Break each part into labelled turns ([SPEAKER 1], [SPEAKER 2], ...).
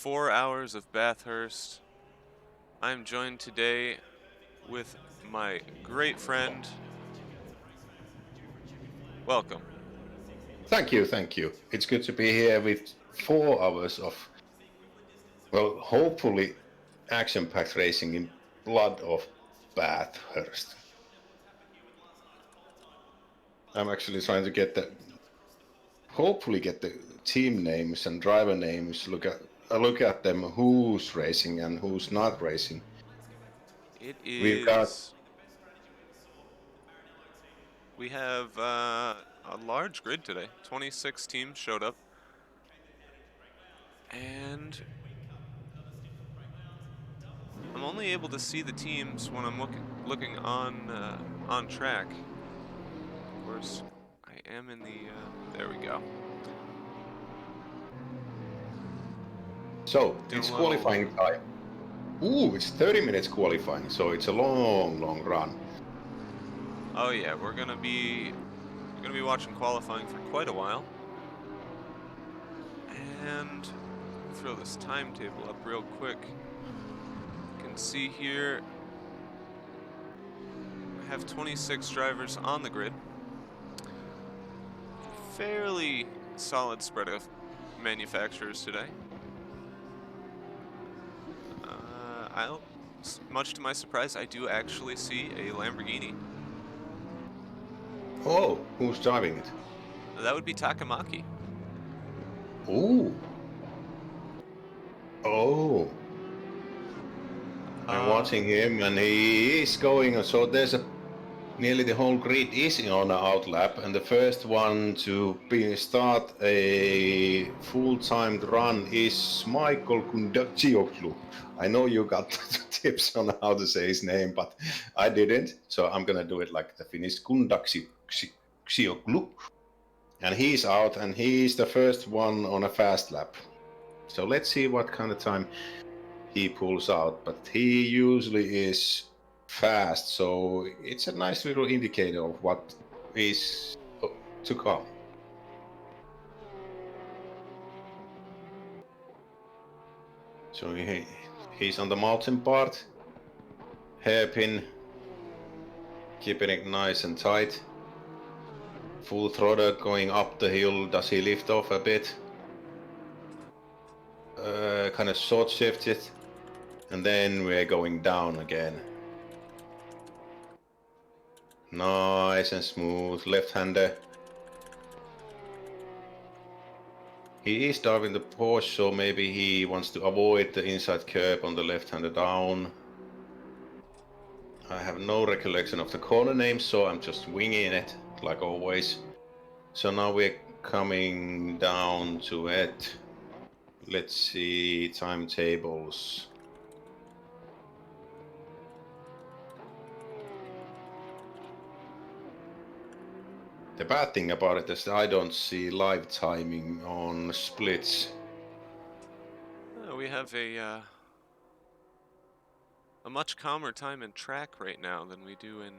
[SPEAKER 1] 4 hours of Bathurst. I'm joined today with my great friend. Welcome.
[SPEAKER 2] Thank you, thank you. It's good to be here with 4 hours of, well, hopefully action-packed racing in blood of Bathurst. I'm actually trying to hopefully get the team names and driver names. Look at them. Who's racing and who's not racing.
[SPEAKER 1] It
[SPEAKER 2] We've got
[SPEAKER 1] is. We have a large grid today. 26 teams showed up. And I'm only able to see the teams when I'm looking on track. Of course, I am in the there we go.
[SPEAKER 2] so
[SPEAKER 1] Doing
[SPEAKER 2] it's
[SPEAKER 1] a little
[SPEAKER 2] qualifying time. Ooh, it's 30 minutes qualifying, so it's a long run.
[SPEAKER 1] Oh yeah, we're gonna be watching qualifying for quite a while. And throw this timetable up real quick. You can see here I have 26 drivers on the grid. Fairly solid spread of manufacturers today. Much to my surprise, I do actually see a Lamborghini.
[SPEAKER 2] Oh, who's driving it?
[SPEAKER 1] That would be Takamaki.
[SPEAKER 2] Ooh. Oh. I'm watching him and he is going, so nearly the whole grid is on an outlap, and the first one to start a full-timed run is Michael Kundakcioglu. I know you got tips on how to say his name, but I didn't, so I'm gonna do it like the Finnish Kundakcioglu. And he's out, and he's the first one on a fast lap. So let's see what kind of time he pulls out, but he usually is fast, so it's a nice little indicator of what is to come. So he's on the mountain part, hairpin, keeping it nice and tight. Full throttle going up the hill. Does he lift off a bit? Kind of short shifted, and then we're going down again. Nice and smooth, left-hander. He is driving the Porsche, so maybe he wants to avoid the inside curb on the left-hander down. I have no recollection of the corner names, so I'm just winging it, like always. So now we're coming down to it. Let's see timetables. The bad thing about it is that I don't see live timing on splits.
[SPEAKER 1] We have a much calmer time in track right now than we do in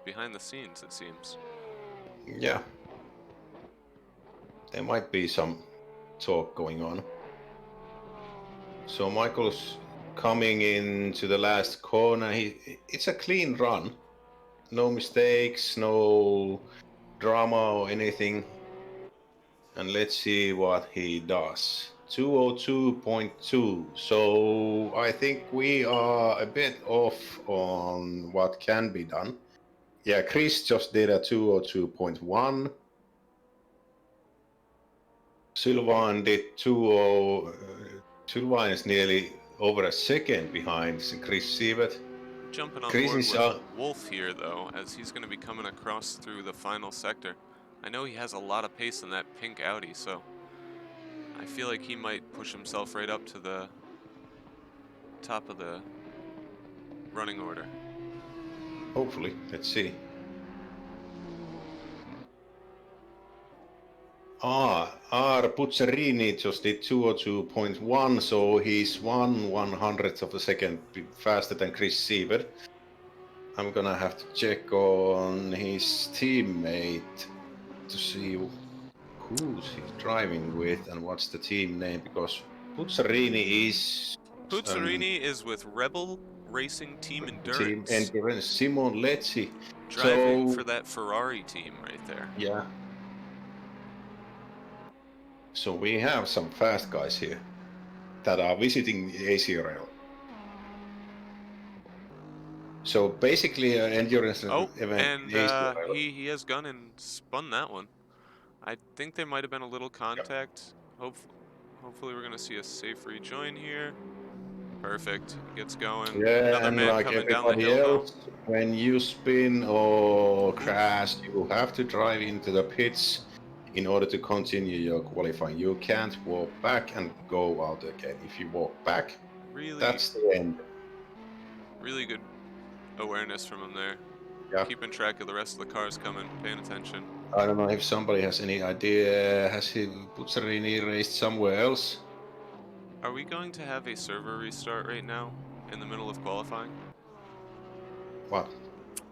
[SPEAKER 1] behind the scenes, it seems.
[SPEAKER 2] Yeah. There might be some talk going on. So Michael's coming into the last corner. It's a clean run. No mistakes, no drama or anything. And let's see what he does. 202.2. So I think we are a bit off on what can be done. Yeah, Chris just did a 202.1. Sylvain did 20. Sylvain is nearly over a second behind Chris Sievert.
[SPEAKER 1] Jumping on
[SPEAKER 2] Chris
[SPEAKER 1] board
[SPEAKER 2] is
[SPEAKER 1] with Wolf here, though, as he's going to be coming across through the final sector. I know he has a lot of pace in that pink Audi, so I feel like he might push himself right up to the top of the running order.
[SPEAKER 2] hopefully, let's see. Puccerini just did 202.1, so he's 1/100th of a second faster than Chris Sievert. I'm gonna have to check on his teammate to see who's he driving with and what's the team name, because Puzzarini is
[SPEAKER 1] Puzzarini is with Rebel Racing Team
[SPEAKER 2] team
[SPEAKER 1] Endurance,
[SPEAKER 2] endurance. Simon Lecce.
[SPEAKER 1] driving
[SPEAKER 2] So
[SPEAKER 1] for that Ferrari team right there.
[SPEAKER 2] yeah. So we have some fast guys here that are visiting the ACRL. So basically, an endurance
[SPEAKER 1] Oh,
[SPEAKER 2] event
[SPEAKER 1] and
[SPEAKER 2] in ACRL.
[SPEAKER 1] he has gone and spun that one. I think there might have been a little contact. Hopefully we're gonna see a safe rejoin here. Perfect. Gets going.
[SPEAKER 2] Yeah,
[SPEAKER 1] Another
[SPEAKER 2] and
[SPEAKER 1] man
[SPEAKER 2] like
[SPEAKER 1] coming down the
[SPEAKER 2] everybody
[SPEAKER 1] hill now.
[SPEAKER 2] else, when you spin or
[SPEAKER 1] Oof.
[SPEAKER 2] crash, you have to drive into the pits in order to continue your qualifying. You can't walk back and go out again. If you walk back,
[SPEAKER 1] Really,
[SPEAKER 2] that's the end.
[SPEAKER 1] really good awareness from him there.
[SPEAKER 2] Yeah.
[SPEAKER 1] Keeping track of the rest of the cars coming, paying attention.
[SPEAKER 2] I don't know if somebody has any idea. Has he Puzzarini raced somewhere else?
[SPEAKER 1] Are we going to have a server restart right now in the middle of qualifying?
[SPEAKER 2] What?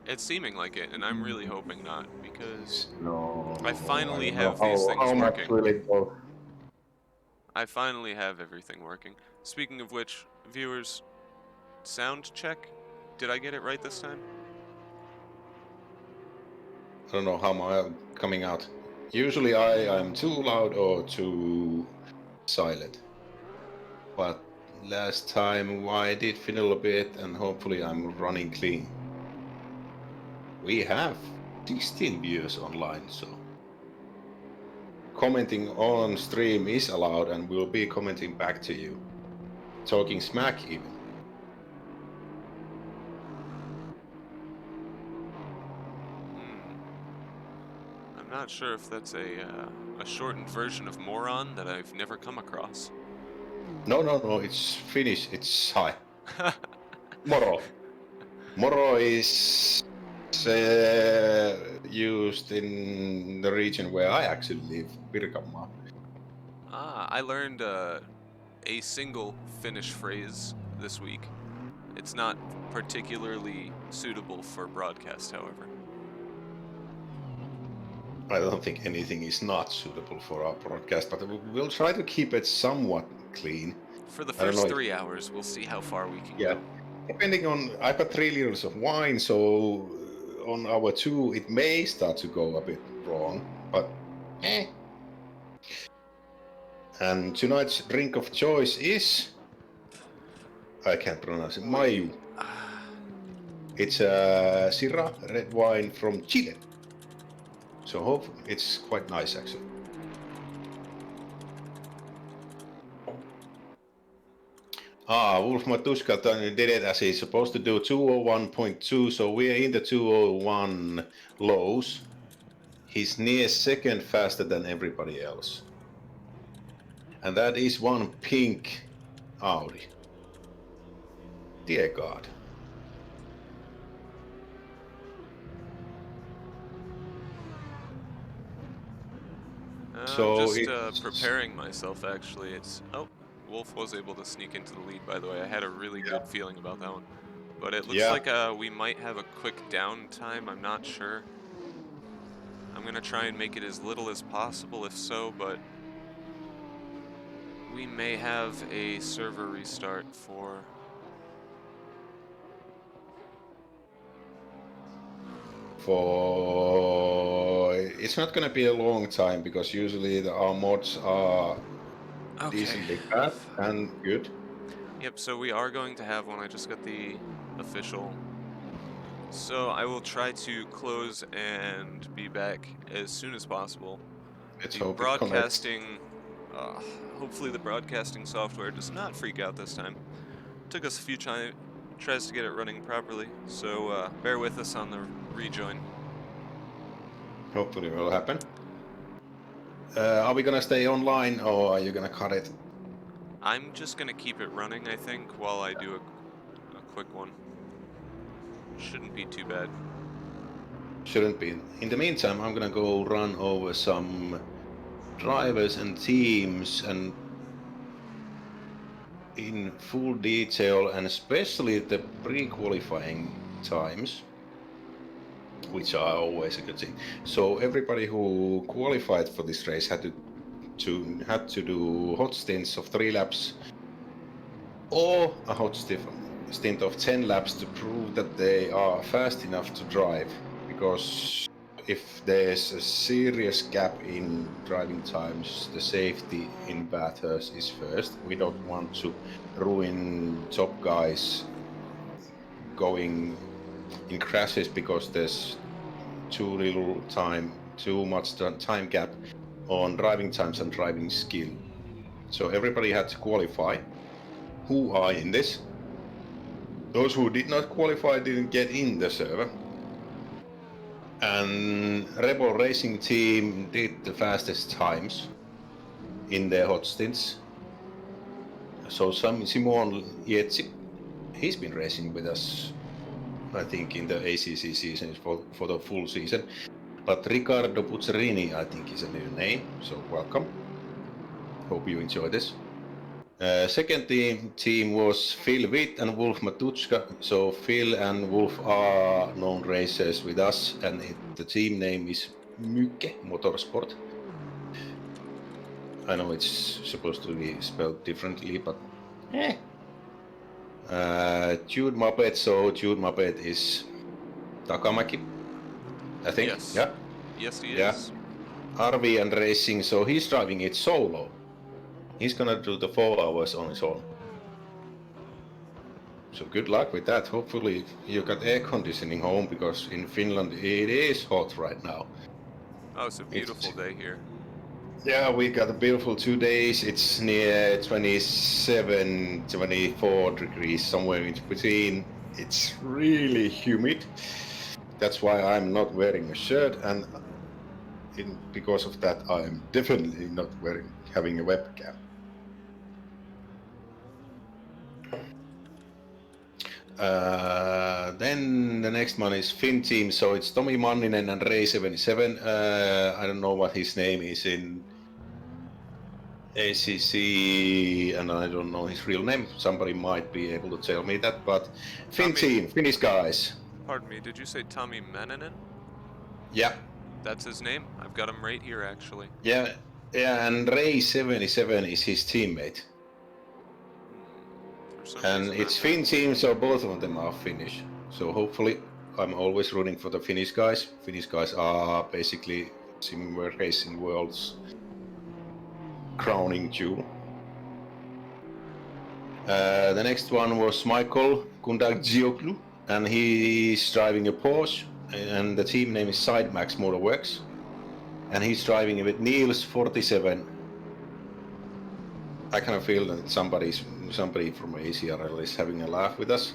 [SPEAKER 1] It's seeming like it, and I'm really hoping not, because
[SPEAKER 2] No,
[SPEAKER 1] I
[SPEAKER 2] I
[SPEAKER 1] finally
[SPEAKER 2] don't know
[SPEAKER 1] have these things
[SPEAKER 2] how much
[SPEAKER 1] working.
[SPEAKER 2] will it go.
[SPEAKER 1] I finally have everything working. Speaking of which, viewers, sound check. Did I get it right this time?
[SPEAKER 2] I don't know how I'm coming out. Usually I'm too loud or too silent. But last time I did fiddle a bit and hopefully I'm running clean. We have 16 viewers online, so commenting on stream is allowed and we'll be commenting back to you. Talking smack even.
[SPEAKER 1] I'm not sure if that's a shortened version of moron that I've never come across.
[SPEAKER 2] No, it's Finnish, it's hi. Moro. Moro is used in the region where I actually live, Pirkanmaa.
[SPEAKER 1] I learned a single Finnish phrase this week. It's not particularly suitable for broadcast, however.
[SPEAKER 2] I don't think anything is not suitable for our broadcast, but we'll try to keep it somewhat clean.
[SPEAKER 1] For the
[SPEAKER 2] I don't know
[SPEAKER 1] first
[SPEAKER 2] if-
[SPEAKER 1] 3 hours, we'll see how far we can
[SPEAKER 2] Yeah,
[SPEAKER 1] go.
[SPEAKER 2] depending on, I've got 3 liters of wine, so on hour 2 it may start to go a bit wrong, but eh. And tonight's drink of choice is, I can't pronounce it, Mayu. It's a Syrah red wine from Chile. So hopefully it's quite nice actually. Wolf Matuska did it as he's supposed to do, 201.2, so we're in the 201 lows. He's near second faster than everybody else. And that is one pink Audi. Dear God. So
[SPEAKER 1] I'm just preparing myself, actually. Wolf was able to sneak into the lead, by the way. I had a really good feeling about that one. But it looks like we might have a quick downtime. I'm not sure. I'm going to try and make it as little as possible, if so, but we may have a server restart for...
[SPEAKER 2] It's not gonna be a long time because usually our mods are decently fast and good.
[SPEAKER 1] Yep, so we are going to have one. I just got the official. So I will try to close and be back as soon as possible.
[SPEAKER 2] Let's
[SPEAKER 1] The
[SPEAKER 2] hope it connects.
[SPEAKER 1] broadcasting, hopefully the broadcasting software does not freak out this time. Took us a few tries to get it running properly, so bear with us on the rejoin.
[SPEAKER 2] Hopefully it will happen. Are we gonna stay online or are you gonna cut it?
[SPEAKER 1] I'm just gonna keep it running, I think, while I do a quick one. Shouldn't be too bad.
[SPEAKER 2] Shouldn't be. In the meantime, I'm gonna go run over some drivers and teams and in full detail, and especially the pre-qualifying times, which are always a good thing. So everybody who qualified for this race had to had to do hot stints of 3 laps or a hot stint of 10 laps to prove that they are fast enough to drive. Because if there's a serious gap in driving times, the safety in Bathurst is first. We don't want to ruin top guys going in crashes because there's too much time gap on driving times and driving skill. So everybody had to qualify. Who are in this? Those who did not qualify didn't get in the server. And Rebel Racing Team did the fastest times in their hot stints. So Simon Yetsi, he's been racing with us, I think, in the ACC season for the full season. But Riccardo Puzzerini, I think, is a new name, so welcome. Hope you enjoy this. Second team was Phil Witt and Wolf Matuchka. So Phil and Wolf are known racers with us, and the team name is Myke Motorsport. I know it's supposed to be spelled differently, but Jude Muppet. So Jude Muppet is Takamäki, I think.
[SPEAKER 1] Yes.
[SPEAKER 2] Yeah.
[SPEAKER 1] Yes, he
[SPEAKER 2] Yeah.
[SPEAKER 1] is.
[SPEAKER 2] RV and racing. So he's driving it solo. He's gonna do the 4 hours on his own. So good luck with that. Hopefully you got air conditioning home, because in Finland it is hot right now.
[SPEAKER 1] Oh, it's a beautiful day here.
[SPEAKER 2] Yeah, we got a beautiful 2 days. It's near 27, 24 degrees, somewhere in between. It's really humid. That's why I'm not wearing a shirt, and because of that I'm definitely not having a webcam. Then the next one is Finn team, so it's Tomi Manninen and Ray77. I don't know what his name is in ACC, and I don't know his real name. Somebody might be able to tell me that, but Finn team, Finnish guys.
[SPEAKER 1] Pardon me, did you say Tommy Manninen?
[SPEAKER 2] Yeah.
[SPEAKER 1] That's his name? I've got him right here, actually.
[SPEAKER 2] Yeah, and Ray77 is his teammate. And it's Finn team, so both of them are Finnish. So hopefully, I'm always rooting for the Finnish guys. Finnish guys are basically sim racing world's crowning jewel. The next one was Michael Kundagdzioglu, and he's driving a Porsche, and the team name is Sidemax Motorworks. And he's driving with Niels47. I kind of feel that somebody from ACRL is having a laugh with us.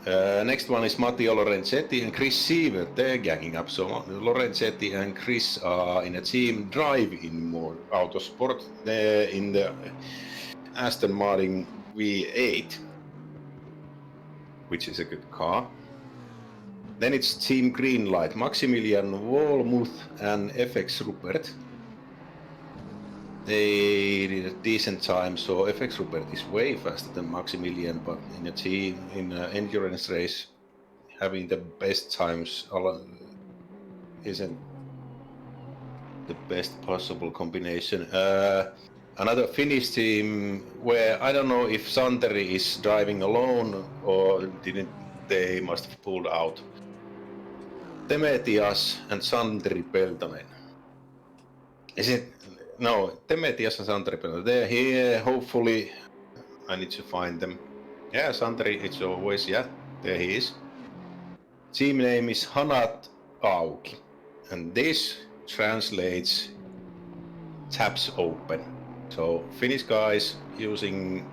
[SPEAKER 2] Next one is Matteo Lorenzetti and Chris Sievert. They're ganging up. So Lorenzetti and Chris are in a team drive-in more autosport. They're in the Aston Martin V8, which is a good car. Then it's Team Greenlight, Maximilian Wolmuth and FX Rupert. They did a decent time, so FX Rupert is way faster than Maximilian, but in a team, in an endurance race, having the best times isn't the best possible combination. Another Finnish team where I don't know if Santeri is driving alone or they must have pulled out. Temetias and Santeri Peltonen. Is it? No, Temetias and Santeri Peltonen. They're here. Hopefully, I need to find them. Yeah, Santeri, it's always, yeah, there he is. Team name is Hanat Auki. And this translates taps open. So Finnish guys using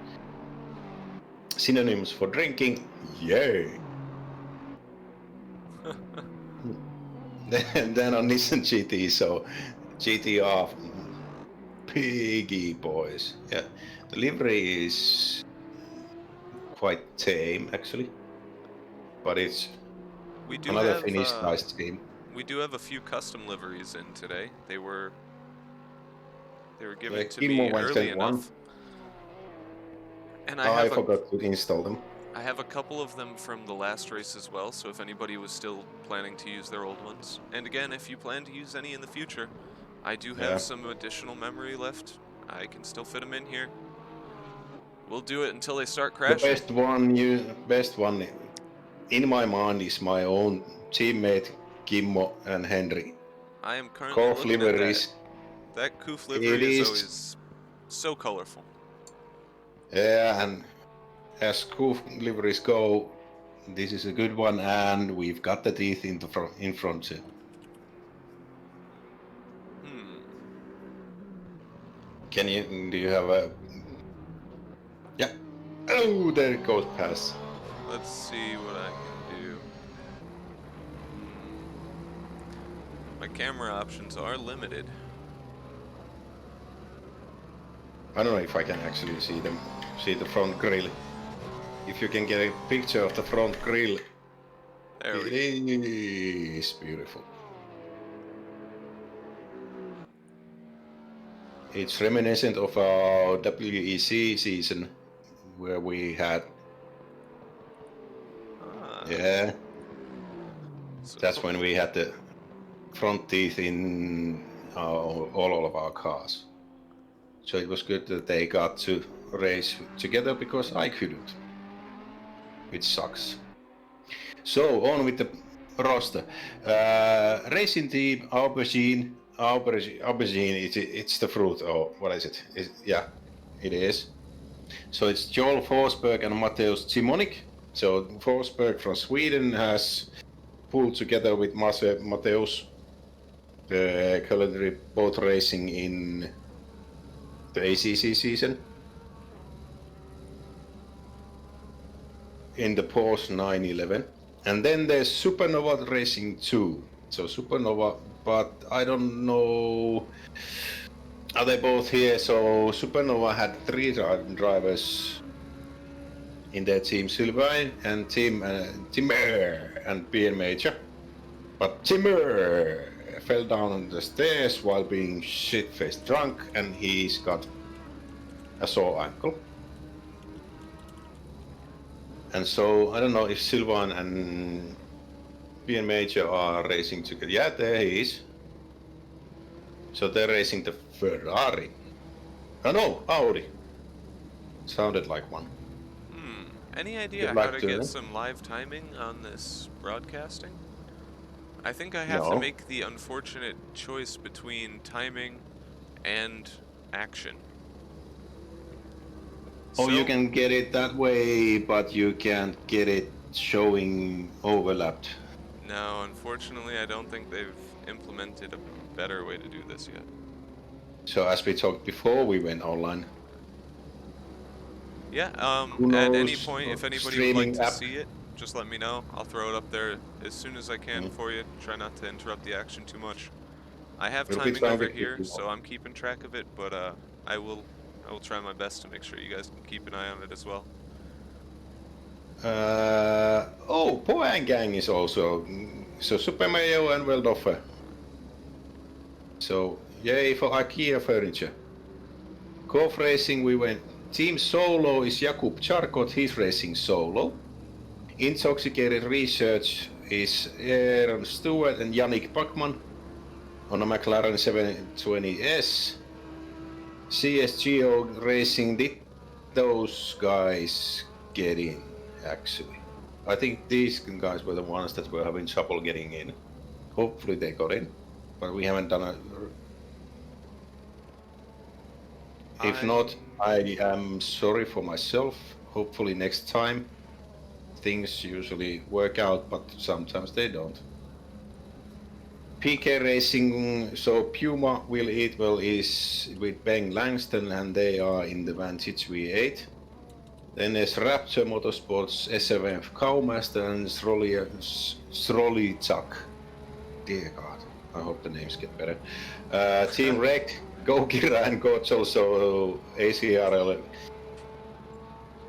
[SPEAKER 2] synonyms for drinking, yay! then on Nissan GT, so GTR piggy boys. Yeah, the livery is quite tame actually, but it's another Finnish guys team.
[SPEAKER 1] We do have a few custom liveries in today. They were given to me early enough. And
[SPEAKER 2] I forgot to install them.
[SPEAKER 1] I have a couple of them from the last race as well, so if anybody was still planning to use their old ones. And again, if you plan to use any in the future, I do have some additional memory left. I can still fit them in here. We'll do it until they start
[SPEAKER 2] The
[SPEAKER 1] crashing.
[SPEAKER 2] best one in my mind is my own teammate Kimmo and Henry.
[SPEAKER 1] I am currently
[SPEAKER 2] Golf
[SPEAKER 1] looking at that.
[SPEAKER 2] liveries.
[SPEAKER 1] That Koof
[SPEAKER 2] It
[SPEAKER 1] livery is
[SPEAKER 2] is.
[SPEAKER 1] always so colorful.
[SPEAKER 2] Yeah, and as golf liveries go, this is a good one, and we've got the teeth in front too. Do you have a... Yeah. Oh, there it goes past.
[SPEAKER 1] Let's see what I can do. My camera options are limited.
[SPEAKER 2] I don't know if I can actually see the front grille. If you can get a picture of the front grille,
[SPEAKER 1] There we
[SPEAKER 2] it is beautiful. It's reminiscent of our WEC season where we had... Yeah. So that's when we had the front teeth in all of our cars. So it was good that they got to race together because I couldn't, which sucks. So on with the roster. Racing team, aubergine, it's the fruit, or what is it? Yeah, it is. So it's Joel Forsberg and Mateusz Simonik. So Forsberg from Sweden has pulled together with Mateusz currently both racing in the ACC season. In the Porsche 911. And then there's Supernova Racing 2. So Supernova, but I don't know... Are they both here? So Supernova had 3 drivers in their team, Sylvain and Timmer and BN Major. But Timmer fell down the stairs while being shit-faced drunk, and he's got a sore ankle. And so I don't know if Sylvain and BN Major are racing together. Yeah, there he is. So they're racing the Ferrari. Oh no, Audi. Sounded like one.
[SPEAKER 1] Any idea how to get some live timing on this broadcasting? I think I have to make the unfortunate choice between timing and action.
[SPEAKER 2] Oh, so, you can get it that way, but you can't get it showing overlapped.
[SPEAKER 1] No, unfortunately, I don't think they've implemented a better way to do this yet.
[SPEAKER 2] So as we talked before, we went online.
[SPEAKER 1] Yeah, at any point, if anybody would like to see it, just let me know. I'll throw it up there as soon as I can for you. Try not to interrupt the action too much. I have timing over here, so I'm keeping track of it, but I will try my best to make sure you guys can keep an eye on it as well.
[SPEAKER 2] Oh, Poan Gang is also... So Super Mario and Weldoffer. So, yay for IKEA furniture. Golf racing, we went... Team Solo is Jakub Charkot, he's racing solo. Intoxicated Research is Aaron Stewart and Yannick Bachmann on a McLaren 720S. CSGO Racing, did those guys get in, actually? I think these guys were the ones that were having trouble getting in. Hopefully they got in, but we haven't done a... If not, I am sorry for myself. Hopefully next time things usually work out, but sometimes they don't. PK Racing, so Puma Will Eat Well is with Ben Langston and they are in the Vantage V8. Then there's Raptor Motorsports, SRF Cowmaster and Srolichak. Dear God, I hope the names get better. Team Wrecked, Gokira and Coach also ACRL.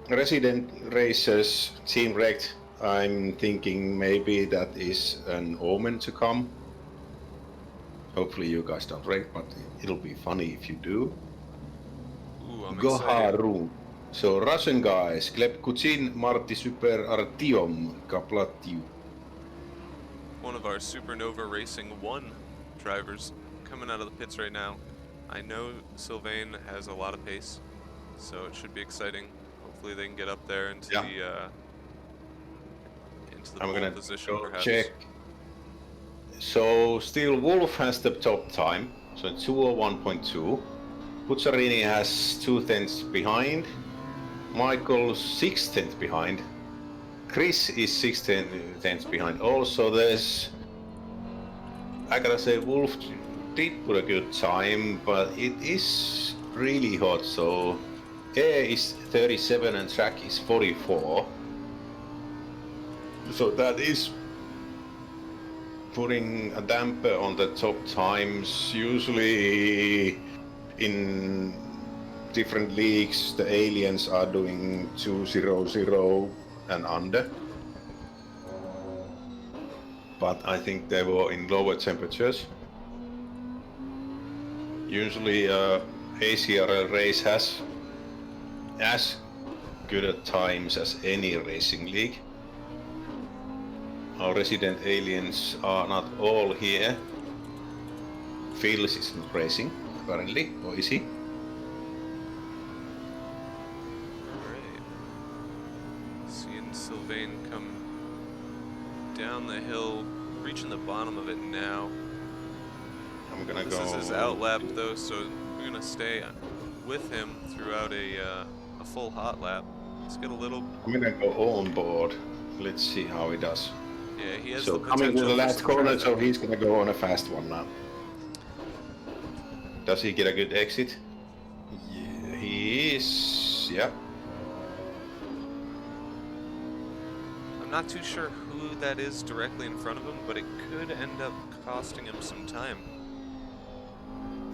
[SPEAKER 2] Resident Racers, Team Wrecked, I'm thinking maybe that is an omen to come. Hopefully you guys don't wreck, but it'll be funny if you do.
[SPEAKER 1] Ooh, I'm
[SPEAKER 2] Goharu. So Russian guys, Gleb Kuchin, Marty Super Artyom, Kaplatiu.
[SPEAKER 1] One of our Supernova Racing 1 drivers coming out of the pits right now. I know Sylvain has a lot of pace, so it should be exciting. Hopefully they can get up there into the
[SPEAKER 2] I'm
[SPEAKER 1] pole
[SPEAKER 2] gonna
[SPEAKER 1] position,
[SPEAKER 2] go
[SPEAKER 1] perhaps.
[SPEAKER 2] check. So still Wolf has the top time, so 201.2. Puzzarini has 2/10 behind. Michael's 6/10 behind. Chris is 6/10 behind. Also, I gotta say, Wolf did put a good time, but it is really hot. So air is 37 and track is 44. So that is putting a damper on the top times. Usually in different leagues, the aliens are doing 200 and under. But I think they were in lower temperatures. Usually ACRL race has as good at times as any racing league. Our resident aliens are not all here. Phils isn't racing currently, or is he?
[SPEAKER 1] Alright. Seeing Sylvain come down the hill, reaching the bottom of it now.
[SPEAKER 2] I'm gonna
[SPEAKER 1] This
[SPEAKER 2] go.
[SPEAKER 1] is his out lap though, so we're gonna stay with him throughout a full hot lap. Let's get a little.
[SPEAKER 2] I'm gonna go on board. Let's see how he does.
[SPEAKER 1] Yeah, he has
[SPEAKER 2] So
[SPEAKER 1] the
[SPEAKER 2] coming to
[SPEAKER 1] potential
[SPEAKER 2] the
[SPEAKER 1] for
[SPEAKER 2] last
[SPEAKER 1] some
[SPEAKER 2] corner,
[SPEAKER 1] traffic.
[SPEAKER 2] so he's gonna go on a fast one now. Does he get a good exit? Yeah, he is. Yeah.
[SPEAKER 1] I'm not too sure who that is directly in front of him, but it could end up costing him some time.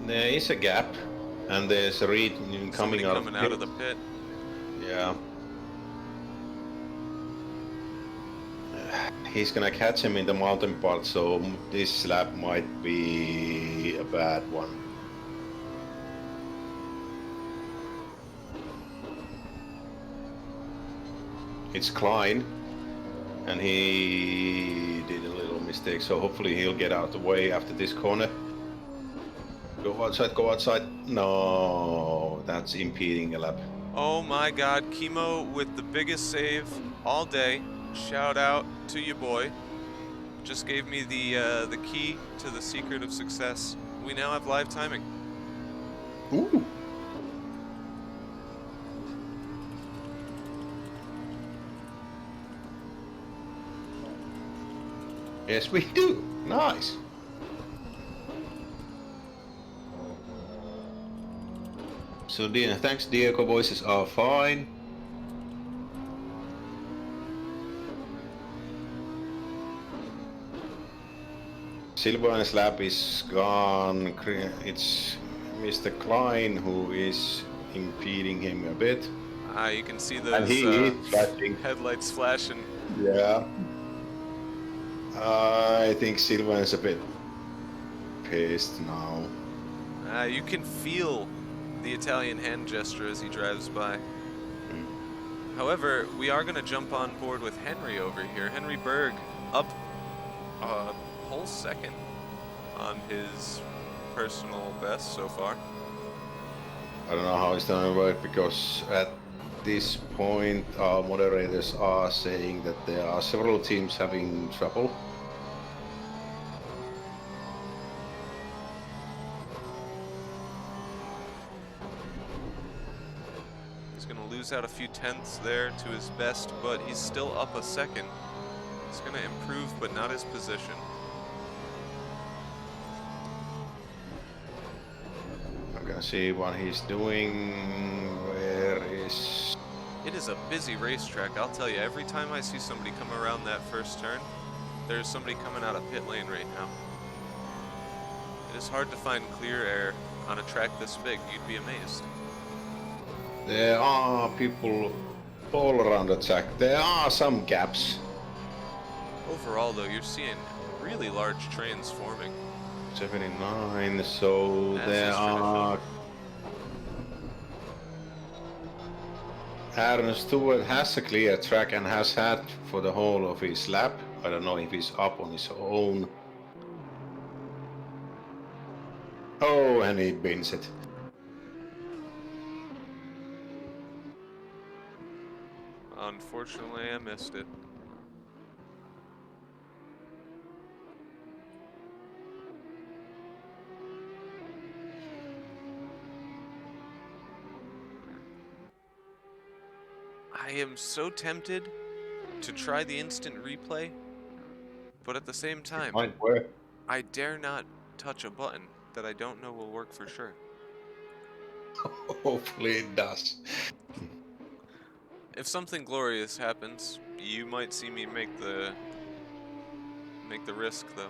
[SPEAKER 2] There is a gap, and there's a reed
[SPEAKER 1] Somebody
[SPEAKER 2] coming
[SPEAKER 1] out of the pit.
[SPEAKER 2] Yeah. He's gonna catch him in the mountain part, so this lap might be a bad one. It's Klein, and he did a little mistake, so hopefully he'll get out of the way after this corner. Go outside, go outside. No, that's impeding a lap.
[SPEAKER 1] Oh my god, Chemo with the biggest save all day. Shout out to you, boy. Just gave me the key to the secret of success. We now have live timing.
[SPEAKER 2] Ooh. Yes, we do. Nice. So, thanks, Diego. Voices are fine. Silvan's lap is gone. It's Mr. Klein who is impeding him a bit.
[SPEAKER 1] You can see those
[SPEAKER 2] And he is flashing.
[SPEAKER 1] headlights flashing.
[SPEAKER 2] Yeah. I think Silvan's a bit pissed now.
[SPEAKER 1] You can feel the Italian hand gesture as he drives by. However, we are going to jump on board with Henry over here. Henry Berg up a whole second on his personal best so far.
[SPEAKER 2] I don't know how it's gonna work because at this point our moderators are saying that there are several teams having trouble.
[SPEAKER 1] He's going to lose out a few tenths there to his best, but he's still up a second. He's going to improve, but not his position.
[SPEAKER 2] I'm gonna see what he's doing. Where is...
[SPEAKER 1] It is a busy racetrack, I'll tell you. Every time I see somebody come around that first turn, there's somebody coming out of pit lane right now. It is hard to find clear air on a track this big. You'd be amazed.
[SPEAKER 2] There are people all around the track. There are some gaps.
[SPEAKER 1] Overall, though, you're seeing really large trains forming.
[SPEAKER 2] 79, so
[SPEAKER 1] As
[SPEAKER 2] there
[SPEAKER 1] is
[SPEAKER 2] are... Aaron Stewart has a clear track and has had for the whole of his lap. I don't know if he's up on his own. and he bins it.
[SPEAKER 1] Unfortunately, I missed it. I am so tempted to try the instant replay, but at the same
[SPEAKER 2] It
[SPEAKER 1] time,
[SPEAKER 2] might work.
[SPEAKER 1] I dare not touch a button that I don't know will work for sure.
[SPEAKER 2] Hopefully it does.
[SPEAKER 1] If something glorious happens, you might see me make the risk though.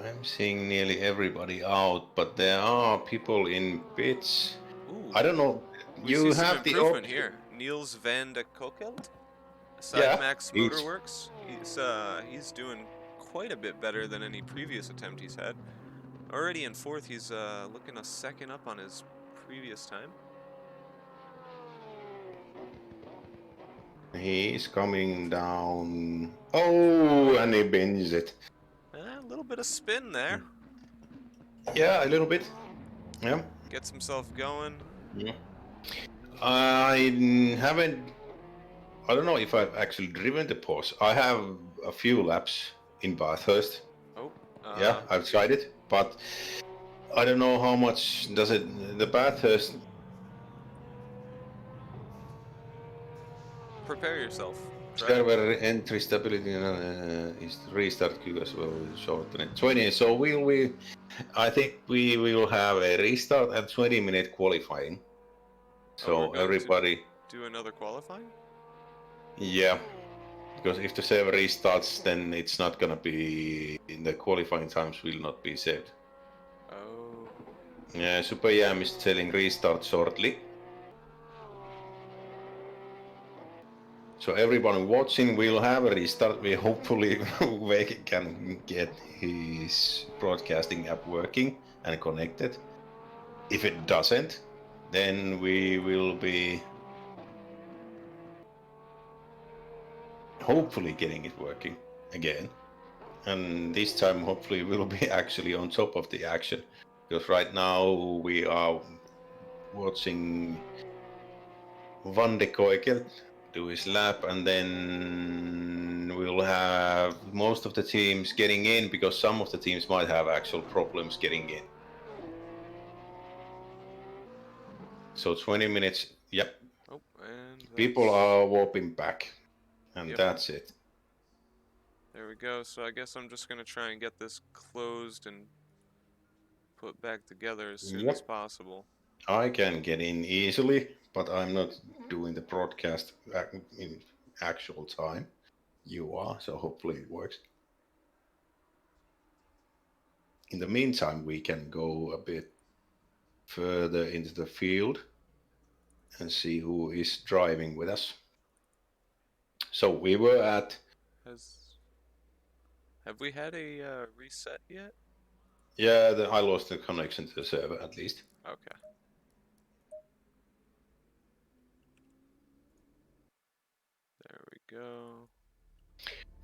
[SPEAKER 2] I'm seeing nearly everybody out, but there are people in pits.
[SPEAKER 1] Ooh,
[SPEAKER 2] I don't know.
[SPEAKER 1] we see
[SPEAKER 2] You
[SPEAKER 1] some
[SPEAKER 2] have the
[SPEAKER 1] improvement
[SPEAKER 2] option.
[SPEAKER 1] here. Niels van de Kokelt, Side
[SPEAKER 2] Yeah,
[SPEAKER 1] Max
[SPEAKER 2] he's
[SPEAKER 1] Motorworks. He's doing quite a bit better than any previous attempt he's had. Already in fourth, he's looking a second up on his previous time.
[SPEAKER 2] coming down. Oh, and he bends it.
[SPEAKER 1] A little bit of spin there.
[SPEAKER 2] Yeah, a little bit. Yeah.
[SPEAKER 1] Gets himself going.
[SPEAKER 2] Yeah. I haven't. I don't know if I've actually driven the Porsche. I have a few laps in Bathurst.
[SPEAKER 1] Oh,
[SPEAKER 2] Yeah, I've tried it, but I don't know how much does it. The Bathurst.
[SPEAKER 1] prepare yourself. Try it.
[SPEAKER 2] Server entry stability is restart queue as well. Shorten 20. So we? I think we will have a restart and 20-minute qualifying.
[SPEAKER 1] Oh, we're
[SPEAKER 2] So
[SPEAKER 1] going to
[SPEAKER 2] everybody.
[SPEAKER 1] do another qualifying?
[SPEAKER 2] Yeah, because if the server restarts, then it's not gonna be in the qualifying times will not be saved.
[SPEAKER 1] Oh.
[SPEAKER 2] Yeah, Super Yam is telling restart shortly. So everyone watching will have a restart. We hopefully Wake can get his broadcasting app working and connected. If it doesn't, then we will be hopefully getting it working again. And this time hopefully we'll be actually on top of the action. Because right now we are watching Van de Koikel do his lap, and then we'll have most of the teams getting in because some of the teams might have actual problems getting in. So 20 minutes, yep.
[SPEAKER 1] Oh, and
[SPEAKER 2] People are warping back, and
[SPEAKER 1] Yep.
[SPEAKER 2] that's it.
[SPEAKER 1] There we go. So I guess I'm just gonna try and get this closed and put back together as soon as
[SPEAKER 2] Yep.
[SPEAKER 1] possible.
[SPEAKER 2] I can get in easily, but I'm not doing the broadcast in actual time. You are, so hopefully it works. In the meantime, we can go a bit further into the field and see who is driving with us. So we were at.
[SPEAKER 1] Have we had a reset yet?
[SPEAKER 2] Yeah, I lost the connection to the server at least.
[SPEAKER 1] Okay. There we go.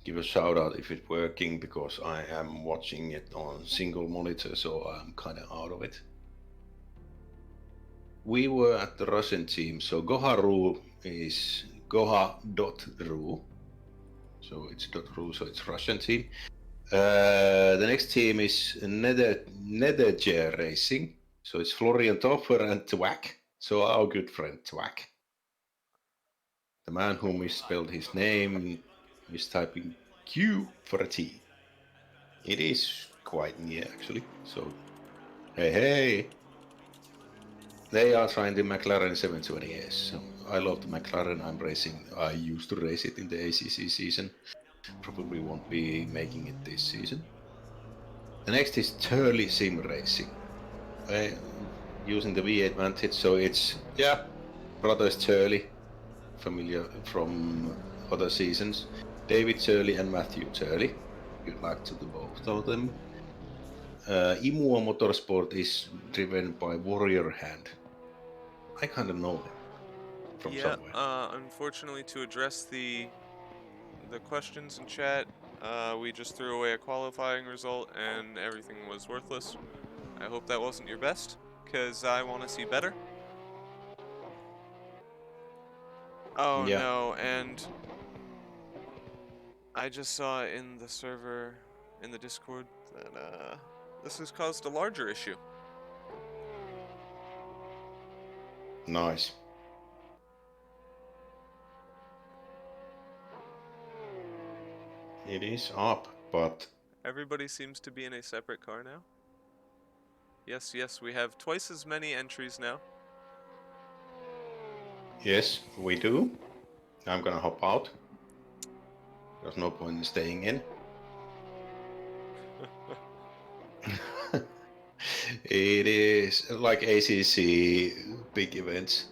[SPEAKER 2] Give a shout out if it's working because I am watching it on single monitor, so I'm kind of out of it. We were at the Russian team, so Goha.ru is Goha.ru. So it's .ru, so it's Russian team. The next team is Netherger Racing. So it's Florian Toffer and Twack. So our good friend Twack. The man who misspelled his name is typing Q for a T. It is quite near actually. So hey. They are trying the McLaren 720S. So I love the McLaren I'm racing. I used to race it in the ACC season. Probably won't be making it this season. The next is Turley Sim Racing. Using the V8 Vantage, so it's, brothers Turley, familiar from other seasons. David Turley and Matthew Turley. Good luck to the both of them. Imua Motorsport is driven by Warrior Hand. I kind of know them from somewhere.
[SPEAKER 1] Unfortunately, to address the questions in chat, We just threw away a qualifying result and everything was worthless. I hope that wasn't your best, because I want to see better. Oh
[SPEAKER 2] Yeah,
[SPEAKER 1] no, and I just saw in the server, in the Discord, that this has caused a larger issue.
[SPEAKER 2] nice. It is up, but
[SPEAKER 1] Everybody seems to be in a separate car now. Yes, yes, we have twice as many entries now.
[SPEAKER 2] yes, we do. I'm gonna hop out. There's no point in staying in. It is like ACC big events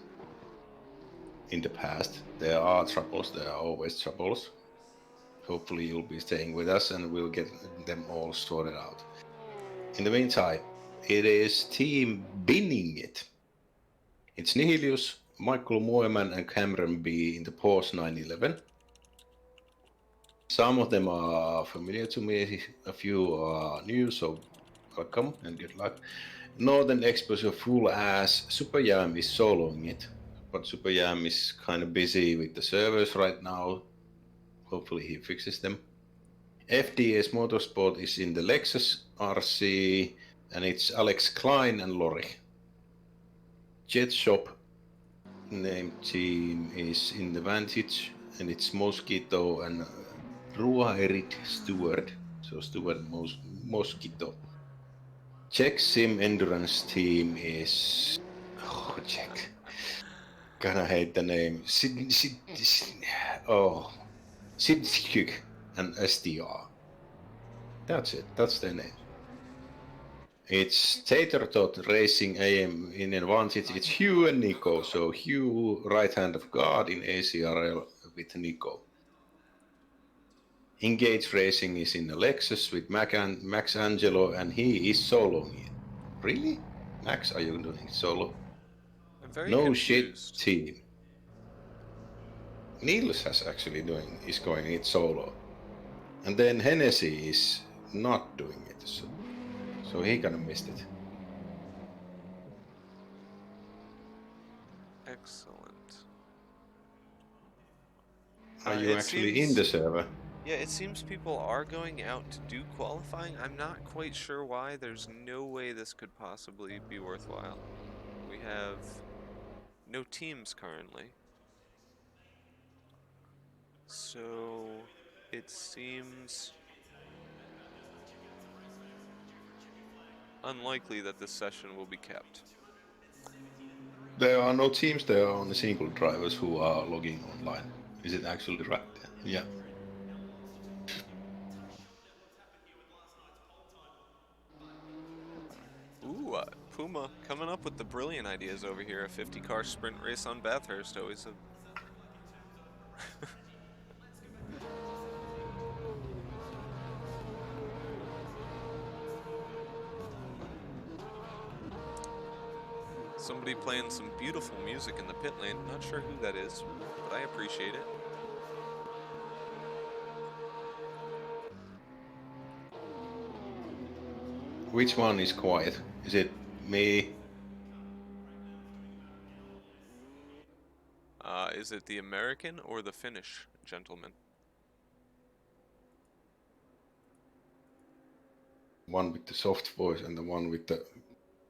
[SPEAKER 2] in the past. There are troubles, there are always troubles. Hopefully, you'll be staying with us and we'll get them all sorted out. In the meantime, it is Team Binning It. It's Nihilius, Michael Moeman, and Cameron B in the Porsche 911. Some of them are familiar to me, a few are new, so welcome and good luck. Northern Exposure full ass. Super Yam is soloing it, but Super Yam is kind of busy with the servers right now. Hopefully he fixes them. FDS Motorsport is in the Lexus RC, and it's Alex Klein and Lori. Jet Shop name team is in the Vantage, and it's Mosquito and Ruairit Stewart. So Stewart Mosquito. Czech Sim Endurance team is. Oh, Czech. Gonna hate the name. Sidskuk and STR. That's it. That's their name. It's Tatertot Racing AM in Advantage. It's Hugh and Nico. So Hugh, right hand of God in ACRL with Nico. Engage Racing is in the Lexus with Max Angelo, and he is soloing it. Really? Max, are you doing solo?
[SPEAKER 1] I'm very
[SPEAKER 2] No shit,
[SPEAKER 1] confused.
[SPEAKER 2] team. Niels is going it solo, and then Hennessy is not doing it, so he kind of missed it.
[SPEAKER 1] Excellent.
[SPEAKER 2] Are you
[SPEAKER 1] It
[SPEAKER 2] actually in the
[SPEAKER 1] seems,
[SPEAKER 2] server?
[SPEAKER 1] yeah, it seems people are going out to do qualifying. I'm not quite sure why. There's no way this could possibly be worthwhile. We have no teams currently. So it seems unlikely that this session will be kept.
[SPEAKER 2] There are no teams. There are only single drivers who are logging online. Is it actually right? Yeah.
[SPEAKER 1] Ooh, Puma coming up with the brilliant ideas over here. A 50-car sprint race on Bathurst. Always a... Somebody playing some beautiful music in the pit lane. Not sure who that is, but I appreciate it.
[SPEAKER 2] Which one is quiet? Is it me?
[SPEAKER 1] Is it the American or the Finnish gentleman?
[SPEAKER 2] One with the soft voice and the one with the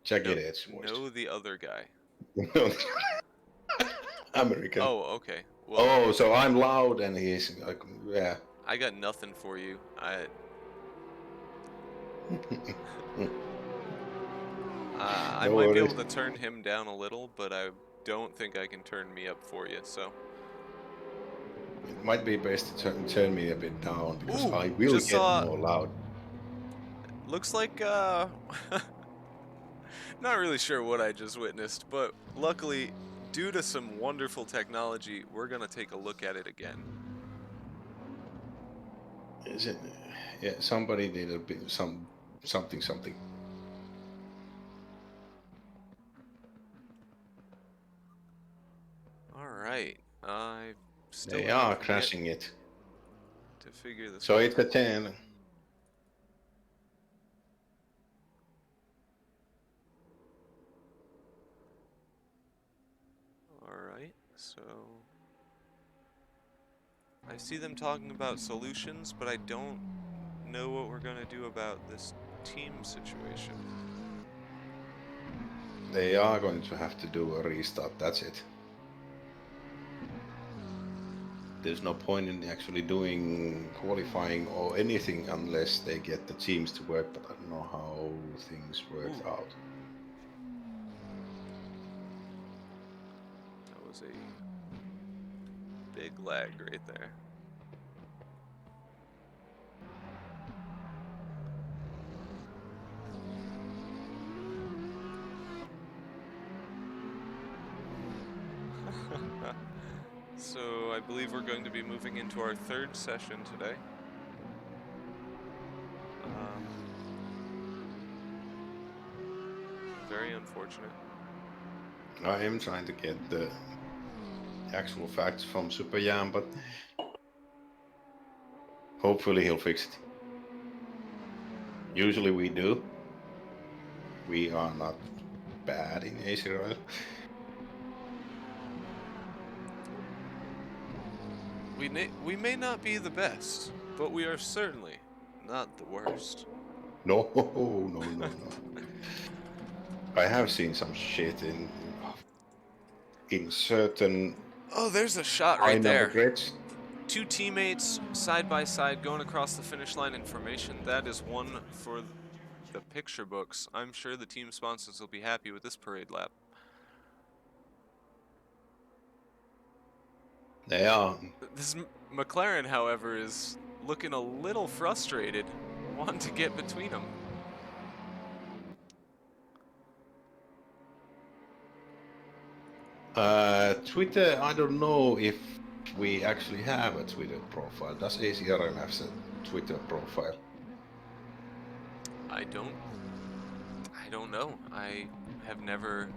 [SPEAKER 2] jagged
[SPEAKER 1] No,
[SPEAKER 2] edge voice.
[SPEAKER 1] no, the other guy.
[SPEAKER 2] American.
[SPEAKER 1] Oh, okay. Well,
[SPEAKER 2] Oh, so I'm loud and he's like, yeah.
[SPEAKER 1] I got nothing for you. I
[SPEAKER 2] No
[SPEAKER 1] might be
[SPEAKER 2] worries.
[SPEAKER 1] able to turn him down a little, but I don't think I can turn me up for you. So,
[SPEAKER 2] It might be best to turn me a bit down because
[SPEAKER 1] ooh,
[SPEAKER 2] I will
[SPEAKER 1] just
[SPEAKER 2] get
[SPEAKER 1] saw.
[SPEAKER 2] more loud.
[SPEAKER 1] Looks like not really sure what I just witnessed, but luckily, due to some wonderful technology, we're gonna take a look at it again.
[SPEAKER 2] Is it? Yeah, somebody did a bit something.
[SPEAKER 1] All right, I still
[SPEAKER 2] They
[SPEAKER 1] have
[SPEAKER 2] are
[SPEAKER 1] yet
[SPEAKER 2] crashing it.
[SPEAKER 1] to figure this
[SPEAKER 2] So
[SPEAKER 1] one
[SPEAKER 2] it's a
[SPEAKER 1] out.
[SPEAKER 2] 10.
[SPEAKER 1] Alright, so I see them talking about solutions, but I don't know what we're gonna do about this team situation.
[SPEAKER 2] They are going to have to do a restart, that's it. There's no point in actually doing qualifying or anything unless they get the teams to work, but I don't know how things work
[SPEAKER 1] Ooh,
[SPEAKER 2] out.
[SPEAKER 1] that was a big lag right there. So I believe we're going to be moving into our third session today. Very unfortunate.
[SPEAKER 2] I am trying to get the actual facts from Super Yam, but hopefully he'll fix it. Usually we do. We are not bad in ACRL.
[SPEAKER 1] We may not be the best, but we are certainly not the worst.
[SPEAKER 2] No, no. I have seen some shit in certain
[SPEAKER 1] Oh, there's a shot
[SPEAKER 2] high
[SPEAKER 1] right
[SPEAKER 2] number
[SPEAKER 1] there.
[SPEAKER 2] grids.
[SPEAKER 1] Two teammates side by side going across the finish line in formation. That is one for the picture books. I'm sure the team sponsors will be happy with this parade lap.
[SPEAKER 2] They are.
[SPEAKER 1] This McLaren, however, is looking a little frustrated, wanting to get between them.
[SPEAKER 2] Twitter, I don't know if we actually have a Twitter profile. Does ACRL have a Twitter profile?
[SPEAKER 1] I don't know. I have never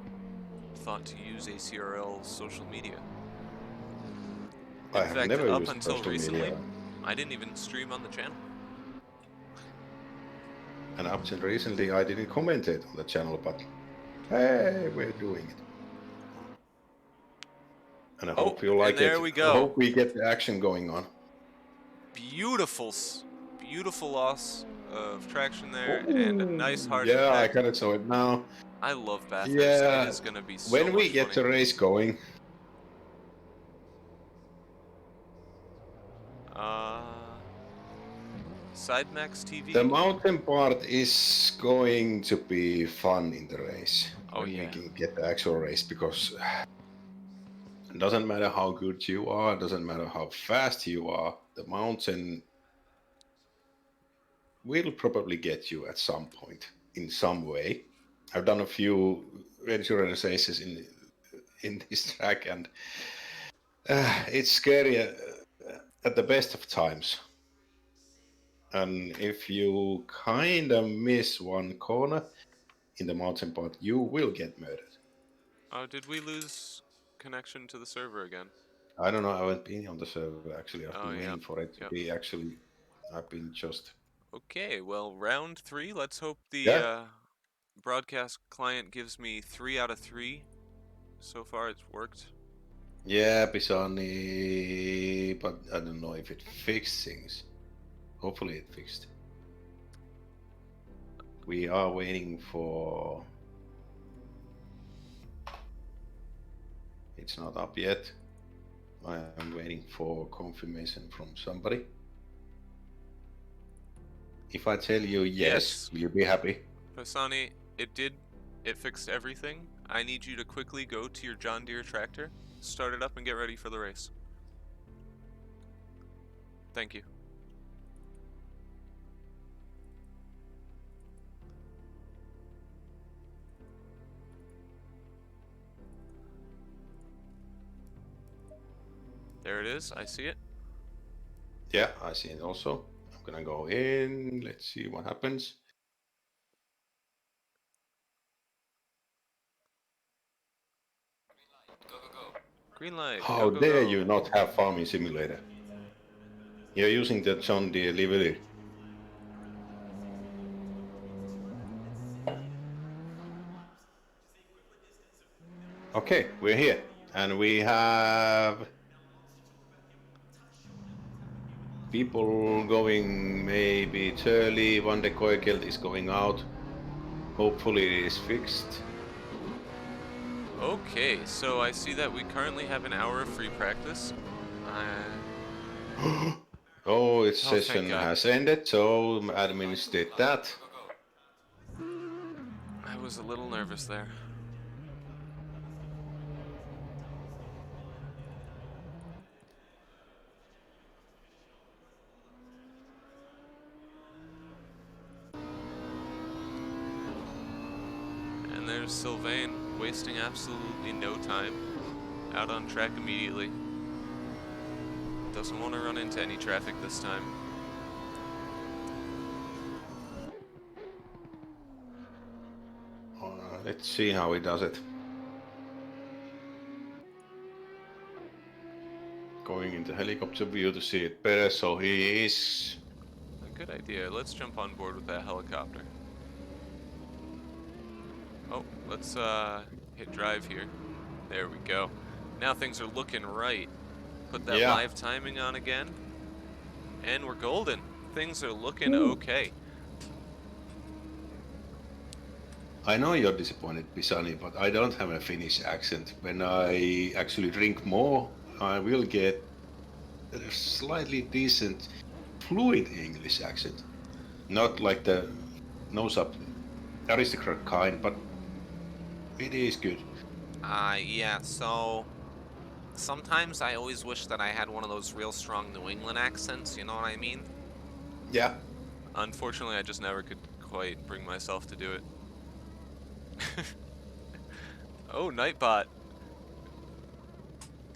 [SPEAKER 1] thought to use ACRL social media.
[SPEAKER 2] I
[SPEAKER 1] In
[SPEAKER 2] have
[SPEAKER 1] fact,
[SPEAKER 2] never
[SPEAKER 1] up
[SPEAKER 2] used
[SPEAKER 1] until
[SPEAKER 2] social media.
[SPEAKER 1] recently, I didn't even stream on the channel.
[SPEAKER 2] And up till recently, I didn't comment it on the channel, but hey, we're doing it. And I
[SPEAKER 1] Oh,
[SPEAKER 2] hope you
[SPEAKER 1] and
[SPEAKER 2] like it.
[SPEAKER 1] there we
[SPEAKER 2] I
[SPEAKER 1] go.
[SPEAKER 2] hope we get the action going on.
[SPEAKER 1] Beautiful, beautiful loss of traction there, and a
[SPEAKER 2] Oh,
[SPEAKER 1] nice hard
[SPEAKER 2] yeah, I
[SPEAKER 1] impact.
[SPEAKER 2] kind of saw it now.
[SPEAKER 1] I love Bathurst. It
[SPEAKER 2] Yeah,
[SPEAKER 1] is going to be so
[SPEAKER 2] when we
[SPEAKER 1] much
[SPEAKER 2] get
[SPEAKER 1] funny.
[SPEAKER 2] the race going,
[SPEAKER 1] Uh, Side Max
[SPEAKER 2] the
[SPEAKER 1] TV.
[SPEAKER 2] mountain part is going to be fun in the race
[SPEAKER 1] Oh
[SPEAKER 2] when we
[SPEAKER 1] yeah.
[SPEAKER 2] can get the actual race because it doesn't matter how good you are, doesn't matter how fast you are, the mountain will probably get you at some point in some way. I've done a few endurance races in this track, and it's scary at the best of times. And if you kind of miss one corner in the mountain part, you will get murdered.
[SPEAKER 1] Oh, did we lose connection to the server again?
[SPEAKER 2] I don't know. I haven't been on the server actually. I've
[SPEAKER 1] Oh,
[SPEAKER 2] been
[SPEAKER 1] yeah.
[SPEAKER 2] waiting for it to
[SPEAKER 1] Yep.
[SPEAKER 2] be actually. I've been just.
[SPEAKER 1] Okay, well, round 3. Let's hope the
[SPEAKER 2] Yeah.
[SPEAKER 1] broadcast client gives me 3 out of 3. So far, it's worked.
[SPEAKER 2] Yeah, Pisani, but I don't know if it fixed things. Hopefully it fixed. We are waiting for. It's not up yet. I am waiting for confirmation from somebody. If I tell you yes,
[SPEAKER 1] Yes,
[SPEAKER 2] will you be happy?
[SPEAKER 1] Pasani, it did. It fixed everything. I need you to quickly go to your John Deere tractor, start it up, and get ready for the race. Thank you. There it is. I see it.
[SPEAKER 2] Yeah, I see it also. I'm gonna go in. Let's see what happens.
[SPEAKER 1] Green light. Go,
[SPEAKER 2] How
[SPEAKER 1] go,
[SPEAKER 2] dare
[SPEAKER 1] go.
[SPEAKER 2] you not have Farming Simulator? You're using the John Deere livery. Okay, we're here. And we have people going maybe early. Van de Koikelt is going out. Hopefully it is fixed.
[SPEAKER 1] Okay, so I see that we currently have an hour of free practice.
[SPEAKER 2] Oh, its
[SPEAKER 1] Oh, thank
[SPEAKER 2] session
[SPEAKER 1] God.
[SPEAKER 2] has ended, so admins did that.
[SPEAKER 1] I was a little nervous there. And there's Sylvain, wasting absolutely no time. Out on track immediately. Doesn't want to run into any traffic this time.
[SPEAKER 2] Let's see how he does it. Going into helicopter view to see it better, so he is...
[SPEAKER 1] A good idea. Let's jump on board with that helicopter. Oh, let's hit drive here. There we go. Now things are looking right. Put that live timing on again. And we're golden. Things are looking okay.
[SPEAKER 2] I know you're disappointed, Pisani, but I don't have a Finnish accent. When I actually drink more, I will get a slightly decent, fluid English accent. Not like the nose-up aristocrat kind, but it is good.
[SPEAKER 1] Yeah, so sometimes I always wish that I had one of those real strong New England accents, you know what I mean?
[SPEAKER 2] Yeah.
[SPEAKER 1] Unfortunately, I just never could quite bring myself to do it. Oh, Nightbot.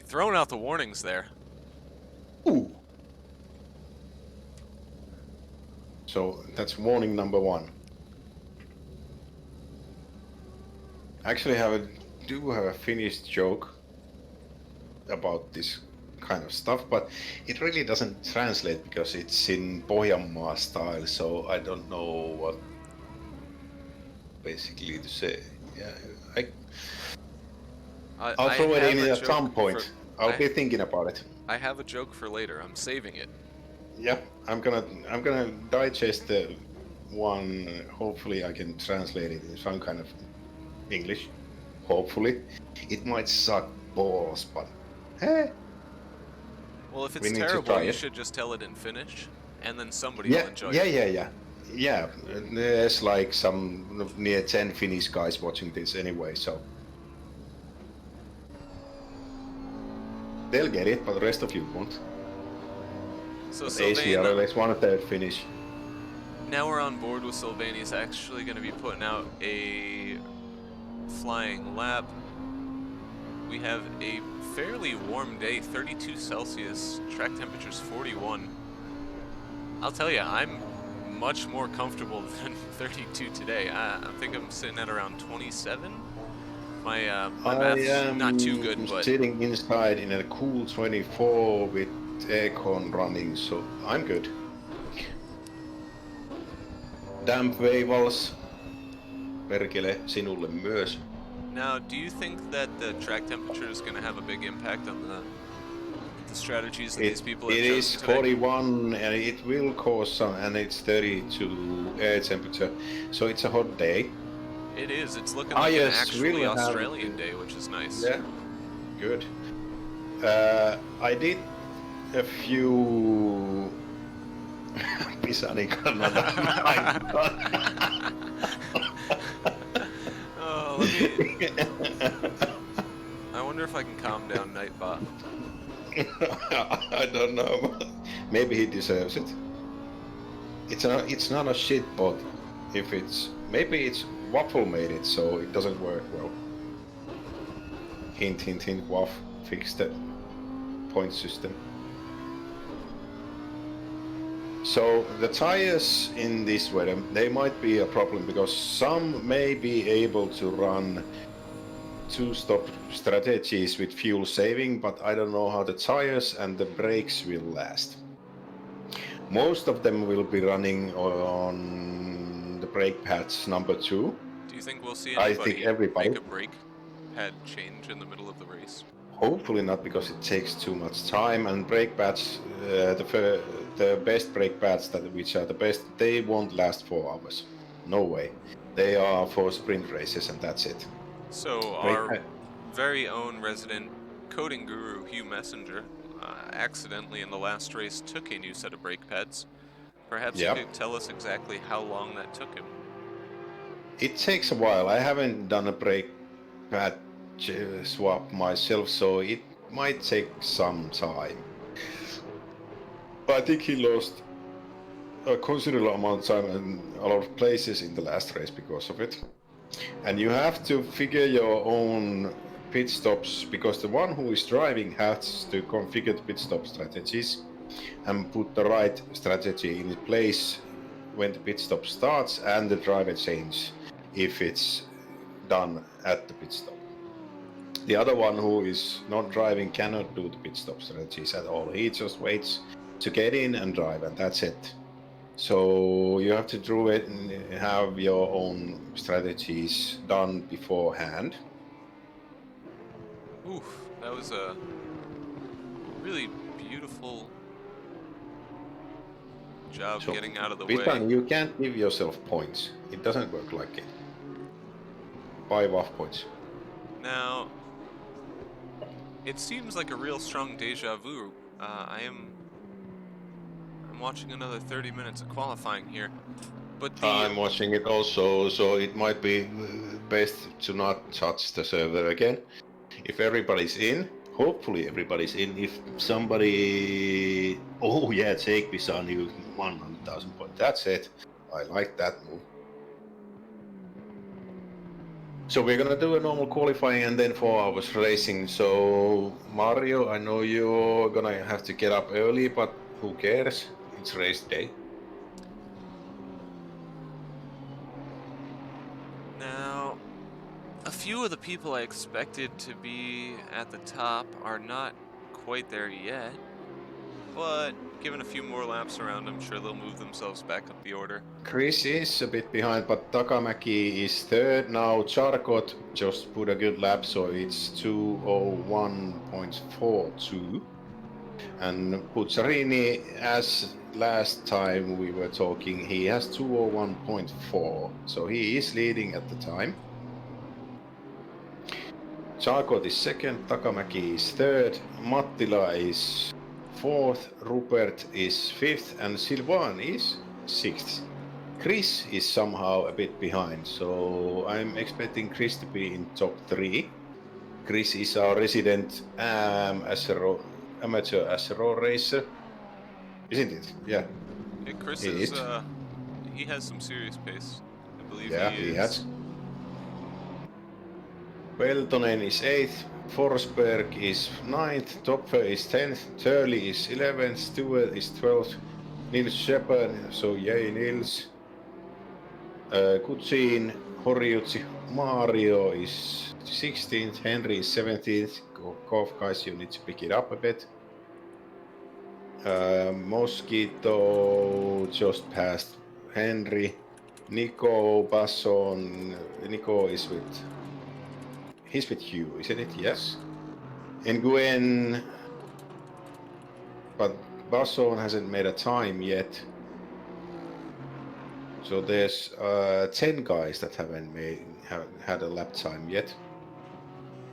[SPEAKER 1] Throwing out the warnings there.
[SPEAKER 2] Ooh. So that's warning number 1. Actually, do have a Finnish joke about this kind of stuff, but it really doesn't translate because it's in Pohjanmaa style, so I don't know what basically to say. Yeah, I'll throw it in at some point. I'll be thinking about it.
[SPEAKER 1] I have a joke for later. I'm saving it.
[SPEAKER 2] Yeah, I'm gonna digest the one. Hopefully, I can translate it in some kind of English. Hopefully, it might suck balls, but hey.
[SPEAKER 1] Well, if it's terrible, you should just tell it in Finnish, and then somebody will enjoy it.
[SPEAKER 2] Yeah, there's like some near 10 Finnish guys watching this anyway, so they'll get it, but the rest of you won't.
[SPEAKER 1] So
[SPEAKER 2] ACRL is 1/3 Finnish.
[SPEAKER 1] Now we're on board with Sylvain. He's actually going to be putting out a flying lap. We have a fairly warm day, 32 Celsius, track temperature's 41. I'll tell you, I'm much more comfortable than 32 today. I think I'm sitting at around 27. My math's not too good, but...
[SPEAKER 2] sitting inside in a cool 24 with aircon running, so I'm good. Damp Weivals, perkele sinulle myös.
[SPEAKER 1] Now, do you think that the track temperature is going to have a big impact on the strategies that these people have chosen?
[SPEAKER 2] It is 41 and it will cause some, and it's 32 air temperature, so it's a hot day.
[SPEAKER 1] It is. It's looking like an actually Australian day, which is nice.
[SPEAKER 2] Yeah, good. I did a few... Pisani Canada.
[SPEAKER 1] Oh, let me... I wonder if I can calm down Nightbot.
[SPEAKER 2] I don't know. Maybe he deserves it. It's not a shit bot. If it's... Maybe it's Waffle made it, so it doesn't work well. Hint, hint, hint, Waff fixed the point system. So the tires in this weather, they might be a problem because some may be able to run two-stop strategies with fuel saving, but I don't know how the tires and the brakes will last. Most of them will be running on the brake pads number 2.
[SPEAKER 1] Do you think we'll see
[SPEAKER 2] I think
[SPEAKER 1] anybody
[SPEAKER 2] everybody.
[SPEAKER 1] make a brake pad change in the middle of the race?
[SPEAKER 2] Hopefully not, because it takes too much time, and brake pads, the best brake pads which are the best, they won't last 4 hours. No way. They are for sprint races and that's it.
[SPEAKER 1] So our very own resident coding guru, Hugh Messenger, accidentally in the last race took a new set of brake pads. Perhaps
[SPEAKER 2] Yeah.
[SPEAKER 1] you could tell us exactly how long that took him.
[SPEAKER 2] It takes a while. I haven't done a brake pad swap myself, so it might take some time. But I think he lost a considerable amount of time in a lot of places in the last race because of it. And you have to figure your own pit stops, because the one who is driving has to configure the pit stop strategies and put the right strategy in place when the pit stop starts and the driver change if it's done at the pit stop. The other one who is not driving cannot do the pit stop strategies at all. He just waits to get in and drive, and that's it. So you have to do it and have your own strategies done beforehand.
[SPEAKER 1] Oof, that was a really beautiful job getting out of the way.
[SPEAKER 2] You can't give yourself points. It doesn't work like it. 5 off points.
[SPEAKER 1] Now, it seems like a real strong deja vu. I'm watching another 30 minutes of qualifying here, but
[SPEAKER 2] I'm watching it also, so it might be best to not touch the server again. If everybody's in, hopefully everybody's in. If somebody, oh yeah, take this on you 100,000 points. That's it. I like that move. So we're gonna do a normal qualifying and then 4 hours racing. So Mario, I know you're gonna have to get up early, but who cares? It's race day.
[SPEAKER 1] Now, a few of the people I expected to be at the top are not quite there yet, but given a few more laps around, I'm sure they'll move themselves back up the order.
[SPEAKER 2] Chris is a bit behind, but Takamäki is third. Now Charcot just put a good lap, so it's 2:01.42. And Pucciarini, as last time we were talking, he has 2:01.4, so he is leading at the time. Charcot is second, Takamäki is third, Mattila is fourth, Rupert is fifth, and Sylvain is sixth. Chris is somehow a bit behind, so I'm expecting Chris to be in top 3. Chris is our resident amateur SRO racer, isn't it? Yeah.
[SPEAKER 1] Chris is, he has some serious pace. I believe
[SPEAKER 2] he has. Peltonen is 8th, Forsberg is 9th, Topfer is 10th, Turley is 11th, Stewart is 12th, Nils Shepard, so yay Nils. Kutsin, Horiutsi, Mario is 16th, Henry is 17th. Golf guys, you need to pick it up a bit. Mosquito just passed Henry. Nico Basson, Nico is he's with you, isn't it? Yes. And Gwen, but Basson hasn't made a time yet. So there's 10 guys that haven't had a lap time yet.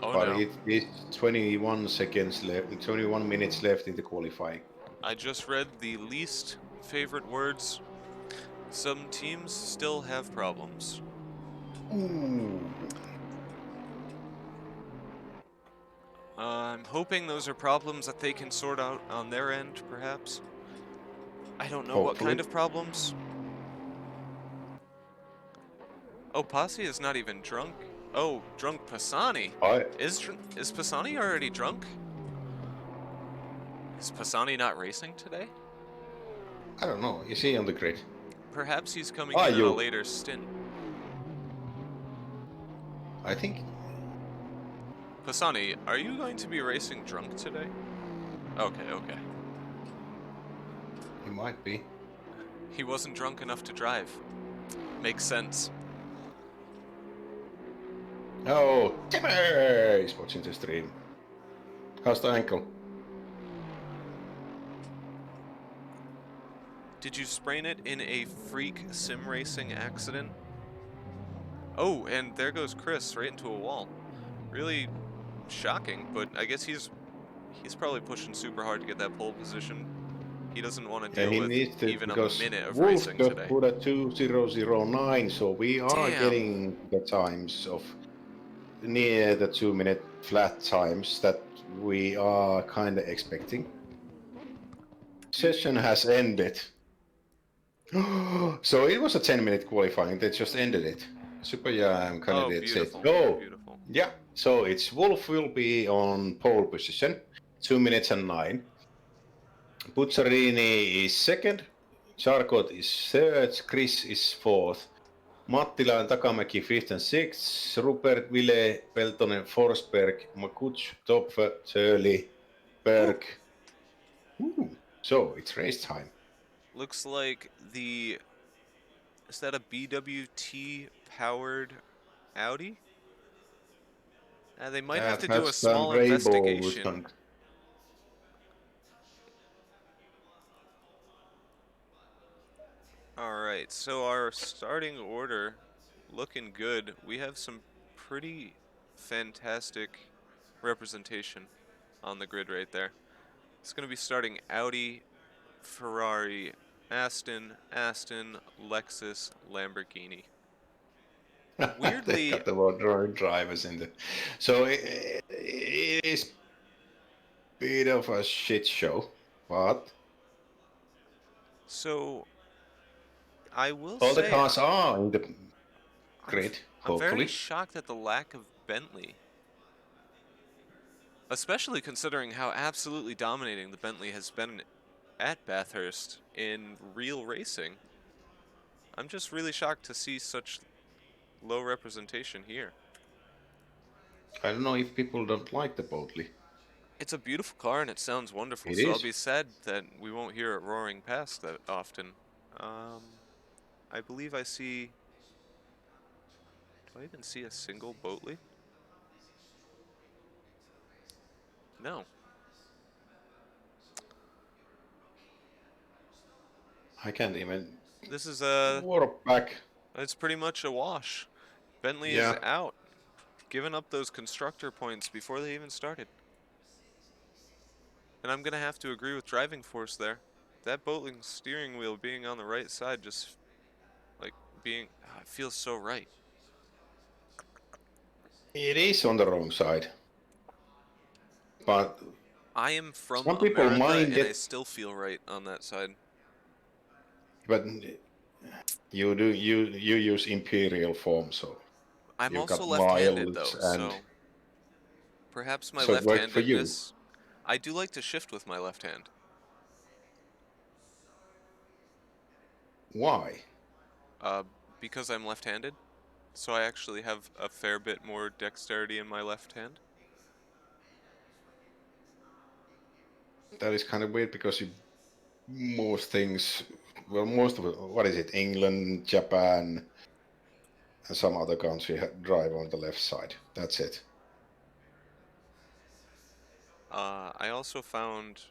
[SPEAKER 1] Oh,
[SPEAKER 2] but
[SPEAKER 1] no.
[SPEAKER 2] It's 21 seconds left, 21 minutes left in the qualifying.
[SPEAKER 1] I just read the least favorite words. Some teams still have problems.
[SPEAKER 2] Ooh.
[SPEAKER 1] I'm hoping those are problems that they can sort out on their end, perhaps. I don't know what kind of problems. Oh, Posse is not even drunk. Oh, drunk Pisani. Is Pisani already drunk? Is Pisani not racing today?
[SPEAKER 2] I don't know. Is he on the grid?
[SPEAKER 1] Perhaps he's coming in on a later stint.
[SPEAKER 2] I think.
[SPEAKER 1] Pisani, are you going to be racing drunk today? Okay.
[SPEAKER 2] He might be.
[SPEAKER 1] He wasn't drunk enough to drive. Makes sense.
[SPEAKER 2] Oh, Timmy is watching the stream. How's the ankle?
[SPEAKER 1] Did you sprain it in a freak sim racing accident? Oh, and there goes Chris right into a wall. Really shocking, but I guess he's probably pushing super hard to get that pole position. He doesn't want to
[SPEAKER 2] Yeah,
[SPEAKER 1] deal
[SPEAKER 2] he
[SPEAKER 1] with
[SPEAKER 2] needs to
[SPEAKER 1] even a
[SPEAKER 2] because
[SPEAKER 1] minute of
[SPEAKER 2] Wolf
[SPEAKER 1] racing
[SPEAKER 2] just
[SPEAKER 1] today.
[SPEAKER 2] put a 2009, so we are
[SPEAKER 1] Damn.
[SPEAKER 2] getting the times of near the 2-minute flat times that we are kind of expecting. Session has ended. So it was a 10-minute qualifying. They just ended it. Super Jam
[SPEAKER 1] Oh,
[SPEAKER 2] candidate said,
[SPEAKER 1] beautiful.
[SPEAKER 2] "Oh,
[SPEAKER 1] Beautiful.
[SPEAKER 2] yeah." So it's Wolf will be on pole position, 2 minutes and 9. Buzzarini is second. Charcot is third. Chris is fourth. Mattila and Takamäki fifth and sixth. Rupert, Ville, Peltonen, Forsberg, Makuch, Topfer, Turley,
[SPEAKER 1] Ooh.
[SPEAKER 2] Berg. Ooh. So it's race time.
[SPEAKER 1] Looks like the... Is that a BWT powered Audi? They might have
[SPEAKER 2] That
[SPEAKER 1] to do a
[SPEAKER 2] has some
[SPEAKER 1] small
[SPEAKER 2] rainbow.
[SPEAKER 1] investigation. Alright, so our starting order looking good. We have some pretty fantastic representation on the grid right there. It's going to be starting Audi, Ferrari, Aston, Lexus, Lamborghini.
[SPEAKER 2] They
[SPEAKER 1] Weirdly,
[SPEAKER 2] got the more drivers in the. So it is bit of a shit show, but
[SPEAKER 1] so I will
[SPEAKER 2] all the
[SPEAKER 1] say
[SPEAKER 2] cars are in the
[SPEAKER 1] I'm
[SPEAKER 2] grid,
[SPEAKER 1] I'm very
[SPEAKER 2] hopefully.
[SPEAKER 1] shocked at the lack of Bentley, especially considering how absolutely dominating the Bentley has been at Bathurst in real racing. I'm just really shocked to see such low representation here.
[SPEAKER 2] I don't know if people don't like the Boatley.
[SPEAKER 1] It's a beautiful car and it sounds wonderful,
[SPEAKER 2] It
[SPEAKER 1] so I'll
[SPEAKER 2] is.
[SPEAKER 1] be sad that we won't hear it roaring past that often. I believe I see. Do I even see a single Boatley? No.
[SPEAKER 2] I can't even
[SPEAKER 1] This is
[SPEAKER 2] warp back.
[SPEAKER 1] it's pretty much a wash. Bentley is
[SPEAKER 2] Yeah,
[SPEAKER 1] out, giving up those constructor points before they even started. And I'm gonna have to agree with driving force there. That Boatling steering wheel being on the right side just like it feels so right.
[SPEAKER 2] it is on the wrong side. But
[SPEAKER 1] I am from
[SPEAKER 2] some people
[SPEAKER 1] America
[SPEAKER 2] mind
[SPEAKER 1] and I
[SPEAKER 2] it.
[SPEAKER 1] still feel right on that side.
[SPEAKER 2] But you use imperial form, so
[SPEAKER 1] I'm
[SPEAKER 2] you
[SPEAKER 1] also
[SPEAKER 2] got
[SPEAKER 1] left-handed
[SPEAKER 2] miles
[SPEAKER 1] though,
[SPEAKER 2] and
[SPEAKER 1] so perhaps my
[SPEAKER 2] so it worked for you.
[SPEAKER 1] left-handedness. I do like to shift with my left hand.
[SPEAKER 2] Why?
[SPEAKER 1] Uh, because I'm left-handed, so I actually have a fair bit more dexterity in my left hand.
[SPEAKER 2] That is kind of weird because you most things, well, most of it, what is it? England, Japan, and some other country drive on the left side. That's it.
[SPEAKER 1] I also found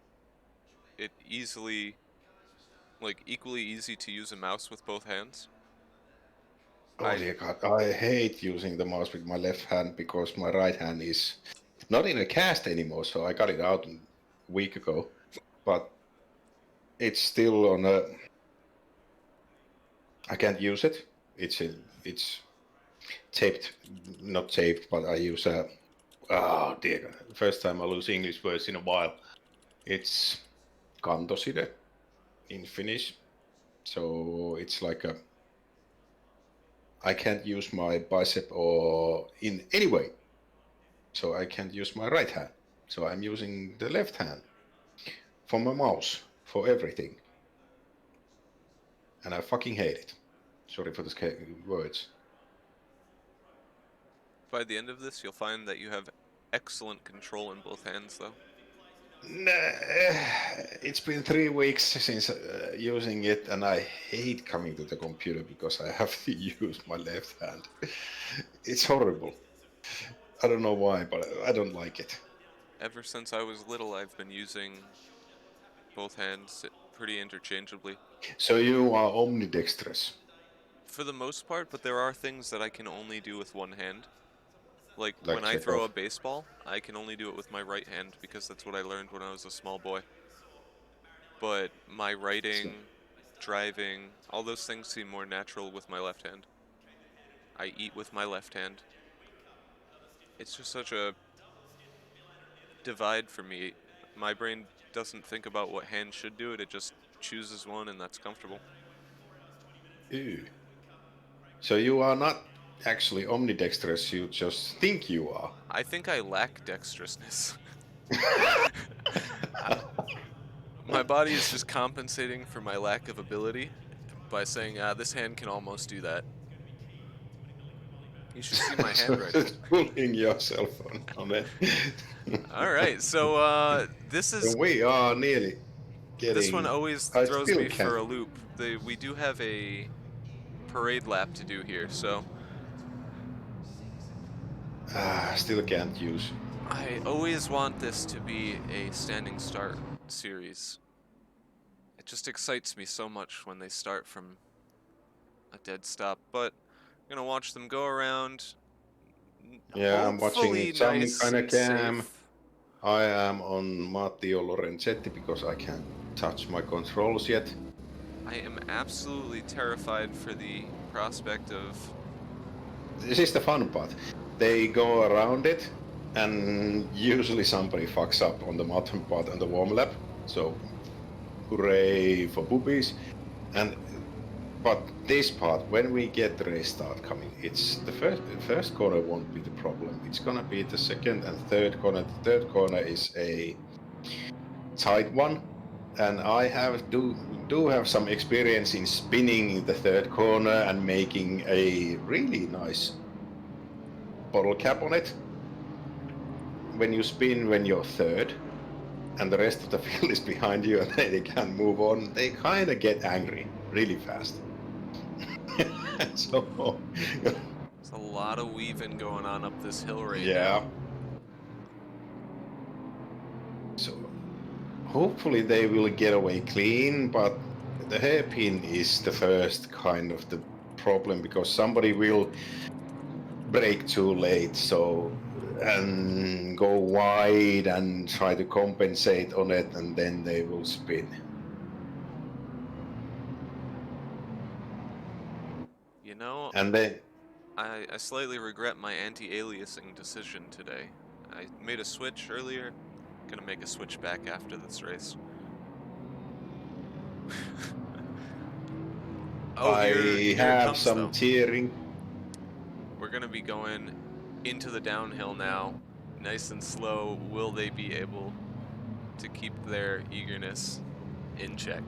[SPEAKER 1] it equally easy to use a mouse with both hands.
[SPEAKER 2] Oh
[SPEAKER 1] I
[SPEAKER 2] dear God, I hate using the mouse with my left hand because my right hand is not in a cast anymore. So I got it out a week ago, but it's still on a. I can't use it. It's taped, not taped, but I use a. Oh dear God. First time I lose English words in a while. It's kantoside in Finnish. So it's like a. I can't use my bicep or in any way. So I can't use my right hand. So I'm using the left hand for my mouse for everything. And I fucking hate it. Sorry for the words.
[SPEAKER 1] By the end of this, you'll find that you have excellent control in both hands, though.
[SPEAKER 2] It's been 3 weeks since using it, and I hate coming to the computer because I have to use my left hand. It's horrible. I don't know why, but I don't like it.
[SPEAKER 1] Ever since I was little, I've been using both hands pretty interchangeably.
[SPEAKER 2] So you are omnidextrous,
[SPEAKER 1] For the most part, but there are things that I can only do with one hand. Like when
[SPEAKER 2] like
[SPEAKER 1] I throw a
[SPEAKER 2] Chekhov.
[SPEAKER 1] baseball, I can only do it with my right hand because that's what I learned when I was a small boy. But my
[SPEAKER 2] So,
[SPEAKER 1] writing, driving, all those things seem more natural with my left hand. I eat with my left hand. It's just such a divide for me. My brain doesn't think about what hand should do it, it just chooses one and that's comfortable.
[SPEAKER 2] ew. So you are not actually omnidextrous, you just think you are.
[SPEAKER 1] I think I lack dexterousness. My body is just compensating for my lack of ability by saying, this hand can almost do that. You should see my
[SPEAKER 2] So
[SPEAKER 1] handwriting.
[SPEAKER 2] just fooling yourself on it.
[SPEAKER 1] All right, so this
[SPEAKER 2] So
[SPEAKER 1] is
[SPEAKER 2] we are nearly
[SPEAKER 1] this one
[SPEAKER 2] getting.
[SPEAKER 1] always
[SPEAKER 2] I
[SPEAKER 1] throws
[SPEAKER 2] still
[SPEAKER 1] me for
[SPEAKER 2] can't.
[SPEAKER 1] a loop. We do have a parade lap to do here, so
[SPEAKER 2] Still can't use.
[SPEAKER 1] I always want this to be a standing start series. It just excites me so much when they start from a dead stop, but I'm gonna watch them go around.
[SPEAKER 2] Yeah, I'm watching
[SPEAKER 1] Hopefully
[SPEAKER 2] some
[SPEAKER 1] nice
[SPEAKER 2] kind of
[SPEAKER 1] and
[SPEAKER 2] cam.
[SPEAKER 1] safe.
[SPEAKER 2] I am on Matteo Lorenzetti because I can't touch my controls yet.
[SPEAKER 1] I am absolutely terrified for the prospect of...
[SPEAKER 2] This is the fun part. They go around it, and usually somebody fucks up on the bottom part on the warm lap. So, hooray for boobies. And but this part, when we get the race start coming, it's the first corner won't be the problem. It's gonna be the second and third corner. The third corner is a tight one, and I do have some experience in spinning the third corner and making a really nice bottle cap on it. When you spin when you're third, and the rest of the field is behind you and they can't move on, they kind of get angry really fast. So,
[SPEAKER 1] There's a lot of weaving going on up this hill right
[SPEAKER 2] yeah.
[SPEAKER 1] now.
[SPEAKER 2] So, hopefully they will get away clean, but the hairpin is the first kind of the problem because somebody will brake too late, so and go wide and try to compensate on it, and then they will spin.
[SPEAKER 1] You know,
[SPEAKER 2] And then
[SPEAKER 1] I slightly regret my anti-aliasing decision today. I made a switch earlier, gonna make a switch back after this race. Oh,
[SPEAKER 2] I
[SPEAKER 1] here it
[SPEAKER 2] have
[SPEAKER 1] comes
[SPEAKER 2] some
[SPEAKER 1] though.
[SPEAKER 2] tearing.
[SPEAKER 1] We're gonna be going into the downhill now, nice and slow. Will they be able to keep their eagerness in check?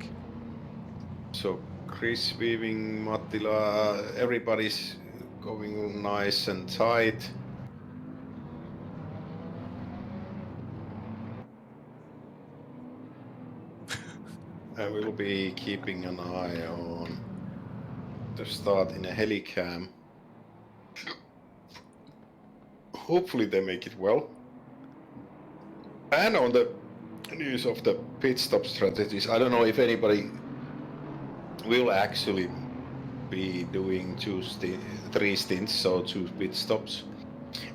[SPEAKER 2] So Chris weaving, Mattila, everybody's going nice and tight. I will be keeping an eye on the start in a helicam. Hopefully they make it well. And on the news of the pit stop strategies, I don't know if anybody will actually be doing 3 stints, so 2 pit stops.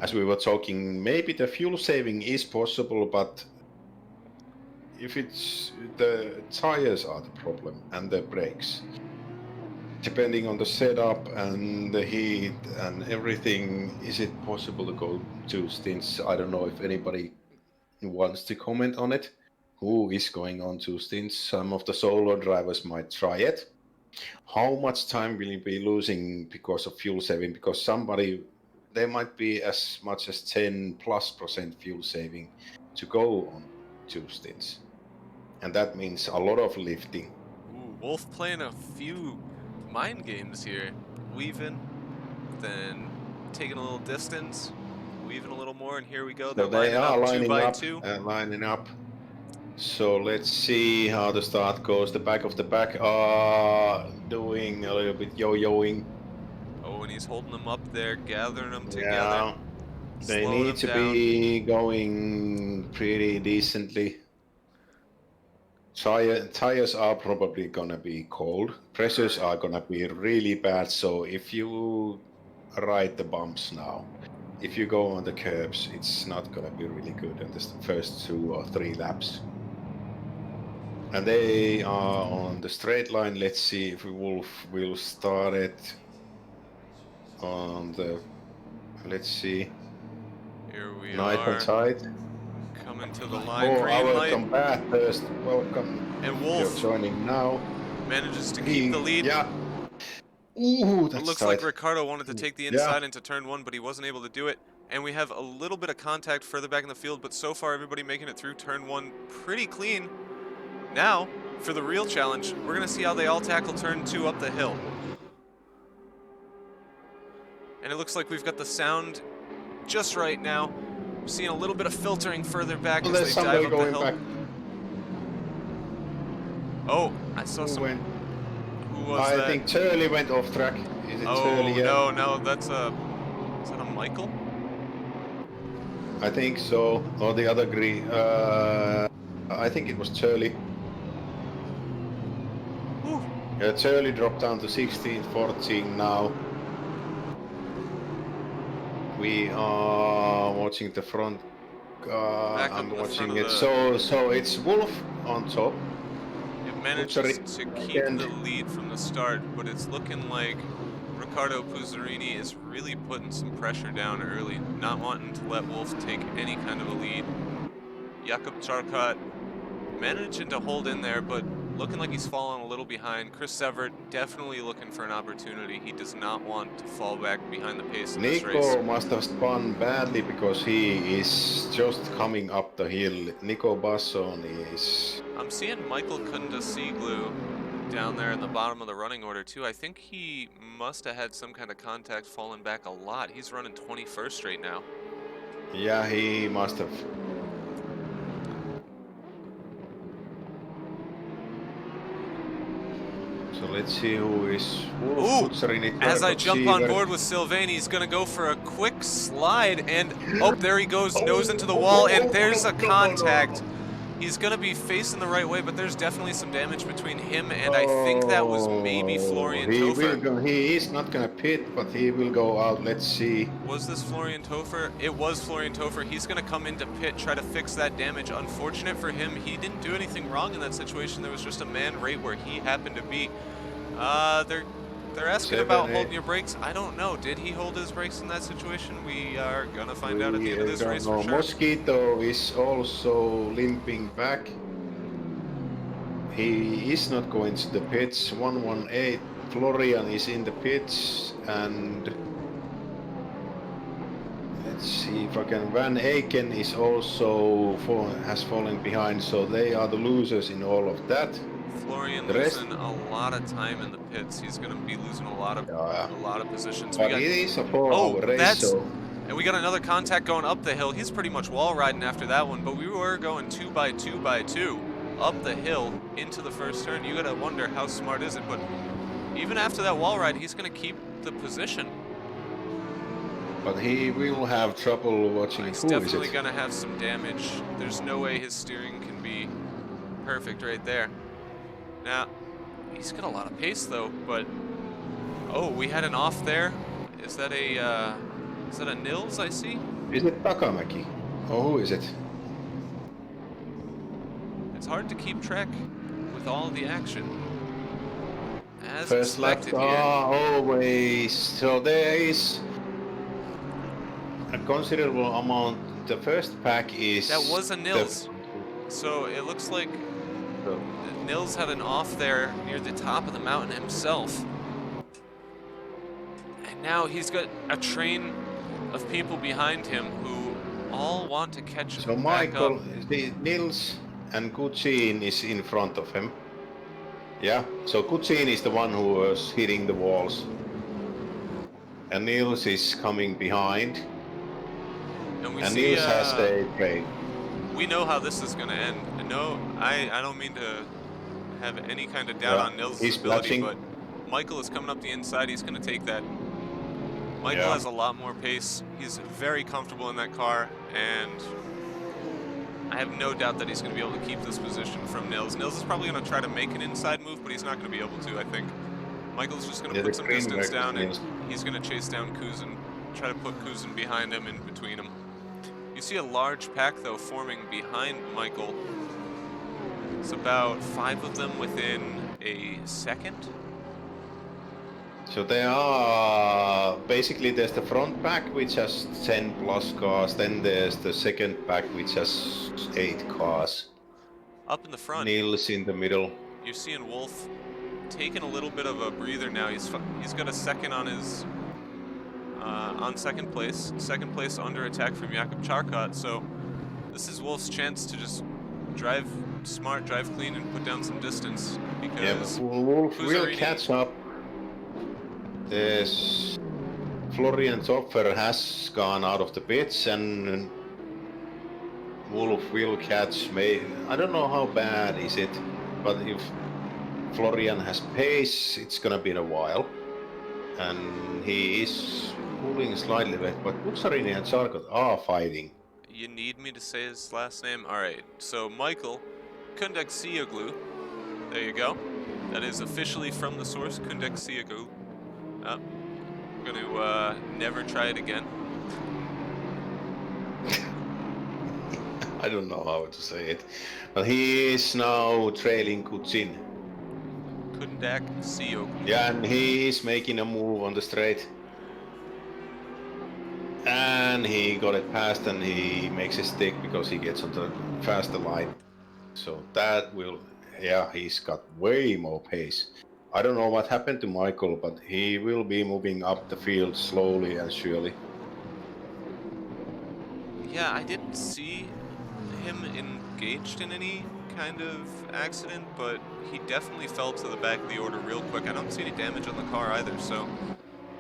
[SPEAKER 2] As we were talking, maybe the fuel saving is possible, but if it's the tires are the problem and the brakes, depending on the setup and the heat and everything, is it possible to go 2 stints? I don't know if anybody wants to comment on it. Who is going on 2 stints? Some of the solo drivers might try it. How much time will you be losing because of fuel saving? Because there might be as much as 10+% fuel saving to go on 2 stints. And that means a lot of lifting.
[SPEAKER 1] Ooh, Wolf playing a few mind games here. Weaving, then taking a little distance, weaving a little more, and here we go.
[SPEAKER 2] So
[SPEAKER 1] They're
[SPEAKER 2] they
[SPEAKER 1] lining
[SPEAKER 2] are
[SPEAKER 1] up two
[SPEAKER 2] lining
[SPEAKER 1] by
[SPEAKER 2] up
[SPEAKER 1] two.
[SPEAKER 2] and lining up. So let's see how the start goes. The back of the pack are doing a little bit yo-yoing.
[SPEAKER 1] Oh, and he's holding them up there, gathering them together,
[SPEAKER 2] Yeah, they
[SPEAKER 1] slowing
[SPEAKER 2] need
[SPEAKER 1] them
[SPEAKER 2] to
[SPEAKER 1] down.
[SPEAKER 2] be going pretty decently. Tires are probably gonna be cold. Pressures are gonna be really bad. So if you ride the bumps now, if you go on the curbs, it's not gonna be really good in the first 2 or 3 laps. And they are on the straight line. Let's see if Wolf will start it on the. Let's see.
[SPEAKER 1] Here we
[SPEAKER 2] Night and
[SPEAKER 1] are,
[SPEAKER 2] tide.
[SPEAKER 1] coming to the line,
[SPEAKER 2] Oh,
[SPEAKER 1] green light,
[SPEAKER 2] welcome Bathurst. Welcome.
[SPEAKER 1] and
[SPEAKER 2] You're
[SPEAKER 1] Wolf
[SPEAKER 2] joining now.
[SPEAKER 1] manages to keep the lead.
[SPEAKER 2] Yeah. Ooh,
[SPEAKER 1] It
[SPEAKER 2] that's
[SPEAKER 1] looks like
[SPEAKER 2] tight.
[SPEAKER 1] Ricardo wanted to take the
[SPEAKER 2] Yeah.
[SPEAKER 1] inside into turn 1, but he wasn't able to do it. And we have a little bit of contact further back in the field, but so far everybody making it through turn 1 pretty clean. Now, for the real challenge, we're going to see how they all tackle turn 2 up the hill. And it looks like we've got the sound just right now. We're seeing a little bit of filtering further back
[SPEAKER 2] Well,
[SPEAKER 1] as
[SPEAKER 2] there's
[SPEAKER 1] they dive
[SPEAKER 2] somebody
[SPEAKER 1] up the
[SPEAKER 2] going
[SPEAKER 1] hill.
[SPEAKER 2] back.
[SPEAKER 1] Oh, I saw
[SPEAKER 2] Who
[SPEAKER 1] some.
[SPEAKER 2] went?
[SPEAKER 1] Who was
[SPEAKER 2] I
[SPEAKER 1] that?
[SPEAKER 2] think Turley went off track. Is it Turley
[SPEAKER 1] Oh,
[SPEAKER 2] yet?
[SPEAKER 1] no, that's a. Is that a Michael?
[SPEAKER 2] I think so. Or the other green. I think it was Turley.
[SPEAKER 1] Whew.
[SPEAKER 2] Turley dropped down to 16, 14 now. We are watching the front.
[SPEAKER 1] Back up
[SPEAKER 2] I'm
[SPEAKER 1] in the front
[SPEAKER 2] watching
[SPEAKER 1] of
[SPEAKER 2] it.
[SPEAKER 1] the.
[SPEAKER 2] So it's Wolf on top.
[SPEAKER 1] It manages to keep the lead from the start, but it's looking like Riccardo Puzzarini is really putting some pressure down early, not wanting to let Wolf take any kind of a lead. Jakub Charkat managing to hold in there, but looking like he's fallen a little behind. Chris Severt definitely looking for an opportunity. He does not want to fall back behind the pace in this race.
[SPEAKER 2] Nico must have spun badly because he is just coming up the hill. Nico Basson is.
[SPEAKER 1] I'm seeing Michael Kundasiglu down there in the bottom of the running order too. I think he must have had some kind of contact, falling back a lot. He's running 21st right now.
[SPEAKER 2] Yeah, he must have. So let's see who is Wolf.
[SPEAKER 1] Ooh, as I jump on board with Sylvain, he's gonna go for a quick slide, and oh, there he goes, nose into the wall, and there's a contact. He's gonna be facing the right way, but there's definitely some damage between him and I think that was maybe Florian Topher.
[SPEAKER 2] He is not gonna pit, but he will go out. Let's see.
[SPEAKER 1] Was this Florian Topher? It was Florian Topher. He's gonna come into pit, try to fix that damage. Unfortunate for him, he didn't do anything wrong in that situation. There was just a man right where he happened to be. They're asking about holding your brakes. I don't know. Did he hold his brakes in that situation? We are gonna find out at the end of this race for sure.
[SPEAKER 2] Mosquito is also limping back. He is not going to the pits. 118. Florian is in the pits, and let's see if I can. Van Aken is also has fallen behind, so they are the losers in all of that.
[SPEAKER 1] Florian losing a lot of time in the pits. He's going to be losing a lot of positions.
[SPEAKER 2] But it is a 4-hour race, so.
[SPEAKER 1] And we got another contact going up the hill. He's pretty much wall riding after that one, but we were going 2 by 2 by 2 up the hill into the first turn. You got to wonder how smart is it, but even after that wall ride, he's going to keep the position.
[SPEAKER 2] But he will have trouble watching.
[SPEAKER 1] He's definitely going to have some damage. There's no way his steering can be perfect right there. Now, he's got a lot of pace though, but oh, we had an off there. Is that a Nils I see?
[SPEAKER 2] Is it Takamäki? Oh, who is it?
[SPEAKER 1] It's hard to keep track with all of the action. As
[SPEAKER 2] first lap are always, so there is a considerable amount. The first pack is.
[SPEAKER 1] That was a Nils. So it looks like Nils had an off there near the top of the mountain himself. And now he's got a train of people behind him who all want to catch him.
[SPEAKER 2] So Michael, Nils and Kuchin is in front of him. Yeah, so Kuchin is the one who was hitting the walls. And Nils is coming behind.
[SPEAKER 1] And
[SPEAKER 2] Nils has a train.
[SPEAKER 1] we know how this is going to end. No, I don't mean to have any kind of doubt
[SPEAKER 2] Yeah,
[SPEAKER 1] on Nils'
[SPEAKER 2] he's
[SPEAKER 1] ability,
[SPEAKER 2] clutching.
[SPEAKER 1] but Michael is coming up the inside. He's going to take that. Michael
[SPEAKER 2] Yeah.
[SPEAKER 1] has a lot more pace. He's very comfortable in that car, and I have no doubt that he's going to be able to keep this position from Nils. Nils is probably going to try to make an inside move, but he's not going to be able to, I think. Michael's just going to
[SPEAKER 2] Yeah, the
[SPEAKER 1] put some
[SPEAKER 2] green
[SPEAKER 1] distance
[SPEAKER 2] works
[SPEAKER 1] down, and
[SPEAKER 2] means
[SPEAKER 1] he's going to chase down Kuzin, try to put Kuzin behind him and between him. You see a large pack, though, forming behind Michael. It's about 5 of them within a second.
[SPEAKER 2] so there are basically there's the front pack which has 10 plus cars, then there's the second pack which has 8 cars.
[SPEAKER 1] Up in the front,
[SPEAKER 2] Nils in the middle.
[SPEAKER 1] you're seeing Wolf taking a little bit of a breather now. He's got a second on his on second place under attack from Jakub Charkot. So this is Wolf's chance to just drive smart, drive clean, and put down some distance.
[SPEAKER 2] Yeah,
[SPEAKER 1] Because
[SPEAKER 2] Wolf will
[SPEAKER 1] Kuzarini-
[SPEAKER 2] catch up. There's Florian Topfer has gone out of the pits and Wolf will catch. I don't know how bad is it, but if Florian has pace, it's gonna be a while. And he is pulling slightly back, but Kuzarini and Charkot are fighting.
[SPEAKER 1] You need me to say his last name? Alright, so Michael Kundeksioglu. There you go. That is officially from the source, Kundeksioglu. I'm gonna never try it again.
[SPEAKER 2] I don't know how to say it, but he is now trailing Kuzin.
[SPEAKER 1] Kundeksioglu.
[SPEAKER 2] Yeah, and he is making a move on the straight. And he got it past and he makes a stick because he gets on the faster line. So that will, yeah, he's got way more pace. I don't know what happened to Michael, but he will be moving up the field slowly and surely.
[SPEAKER 1] Yeah, I didn't see him engaged in any kind of accident, but he definitely fell to the back of the order real quick. I don't see any damage on the car either, so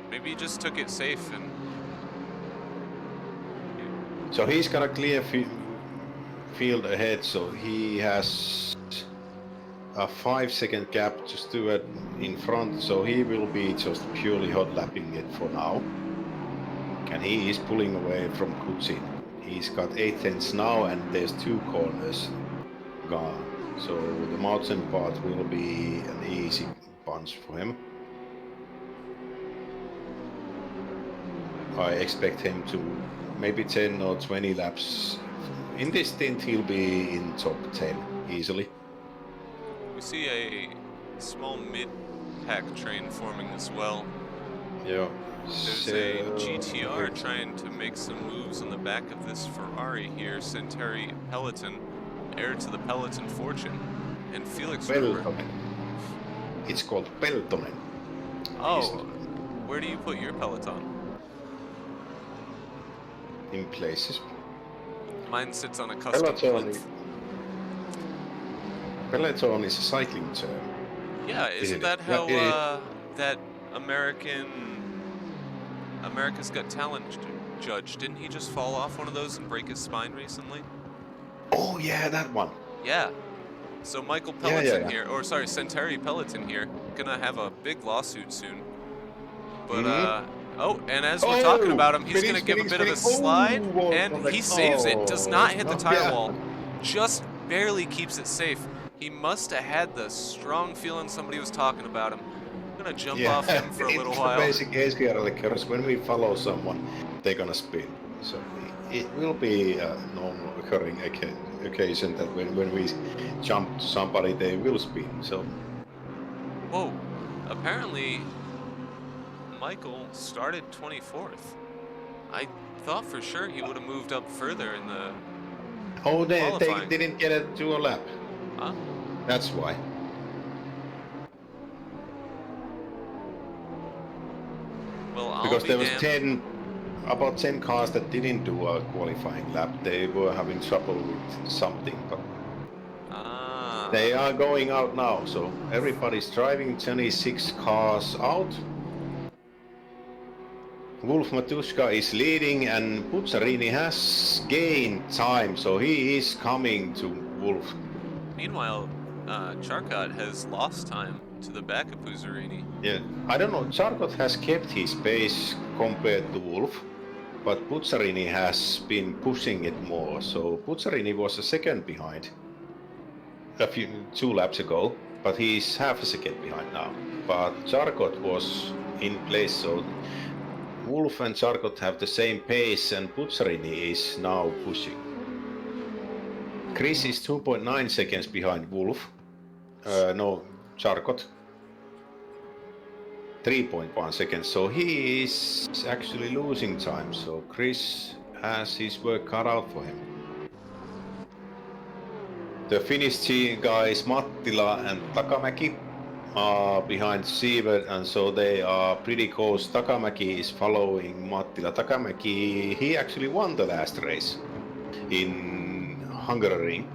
[SPEAKER 1] maybe he just took it safe. And
[SPEAKER 2] So he's got a clear field ahead, so he has a 5-second gap to Stewart in front, so he will be just purely hot lapping it for now. And he is pulling away from Kuzin. He's got 8/10 now, and there's 2 corners gone. So the mountain part will be an easy punch for him. I expect him to maybe 10 or 20 laps. In this stint, he'll be in top 10 easily.
[SPEAKER 1] we see a small mid-pack train forming as well.
[SPEAKER 2] Yeah.
[SPEAKER 1] There's a GTR trying to make some moves on the back of this Ferrari here. Centauri Peloton, heir to the Peloton fortune. And Felix Ruber.
[SPEAKER 2] Peltonen. It's called Peltonen.
[SPEAKER 1] Oh, where do you put your Peloton?
[SPEAKER 2] In places.
[SPEAKER 1] Mine sits on a custom plinth.
[SPEAKER 2] Peloton is a cycling term.
[SPEAKER 1] Yeah, isn't that how that America's Got Talent judge, didn't he just fall off one of those and break his spine recently?
[SPEAKER 2] Oh yeah, that one.
[SPEAKER 1] Yeah. So Michael Peloton here, or sorry, Centauri Peloton here, gonna have a big lawsuit soon. But oh, and as we're talking about him, he's gonna give a bit of a slide, and he saves it. Does not hit the tire wall. Just barely keeps it safe. He must have had the strong feeling somebody was talking about him. I'm gonna jump off him for a little while.
[SPEAKER 2] It's the basic ACRL curse. When we follow someone, they're gonna spin. So it will be a normal occurring occasion that when we jump to somebody, they will spin. So.
[SPEAKER 1] Whoa! Apparently, Michael started 24th. I thought for sure he would have moved up further in the.
[SPEAKER 2] Oh, they didn't get it to a lap.
[SPEAKER 1] Huh?
[SPEAKER 2] That's why.
[SPEAKER 1] Well,
[SPEAKER 2] Because there was about 10 cars that didn't do a qualifying lap. They were having trouble with something, but they are going out now. So everybody's driving 26 cars out. Wolf Matuszka is leading and Puzzarini has gained time, so he is coming to Wolf.
[SPEAKER 1] Meanwhile, Charcot has lost time to the back of Puzzarini.
[SPEAKER 2] Yeah, I don't know, Charcot has kept his pace compared to Wolf, but Puzzarini has been pushing it more, so Puzzarini was a second behind 2 laps ago, but he's half a second behind now. But Charcot was in place, so Wolf and Charcot have the same pace and Puzzarini is now pushing. Chris is 2.9 seconds behind Wolf. Charcot. 3.1 seconds, so he is actually losing time, so Chris has his work cut out for him. The Finnish team guys Mattila and Takamäki are behind Sievert, and so they are pretty close. Takamäki is following Mattila. Takamäki, he actually won the last race in Hungary,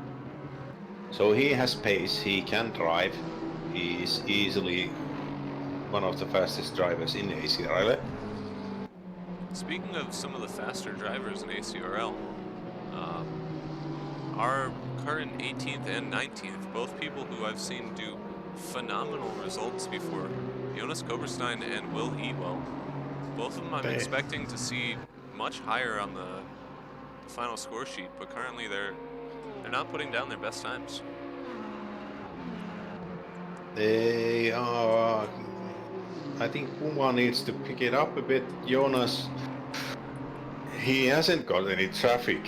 [SPEAKER 2] so he has pace, he can drive, he is easily one of the fastest drivers in ACRL.
[SPEAKER 1] Speaking of some of the faster drivers in ACRL, our current 18th and 19th, both people who I've seen do phenomenal results before, Jonas Koberstein and Will Ewell. Both of them I'm expecting to see much higher on the final score sheet, but currently they're not putting down their best times.
[SPEAKER 2] They are... I think Puma needs to pick it up a bit. Jonas, he hasn't got any traffic.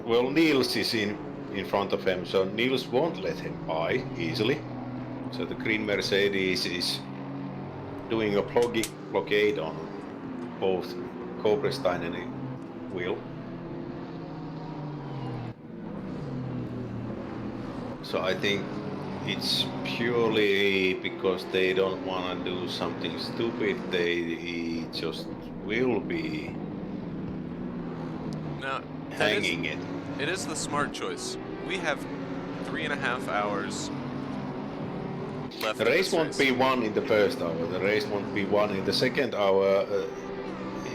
[SPEAKER 2] Well, Niels is in front of him, so Niels won't let him by easily. So the green Mercedes is doing a blockade on both Koberstein and Will. So I think it's purely because they don't want to do something stupid. They just will be hanging it.
[SPEAKER 1] It is the smart choice. We have 3.5 hours left.
[SPEAKER 2] The race won't be won in the first hour. The race won't be won in the second hour.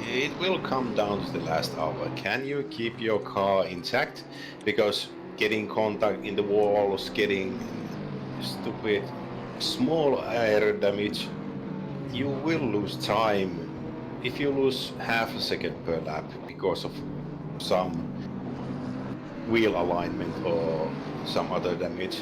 [SPEAKER 2] It will come down to the last hour. Can you keep your car intact? Because getting contact in the walls, getting stupid small air damage, you will lose time. If you lose half a second per lap because of some wheel alignment or some other damage,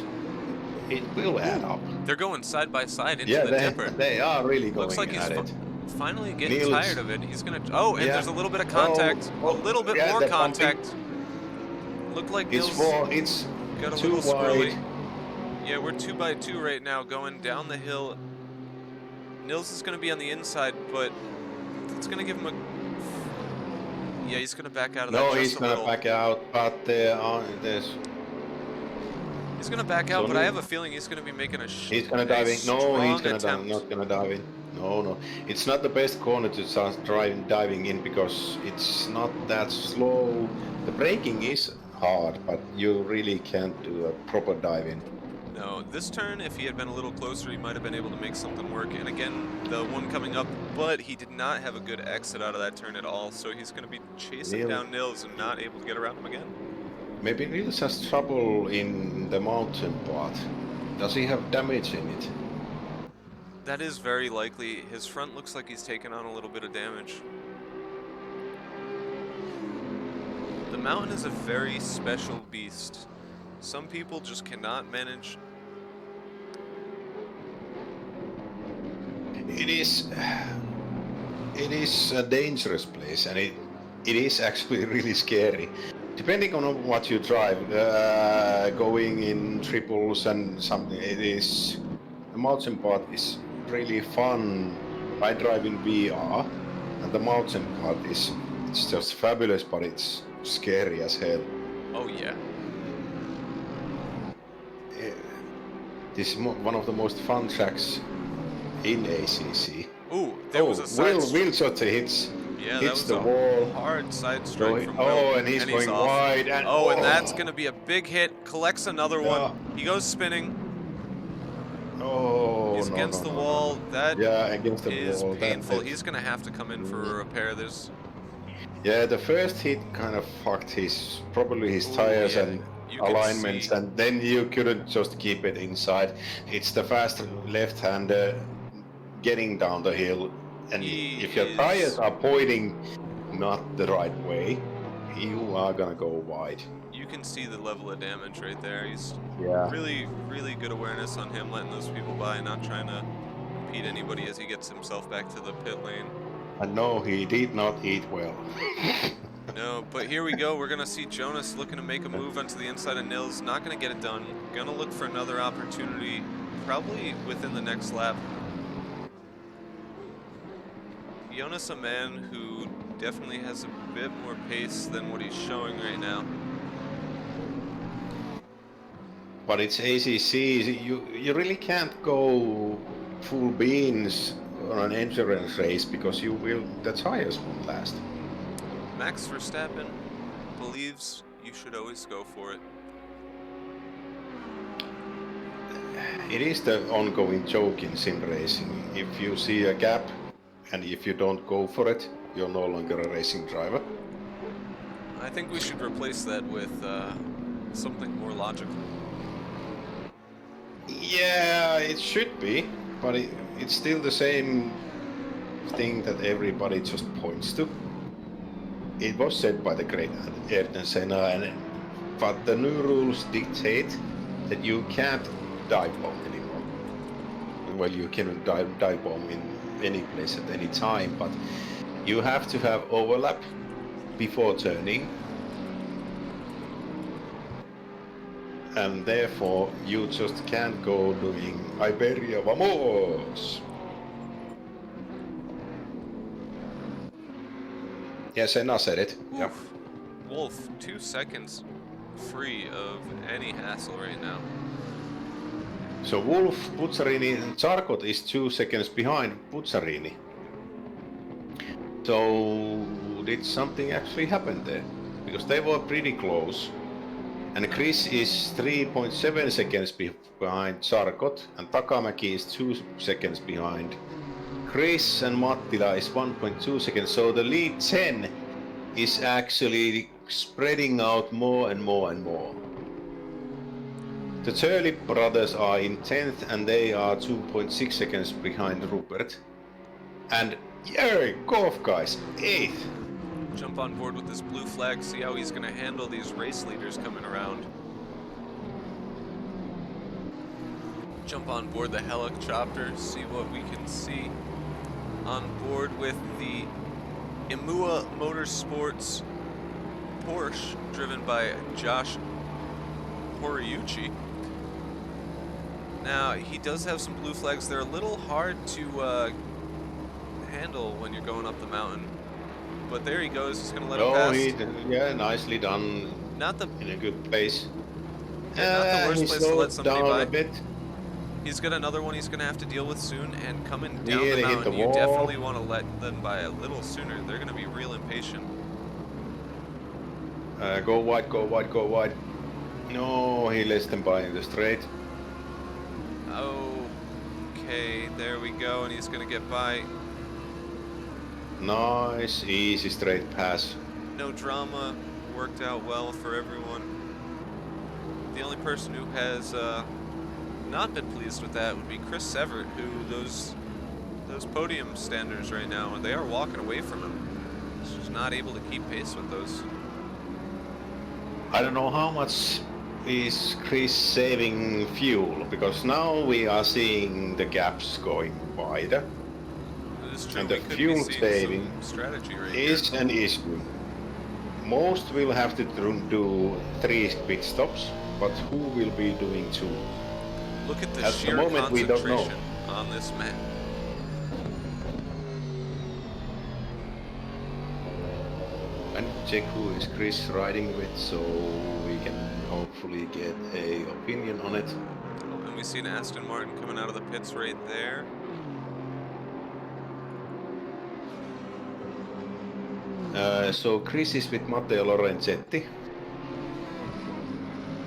[SPEAKER 2] it will add up.
[SPEAKER 1] They're going side by side into the dipper.
[SPEAKER 2] They are really going
[SPEAKER 1] Looks like
[SPEAKER 2] at
[SPEAKER 1] he's
[SPEAKER 2] it.
[SPEAKER 1] Finally getting tired of it. He's gonna. Oh, and there's a little bit of contact. A little bit more contact. Looked like
[SPEAKER 2] it's
[SPEAKER 1] got a little squirrely. Yeah, we're 2x2 right now going down the hill. Nils is going to be on the inside, but it's going to give him a... Yeah, he's going to back out of that just a little.
[SPEAKER 2] No, he's going to back out, but there's...
[SPEAKER 1] He's going to back out, but I have a feeling he's going to be making a
[SPEAKER 2] He's going to dive in. No, he's going to not going to dive in. No. It's not the best corner to start diving in because it's not that slow. The braking is hard, but you really can't do a proper dive in.
[SPEAKER 1] No, this turn, if he had been a little closer, he might have been able to make something work. And again, the one coming up, but he did not have a good exit out of that turn at all. So he's going to be chasing down Nils and not able to get around him again.
[SPEAKER 2] Maybe Nils has trouble in the mountain part. Does he have damage in it?
[SPEAKER 1] That is very likely. His front looks like he's taken on a little bit of damage. The mountain is a very special beast. Some people just cannot manage.
[SPEAKER 2] It is a dangerous place, and it is actually really scary. Depending on what you drive, going in triples and something, the mountain part is really fun. I drive in VR, and the mountain part it's just fabulous, but it's scary as hell.
[SPEAKER 1] Oh yeah.
[SPEAKER 2] This is one of the most fun tracks in ACC.
[SPEAKER 1] Ooh, there was a side
[SPEAKER 2] Will shot hits.
[SPEAKER 1] Yeah,
[SPEAKER 2] hits
[SPEAKER 1] that was
[SPEAKER 2] the wall.
[SPEAKER 1] Hard side strike from Will.
[SPEAKER 2] Oh, and he's going wide. And,
[SPEAKER 1] and that's going to be a big hit. Collects another one. He goes spinning.
[SPEAKER 2] Oh,
[SPEAKER 1] He's
[SPEAKER 2] no,
[SPEAKER 1] against
[SPEAKER 2] no,
[SPEAKER 1] the
[SPEAKER 2] no, no,
[SPEAKER 1] wall.
[SPEAKER 2] no.
[SPEAKER 1] That
[SPEAKER 2] Yeah, against the
[SPEAKER 1] is
[SPEAKER 2] wall.
[SPEAKER 1] painful. He's going to have to come in for a
[SPEAKER 2] Mm.
[SPEAKER 1] repair this.
[SPEAKER 2] Yeah, the first hit kind of fucked probably his
[SPEAKER 1] Oh,
[SPEAKER 2] tires
[SPEAKER 1] yeah.
[SPEAKER 2] and
[SPEAKER 1] You can
[SPEAKER 2] alignments,
[SPEAKER 1] see
[SPEAKER 2] and then you couldn't just keep it inside. It's the fast left-hander getting down the hill, and
[SPEAKER 1] he
[SPEAKER 2] if your tires
[SPEAKER 1] is...
[SPEAKER 2] are pointing not the right way, you are gonna go wide.
[SPEAKER 1] You can see the level of damage right there. He's
[SPEAKER 2] Yeah.
[SPEAKER 1] really, really good awareness on him letting those people by, not trying to impede anybody as he gets himself back to the pit lane.
[SPEAKER 2] And no, he did not eat well.
[SPEAKER 1] No, but here we go. We're going to see Jonas looking to make a move onto the inside of Nils. Not going to get it done. Going to look for another opportunity, probably within the next lap. Jonas, a man who definitely has a bit more pace than what he's showing right now.
[SPEAKER 2] But it's ACC, you really can't go full beans on an endurance race because the tires won't last.
[SPEAKER 1] Max Verstappen believes you should always go for it.
[SPEAKER 2] It is the ongoing joke in sim racing. If you see a gap and if you don't go for it, you're no longer a racing driver.
[SPEAKER 1] I think we should replace that with something more logical.
[SPEAKER 2] Yeah, it should be, but it's still the same thing that everybody just points to. It was said by the great Ayrton Senna, but the new rules dictate that you can't dive bomb anymore. Well, you can dive bomb in any place at any time, but you have to have overlap before turning, and therefore you just can't go doing Iberia Vamos. Yeah, Senna said it.
[SPEAKER 1] Oof.
[SPEAKER 2] Yeah.
[SPEAKER 1] Wolf, 2 seconds free of any hassle right now.
[SPEAKER 2] So Wolf, Puzzarini, and Zarkot is 2 seconds behind Puzzarini. So did something actually happen there? Because they were pretty close. And Chris is 3.7 seconds behind Zarkot, and Takamäki is 2 seconds behind Chris, and Mattila is 1.2 seconds. So the lead 10 is actually spreading out more and more and more. The Turley brothers are in 10th and they are 2.6 seconds behind Rupert. And Jerry Golf guys, 8th.
[SPEAKER 1] Jump on board with this blue flag, see how he's going to handle these race leaders coming around. Jump on board the helicopter, see what we can see. On board with the Imua Motorsports Porsche, driven by Josh Horiuchi. Now, he does have some blue flags. They're a little hard to handle when you're going up the mountain. But there he goes. He's going to let him pass.
[SPEAKER 2] Yeah, nicely done.
[SPEAKER 1] Not the
[SPEAKER 2] in a good place.
[SPEAKER 1] Yeah, not the worst
[SPEAKER 2] he
[SPEAKER 1] place to let
[SPEAKER 2] slowed
[SPEAKER 1] somebody
[SPEAKER 2] down
[SPEAKER 1] by.
[SPEAKER 2] a bit.
[SPEAKER 1] He's got another one he's going to have to deal with soon, and coming down
[SPEAKER 2] Nearly
[SPEAKER 1] the
[SPEAKER 2] hit
[SPEAKER 1] mountain,
[SPEAKER 2] the
[SPEAKER 1] you
[SPEAKER 2] wall.
[SPEAKER 1] definitely want to let them by a little sooner. They're going to be real impatient.
[SPEAKER 2] Go wide, go wide, go wide. No, he lets them by in the straight.
[SPEAKER 1] Okay, there we go, and he's going to get by.
[SPEAKER 2] Nice, easy straight pass.
[SPEAKER 1] No drama, worked out well for everyone. The only person who has not been pleased with that would be Chris Severt, who those podium standers right now, they are walking away from him. He's just not able to keep pace with those.
[SPEAKER 2] I don't know how much is Chris saving fuel, because now we are seeing the gaps going wider.
[SPEAKER 1] True,
[SPEAKER 2] and the fuel saving
[SPEAKER 1] strategy right
[SPEAKER 2] is
[SPEAKER 1] here.
[SPEAKER 2] an issue. Most will have to do 3 pit stops, but who will be doing 2?
[SPEAKER 1] Look at the
[SPEAKER 2] At
[SPEAKER 1] sheer
[SPEAKER 2] the moment we don't know.
[SPEAKER 1] concentration on this map.
[SPEAKER 2] And check who is Chris riding with, so we can hopefully get a opinion on it.
[SPEAKER 1] Oh, and we see an Aston Martin coming out of the pits right there.
[SPEAKER 2] So Chris is with Matteo Lorenzetti.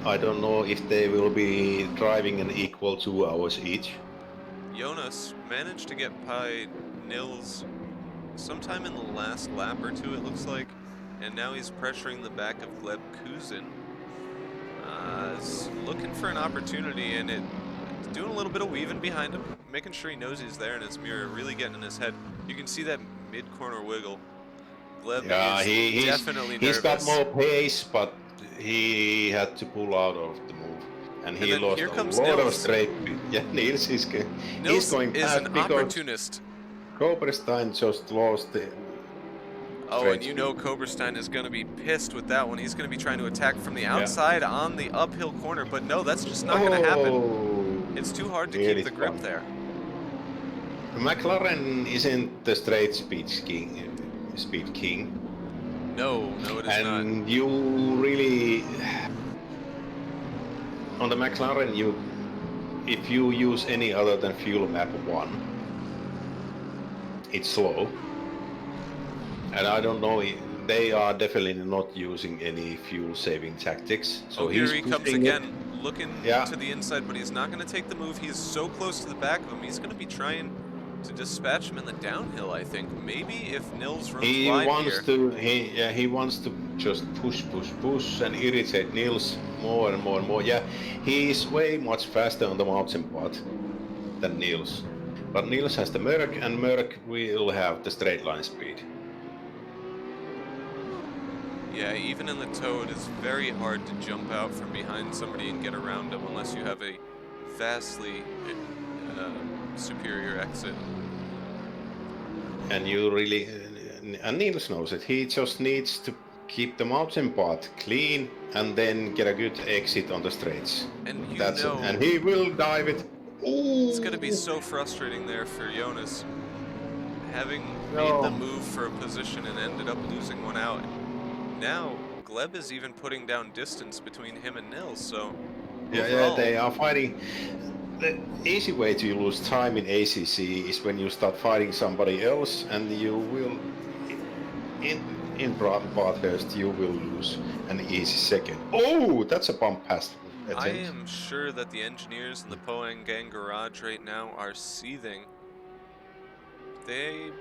[SPEAKER 2] I don't know if they will be driving an equal 2 hours each.
[SPEAKER 1] Jonas managed to get by Nils sometime in the last lap or two, it looks like, and now he's pressuring the back of Gleb Kuzin. Is looking for an opportunity, and doing a little bit of weaving behind him, making sure he knows he's there in his mirror, really getting in his head. You can see that mid-corner wiggle. Gleb
[SPEAKER 2] Yeah,
[SPEAKER 1] is definitely
[SPEAKER 2] he's got
[SPEAKER 1] nervous.
[SPEAKER 2] more pace, but he had to pull out of the move, and he
[SPEAKER 1] then
[SPEAKER 2] lost
[SPEAKER 1] here
[SPEAKER 2] a
[SPEAKER 1] comes
[SPEAKER 2] lot of
[SPEAKER 1] Nils.
[SPEAKER 2] straight. Yeah, Nils is he's
[SPEAKER 1] Nils
[SPEAKER 2] going
[SPEAKER 1] is
[SPEAKER 2] fast
[SPEAKER 1] an
[SPEAKER 2] because
[SPEAKER 1] opportunist.
[SPEAKER 2] Koberstein just lost the
[SPEAKER 1] Oh,
[SPEAKER 2] straight
[SPEAKER 1] and you
[SPEAKER 2] speed.
[SPEAKER 1] know Koberstein is going to be pissed with that one. He's going to be trying to attack from the
[SPEAKER 2] Yeah.
[SPEAKER 1] outside on the uphill corner, but no, that's just not going to happen. It's too hard to keep the grip there.
[SPEAKER 2] McLaren isn't the straight speed king.
[SPEAKER 1] No, it is not.
[SPEAKER 2] And you really, on the McLaren, if you use any other than fuel map 1, it's slow. And I don't know, they are definitely not using any fuel saving tactics. So
[SPEAKER 1] here
[SPEAKER 2] he's
[SPEAKER 1] he comes
[SPEAKER 2] pushing
[SPEAKER 1] again,
[SPEAKER 2] it.
[SPEAKER 1] looking to the inside, but he's not going to take the move. He is so close to the back of him. He's going to be trying to dispatch him in the downhill, I think. Maybe if Nils runs wide here.
[SPEAKER 2] He wants to just push and irritate Nils more and more and more. Yeah, he's way much faster on the mountain part than Nils. But Nils has the Merc, and Merc will have the straight line speed.
[SPEAKER 1] Yeah, even in the toe, it is very hard to jump out from behind somebody and get around them unless you have a vastly superior exit.
[SPEAKER 2] And you really, and Niels knows it. He just needs to keep the mountain part clean and then get a good exit on the straights.
[SPEAKER 1] And
[SPEAKER 2] That's it. And he will dive it.
[SPEAKER 1] Ooh. It's going to be so frustrating there for Jonas, having made the move for a position and ended up losing one out. Now Gleb is even putting down distance between him and Nils, so
[SPEAKER 2] yeah, they are fighting. The easy way to lose time in ACC is when you start fighting somebody else, and you will in Bathurst you will lose an easy second. Oh, that's a bump past attempt.
[SPEAKER 1] I am sure that the engineers in the Poang Gang garage right now are seething. They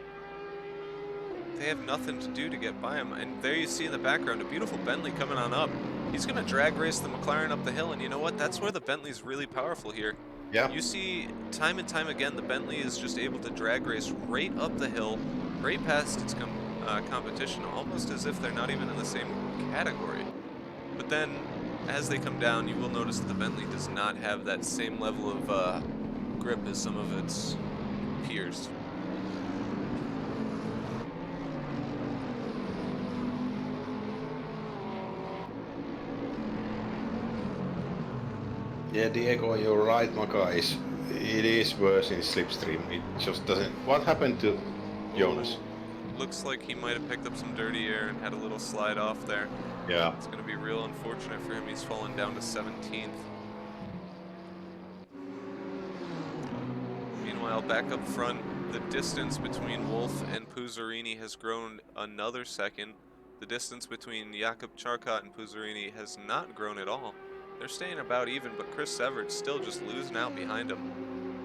[SPEAKER 1] have nothing to do to get by him. And there you see in the background a beautiful Bentley coming on up. He's going to drag race the McLaren up the hill, and you know what? That's where the Bentley's really powerful here.
[SPEAKER 2] Yeah.
[SPEAKER 1] You see time and time again the Bentley is just able to drag race right up the hill, right past its competition, almost as if they're not even in the same category. But then as they come down, you will notice that the Bentley does not have that same level of grip as some of its peers.
[SPEAKER 2] Yeah, Diego, you're right, Maka. It is worse in slipstream. It just doesn't. What happened to Jonas?
[SPEAKER 1] Looks like he might have picked up some dirty air and had a little slide off there.
[SPEAKER 2] Yeah.
[SPEAKER 1] It's going to be real unfortunate for him. He's fallen down to 17th. Meanwhile, back up front, the distance between Wolf and Puzzarini has grown another second. The distance between Jakub Charcot and Puzzarini has not grown at all. They're staying about even, but Chris Severt's still just losing out behind him.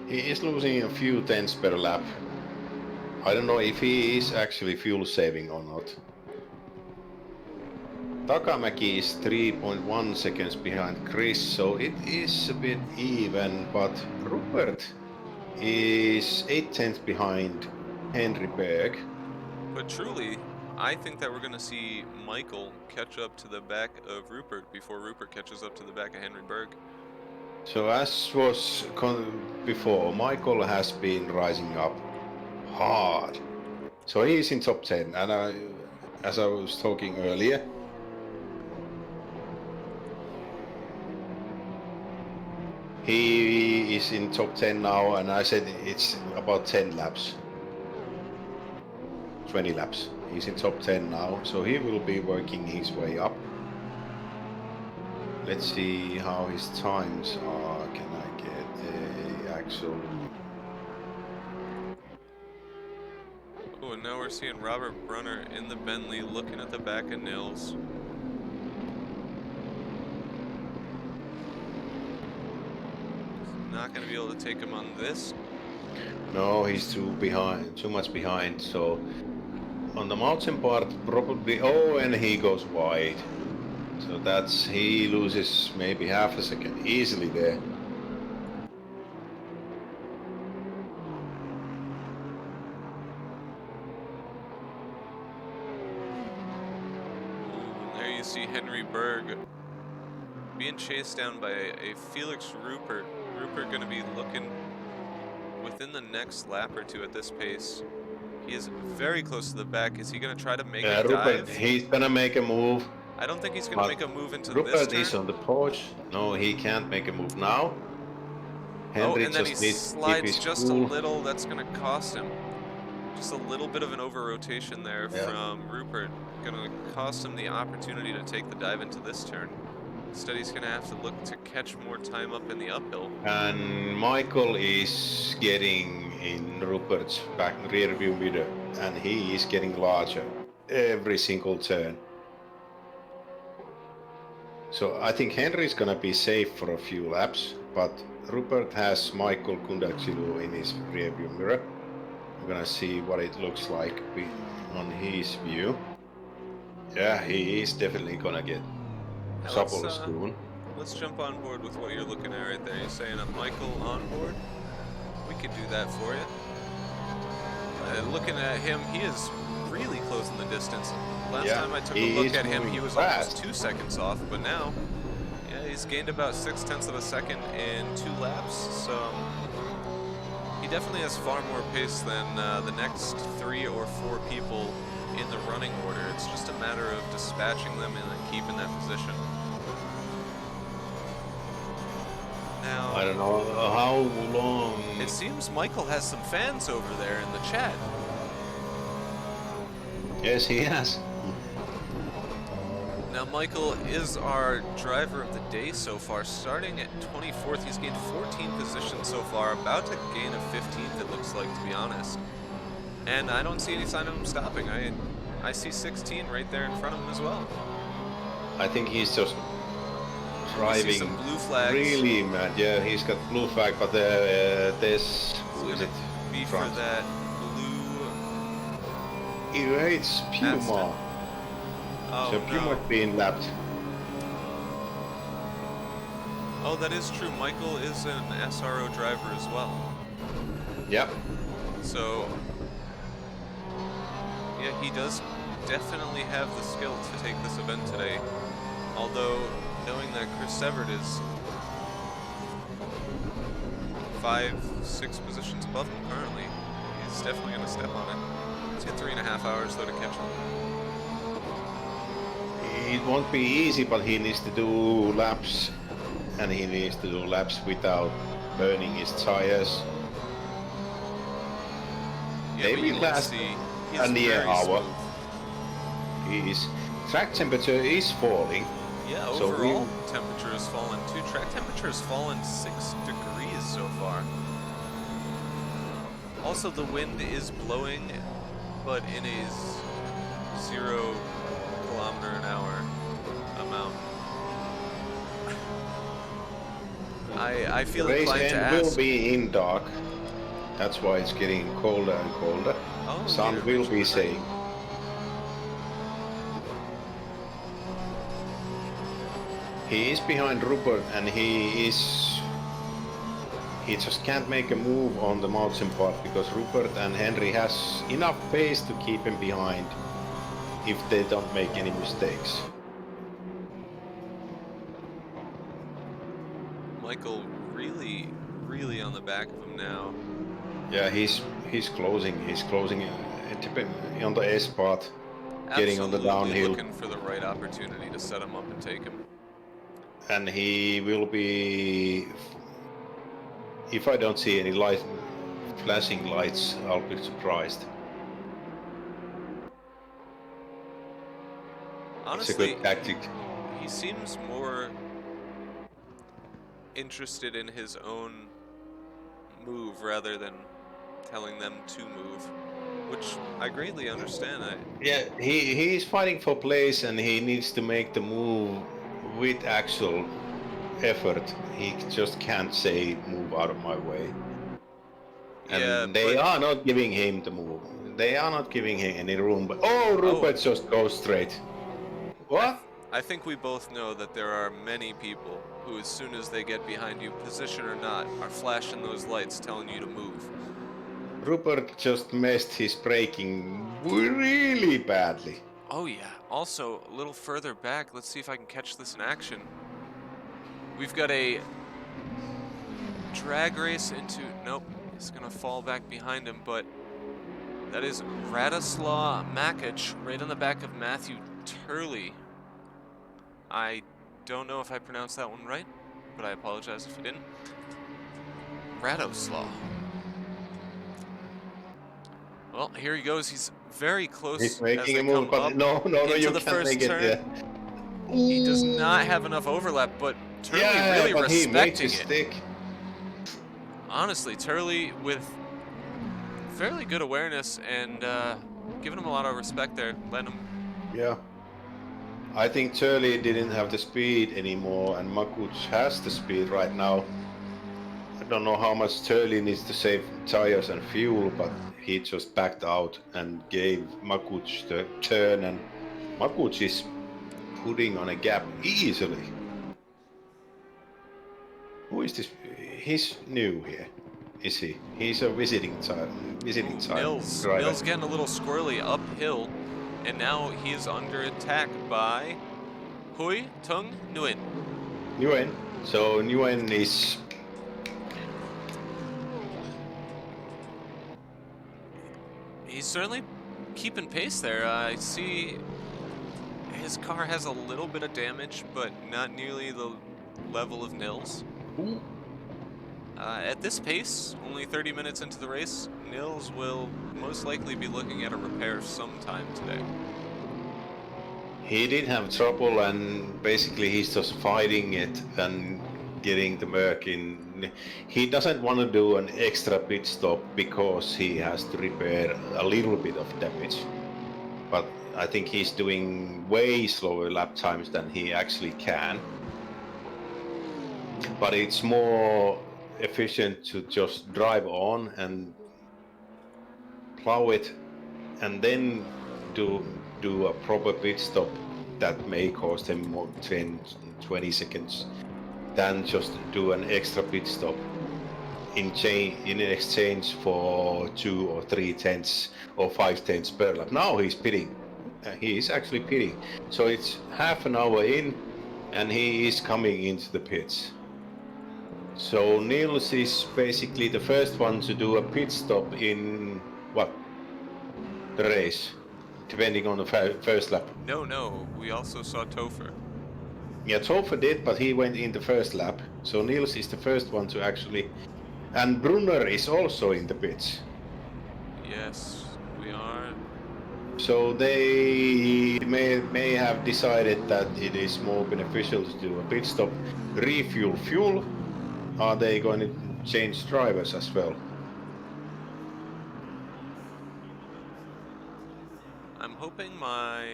[SPEAKER 2] He is losing a few tenths per lap. I don't know if he is actually fuel saving or not. Takamäki is 3.1 seconds behind Chris, so it is a bit even, but Rupert is 8 tenths behind Henry Berg.
[SPEAKER 1] But truly, I think that we're going to see Michael catch up to the back of Rupert before Rupert catches up to the back of Henry Berg.
[SPEAKER 2] So as was before, Michael has been rising up hard. So he is in top 10, and as I was talking earlier, he is in top 10 now, and I said it's about 10 laps. 20 laps. He's in top 10 now, so he will be working his way up. Let's see how his times are. Can I get a actual...
[SPEAKER 1] Oh, and now we're seeing Robert Brunner in the Bentley looking at the back of Nils. Not going to be able to take him on this
[SPEAKER 2] No, he's too much behind. So on the mountain part, probably. Oh, and he goes wide. So he loses maybe half a second easily there.
[SPEAKER 1] Ooh, there you see Henry Berg being chased down by a Felix Rupert. Rupert going to be looking within the next lap or two at this pace. He is very close to the back. Is he going to try to make a
[SPEAKER 2] Rupert,
[SPEAKER 1] dive?
[SPEAKER 2] he's gonna make a move.
[SPEAKER 1] I don't think he's going to
[SPEAKER 2] But
[SPEAKER 1] make a move into this
[SPEAKER 2] Rupert
[SPEAKER 1] turn.
[SPEAKER 2] is on the porch. No, he can't make a move now. Henry
[SPEAKER 1] and then he
[SPEAKER 2] just needs to keep
[SPEAKER 1] slides
[SPEAKER 2] his
[SPEAKER 1] just
[SPEAKER 2] cool.
[SPEAKER 1] a little. That's going to cost him. Just a little bit of an over-rotation there from Rupert. Going to cost him the opportunity to take the dive into this turn. Instead, he's going to have to look to catch more time up in the uphill.
[SPEAKER 2] And Michael is getting in Rupert's back rear view mirror, and he is getting larger every single turn. So I think Henry's gonna be safe for a few laps, but Rupert has Michael Kundaksilu in his rear view mirror. I'm gonna see what it looks like on his view. Yeah, he is definitely gonna get trouble soon.
[SPEAKER 1] Let's jump on board with what you're looking at right there. You're saying a Michael on board? We could do that for you. Looking at him, he is really closing the distance. Last time I took a look at him, he was almost 2 seconds off, but now, yeah, he's gained about 0.6 of a second in 2 laps, so he definitely has far more pace than the next 3 or 4 people in the running order. It's just a matter of dispatching them and then keeping that position. Now,
[SPEAKER 2] I don't know how long.
[SPEAKER 1] It seems Michael has some fans over there in the chat.
[SPEAKER 2] Yes, he has.
[SPEAKER 1] Now, Michael is our driver of the day so far. Starting at 24th, he's gained 14 positions so far. About to gain a 15th, it looks like, to be honest. And I don't see any sign of him stopping. I see 16 right there in front of him as well.
[SPEAKER 2] I think he's just driving
[SPEAKER 1] some blue flags.
[SPEAKER 2] Really mad. Yeah, he's got blue flag, but there's who is it?
[SPEAKER 1] Be for that blue.
[SPEAKER 2] It's Puma.
[SPEAKER 1] Oh,
[SPEAKER 2] so Puma being lapped.
[SPEAKER 1] Oh, that is true. Michael is an SRO driver as well.
[SPEAKER 2] Yep.
[SPEAKER 1] So, yeah, he does definitely have the skill to take this event today. Although, knowing that Chris Severt is 5-6 positions above him currently, he's definitely going to step on it. He's got 3.5 hours though to catch him.
[SPEAKER 2] It won't be easy, but he needs to do laps, and he needs to do laps without burning his tires.
[SPEAKER 1] Yeah,
[SPEAKER 2] Maybe last a near hour. His track temperature is falling.
[SPEAKER 1] Yeah, overall temperature has fallen too. Track temperature has fallen 6 degrees so far. Also, the wind is blowing, but in a 0 km/h amount. I feel inclined to ask.
[SPEAKER 2] The race will be in dark. That's why it's getting colder and colder.
[SPEAKER 1] Oh,
[SPEAKER 2] Sun will be setting. He is behind Rupert, and he just can't make a move on the mountain part because Rupert and Henry has enough pace to keep him behind if they don't make any mistakes.
[SPEAKER 1] Michael really on the back of him now.
[SPEAKER 2] Yeah, he's closing. He's closing on the S part, getting on the downhill.
[SPEAKER 1] Looking for the right opportunity to set him up and take him.
[SPEAKER 2] And he will be, if I don't see any flashing lights, I'll be surprised.
[SPEAKER 1] Honestly,
[SPEAKER 2] it's a good tactic.
[SPEAKER 1] He seems more interested in his own move rather than telling them to move, which I greatly understand.
[SPEAKER 2] Yeah, he's fighting for place, and he needs to make the move with actual effort. He just can't say move out of my way.
[SPEAKER 1] Yeah,
[SPEAKER 2] and they
[SPEAKER 1] but
[SPEAKER 2] are not giving him the move. They are not giving him any room. But oh, Rupert just goes straight. What?
[SPEAKER 1] I think we both know that there are many people who, as soon as they get behind you, position or not, are flashing those lights telling you to move.
[SPEAKER 2] Rupert just messed his braking really badly.
[SPEAKER 1] Oh yeah, also, a little further back, let's see if I can catch this in action. We've got a drag race into, nope, he's gonna fall back behind him, but that is Radislaw Makic right on the back of Matthew Turley. I don't know if I pronounced that one right, but I apologize if I didn't. Radoslaw. Well, here he goes. He's very close
[SPEAKER 2] He's
[SPEAKER 1] as
[SPEAKER 2] making
[SPEAKER 1] they
[SPEAKER 2] a move,
[SPEAKER 1] come
[SPEAKER 2] but
[SPEAKER 1] up
[SPEAKER 2] no,
[SPEAKER 1] into
[SPEAKER 2] you
[SPEAKER 1] the
[SPEAKER 2] can't
[SPEAKER 1] first
[SPEAKER 2] make it.
[SPEAKER 1] turn.
[SPEAKER 2] Yeah.
[SPEAKER 1] He does not have enough overlap, but Turley
[SPEAKER 2] Yeah,
[SPEAKER 1] really
[SPEAKER 2] but he made
[SPEAKER 1] respecting
[SPEAKER 2] his
[SPEAKER 1] it.
[SPEAKER 2] stick.
[SPEAKER 1] Honestly, Turley with fairly good awareness and giving him a lot of respect there, letting him.
[SPEAKER 2] Yeah. I think Turley didn't have the speed anymore, and Makuch has the speed right now. I don't know how much Turley needs to save tires and fuel, but he just backed out and gave Makuch the turn, and Makuch is putting on a gap easily. Who is this? He's new here, is he? He's a visiting driver.
[SPEAKER 1] Nils getting a little squirrely uphill, and now he is under attack by Hui Tung Nguyen.
[SPEAKER 2] Nguyen. So Nguyen is.
[SPEAKER 1] He's certainly keeping pace there. I see his car has a little bit of damage, but not nearly the level of Nils.
[SPEAKER 2] Ooh.
[SPEAKER 1] At this pace, only 30 minutes into the race, Nils will most likely be looking at a repair sometime today.
[SPEAKER 2] He did have trouble, and basically he's just fighting it and getting the Merc in. He doesn't want to do an extra pit stop because he has to repair a little bit of damage. But I think he's doing way slower lap times than he actually can. But it's more efficient to just drive on and plow it and then do a proper pit stop that may cost him more 10-20 seconds than just do an extra pit stop in exchange for 2 or 3 tenths or 5 tenths per lap. Now he's pitting. He is actually pitting. So it's half an hour in and he is coming into the pits. So Niels is basically the first one to do a pit stop in what? The race, depending on the first lap.
[SPEAKER 1] No, we also saw Topher.
[SPEAKER 2] Yeah, Topher did, but he went in the first lap. So Niels is the first one to actually... And Brunner is also in the pits.
[SPEAKER 1] Yes, we are.
[SPEAKER 2] So they may have decided that it is more beneficial to do a pit stop, refuel fuel. Are they going to change drivers as well?
[SPEAKER 1] I'm hoping my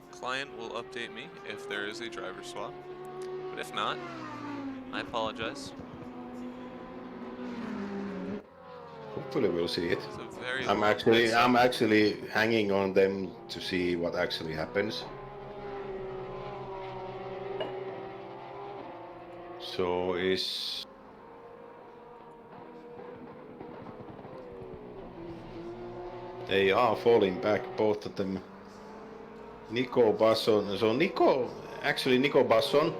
[SPEAKER 1] client will update me if there is a driver swap, but if not, I apologize.
[SPEAKER 2] Hopefully we'll see it.
[SPEAKER 1] It's a very
[SPEAKER 2] I'm actually hanging on them to see what actually happens. So is they are falling back, both of them. Nico Basson. So Nico Basson,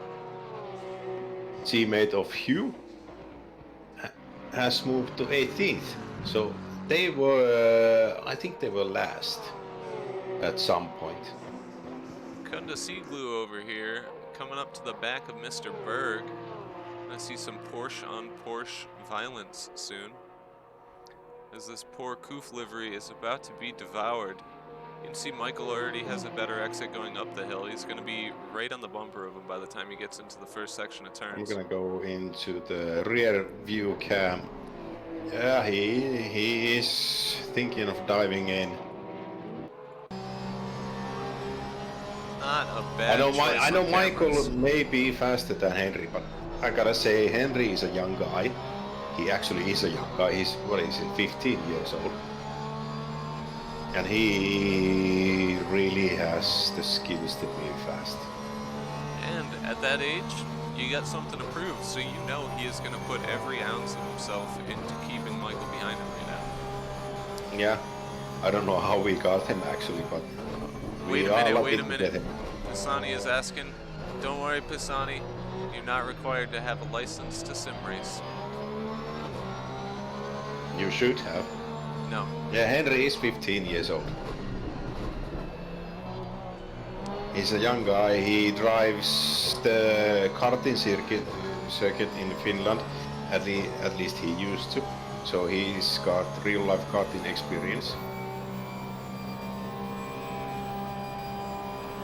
[SPEAKER 2] teammate of Hugh, has moved to 18th. So they were, I think they were last at some point.
[SPEAKER 1] Kunda Seaglue over here, coming up to the back of Mr. Berg. I see some Porsche on Porsche violence soon, as this poor Koof livery is about to be devoured. You can see Michael already has a better exit going up the hill. He's going to be right on the bumper of him by the time he gets into the first section of turns.
[SPEAKER 2] I'm going to go into the rear view cam. Yeah, he is thinking of diving in.
[SPEAKER 1] Not a bad
[SPEAKER 2] I know
[SPEAKER 1] on
[SPEAKER 2] Michael
[SPEAKER 1] cameras.
[SPEAKER 2] may be faster than Henry, but I gotta say Henry is a young guy. He actually is a young guy. He's, what is he, 15 years old. And he really has the skills to be fast.
[SPEAKER 1] And at that age, you got something to prove, so you know he is going to put every ounce of himself into keeping Michael behind him right now.
[SPEAKER 2] Yeah, I don't know how we got him actually, but
[SPEAKER 1] Wait
[SPEAKER 2] we
[SPEAKER 1] a
[SPEAKER 2] are
[SPEAKER 1] minute,
[SPEAKER 2] lucky
[SPEAKER 1] wait a
[SPEAKER 2] to
[SPEAKER 1] minute.
[SPEAKER 2] get him.
[SPEAKER 1] Pisani is asking, don't worry, Pisani, you're not required to have a license to sim race.
[SPEAKER 2] You should have.
[SPEAKER 1] No.
[SPEAKER 2] Yeah, Henry is 15 years old. He's a young guy. He drives the karting circuit in Finland. At least he used to. So he's got real life karting experience.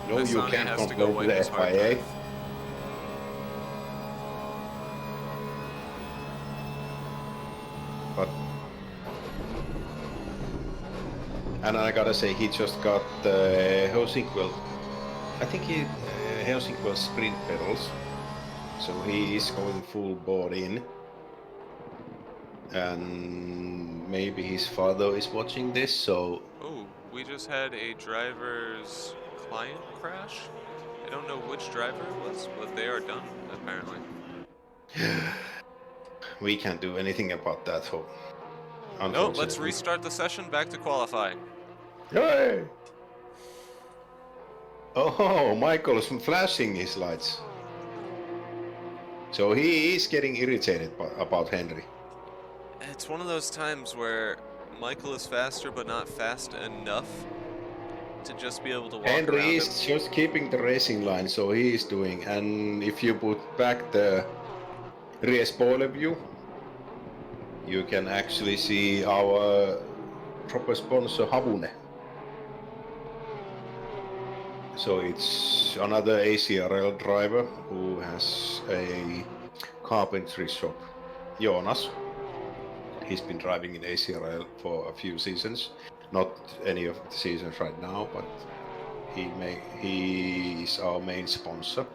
[SPEAKER 2] No, you
[SPEAKER 1] Pisani
[SPEAKER 2] can't
[SPEAKER 1] has to go
[SPEAKER 2] complain to
[SPEAKER 1] wipe
[SPEAKER 2] the
[SPEAKER 1] his hard
[SPEAKER 2] FIA.
[SPEAKER 1] drive.
[SPEAKER 2] But and I gotta say, he just got Helsinki. I think he Helsinki sprint pedals, so he is going full board in. And maybe his father is watching this, so
[SPEAKER 1] Oh, we just had a driver's client crash. I don't know which driver it was, but they are done, apparently.
[SPEAKER 2] we can't do anything about that. So,
[SPEAKER 1] No,
[SPEAKER 2] unfortunately.
[SPEAKER 1] let's restart the session back to qualifying.
[SPEAKER 2] Yay! Oh, Michael's flashing his lights. So he is getting irritated about Henry.
[SPEAKER 1] It's one of those times where Michael is faster, but not fast enough to just be able to walk
[SPEAKER 2] Henry
[SPEAKER 1] around
[SPEAKER 2] is
[SPEAKER 1] him.
[SPEAKER 2] just keeping the racing line, so he is doing. And if you put back the rear spoiler view, you can actually see our proper sponsor Havune. So it's another ACRL driver who has a carpentry shop, Jonas. He's been driving in ACRL for a few seasons, not any of the seasons right now, but he is our main sponsor.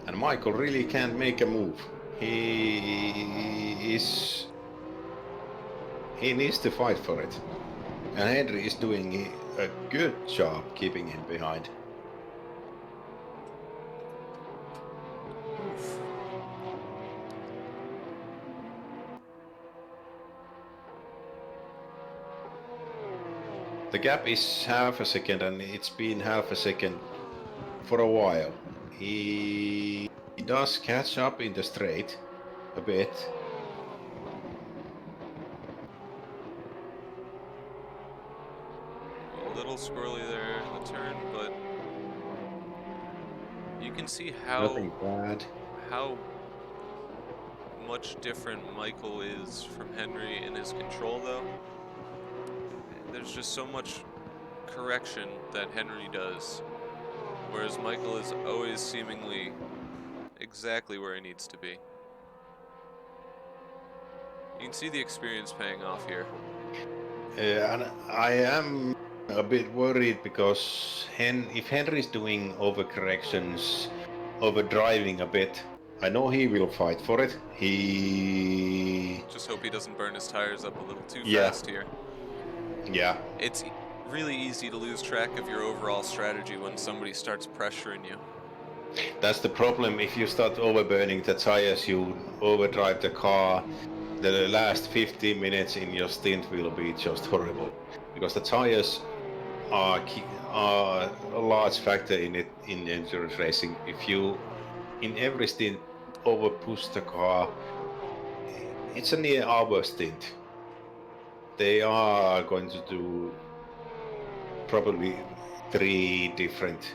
[SPEAKER 2] And Michael really can't make a move. He needs to fight for it. And Henry is doing a good job keeping him behind.
[SPEAKER 1] Oof.
[SPEAKER 2] The gap is half a second, and it's been half a second for a while. He does catch up in the straight a bit.
[SPEAKER 1] A little squirrely there in the turn, but you can see how
[SPEAKER 2] Nothing bad.
[SPEAKER 1] much different Michael is from Henry in his control, though. There's just so much correction that Henry does, whereas Michael is always seemingly exactly where he needs to be. You can see the experience paying off here.
[SPEAKER 2] And I am a bit worried because if Henry's doing overcorrections, overdriving a bit, I know he will fight for it. He...
[SPEAKER 1] Just hope he doesn't burn his tires up a little too
[SPEAKER 2] Yeah.
[SPEAKER 1] fast here.
[SPEAKER 2] Yeah.
[SPEAKER 1] It's really easy to lose track of your overall strategy when somebody starts pressuring you.
[SPEAKER 2] That's the problem. If you start overburning the tires, you overdrive the car. The last 15 minutes in your stint will be just horrible, because the tires are a large factor in endurance racing. If you in every stint over push the car, it's a near hour stint. They are going to do probably 3 different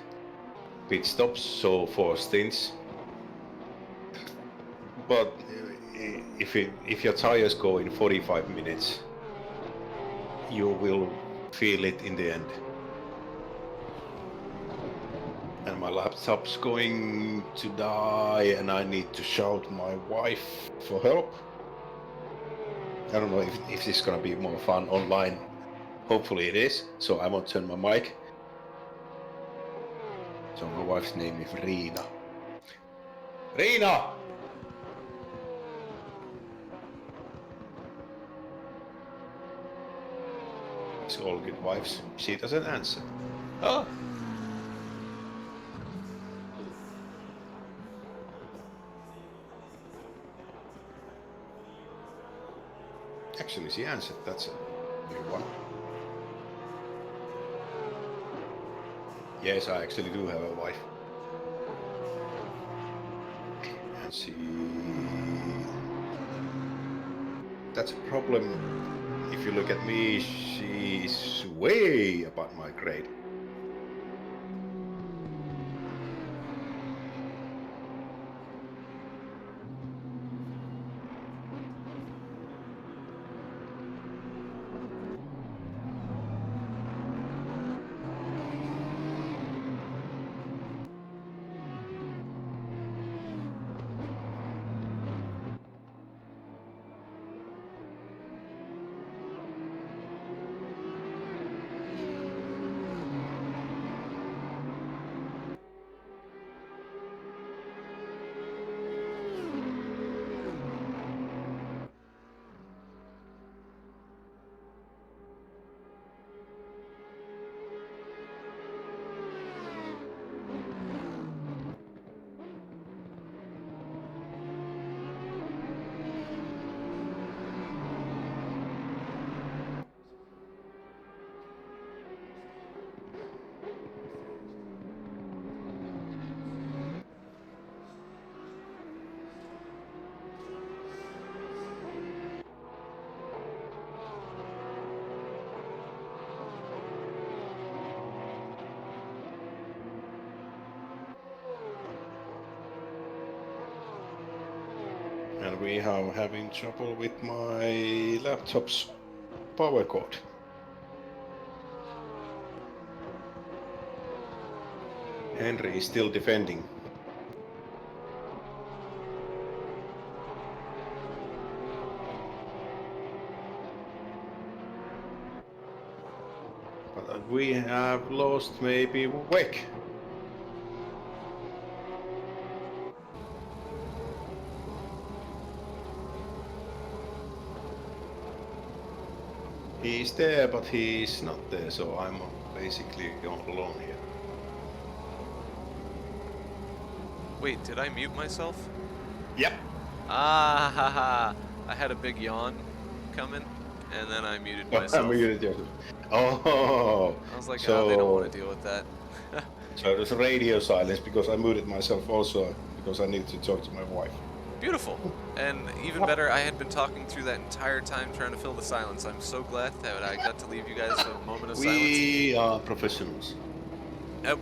[SPEAKER 2] pit stops, so 4 stints. But if your tires go in 45 minutes, you will feel it in the end. And my laptop's going to die, and I need to shout my wife for help. I don't know if this is gonna be more fun online. Hopefully it is, so I won't turn my mic. So my wife's name is Riina. Riina! It's all good wives. She doesn't answer. Oh! Actually, she answered. That's a new one. Yes, I actually do have a wife. And she... That's a problem. If you look at me, she's way above my grade. And we are having trouble with my laptop's power cord. Henry is still defending. But we have lost maybe Wick. He's there, but he's not there, so I'm basically all alone here.
[SPEAKER 1] Wait, did I mute myself?
[SPEAKER 2] Yep.
[SPEAKER 1] Ah, ha, ha. I had a big yawn coming, and then I muted myself.
[SPEAKER 2] Oh,
[SPEAKER 1] I was like,
[SPEAKER 2] so,
[SPEAKER 1] oh, they don't want to deal with that.
[SPEAKER 2] So there's a radio silence because I muted myself also because I need to talk to my wife.
[SPEAKER 1] Beautiful. And even better, I had been talking through that entire time trying to fill the silence. I'm so glad that I got to leave you guys a moment of silence.
[SPEAKER 2] We are professionals.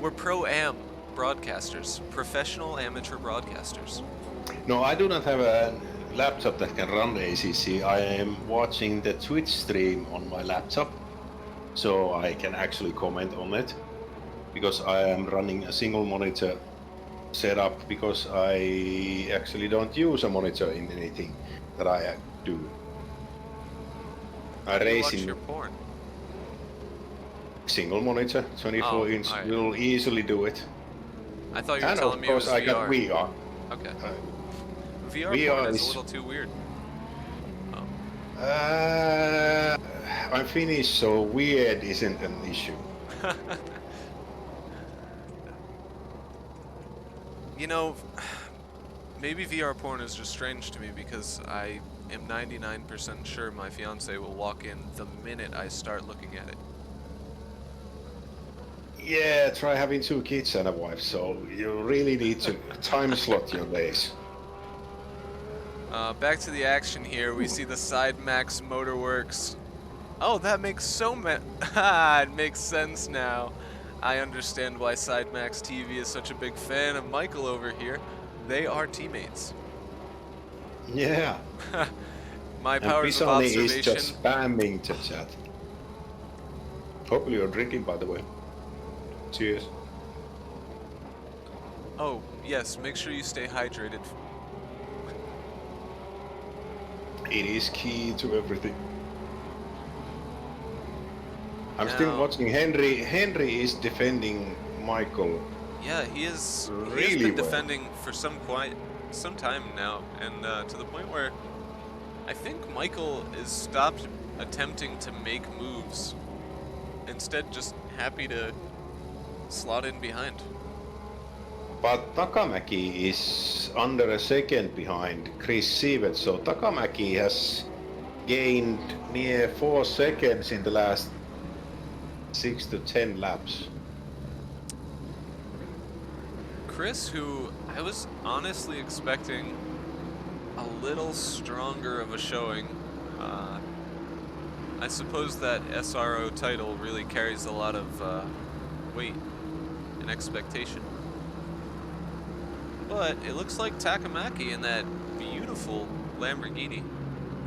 [SPEAKER 1] We're pro-am broadcasters. Professional amateur broadcasters.
[SPEAKER 2] No, I do not have a laptop that can run ACC. I am watching the Twitch stream on my laptop, so I can actually comment on it. Because I am running a single monitor setup because I actually don't use a monitor in anything that I do. I race in
[SPEAKER 1] your porn.
[SPEAKER 2] Single monitor, 24-inch will easily do it.
[SPEAKER 1] I thought you were telling me it was
[SPEAKER 2] VR. And of course I got VR.
[SPEAKER 1] Okay. VR porn is a little too weird.
[SPEAKER 2] Oh. I'm Finnish, so weird isn't an issue.
[SPEAKER 1] You know, maybe VR porn is just strange to me because I am 99% sure my fiance will walk in the minute I start looking at it.
[SPEAKER 2] Yeah, try having 2 kids and a wife, so you really need to time slot your days.
[SPEAKER 1] Back to the action here. We see the SideMax Motorworks. Oh, that makes it makes sense now. I understand why SideMax TV is such a big fan of Michael over here. They are teammates.
[SPEAKER 2] Yeah.
[SPEAKER 1] My powers of observation.
[SPEAKER 2] Is just spamming the chat. Hopefully you're drinking, by the way. Cheers.
[SPEAKER 1] Oh, yes, make sure you stay hydrated.
[SPEAKER 2] It is key to everything. I'm still watching Henry. Henry is defending Michael
[SPEAKER 1] Yeah, he has
[SPEAKER 2] really
[SPEAKER 1] been
[SPEAKER 2] well.
[SPEAKER 1] defending for some time now, and to the point where I think Michael is stopped attempting to make moves, instead just happy to slot in behind.
[SPEAKER 2] But Takamäki is under a second behind Chris Sievert, so Takamäki has gained near 4 seconds in the last 6 to 10 laps.
[SPEAKER 1] Chris, who I was honestly expecting a little stronger of a showing. I suppose that SRO title really carries a lot of weight and expectation. But it looks like Takamaki in that beautiful Lamborghini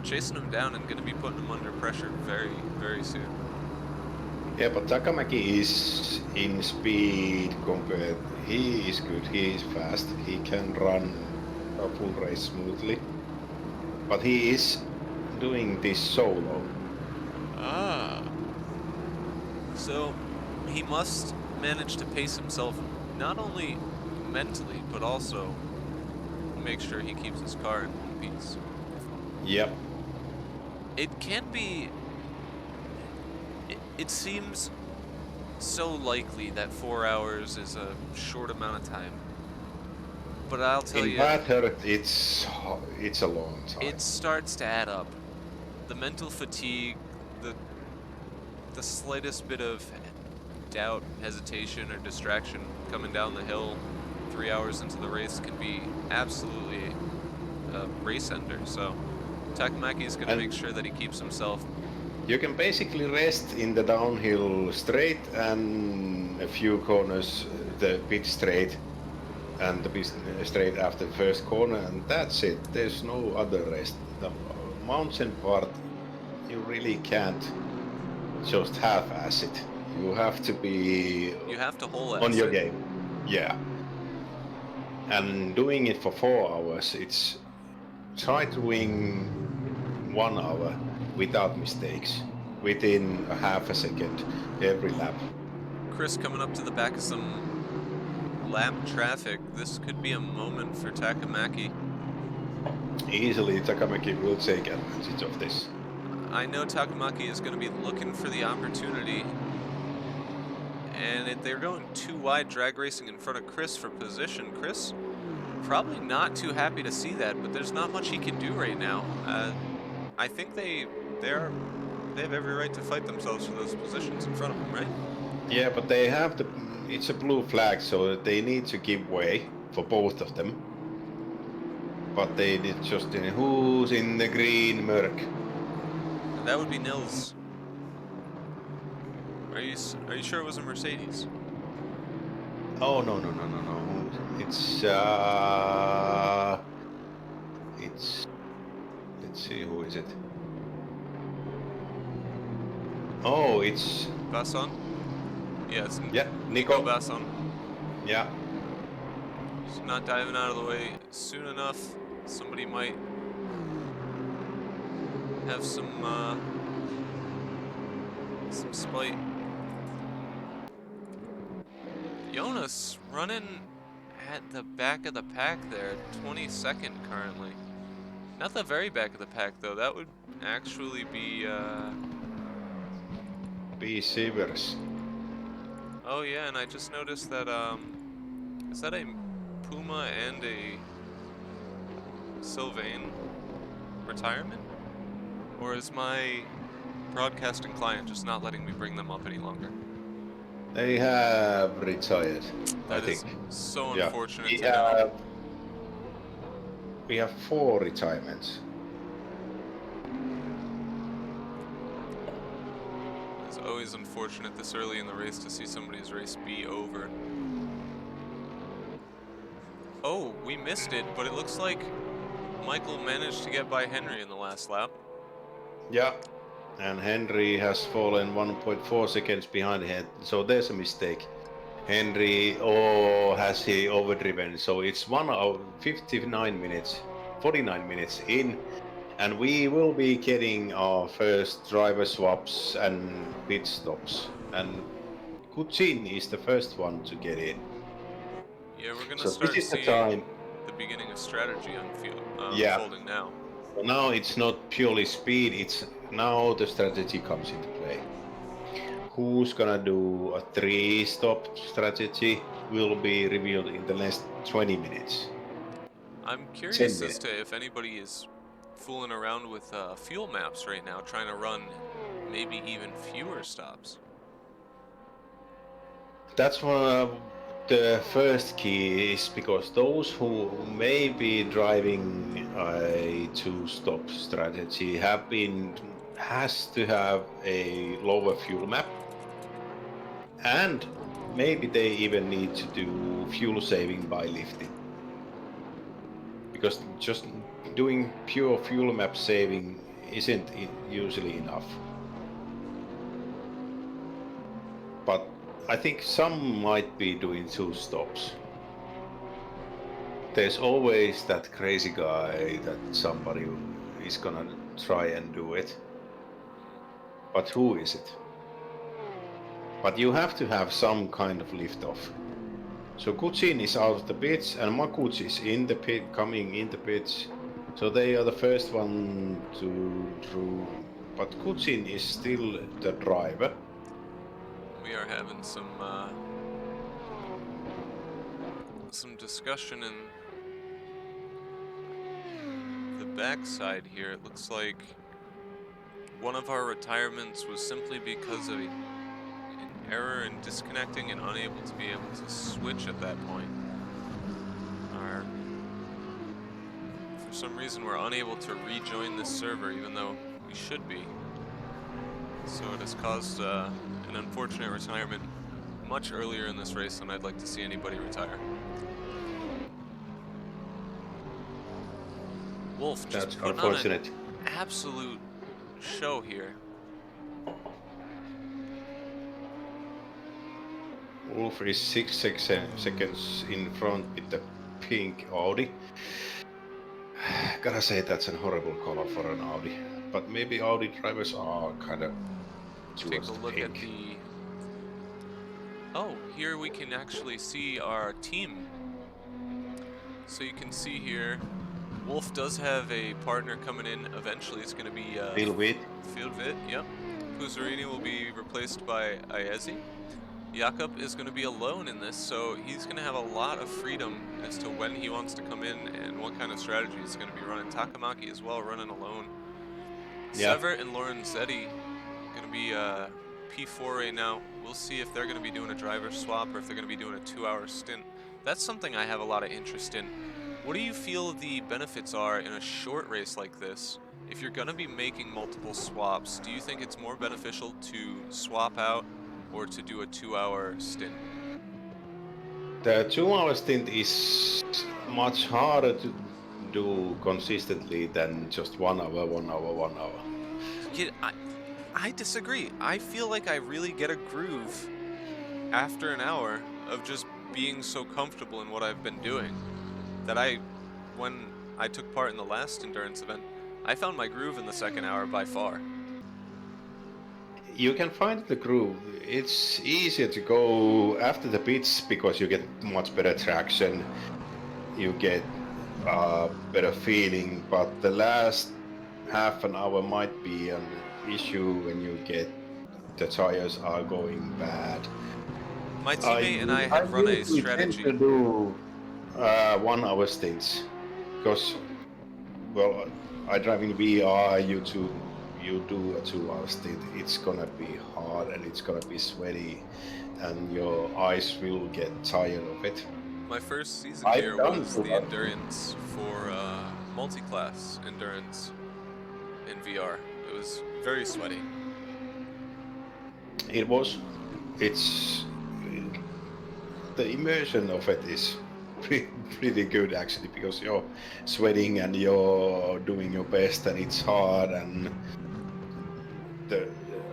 [SPEAKER 1] chasing him down and going to be putting him under pressure very, very soon.
[SPEAKER 2] Yeah, but Takamäki is in speed compared. He is good, he is fast, he can run a full race smoothly. But he is doing this solo.
[SPEAKER 1] So he must manage to pace himself not only mentally, but also make sure he keeps his car in one piece.
[SPEAKER 2] Yep.
[SPEAKER 1] It can be... It seems so likely that 4 hours is a short amount of time. But I'll tell you...
[SPEAKER 2] In Bathurst, it's a long time.
[SPEAKER 1] It starts to add up. The mental fatigue, the slightest bit of doubt, hesitation, or distraction coming down the hill 3 hours into the race can be absolutely a race ender. So Takamaki is going to make sure that he keeps himself.
[SPEAKER 2] You can basically rest in the downhill straight and a few corners, the pit straight and the pit straight after the first corner, and that's it. There's no other rest. The mountain part, you really can't just half-ass it. You have to be
[SPEAKER 1] on
[SPEAKER 2] your game. Yeah. And doing it for 4 hours, it's try doing 1 hour without mistakes, within a half a second every lap.
[SPEAKER 1] Chris coming up to the back of some lap traffic. This could be a moment for Takamaki.
[SPEAKER 2] Easily Takamaki will take advantage of this.
[SPEAKER 1] I know Takamaki is going to be looking for the opportunity, and if they're going too wide drag racing in front of Chris for position. Chris probably not too happy to see that, but there's not much he can do right now. I think they have every right to fight themselves for those positions in front of him, right?
[SPEAKER 2] Yeah, but they have it's a blue flag, so they need to give way for both of them. But they did just who's in the green Merc?
[SPEAKER 1] That would be Nils. Are you sure it was a Mercedes?
[SPEAKER 2] Oh no. It's let's see, who is it? Oh, it's
[SPEAKER 1] Basson? Yeah, it's
[SPEAKER 2] Nico
[SPEAKER 1] Basson.
[SPEAKER 2] Yeah.
[SPEAKER 1] He's not diving out of the way soon enough. Somebody might have some spite. Jonas running at the back of the pack there, 22nd currently. Not the very back of the pack though. That would actually be
[SPEAKER 2] Sievers.
[SPEAKER 1] Oh yeah, and I just noticed that is that a Puma and a Sylvain retirement? Or is my broadcasting client just not letting me bring them up any longer?
[SPEAKER 2] They have retired, I think.
[SPEAKER 1] So unfortunate to know.
[SPEAKER 2] We have 4 retirements.
[SPEAKER 1] It's always unfortunate this early in the race to see somebody's race be over. Oh, we missed it, but it looks like Michael managed to get by Henry in the last lap.
[SPEAKER 2] Yeah, and Henry has fallen 1.4 seconds behind him, so there's a mistake. Henry, has he overdriven? So it's 1 hour 49 minutes in, and we will be getting our first driver swaps and pit stops. And Kuchin is the first one to get in.
[SPEAKER 1] Yeah, we're gonna
[SPEAKER 2] So this
[SPEAKER 1] start
[SPEAKER 2] is the
[SPEAKER 1] seeing
[SPEAKER 2] time.
[SPEAKER 1] the beginning of strategy
[SPEAKER 2] Yeah.
[SPEAKER 1] unfolding now.
[SPEAKER 2] So now it's not purely speed. It's now the strategy comes into play. Who's gonna do a 3-stop strategy will be revealed in the next 20 minutes,
[SPEAKER 1] I'm
[SPEAKER 2] 10
[SPEAKER 1] curious as
[SPEAKER 2] minutes.
[SPEAKER 1] to if anybody is fooling around with fuel maps right now, trying to run maybe even fewer stops.
[SPEAKER 2] That's one of the first key is because those who may be driving a 2-stop strategy has to have a lower fuel map, and maybe they even need to do fuel saving by lifting, because just doing pure fuel map saving isn't usually enough. But I think some might be doing 2 stops. There's always that crazy guy that somebody is gonna try and do it. But who is it? But you have to have some kind of lift-off. So Kutsin is out of the pits and Makuch is in the pit, coming in the pits. So they are the first one to. But Kutsin is still the driver.
[SPEAKER 1] We are having some discussion in the backside here. It looks like one of our retirements was simply because of an error in disconnecting and unable to be able to switch at that point. For some reason, we're unable to rejoin this server, even though we should be. So it has caused an unfortunate retirement much earlier in this race than I'd like to see anybody retire. Wolf just
[SPEAKER 2] That's
[SPEAKER 1] putting on an
[SPEAKER 2] unfortunate.
[SPEAKER 1] absolute show here.
[SPEAKER 2] Wolf is 6 seconds in front with the pink Audi. Gotta say that's a horrible color for an Audi. But maybe Audi drivers are kind of
[SPEAKER 1] Take
[SPEAKER 2] towards
[SPEAKER 1] a
[SPEAKER 2] the
[SPEAKER 1] look at
[SPEAKER 2] pink.
[SPEAKER 1] the... Oh, here we can actually see our team. So you can see here, Wolf does have a partner coming in eventually. It's going to be Fieldvit, yep. Puzarini will be replaced by Ayezi. Jakob is going to be alone in this, so he's going to have a lot of freedom as to when he wants to come in and what kind of strategy he's going to be running. Takamaki as well, running alone.
[SPEAKER 2] Yeah.
[SPEAKER 1] Severt and Lorenzetti going to be P4 right now. We'll see if they're going to be doing a driver swap or if they're going to be doing a 2-hour stint. That's something I have a lot of interest in. What do you feel the benefits are in a short race like this? If you're going to be making multiple swaps, do you think it's more beneficial to swap out or to do a 2-hour stint?
[SPEAKER 2] The 2-hour stint is much harder to do consistently than just 1 hour, 1 hour, 1 hour.
[SPEAKER 1] Yeah, I disagree. I feel like I really get a groove after an hour of just being so comfortable in what I've been doing that when I took part in the last endurance event, I found my groove in the second hour by far.
[SPEAKER 2] You can find the groove. It's easier to go after the pits because you get much better traction. You get a better feeling, but the last half an hour might be an issue when you get the tires are going bad.
[SPEAKER 1] My teammate and I
[SPEAKER 2] I
[SPEAKER 1] have run a
[SPEAKER 2] usually tend
[SPEAKER 1] strategy.
[SPEAKER 2] to do 1 hour stints because, well, I drive in VR. You do a 2-hour stint. It's gonna be hard and it's gonna be sweaty, and your eyes will get tired of it.
[SPEAKER 1] My first season
[SPEAKER 2] I've
[SPEAKER 1] here
[SPEAKER 2] done
[SPEAKER 1] was the endurance for multi-class endurance in VR. It was very sweaty.
[SPEAKER 2] It was. It's the immersion of it is pretty good actually, because you're sweating and you're doing your best and it's hard, and the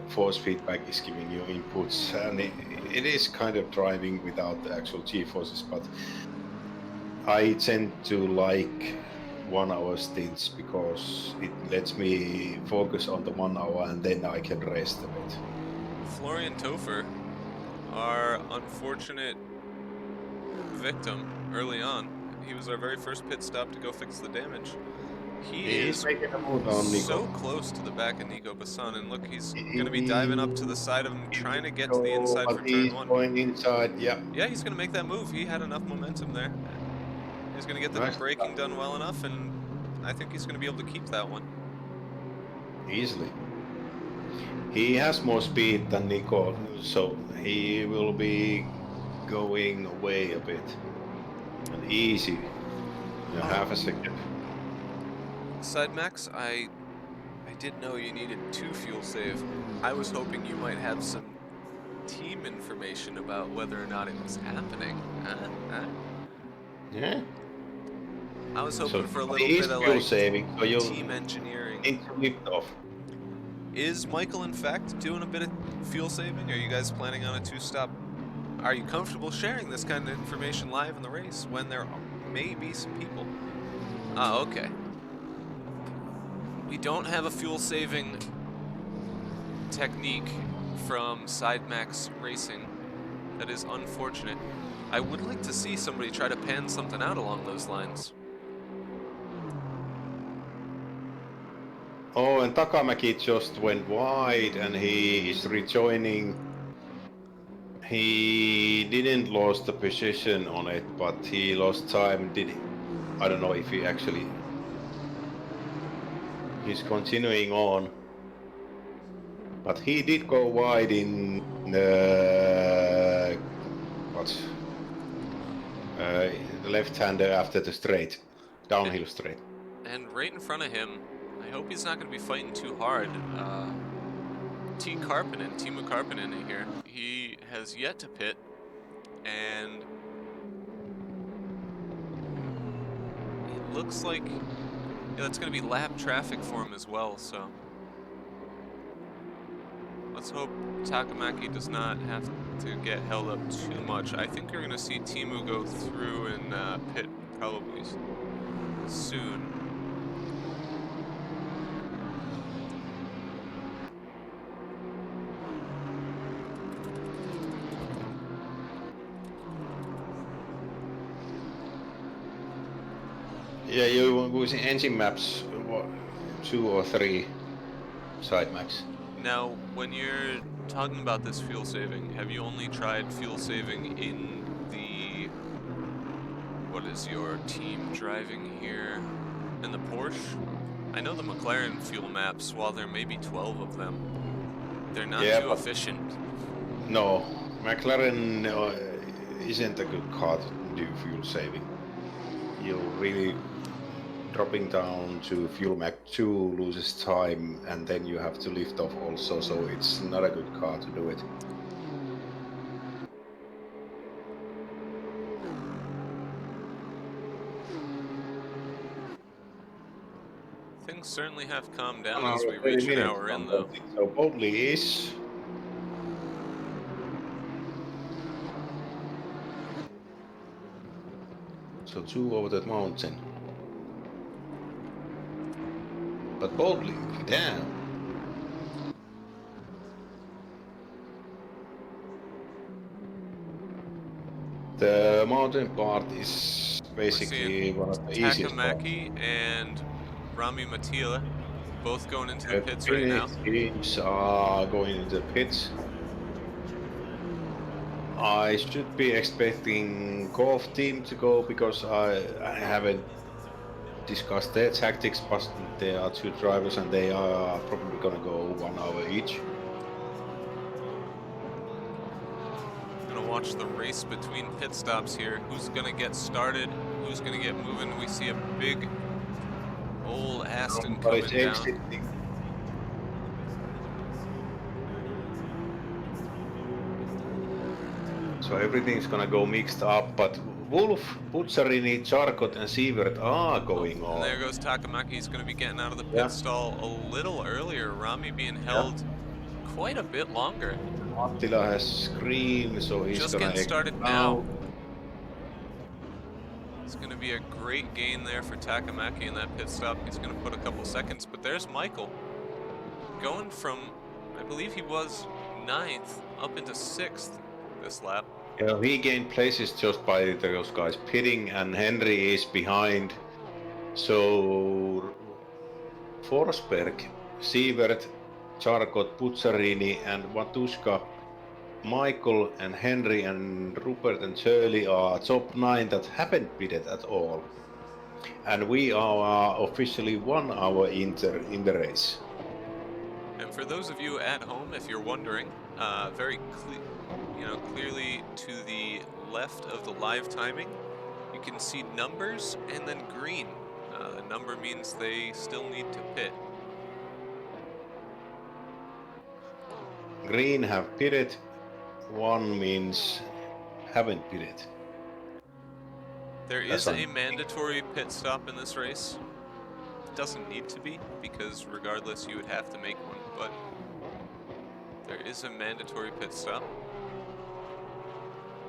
[SPEAKER 2] force feedback is giving you inputs, and it is kind of driving without the actual G-forces, but I tend to like 1 hour stints because it lets me focus on the 1 hour and then I can rest a bit.
[SPEAKER 1] Florian Topher, our unfortunate victim, early on. He was our very first pit stop to go fix the damage. He
[SPEAKER 2] He's
[SPEAKER 1] is
[SPEAKER 2] making a move on Nico.
[SPEAKER 1] so close to the back of Nico Bassan, and look, he's going to be diving up to the
[SPEAKER 2] He,
[SPEAKER 1] side of him, trying to get to the
[SPEAKER 2] so,
[SPEAKER 1] inside
[SPEAKER 2] but
[SPEAKER 1] for turn
[SPEAKER 2] he's
[SPEAKER 1] 1.
[SPEAKER 2] going inside. Yeah,
[SPEAKER 1] Yeah, he's going to make that move. He had enough momentum there. He's going to get the
[SPEAKER 2] nice
[SPEAKER 1] braking done well enough, and I think he's going to be able to keep that one.
[SPEAKER 2] easily. He has more speed than Nico, so he will be going away a bit. And easy. Half a second.
[SPEAKER 1] Side Max, I did know you needed 2 fuel save. I was hoping you might have some team information about whether or not it was happening. Huh?
[SPEAKER 2] Yeah.
[SPEAKER 1] I was
[SPEAKER 2] So
[SPEAKER 1] hoping for a little
[SPEAKER 2] he is
[SPEAKER 1] bit of
[SPEAKER 2] fuel
[SPEAKER 1] like
[SPEAKER 2] saving, so you
[SPEAKER 1] team engineering.
[SPEAKER 2] need to lift off.
[SPEAKER 1] Is Michael in fact doing a bit of fuel saving? Are you guys planning on a 2-stop? Are you comfortable sharing this kind of information live in the race when there may be some people? Ah, okay. We don't have a fuel saving technique from SideMax Racing. That is unfortunate. I would like to see somebody try to pan something out along those lines.
[SPEAKER 2] Oh, and Takamäki just went wide and he is rejoining. He didn't lose the position on it, but he lost time, did he? I don't know if he actually... He's continuing on. But he did go wide in... the left-hander after the straight. Downhill straight.
[SPEAKER 1] And right in front of him, I hope he's not going to be fighting too hard. Teemu Karppinen here, he has yet to pit, and it looks like that's going to be lap traffic for him as well, so let's hope Takamaki does not have to get held up too much. I think you're going to see Teemu go through and pit probably soon.
[SPEAKER 2] Yeah, you using engine maps, what, 2 or 3 side max.
[SPEAKER 1] Now, when you're talking about this fuel saving, have you only tried fuel saving in the, what is your team driving here, in the Porsche? I know the McLaren fuel maps, while there may be 12 of them, they're not too efficient.
[SPEAKER 2] No, McLaren isn't a good car to do fuel saving. You're really dropping down to fuel max 2 loses time, and then you have to lift off also, so it's not a good car to do it.
[SPEAKER 1] Things certainly have calmed down as we reach an hour in, though.
[SPEAKER 2] So Boldly is... So 2 over that mountain. But Boldly, damn. The mountain part is basically one of the easiest parts.
[SPEAKER 1] Takamaki and Rami Matila both going into the pits right now.
[SPEAKER 2] Teams are going into the pits. I should be expecting Golf team to go because I haven't discussed their tactics, but there are 2 drivers and they are probably gonna go 1 hour each.
[SPEAKER 1] Gonna watch the race between pit stops here. Who's gonna get started? Who's gonna get moving? We see a big old Aston coming down.
[SPEAKER 2] So everything's gonna go mixed up, but Wolf, Puzzarini, Charcot and Sievert are going on.
[SPEAKER 1] And there goes Takamaki. He's going to be getting out of the pit stall a little earlier. Rami being held quite a bit longer.
[SPEAKER 2] Attila has green, so he's
[SPEAKER 1] just
[SPEAKER 2] gonna
[SPEAKER 1] getting started now. It's going to be a great gain there for Takamaki in that pit stop. He's going to put a couple seconds, but there's Michael going from, I believe he was 9th up into 6th this lap.
[SPEAKER 2] You know, he gained places just by those guys pitting, and Henry is behind. So Forsberg, Sievert, Charcot, Puzzarini, and Watuska, Michael and Henry and Rupert and Shirley are top 9 that haven't pitted at all. And we are officially 1 hour in the race.
[SPEAKER 1] And for those of you at home, if you're wondering, clearly to the left of the live timing, you can see numbers and then green. The number means they still need to pit.
[SPEAKER 2] Green have pitted, 1 means haven't pitted.
[SPEAKER 1] There is a mandatory pit stop in this race. It doesn't need to be, because regardless you would have to make one, but there is a mandatory pit stop.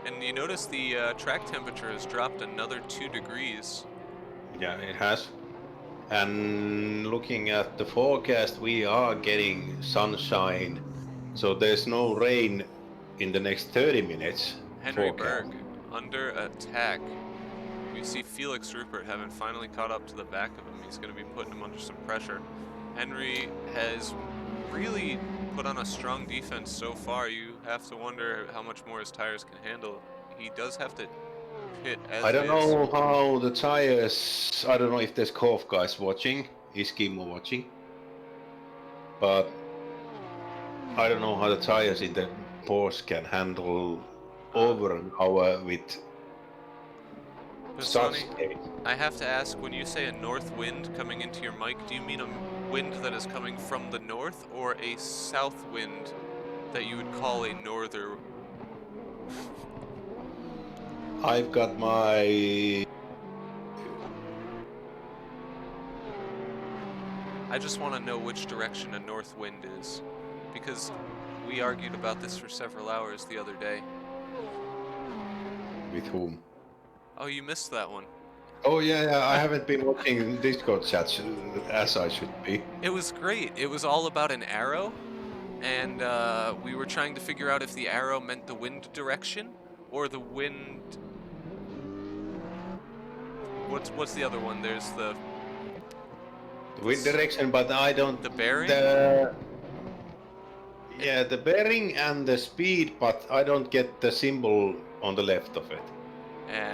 [SPEAKER 1] And you notice the track temperature has dropped another 2 degrees.
[SPEAKER 2] Yeah, it has. And looking at the forecast, we are getting sunshine. So there's no rain in the next 30 minutes.
[SPEAKER 1] Henry Berg under attack. You see Felix Rupert having finally caught up to the back of him. He's going to be putting him under some pressure. Henry has really put on a strong defense so far. You have to wonder how much more his tires can handle. He does have to pit as
[SPEAKER 2] I don't know how the tires, I don't know if there's Korf guys watching, is Kimmo watching, but I don't know how the tires in the Porsche can handle over an hour with such speed.
[SPEAKER 1] I have to ask, when you say a north wind coming into your mic, do you mean a wind that is coming from the north or a south wind that you would call a norther?
[SPEAKER 2] I've got my...
[SPEAKER 1] I just want to know which direction a north wind is, because we argued about this for several hours the other day.
[SPEAKER 2] With whom?
[SPEAKER 1] Oh, you missed that one.
[SPEAKER 2] Oh yeah, I haven't been watching Discord chats as I should be.
[SPEAKER 1] It was great. It was all about an arrow, and we were trying to figure out if the arrow meant the wind direction or the wind... What's the other one? There's the
[SPEAKER 2] wind direction, but I don't...
[SPEAKER 1] The bearing?
[SPEAKER 2] Yeah, the bearing and the speed, but I don't get the symbol on the left of it.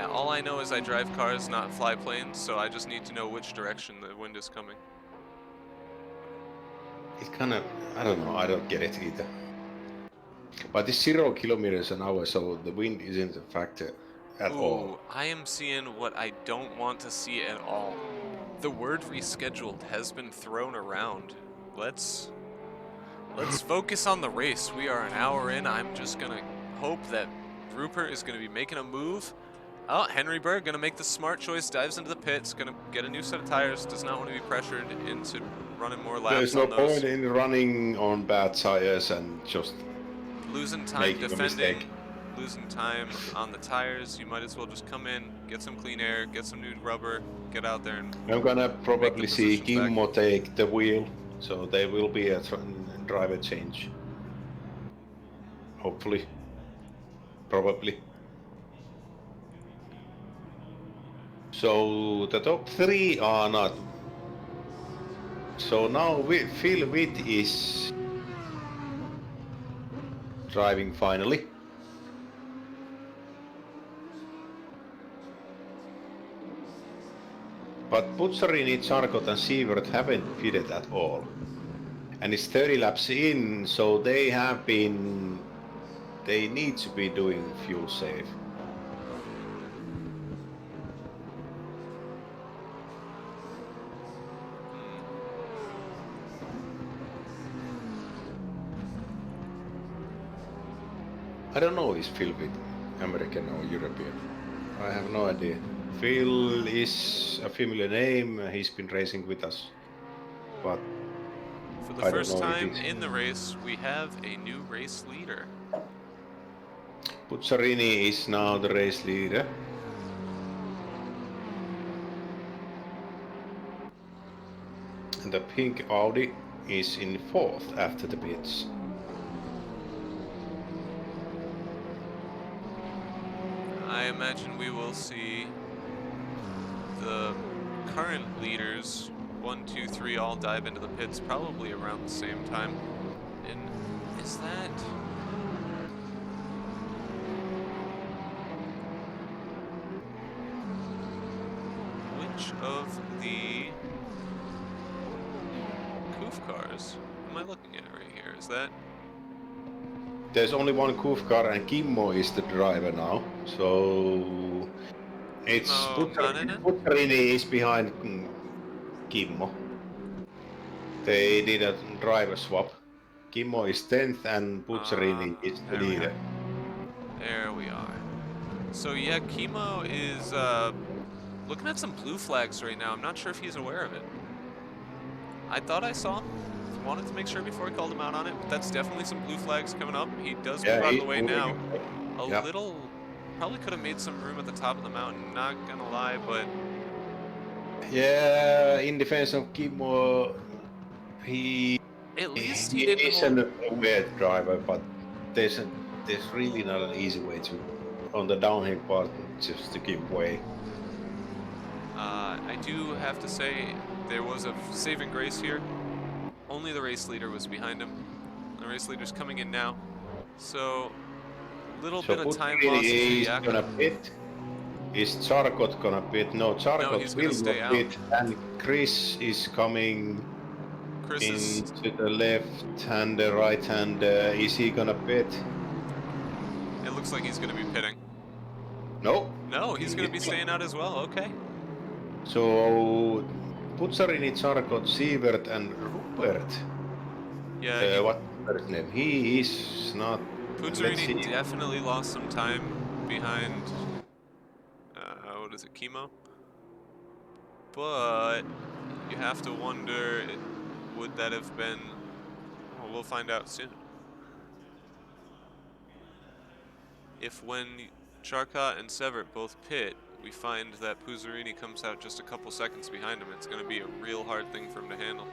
[SPEAKER 1] All I know is I drive cars, not fly planes, so I just need to know which direction the wind is coming.
[SPEAKER 2] It kind of... I don't know, I don't get it either. But it's 0 kilometers an hour, so the wind isn't a factor at all.
[SPEAKER 1] I am seeing what I don't want to see at all. The word rescheduled has been thrown around. Let's focus on the race. We are an hour in. I'm just gonna hope that Rupert is gonna be making a move. Oh, Henry Berg gonna make the smart choice, dives into the pits, gonna get a new set of tires, does not want to be pressured into running more laps.
[SPEAKER 2] There's no point in running on bad tires and just
[SPEAKER 1] losing time defending, losing time on the tires. You might as well just come in, get some clean air, get some new rubber, get out there and...
[SPEAKER 2] I'm gonna probably see Kimmo take the wheel, so there will be a driver change. Hopefully. Probably. So the top 3 are not. So now Phil Witt is driving finally. But Puzzarini, Charcot and Sievert haven't pitted at all. And it's 30 laps in, so they need to be doing fuel save. I don't know, is Phil Witt American or European? I have no idea. Phil is a familiar name, he's been racing with us, but
[SPEAKER 1] for the first time in the race, we have a new race leader.
[SPEAKER 2] Puzzarini is now the race leader. And the pink Audi is in 4th after the pits.
[SPEAKER 1] I imagine we will see the current leaders, 1, 2, 3, all dive into the pits probably around the same time. And is that... Which of the Koof cars am I looking at right here? Is that...
[SPEAKER 2] There's only one Koof car and Kimmo is the driver now. So it's
[SPEAKER 1] Kimmo Maninen?
[SPEAKER 2] Putterini is behind Kimmo. They did a driver swap. Kimmo is 10th and Putterini is the
[SPEAKER 1] there we
[SPEAKER 2] leader.
[SPEAKER 1] are. There we are. So yeah, Kimmo is looking at some blue flags right now. I'm not sure if he's aware of it. I thought I saw him. Wanted to make sure before I called him out on it, but that's definitely some blue flags coming up. He does move out of the way now. A little, probably could have made some room at the top of the mountain, not gonna lie, but...
[SPEAKER 2] Yeah, in defense of Kimmo, he
[SPEAKER 1] At least he didn't
[SPEAKER 2] is
[SPEAKER 1] hold...
[SPEAKER 2] a weird driver, but there's really not an easy way to, on the downhill part, just to give way.
[SPEAKER 1] I do have to say, there was a saving grace here. Only the race leader was behind him. The race leader's coming in now. So, little bit of time lost to
[SPEAKER 2] is
[SPEAKER 1] Yak.
[SPEAKER 2] gonna pit. Is Charcot gonna pit? No, Charcot
[SPEAKER 1] he's
[SPEAKER 2] will
[SPEAKER 1] gonna stay
[SPEAKER 2] not
[SPEAKER 1] out.
[SPEAKER 2] pit. And Chris is coming to the left and the right hand. Is he gonna pit?
[SPEAKER 1] It looks like he's gonna be pitting.
[SPEAKER 2] No.
[SPEAKER 1] No, he's gonna be staying out as well. Okay.
[SPEAKER 2] So Putsarini, Charcot, Sievert, and Rupert.
[SPEAKER 1] Yeah.
[SPEAKER 2] What's his name? He is not.
[SPEAKER 1] Putsarini definitely lost some time behind. What is it, Kimmo? But you have to wonder, would that have been? Well, we'll find out soon. If when Charcot and Severt both pit, we find that Puzzarini comes out just a couple seconds behind him, it's going to be a real hard thing for him to handle.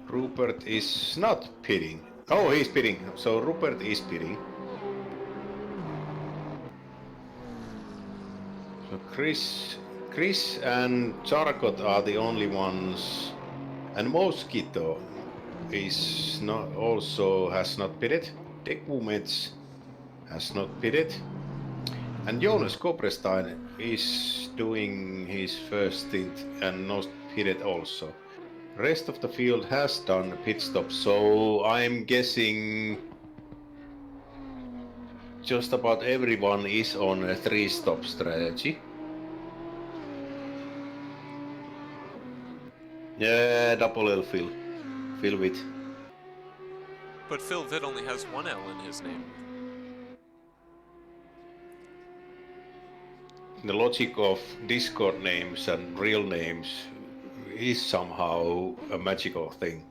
[SPEAKER 2] Rupert is not pitting. Oh, he's pitting. So Rupert is pitting. So Chris and Charcot are the only ones, and Mosquito is not has not pitted. Dekumets has not pitted. And Jonas Koprestein is doing his first stint and not pitted also. Rest of the field has done pit stop, so I'm guessing just about everyone is on a 3-stop strategy. Yeah, double L Phil Witt.
[SPEAKER 1] But Phil Witt only has one L in his name.
[SPEAKER 2] The logic of Discord names and real names is somehow a magical thing.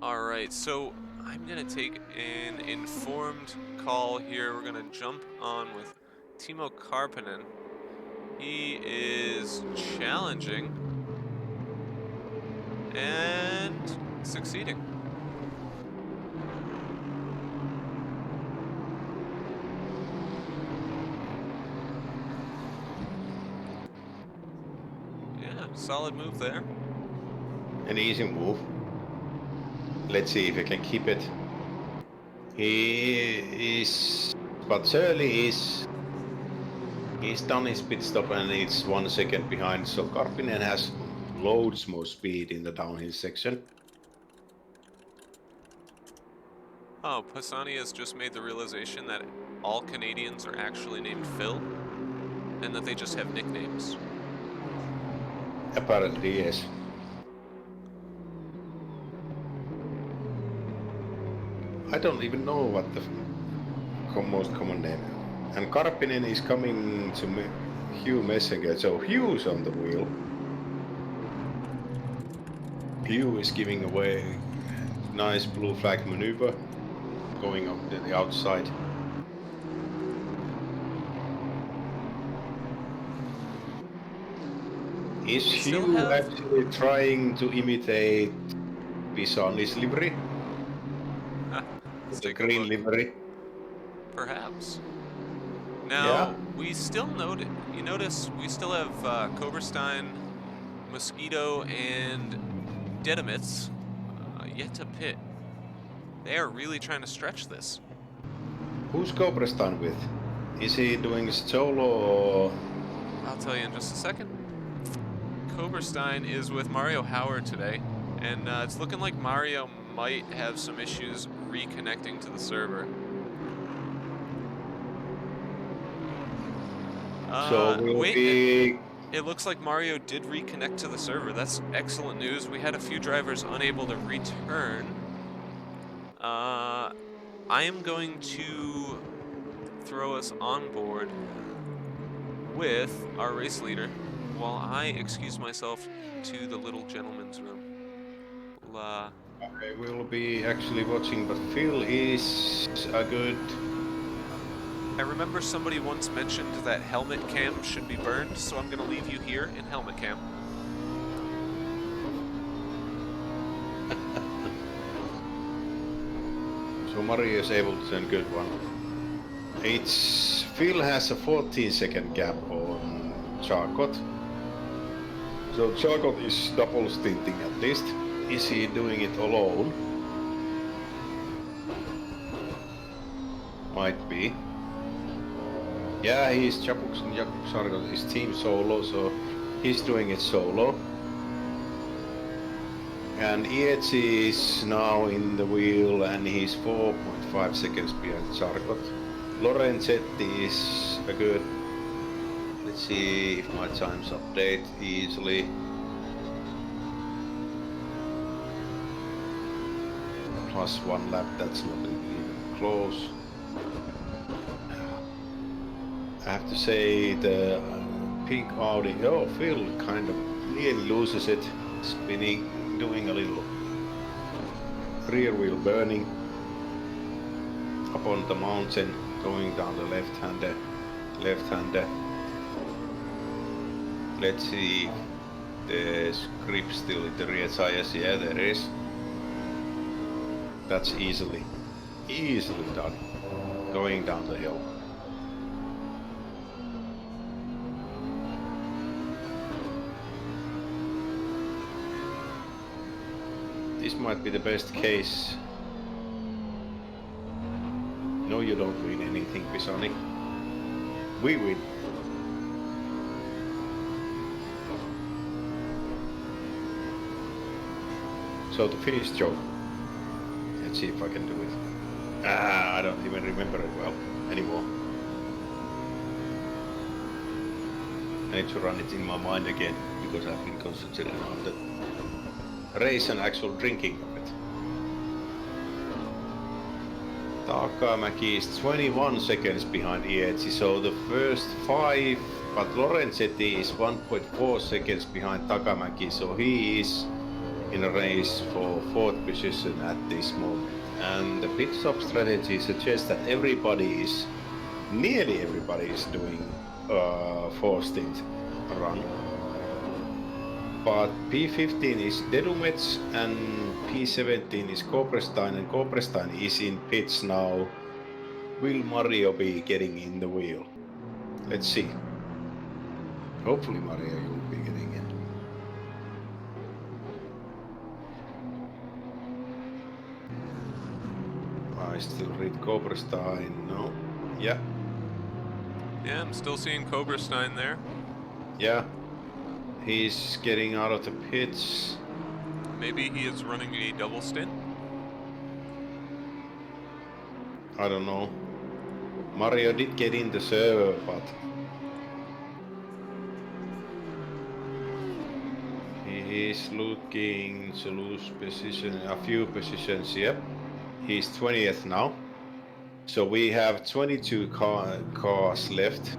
[SPEAKER 1] Alright, so I'm going to take an informed call here. We're going to jump on with Timo Karppinen. He is challenging and succeeding. Yeah, solid move there.
[SPEAKER 2] An easy move. Let's see if he can keep it. He is, but Shirley is. He's done his pit stop and it's 1 second behind, so Karppinen has loads more speed in the downhill section.
[SPEAKER 1] Oh, Pisani has just made the realization that all Canadians are actually named Phil, and that they just have nicknames.
[SPEAKER 2] Apparently, yes. I don't even know what the most common name. And Karppinen is coming to Hugh Messenger, so Hugh's on the wheel. Hugh is giving away nice blue flag maneuver, going on the outside. Is Hugh actually trying to imitate Pisani's livery?
[SPEAKER 1] Let's
[SPEAKER 2] The
[SPEAKER 1] take a
[SPEAKER 2] green
[SPEAKER 1] look.
[SPEAKER 2] livery.
[SPEAKER 1] Perhaps.
[SPEAKER 2] Yeah.
[SPEAKER 1] Now, we still notice we still have Koberstein, Mosquito, and Dedemitz yet to pit. They are really trying to stretch this.
[SPEAKER 2] Who's Cobrestan with? Is he doing solo or?
[SPEAKER 1] I'll tell you in just a second. Koberstein is with Mario Howard today, and it's looking like Mario might have some issues reconnecting to the server.
[SPEAKER 2] So we'll
[SPEAKER 1] Wait,
[SPEAKER 2] be.
[SPEAKER 1] it looks like Mario did reconnect to the server. That's excellent news. We had a few drivers unable to return. I am going to throw us on board with our race leader while I excuse myself to the little gentleman's room.
[SPEAKER 2] I will be actually watching, but Phil is a good.
[SPEAKER 1] I remember somebody once mentioned that helmet cam should be burned, so I'm going to leave you here in helmet cam.
[SPEAKER 2] So Mario is able to turn good one. It's Phil has a 14-second gap on Charcot. So Charcot is double stinting at least. Is he doing it alone? Might be. Yeah, he's Jakub Charcot is team solo, so he's doing it solo. And Ietzi is now in the wheel and he's 4.5 seconds behind Charcot. Lorenzetti is a good. Let's see if my times update easily. Plus 1 lap, that's not even close. I have to say the pink Audi, oh, Phil kind of nearly loses it, spinning, doing a little rear wheel burning up on the mountain, going down the left-hander. Let's see if there's grip still in the rear tires. Yeah, there is. That's easily done, going down the hill. This might be the best case. No, you don't win anything, Pisani. We win. So the finish joke. Let's see if I can do it. I don't even remember it well anymore. I need to run it in my mind again because I've been concentrating on the race and actual drinking of it. Takamäki is 21 seconds behind Ietzi, so the first 5, but Lorenzetti is 1.4 seconds behind Takamäki, so he is in a race for 4th position at this moment. And the pit stop strategy suggests that nearly everybody is doing 4-stint run. But P15 is Dedumets and P17 is Koberstein, and Koberstein is in pits now. Will Mario be getting in the wheel? Let's see. Hopefully Mario will be getting in. I still read Koberstein, no? Yeah.
[SPEAKER 1] Yeah, I'm still seeing Koberstein there.
[SPEAKER 2] Yeah. He's getting out of the pits.
[SPEAKER 1] Maybe he is running a double stint.
[SPEAKER 2] I don't know. Mario did get in the server, but he is looking to lose position, a few positions. Yep. He's 20th now. So we have 22 cars left.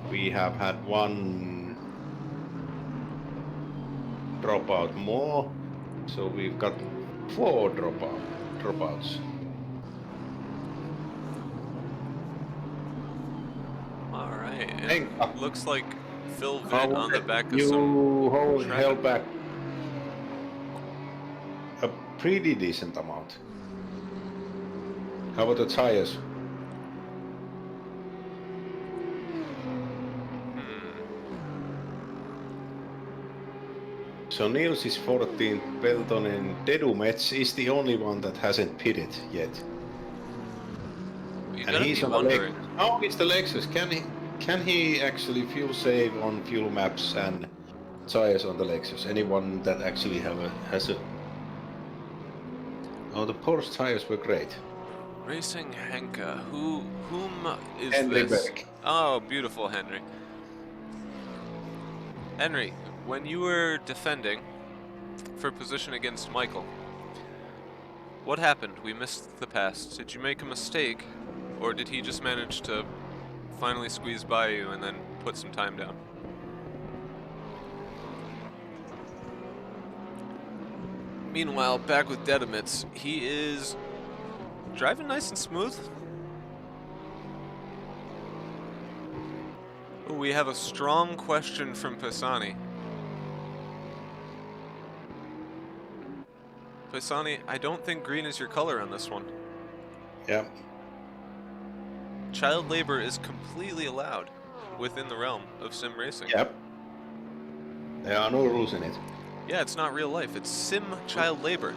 [SPEAKER 2] We have had one dropout more. So we've got 4 dropouts.
[SPEAKER 1] Alright, and looks like Phil Vitt
[SPEAKER 2] How
[SPEAKER 1] on the back of
[SPEAKER 2] you
[SPEAKER 1] some
[SPEAKER 2] held
[SPEAKER 1] traffic.
[SPEAKER 2] back a pretty decent amount. How about the tires? So Niels is 14th, Peltonen, Dedumets is the only one that hasn't pitted yet.
[SPEAKER 1] You
[SPEAKER 2] And
[SPEAKER 1] gotta
[SPEAKER 2] he's
[SPEAKER 1] be
[SPEAKER 2] on
[SPEAKER 1] wondering.
[SPEAKER 2] Oh, it's the Lexus. Can he actually fuel save on fuel maps and tires on the Lexus? Anyone that actually has a... Oh, the Porsche tires were great.
[SPEAKER 1] Racing Henka. Whom is
[SPEAKER 2] Henry
[SPEAKER 1] this?
[SPEAKER 2] Berg.
[SPEAKER 1] Oh, beautiful Henry. Henry, when you were defending for position against Michael, what happened? We missed the pass. Did you make a mistake, or did he just manage to finally squeeze by you and then put some time down? Meanwhile, back with Dedumets, he is driving nice and smooth. Ooh, we have a strong question from Pisani. Pisani, I don't think green is your color on this one.
[SPEAKER 2] Yeah.
[SPEAKER 1] Child labor is completely allowed within the realm of sim racing.
[SPEAKER 2] Yep. There are no rules in it.
[SPEAKER 1] Yeah, it's not real life. It's sim child labor.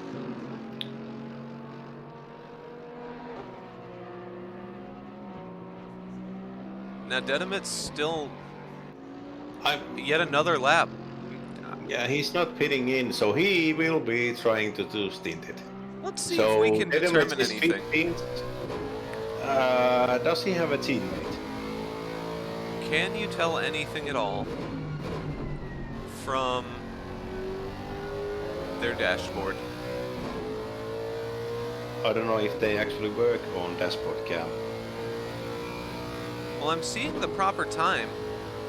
[SPEAKER 1] Now, Dedemit's still yet another lap.
[SPEAKER 2] Yeah, he's not pitting in, so he will be trying to do stinted.
[SPEAKER 1] Let's see if we can determine anything.
[SPEAKER 2] 15th. Does he have a teammate?
[SPEAKER 1] Can you tell anything at all from their dashboard?
[SPEAKER 2] I don't know if they actually work on dashboard cam.
[SPEAKER 1] Well, I'm seeing the proper time.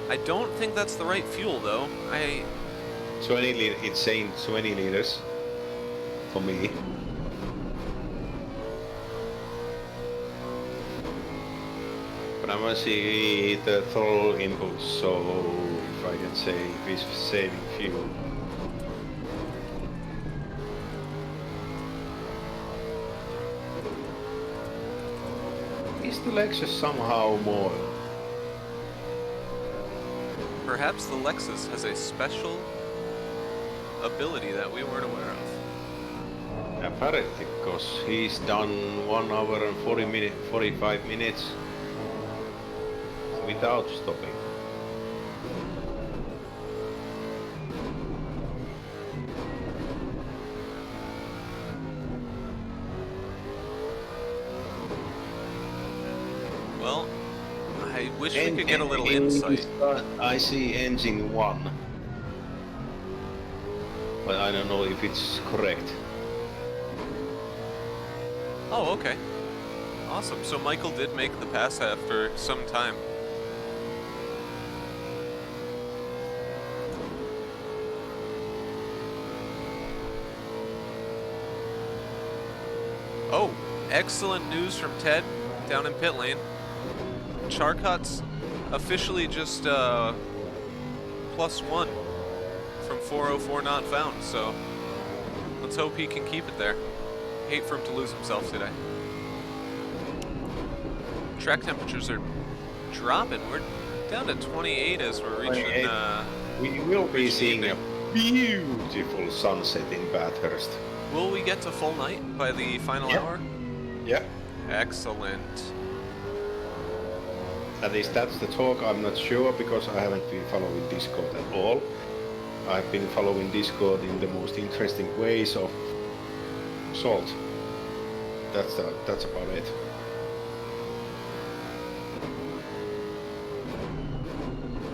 [SPEAKER 1] I don't think that's the right fuel, though.
[SPEAKER 2] 20 it's saying 20 liters for me. But I want to see the throttle input, so if I can say if he's saving fuel. Is the Lexus somehow more?
[SPEAKER 1] Perhaps the Lexus has a special ability that we weren't aware of.
[SPEAKER 2] Apparently, because he's done 1 hour and 45 minutes without stopping.
[SPEAKER 1] Well, I wish we could get a little insight.
[SPEAKER 2] I see engine 1. But I don't know if it's correct.
[SPEAKER 1] Oh, okay. Awesome. So Michael did make the pass after some time. Oh, excellent news from Ted down in pit lane. Charcot's officially just +1 from 404 not found, so let's hope he can keep it there. Hate for him to lose himself today. Track temperatures are dropping. We're down to 28 as we're reaching.
[SPEAKER 2] We will be seeing
[SPEAKER 1] evening.
[SPEAKER 2] a beautiful sunset in Bathurst.
[SPEAKER 1] Will we get to full night by the final hour?
[SPEAKER 2] Yeah.
[SPEAKER 1] Excellent.
[SPEAKER 2] At least that's the talk. I'm not sure because I haven't been following Discord at all. I've been following Discord in the most interesting ways of salt. That's about it.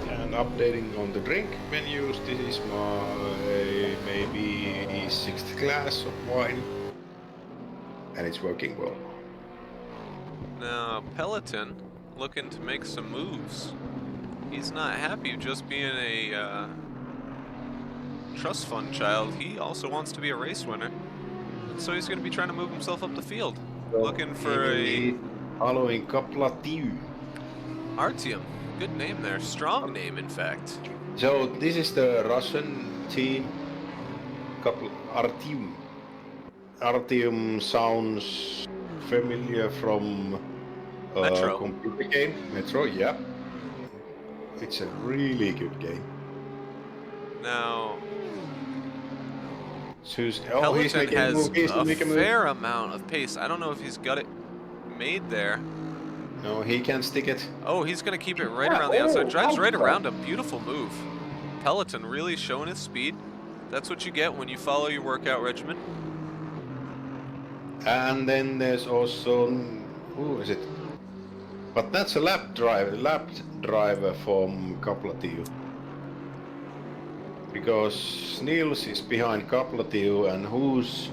[SPEAKER 2] And updating on the drink menus. This is my maybe 6th glass of wine, and it's working well.
[SPEAKER 1] Now, Peloton looking to make some moves. He's not happy just being a trust fund child. He also wants to be a race winner. So he's going to be trying to move himself up the field.
[SPEAKER 2] So
[SPEAKER 1] looking for a...
[SPEAKER 2] Following Kaplatiu.
[SPEAKER 1] Artyom. Good name there. Strong name, in fact.
[SPEAKER 2] So this is the Russian team. Artyom. Artyom sounds familiar from
[SPEAKER 1] Metro.
[SPEAKER 2] computer game, Metro, yeah. It's a really good game.
[SPEAKER 1] Now,
[SPEAKER 2] Oh, he's
[SPEAKER 1] Peloton
[SPEAKER 2] making a
[SPEAKER 1] has
[SPEAKER 2] move, he's
[SPEAKER 1] a
[SPEAKER 2] making a move.
[SPEAKER 1] fair amount of pace. I don't know if he's got it made there.
[SPEAKER 2] No, he can't stick it.
[SPEAKER 1] Oh, he's going to keep it right
[SPEAKER 2] Yeah,
[SPEAKER 1] around the outside. Drives right
[SPEAKER 2] outside.
[SPEAKER 1] around him. Beautiful move. Peloton really showing his speed. That's what you get when you follow your workout regimen.
[SPEAKER 2] And then there's also, who is it? But that's a lap driver from Kaplatiu. Because Niels is behind Kaplatiu, and who's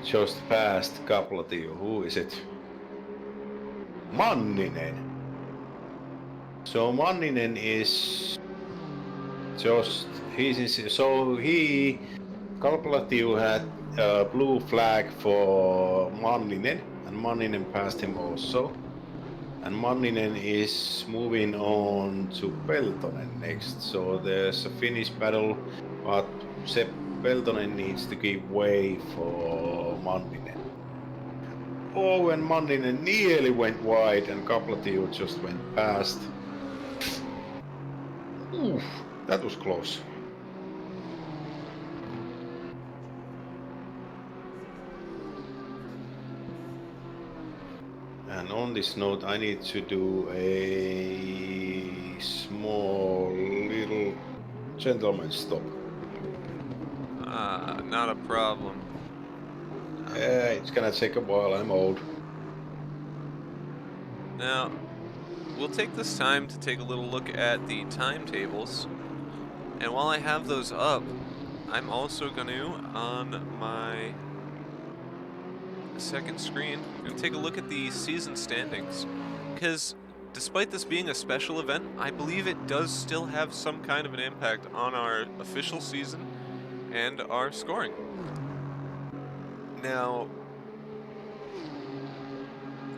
[SPEAKER 2] just past Kaplatiu? Who is it? Manninen. So Manninen is just, Kaplatiu had a blue flag for Manninen, and Manninen passed him also. And Manninen is moving on to Peltonen next. So there's a Finnish battle, but Peltonen needs to give way for Manninen. Oh, and Manninen nearly went wide, and Kaplatiu just went past. Oof, that was close. And on this note, I need to do a small little gentleman's stop.
[SPEAKER 1] Not a problem.
[SPEAKER 2] It's gonna take a while, I'm old.
[SPEAKER 1] Now, we'll take this time to take a little look at the timetables. And while I have those up, I'm also going to, on my second screen, I'm going to take a look at the season standings. Because despite this being a special event, I believe it does still have some kind of an impact on our official season and our scoring. Now,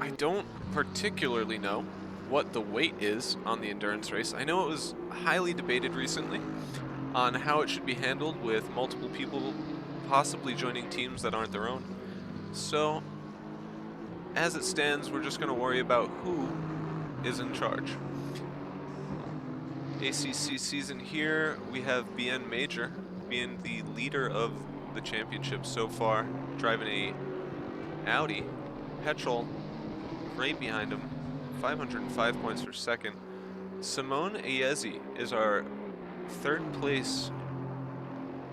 [SPEAKER 1] I don't particularly know what the weight is on the endurance race. I know it was highly debated recently on how it should be handled with multiple people possibly joining teams that aren't their own. So, as it stands, we're just going to worry about who is in charge. ACC season here, we have BN Major being the leader of the championship so far, driving a Audi petrol right behind him, 505 points for second. Simone Iezi is our third place,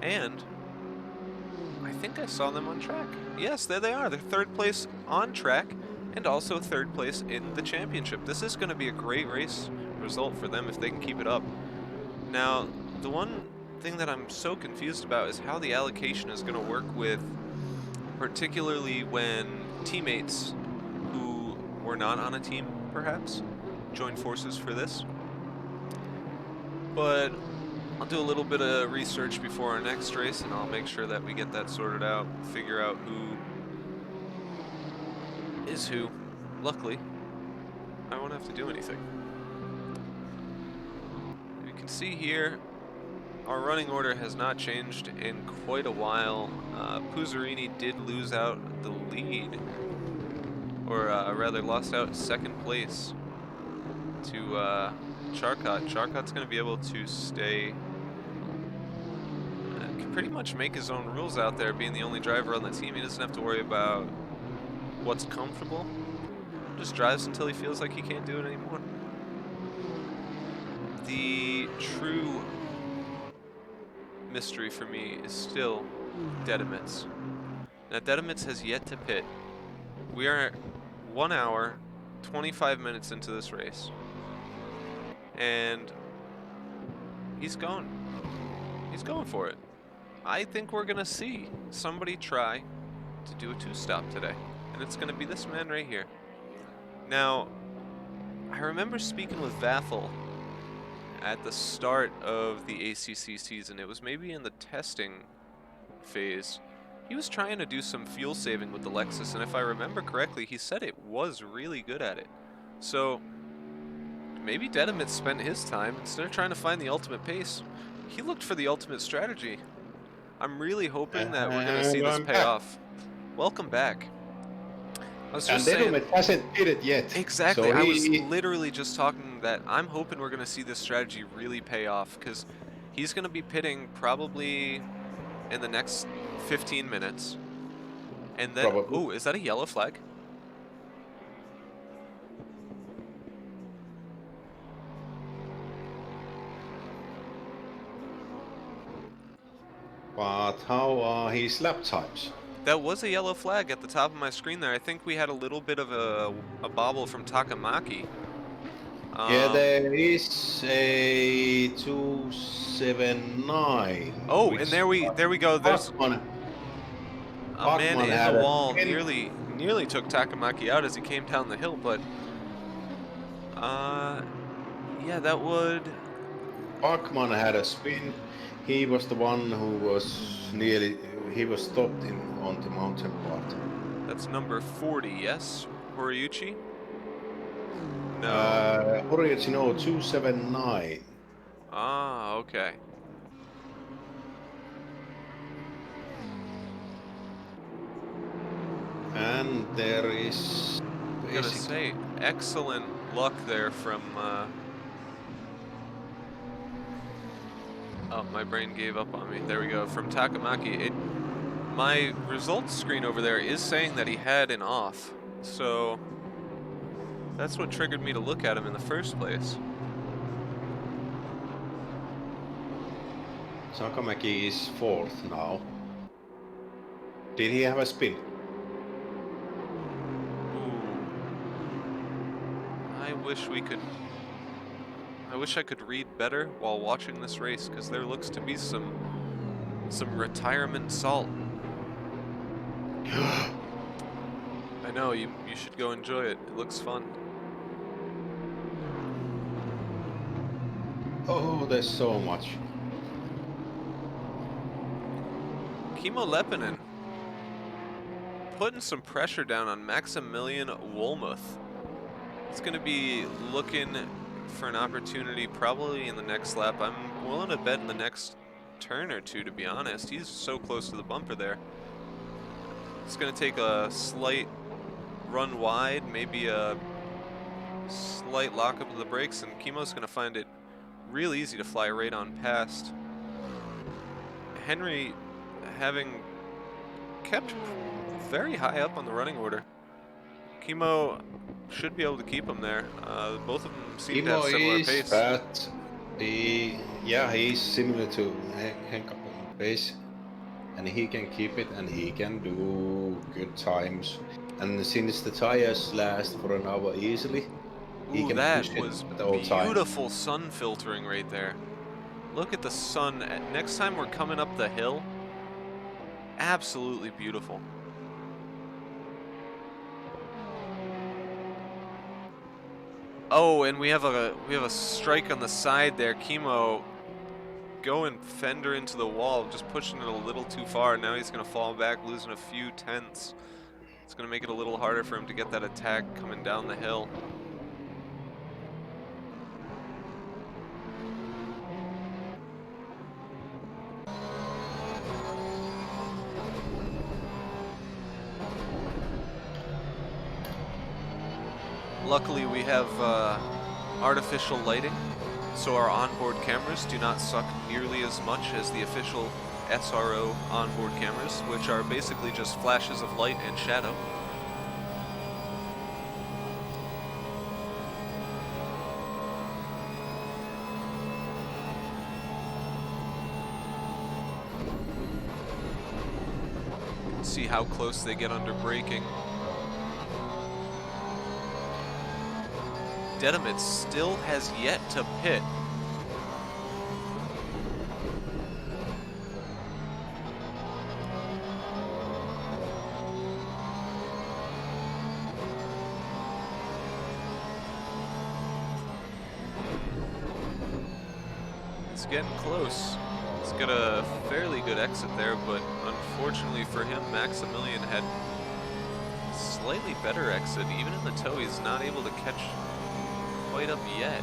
[SPEAKER 1] and I think I saw them on track. Yes, there they are. They're third place on track and also third place in the championship. This is going to be a great race result for them if they can keep it up. Now, the one thing that I'm so confused about is how the allocation is going to work with, particularly when teammates who were not on a team, perhaps, join forces for this. But I'll do a little bit of research before our next race, and I'll make sure that we get that sorted out, figure out who is who. Luckily, I won't have to do anything. You can see here, our running order has not changed in quite a while. Puzzarini did lose out the lead, or rather lost out second place to Charcot. Charcot's going to be able to stay, can pretty much make his own rules out there, being the only driver on the team. He doesn't have to worry about what's comfortable. Just drives until he feels like he can't do it anymore. The true mystery for me is still Dedemitz. Now, Dedemitz has yet to pit. We are 1 hour, 25 minutes into this race, and he's going. He's going for it. I think we're gonna see somebody try to do a two-stop today, and it's gonna be this man right here. Now, I remember speaking with Vathel at the start of the ACC season. It was maybe in the testing phase. He was trying to do some fuel saving with the Lexus, and if I remember correctly, he said it was really good at it. So maybe Dedemitz spent his time, instead of trying to find the ultimate pace, he looked for the ultimate strategy. I'm really hoping that we're going to see this pay off. Welcome back. I was
[SPEAKER 2] And
[SPEAKER 1] just saying,
[SPEAKER 2] Delumet hasn't did it yet.
[SPEAKER 1] exactly.
[SPEAKER 2] So
[SPEAKER 1] I was
[SPEAKER 2] he
[SPEAKER 1] literally just talking that I'm hoping we're going to see this strategy really pay off because he's going to be pitting probably in the next 15 minutes. And then,
[SPEAKER 2] probably.
[SPEAKER 1] oh, is that a yellow flag?
[SPEAKER 2] But how are his lap times?
[SPEAKER 1] That was a yellow flag at the top of my screen there. I think we had a little bit of a bobble from Takamaki.
[SPEAKER 2] Yeah,
[SPEAKER 1] Um,
[SPEAKER 2] there is a 279,
[SPEAKER 1] oh, and
[SPEAKER 2] which
[SPEAKER 1] there we go. There's
[SPEAKER 2] Bachmann,
[SPEAKER 1] a man
[SPEAKER 2] Bachmann
[SPEAKER 1] in the
[SPEAKER 2] had a
[SPEAKER 1] wall,
[SPEAKER 2] 10.
[SPEAKER 1] nearly took Takamaki out as he came down the hill, but yeah, that would.
[SPEAKER 2] Bachmann had a spin. He was the one who was nearly. He was stopped in on the mountain part.
[SPEAKER 1] That's number 40, yes, Horiuchi. No.
[SPEAKER 2] Orienci, no, 279.
[SPEAKER 1] Ah, okay.
[SPEAKER 2] And there is
[SPEAKER 1] Gotta
[SPEAKER 2] basically.
[SPEAKER 1] say, excellent luck there from. Oh, my brain gave up on me. There we go. From Takamaki. My results screen over there is saying that he had an off. So that's what triggered me to look at him in the first place.
[SPEAKER 2] Takamaki is fourth now. Did he have a spin?
[SPEAKER 1] Ooh. I wish I could read better while watching this race because there looks to be some retirement salt. I know, you should go enjoy it. It looks fun.
[SPEAKER 2] Oh, there's so much.
[SPEAKER 1] Kimmo Leppänen putting some pressure down on Maximilian Wolmuth. It's going to be looking for an opportunity probably in the next lap. I'm willing to bet in the next turn or two, to be honest. He's so close to the bumper there. It's going to take a slight run wide, maybe a slight lockup of the brakes, and Kimmo's going to find it real easy to fly right on past. Henry having kept very high up on the running order. Kimmo should be able to keep him there. Both of them seem to have similar
[SPEAKER 2] Is
[SPEAKER 1] pace.
[SPEAKER 2] fat. He's similar to Henka in pace, and he can keep it, and he can do good times. And since the tires last for an hour easily, he
[SPEAKER 1] Ooh,
[SPEAKER 2] can
[SPEAKER 1] that
[SPEAKER 2] push it
[SPEAKER 1] was
[SPEAKER 2] at all time.
[SPEAKER 1] beautiful sun filtering right there. Look at the sun. Next time we're coming up the hill, absolutely beautiful. Oh, and we have a strike on the side there. Kimmo going fender into the wall, just pushing it a little too far. Now he's going to fall back, losing a few tenths. It's going to make it a little harder for him to get that attack coming down the hill. Luckily, we have artificial lighting, so our onboard cameras do not suck nearly as much as the official SRO onboard cameras, which are basically just flashes of light and shadow. See how close they get under braking. Dedemet still has yet to pit. It's getting close. He's got a fairly good exit there, but unfortunately for him, Maximilian had a slightly better exit. Even in the tow, he's not able to catch quite up yet.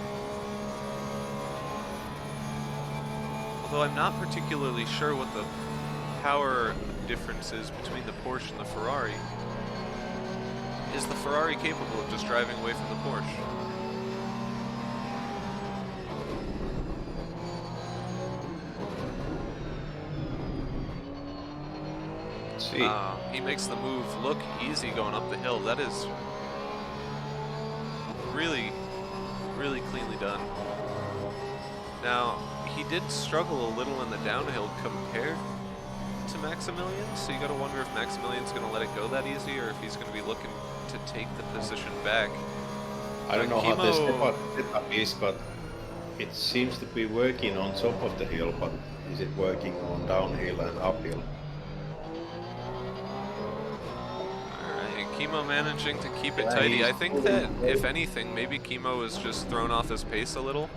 [SPEAKER 1] Although I'm not particularly sure what the power difference is between the Porsche and the Ferrari. is the Ferrari capable of just driving away from the Porsche?
[SPEAKER 2] See.
[SPEAKER 1] He makes the move look easy going up the hill. That is really, really cleanly done. Now, he did struggle a little in the downhill compared to Maximilian, so you gotta wonder if Maximilian's gonna let it go that easy or if he's gonna be looking to take the position back.
[SPEAKER 2] I don't know how the
[SPEAKER 1] Kimo,
[SPEAKER 2] setup is, but it seems to be working on top of the hill, but is it working on downhill and uphill?
[SPEAKER 1] alright, Kimo managing to keep it
[SPEAKER 2] Yeah,
[SPEAKER 1] tidy.
[SPEAKER 2] he's
[SPEAKER 1] I think
[SPEAKER 2] pulling
[SPEAKER 1] that,
[SPEAKER 2] away.
[SPEAKER 1] if anything, maybe Kimo is just thrown off his pace a little.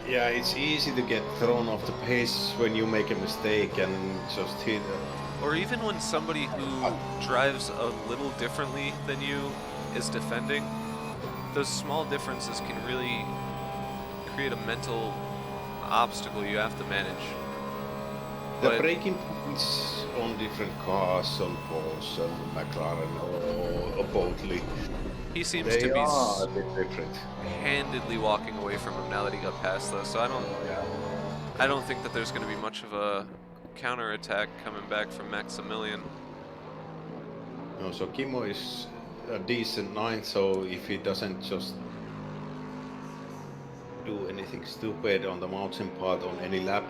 [SPEAKER 2] Yeah, it's easy to get thrown off the pace when you make a mistake and just hit.
[SPEAKER 1] Or even when somebody who drives a little differently than you is defending, those small differences can really create a mental obstacle you have to manage.
[SPEAKER 2] The
[SPEAKER 1] But
[SPEAKER 2] braking points on different cars, on Porsche and McLaren or Boatley,
[SPEAKER 1] he seems to
[SPEAKER 2] they
[SPEAKER 1] be
[SPEAKER 2] are a bit different.
[SPEAKER 1] handedly walking away from him now that he got past though, so I don't think that there's going to be much of a counterattack coming back from Maximilian.
[SPEAKER 2] No, so Kimo is a decent 9, so if he doesn't just do anything stupid on the mountain part on any lap,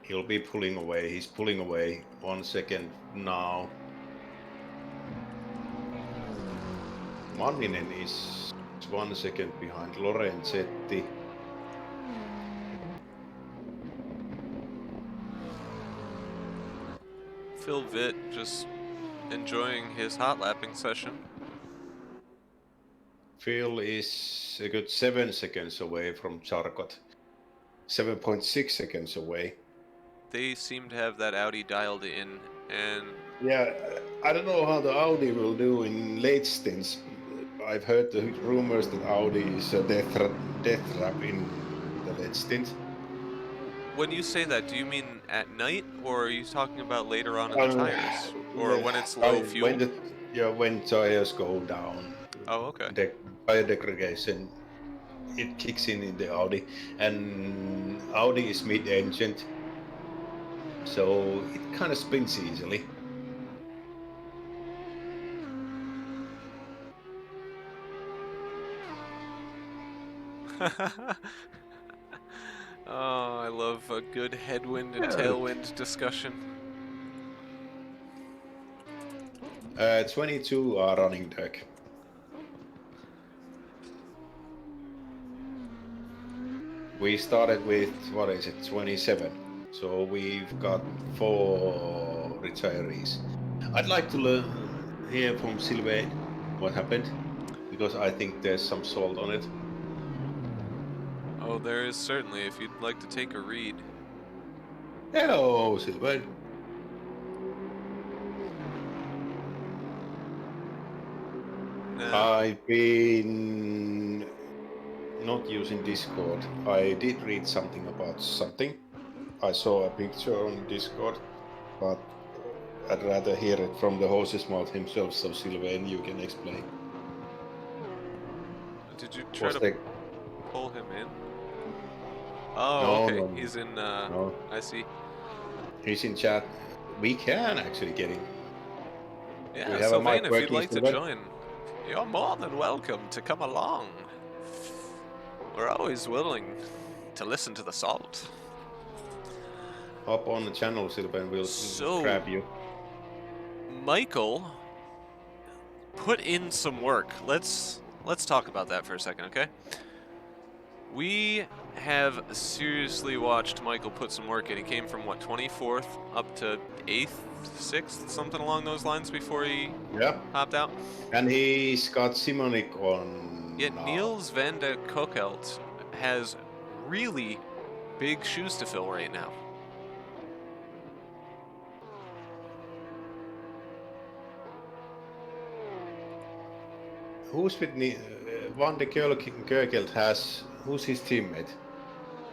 [SPEAKER 2] he'll be pulling away. He's pulling away 1 second now. Manninen is 1 second behind Lorenzetti.
[SPEAKER 1] Phil Vitt just enjoying his hot lapping session.
[SPEAKER 2] Phil is a good 7 seconds away from Charcot. 7.6 seconds away.
[SPEAKER 1] They seem to have that Audi dialed in, and
[SPEAKER 2] Yeah, I don't know how the Audi will do in late stints. I've heard the rumors that Audi is a death trap in the late stint.
[SPEAKER 1] when you say that, do you mean at night, or are you talking about later on in the tires? Or when it's low fuel?
[SPEAKER 2] When tires go down,
[SPEAKER 1] Oh, okay.
[SPEAKER 2] the tire degradation, it kicks in the Audi, and Audi is mid-engined, so it kind of spins easily.
[SPEAKER 1] Oh, I love a good headwind and
[SPEAKER 2] Yeah.
[SPEAKER 1] tailwind discussion.
[SPEAKER 2] 22 are running deck. We started with, what is it, 27. So we've got 4 retirees. I'd like to hear from Sylvain what happened, because I think there's some salt on it.
[SPEAKER 1] Oh, there is certainly, if you'd like to take a read.
[SPEAKER 2] Hello, Sylvain. I've been not using Discord. I did read something about something. I saw a picture on Discord, but I'd rather hear it from the horse's mouth himself, so Sylvain, you can explain.
[SPEAKER 1] Did you try to pull him in? Oh,
[SPEAKER 2] No,
[SPEAKER 1] okay.
[SPEAKER 2] no,
[SPEAKER 1] He's in,
[SPEAKER 2] no.
[SPEAKER 1] I see.
[SPEAKER 2] He's in chat. We can actually get him.
[SPEAKER 1] Yeah,
[SPEAKER 2] We have a
[SPEAKER 1] Sylvain,
[SPEAKER 2] mic
[SPEAKER 1] if you'd
[SPEAKER 2] working,
[SPEAKER 1] like to
[SPEAKER 2] Sylvain.
[SPEAKER 1] join, you're more than welcome to come along. We're always willing to listen to the salt.
[SPEAKER 2] Hop on the channel, Sylvain. We'll grab you.
[SPEAKER 1] Michael put in some work. Let's talk about that for a second, okay? We have seriously watched Michael put some work in. He came from, what, 24th up to 8th, 6th, something along those lines before he hopped out.
[SPEAKER 2] And he's got Simonik on
[SPEAKER 1] Yet
[SPEAKER 2] now.
[SPEAKER 1] Niels van der Kokelt has really big shoes to fill right now.
[SPEAKER 2] Who's with Van der Kokelt has? Who's his teammate?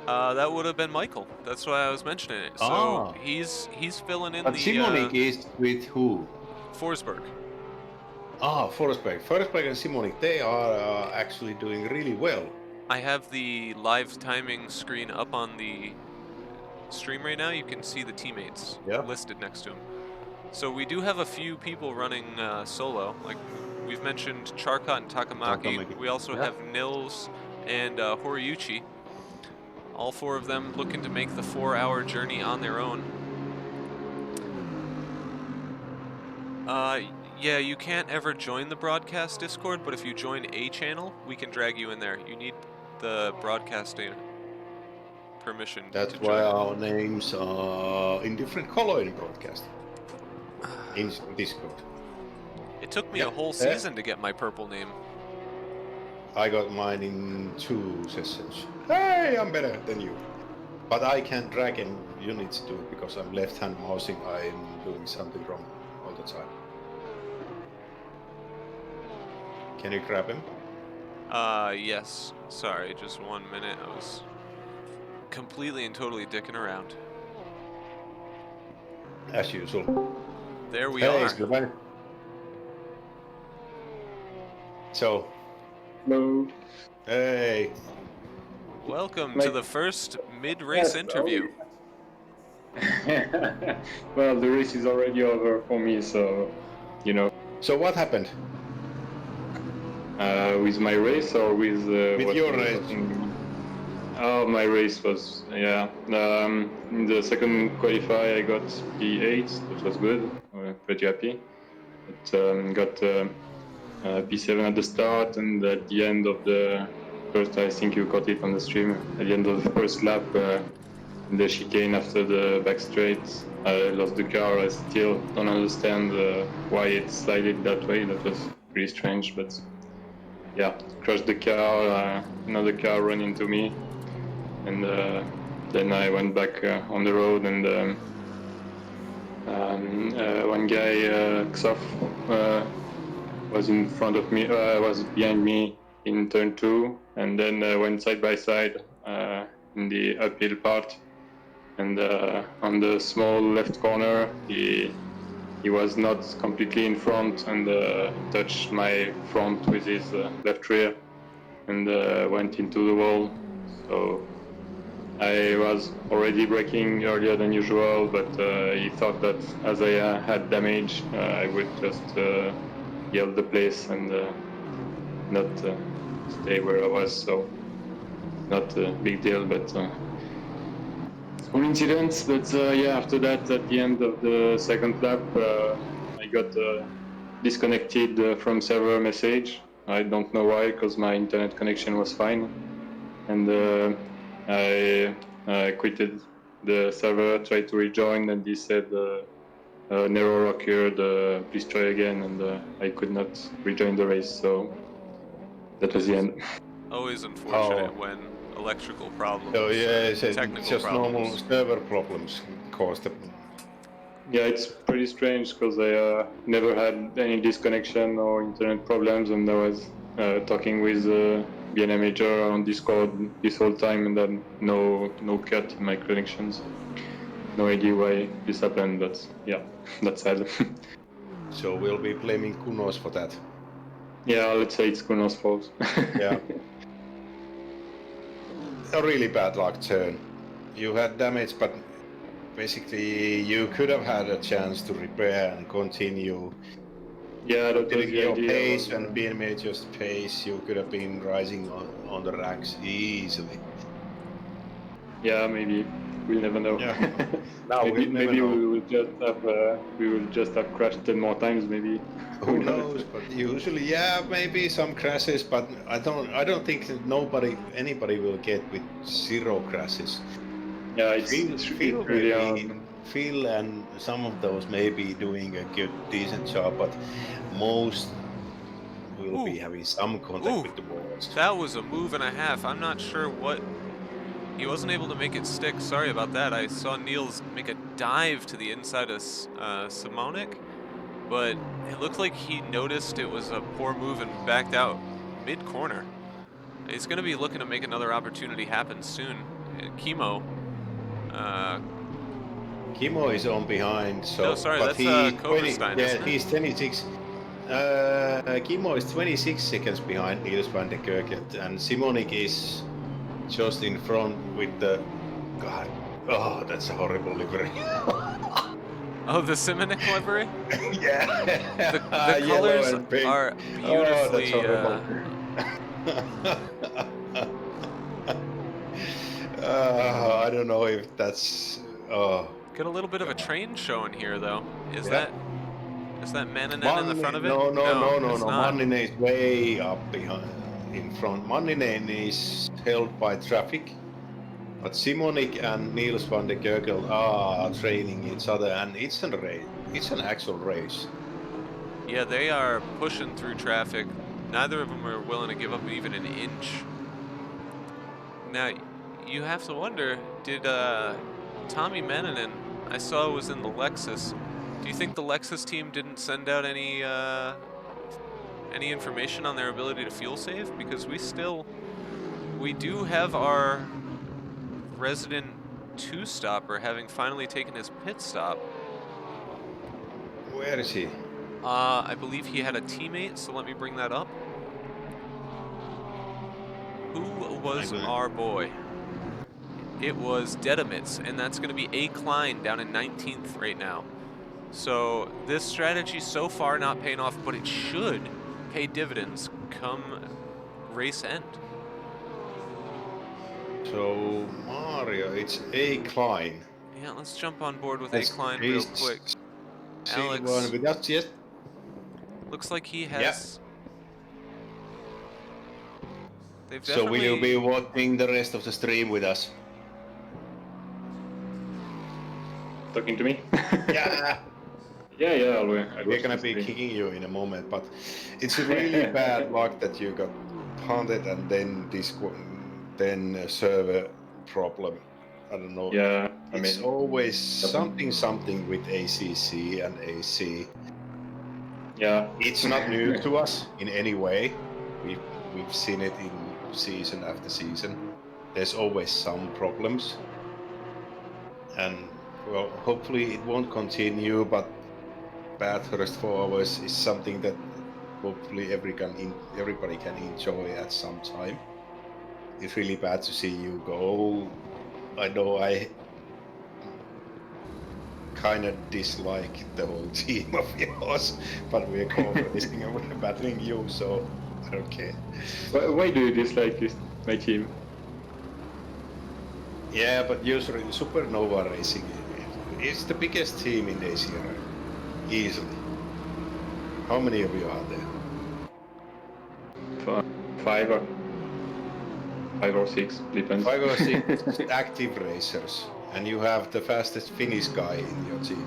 [SPEAKER 1] That would have been Michael. That's why I was mentioning it. So
[SPEAKER 2] Ah,
[SPEAKER 1] he's filling in
[SPEAKER 2] but
[SPEAKER 1] the
[SPEAKER 2] Simonic is with who?
[SPEAKER 1] Forsberg.
[SPEAKER 2] Ah, Forsberg. Forsberg and Simonic, they are actually doing really well.
[SPEAKER 1] I have the live timing screen up on the stream right now. You can see the teammates
[SPEAKER 2] Yeah.
[SPEAKER 1] listed next to him. So we do have a few people running solo. Like we've mentioned Charcot and Takamaki.
[SPEAKER 2] Takamaki.
[SPEAKER 1] We also
[SPEAKER 2] Yeah.
[SPEAKER 1] have Nils and Horiyuchi. All four of them looking to make the 4-hour journey on their own. Yeah, you can't ever join the broadcast Discord, but if you join a channel, we can drag you in there. You need the broadcasting permission to
[SPEAKER 2] That's why
[SPEAKER 1] join it.
[SPEAKER 2] our names are in different color in broadcast. In Discord.
[SPEAKER 1] It took me
[SPEAKER 2] Yeah.
[SPEAKER 1] a whole season to get my purple name.
[SPEAKER 2] I got mine in 2 sessions. Hey, I'm better than you. But I can't drag and you need to do it because I'm left-hand mousing. I'm doing something wrong all the time. Can you grab him?
[SPEAKER 1] Yes. Sorry, just 1 minute. I was completely and totally dicking around.
[SPEAKER 2] As usual.
[SPEAKER 1] There we
[SPEAKER 2] Hey,
[SPEAKER 1] are.
[SPEAKER 2] Sylvain. So.
[SPEAKER 3] Hello.
[SPEAKER 2] Hey.
[SPEAKER 1] Welcome to the first mid-race
[SPEAKER 3] Yes,
[SPEAKER 1] interview.
[SPEAKER 3] Well, the race is already over for me, so, you know.
[SPEAKER 2] So what happened?
[SPEAKER 3] With my race or with
[SPEAKER 2] With your race?
[SPEAKER 3] Oh, my race was, yeah. In the second qualifier, I got P8, which was good. Pretty happy. But got P7 at the start, and at the end of the first, I think you caught it on the stream. At the end of the first lap, in the chicane after the back straight, I lost the car. I still don't understand why it slided that way. That was pretty strange, but yeah, crashed the car. Another car ran into me, and then I went back on the road, and one guy, Xof, was in front of me, was behind me in turn 2, and then went side by side in the uphill part. And on the small left corner, he was not completely in front, and touched my front with his left rear, and went into the wall. So I was already braking earlier than usual, but he thought that as I had damage, I would just yield the place and not stay where I was. So not a big deal, but small incidents. But yeah, after that, at the end of the second lap, I got disconnected from server message. I don't know why, because my internet connection was fine, and I quitted the server, tried to rejoin, and he said an error occurred, please try again, and I could not rejoin the race, so that was the end.
[SPEAKER 1] Always unfortunate when electrical problems,
[SPEAKER 2] So yeah, it's
[SPEAKER 1] technical
[SPEAKER 2] just
[SPEAKER 1] problems.
[SPEAKER 2] normal server problems caused the...
[SPEAKER 3] Yeah, it's pretty strange because I never had any disconnection or internet problems, and I was talking with BNM Major on Discord this whole time, and then no cut in my connections. No idea why this happened, but yeah, that's sad.
[SPEAKER 2] So we'll be blaming Kunos for that.
[SPEAKER 3] Yeah, let's say it's Kuno's fault.
[SPEAKER 2] Yeah. A really bad luck turn. You had damage, but basically you could have had a chance to repair and continue.
[SPEAKER 3] Yeah, that was the
[SPEAKER 2] your
[SPEAKER 3] idea.
[SPEAKER 2] pace and being Major's pace, you could have been rising on the ranks easily.
[SPEAKER 3] Yeah, maybe. We'll never know.
[SPEAKER 2] Yeah. Now
[SPEAKER 3] maybe
[SPEAKER 2] we'll never know.
[SPEAKER 3] we will just have crashed 10 more times, maybe.
[SPEAKER 2] Who knows? But usually, yeah, maybe some crashes, but I don't think that anybody will get with 0 crashes.
[SPEAKER 3] Yeah, it's really hard.
[SPEAKER 2] Phil and some of those may be doing a good, decent job, but most will be having some contact with the walls.
[SPEAKER 1] That was a move and a half. I'm not sure what... He wasn't able to make it stick. Sorry about that. I saw Niels make a dive to the inside of Simonik, but it looked like he noticed it was a poor move and backed out mid-corner. He's going to be looking to make another opportunity happen soon. Chemo.
[SPEAKER 2] Kimo is on behind, so
[SPEAKER 1] No, sorry,
[SPEAKER 2] but
[SPEAKER 1] that's
[SPEAKER 2] he's 20.
[SPEAKER 1] Koverstein,
[SPEAKER 2] Yeah,
[SPEAKER 1] isn't it?
[SPEAKER 2] he's 26. Kimo is 26 seconds behind Niels van de Kerkelt, and Simonik is just in front with the. God, oh, that's a horrible livery.
[SPEAKER 1] Oh, the Simonik livery?
[SPEAKER 2] Yeah,
[SPEAKER 1] The
[SPEAKER 2] yellow
[SPEAKER 1] colors
[SPEAKER 2] and pink.
[SPEAKER 1] are
[SPEAKER 2] Oh, that's
[SPEAKER 1] beautifully.
[SPEAKER 2] horrible. I don't know if that's. Oh,
[SPEAKER 1] Get a little bit of a
[SPEAKER 2] God.
[SPEAKER 1] train showing here, though. Is
[SPEAKER 2] Yeah.
[SPEAKER 1] that Manninen in the front of it?
[SPEAKER 2] No,
[SPEAKER 1] It's not.
[SPEAKER 2] Manninen is way up behind, in front. Manninen is held by traffic, but Simonik and Niels van de Kerkel are training each other, and it's a race. It's an actual race.
[SPEAKER 1] Yeah, they are pushing through traffic. Neither of them are willing to give up even an inch. Now, you have to wonder, did Tommy Manninen, I saw was in the Lexus. Do you think the Lexus team didn't send out any information on their ability to fuel save? Because we do have our resident two-stopper having finally taken his pit stop.
[SPEAKER 2] Where is he?
[SPEAKER 1] I believe he had a teammate, so let me bring that up. Who was our boy? It was Dedemitz, and that's going to be A. Klein down in 19th right now. So this strategy so far not paying off, but it should pay dividends come race end.
[SPEAKER 2] So Mario, it's A. Klein.
[SPEAKER 1] Yeah, let's jump on board with A. Klein real quick. Alex,
[SPEAKER 2] One with us, yes.
[SPEAKER 1] looks like he has. They've
[SPEAKER 2] So will you
[SPEAKER 1] definitely.
[SPEAKER 2] be watching the rest of the stream with us?
[SPEAKER 3] Talking to me?
[SPEAKER 2] Yeah.
[SPEAKER 3] Yeah,
[SPEAKER 2] We're gonna be kicking you in a moment, but it's a really bad luck that you got punted and then then a server problem. I don't know.
[SPEAKER 3] Yeah,
[SPEAKER 2] It's always something with ACC and AC.
[SPEAKER 3] Yeah.
[SPEAKER 2] It's not new to us in any way. We've seen it in season after season. There's always some problems, and well, hopefully it won't continue. But Bathurst 4 hours is something that hopefully everybody can enjoy at some time. It's really bad to see you go. I know I kind of dislike the whole team of yours, but we're cooperating and we're battling you, so I don't care.
[SPEAKER 3] Why do you dislike my team?
[SPEAKER 2] Yeah, but usually Supernova Racing is the biggest team in ACRL, easily. How many of you are there?
[SPEAKER 3] 5 or 6, depends.
[SPEAKER 2] 5 or 6 active racers, and you have the fastest Finnish guy in your team.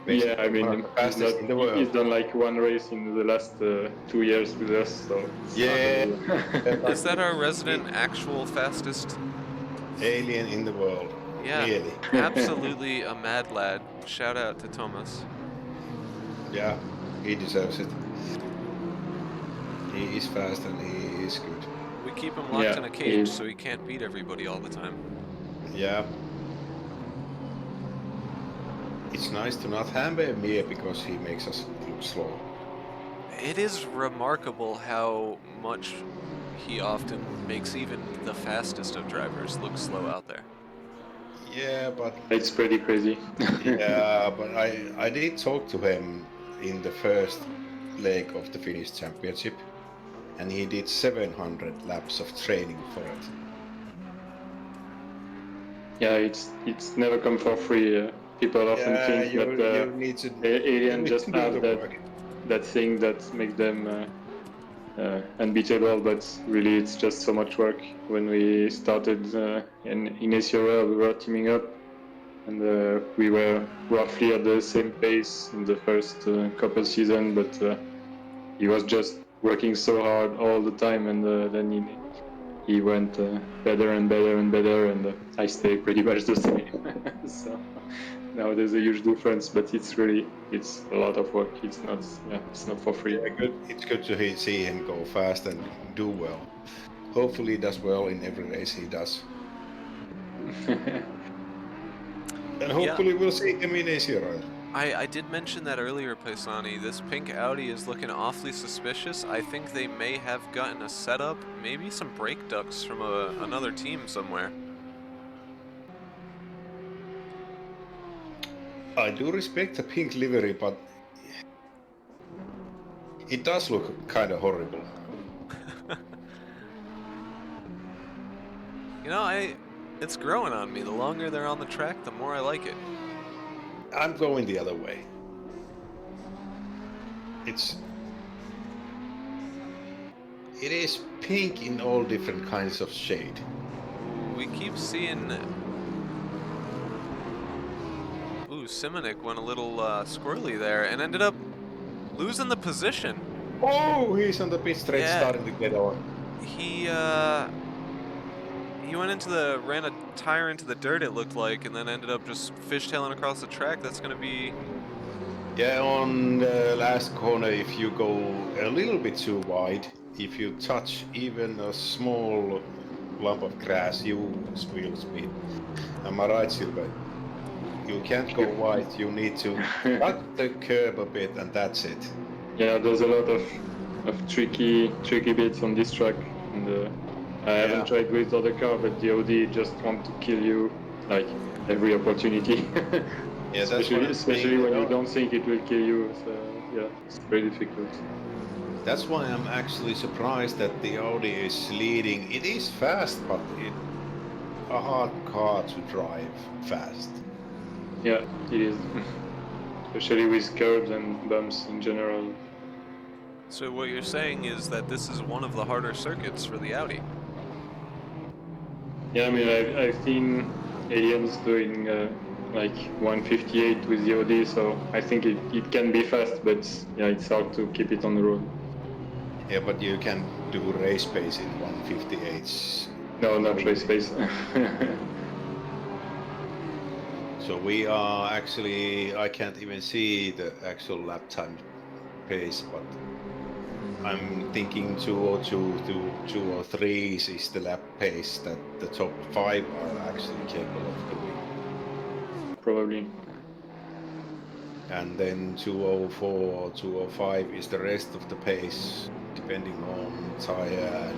[SPEAKER 2] Basically,
[SPEAKER 3] yeah, I mean,
[SPEAKER 2] fastest in the world.
[SPEAKER 3] He's done like one race in the last 2 years with us, so.
[SPEAKER 2] Yeah.
[SPEAKER 1] Is that our resident actual fastest?
[SPEAKER 2] Alien in the world.
[SPEAKER 1] Yeah,
[SPEAKER 2] Really.
[SPEAKER 1] absolutely a mad lad. Shout out to Thomas.
[SPEAKER 2] Yeah, he deserves it. He is fast and he is good.
[SPEAKER 1] We keep him locked in a cage so he can't beat everybody all the time.
[SPEAKER 2] Yeah. It's nice to not have him here because he makes us look slow.
[SPEAKER 1] It is remarkable how much he often makes even the fastest of drivers look slow out there.
[SPEAKER 2] Yeah, but
[SPEAKER 3] it's pretty crazy.
[SPEAKER 2] Yeah, but I did talk to him in the first leg of the Finnish Championship, and he did 700 laps of training for it.
[SPEAKER 3] Yeah, it's never come for free. People often think that Alien just have that thing that makes them unbeatable, but really it's just so much work. When we started in ACRL, we were teaming up, and we were roughly at the same pace in the first couple seasons, but he was just working so hard all the time, and then he went better and better and better, and I stay pretty much the same. So now there's a huge difference, but it's a lot of work. It's not for free.
[SPEAKER 2] Yeah, good. It's good to see him go fast and do well. Hopefully he does well in every race he does. And hopefully we'll see him in ACRL.
[SPEAKER 1] I did mention that earlier, Paisani. This pink Audi is looking awfully suspicious. I think they may have gotten a setup, maybe some brake ducts from another team somewhere.
[SPEAKER 2] I do respect the pink livery, but it does look kind of horrible.
[SPEAKER 1] You know, it's growing on me. The longer they're on the track, the more I like it.
[SPEAKER 2] I'm going the other way. It is pink in all different kinds of shade.
[SPEAKER 1] We keep seeing... Ooh, Simonik went a little squirrely there and ended up losing the position.
[SPEAKER 2] Oh, he's on the pit straight,
[SPEAKER 1] Yeah.
[SPEAKER 2] starting to get on.
[SPEAKER 1] He went ran a tire into the dirt, it looked like, and then ended up just fishtailing across the track. That's gonna be...
[SPEAKER 2] Yeah, on the last corner, if you go a little bit too wide, if you touch even a small lump of grass, you will speed. Am I right, Silver? You can't go wide, you need to cut the curb a bit, and that's it.
[SPEAKER 3] Yeah, there's a lot of tricky bits on this track, and I haven't tried with other car, but the Audi just want to kill you like every opportunity.
[SPEAKER 2] Yeah,
[SPEAKER 3] especially when you don't think it will kill you. So yeah, it's very difficult.
[SPEAKER 2] That's why I'm actually surprised that the Audi is leading. It is fast, but it's a hard car to drive fast.
[SPEAKER 3] Yeah, it is. Especially with curbs and bumps in general.
[SPEAKER 1] So what you're saying is that this is one of the harder circuits for the Audi?
[SPEAKER 3] Yeah, I mean, I've seen aliens doing like 158 with the Audi, so I think it can be fast, but yeah, it's hard to keep it on the road.
[SPEAKER 2] Yeah, but you can do race pace in 158s.
[SPEAKER 3] No, not race pace.
[SPEAKER 2] So we are actually, I can't even see the actual lap time pace, but I'm thinking 202 to 203 is the lap pace that the top 5 are actually capable of doing.
[SPEAKER 3] Probably.
[SPEAKER 2] And then 204, 205 is the rest of the pace, depending on tire and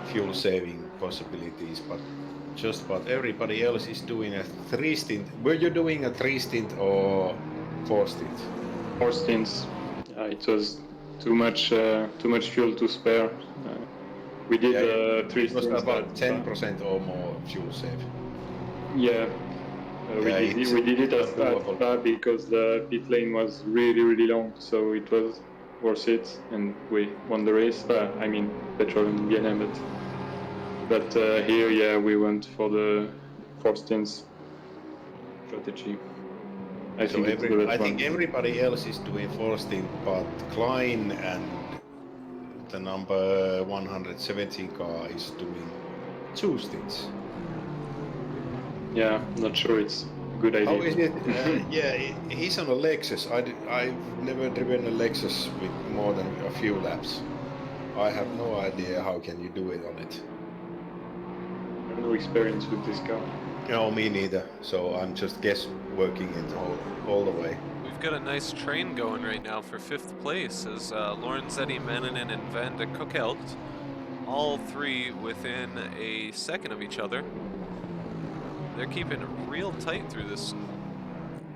[SPEAKER 2] fuel saving possibilities. But just about everybody else is doing a 3 stint. Were you doing a 3 stint or 4 stint?
[SPEAKER 3] 4 stints. It was too much fuel to spare. We did 3
[SPEAKER 2] it was
[SPEAKER 3] stints.
[SPEAKER 2] about 10% or more fuel save.
[SPEAKER 3] Yeah. We did it as fast because the pit lane was really long, so it was worth it, and we won the race. I mean, petrol and BNM, but here, yeah, we went for the 4 stints strategy. I think
[SPEAKER 2] everybody else is doing 4 stints, but Klein and the number 117 car is doing 2 stints.
[SPEAKER 3] Yeah, not sure it's a good idea.
[SPEAKER 2] How is it? Yeah, he's on a Lexus. I've never driven a Lexus with more than a few laps. I have no idea how can you do it on it.
[SPEAKER 3] I have no experience with this car.
[SPEAKER 2] No, me neither. So I'm just working it all the way.
[SPEAKER 1] We've got a nice train going right now for 5th place as Lorenzetti, Manninen, and Van de Koekelt, all 3 within a second of each other. They're keeping it real tight through this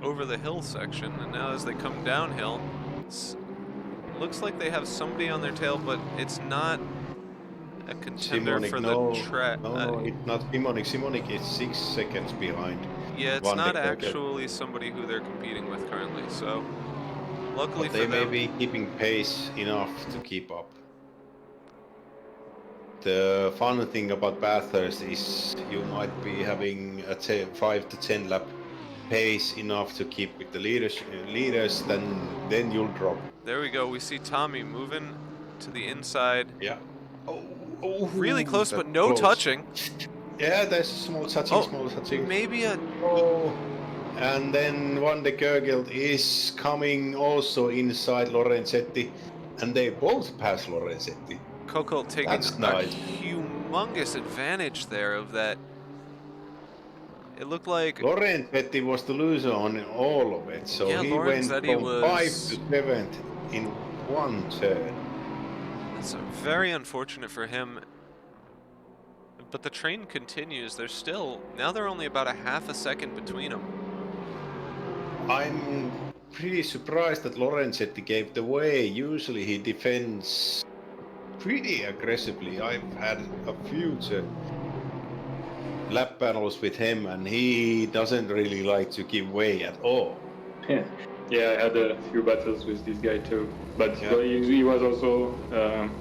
[SPEAKER 1] over the hill section, and now as they come downhill, looks like they have somebody on their tail, but it's not a contender
[SPEAKER 2] Simonik,
[SPEAKER 1] for the track.
[SPEAKER 2] No, it's not Simonik. Simonik is 6 seconds behind.
[SPEAKER 1] Yeah, it's not actually somebody who they're competing with currently, so luckily for them...
[SPEAKER 2] They may be keeping pace enough to keep up. The fun thing about Bathurst is you might be having a 5 to 10 lap pace enough to keep with the leaders, then you'll drop.
[SPEAKER 1] There we go. We see Tommy moving to the inside.
[SPEAKER 2] Yeah.
[SPEAKER 1] Oh, really close, but no touching.
[SPEAKER 2] Yeah, there's small touching.
[SPEAKER 1] Maybe a...
[SPEAKER 2] Oh. And then Van de Koekelt is coming also inside Lorenzetti, and they both pass Lorenzetti.
[SPEAKER 1] Koekelt taking
[SPEAKER 2] That's nice.
[SPEAKER 1] a humongous advantage there of that It looked like,
[SPEAKER 2] Lorenzetti was the loser on all of it, so
[SPEAKER 1] yeah,
[SPEAKER 2] he went
[SPEAKER 1] Lorenzetti
[SPEAKER 2] from 5th to
[SPEAKER 1] was.
[SPEAKER 2] 7th in one turn.
[SPEAKER 1] That's very unfortunate for him. But the train continues. They're still, now they're only about a half a second between them.
[SPEAKER 2] I'm pretty surprised that Lorenzetti gave the way. Usually he defends pretty aggressively. I've had a few lap battles with him, and he doesn't really like to give way at all.
[SPEAKER 3] Yeah, I had a few battles with this guy too, but
[SPEAKER 2] Yeah.
[SPEAKER 3] he was also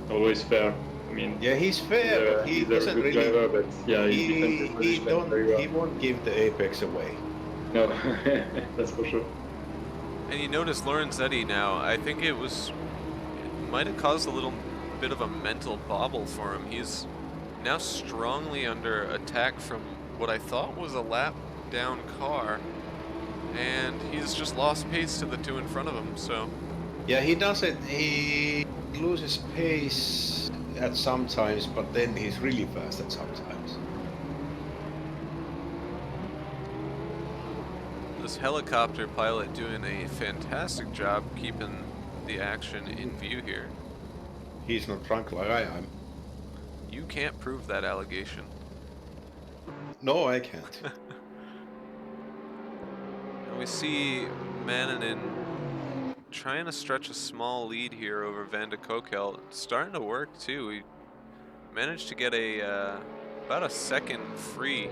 [SPEAKER 3] always fair. I mean,
[SPEAKER 2] Yeah, he's fair, but he
[SPEAKER 3] he's a
[SPEAKER 2] doesn't
[SPEAKER 3] good
[SPEAKER 2] really.
[SPEAKER 3] driver, but yeah, he defends his
[SPEAKER 2] He
[SPEAKER 3] position very well.
[SPEAKER 2] he won't give the apex away.
[SPEAKER 3] No, that's for sure.
[SPEAKER 1] And you notice Lorenzetti now, I think it might have caused a little bit of a mental bobble for him. He's now strongly under attack from what I thought was a lap down car, and he's just lost pace to the two in front of him, so.
[SPEAKER 2] Yeah, he does it. He loses pace at some times, but then he's really fast at some times.
[SPEAKER 1] This helicopter pilot doing a fantastic job keeping the action in view here.
[SPEAKER 2] He's not drunk like I am.
[SPEAKER 1] You can't prove that allegation.
[SPEAKER 2] No, I can't.
[SPEAKER 1] And we see Mannanen trying to stretch a small lead here over Van de Kokel. Starting to work too. He managed to get about a second free.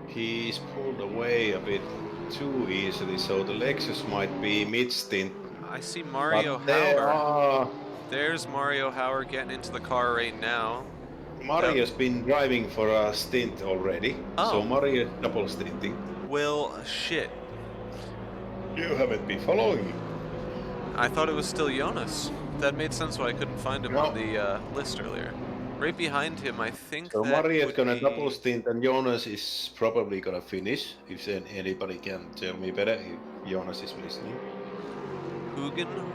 [SPEAKER 2] He's pulled away a bit too easily, so the Lexus might be mid-stint.
[SPEAKER 1] I see Mario
[SPEAKER 2] But there
[SPEAKER 1] Hauer.
[SPEAKER 2] are...
[SPEAKER 1] There's Mario Hauer getting into the car right now.
[SPEAKER 2] Mario's been driving for a stint already, so
[SPEAKER 1] Oh.
[SPEAKER 2] Mario's double stinting.
[SPEAKER 1] Well, shit.
[SPEAKER 2] You haven't been following me.
[SPEAKER 1] I thought it was still Jonas. That made sense why I couldn't find him
[SPEAKER 2] No.
[SPEAKER 1] on the list earlier. Right behind him, I think
[SPEAKER 2] So
[SPEAKER 1] that
[SPEAKER 2] Mario's
[SPEAKER 1] would
[SPEAKER 2] gonna
[SPEAKER 1] be
[SPEAKER 2] double stint and Jonas is probably gonna finish. If anybody can tell me better, if Jonas is listening.
[SPEAKER 1] Hugendorn?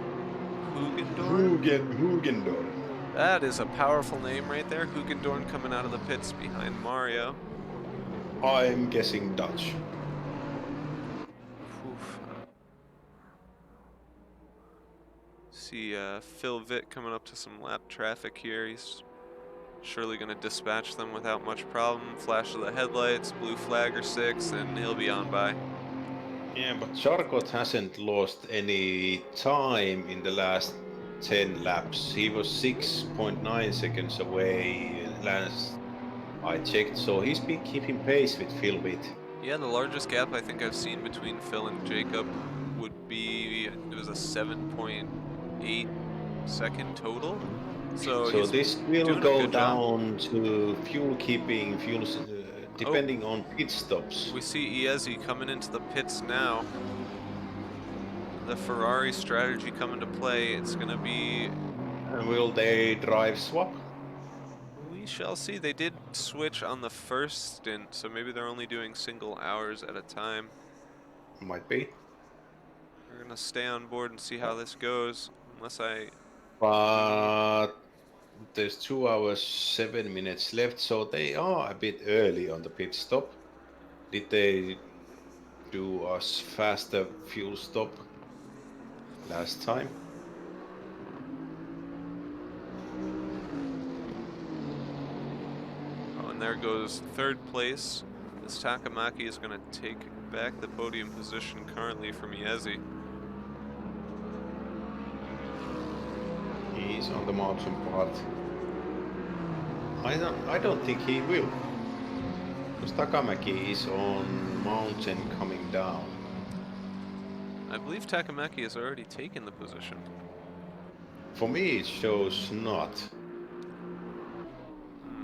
[SPEAKER 2] Hugendorn.
[SPEAKER 1] That is a powerful name right there. Hugendorn coming out of the pits behind Mario.
[SPEAKER 2] I'm guessing Dutch.
[SPEAKER 1] Oof. See Phil Vitt coming up to some lap traffic here. He's surely going to dispatch them without much problem. Flash of the headlights, blue flag or 6, and he'll be on by.
[SPEAKER 2] Yeah, but Charcot hasn't lost any time in the last 10 laps. He was 6.9 seconds away last I checked, so he's been keeping pace with Phil Vitt.
[SPEAKER 1] Yeah, the largest gap I think I've seen between Phil and Jacob would be, it was a 7.8 second total. So
[SPEAKER 2] this will
[SPEAKER 1] doing a
[SPEAKER 2] go
[SPEAKER 1] good job.
[SPEAKER 2] down to fuel keeping, depending on pit stops.
[SPEAKER 1] We see Iezzi coming into the pits now. The Ferrari strategy come into play. It's going to be...
[SPEAKER 2] And will they drive swap?
[SPEAKER 1] We shall see. They did switch on the first stint, so maybe they're only doing single hours at a time.
[SPEAKER 2] Might be.
[SPEAKER 1] We're going to stay on board and see how this goes, unless I...
[SPEAKER 2] But there's 2 hours 7 minutes left, so they are a bit early on the pit stop. Did they do a faster fuel stop last time?
[SPEAKER 1] Oh, and there goes third place. This Takamaki is going to take back the podium position currently from Iezzi.
[SPEAKER 2] He's on the mountain part. I don't think he will. Because Takamaki is on mountain coming down.
[SPEAKER 1] I believe Takamaki has already taken the position.
[SPEAKER 2] For me it shows not.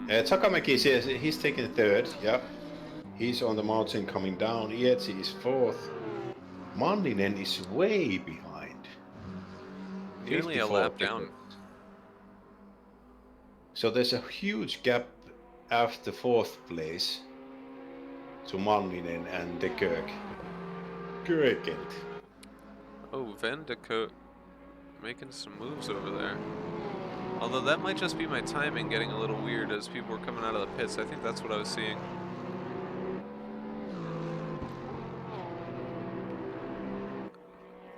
[SPEAKER 2] Takamaki says he's taking third, yeah. He's on the mountain coming down. Ietsi is fourth. Manninen is way behind.
[SPEAKER 1] Nearly a
[SPEAKER 2] 54
[SPEAKER 1] lap down.
[SPEAKER 2] seconds. So there's a huge gap after fourth place to Manninen and de Kirk. Kirkent.
[SPEAKER 1] Oh, Van de Koot making some moves over there. Although that might just be my timing getting a little weird as people were coming out of the pits. I think that's what I was seeing.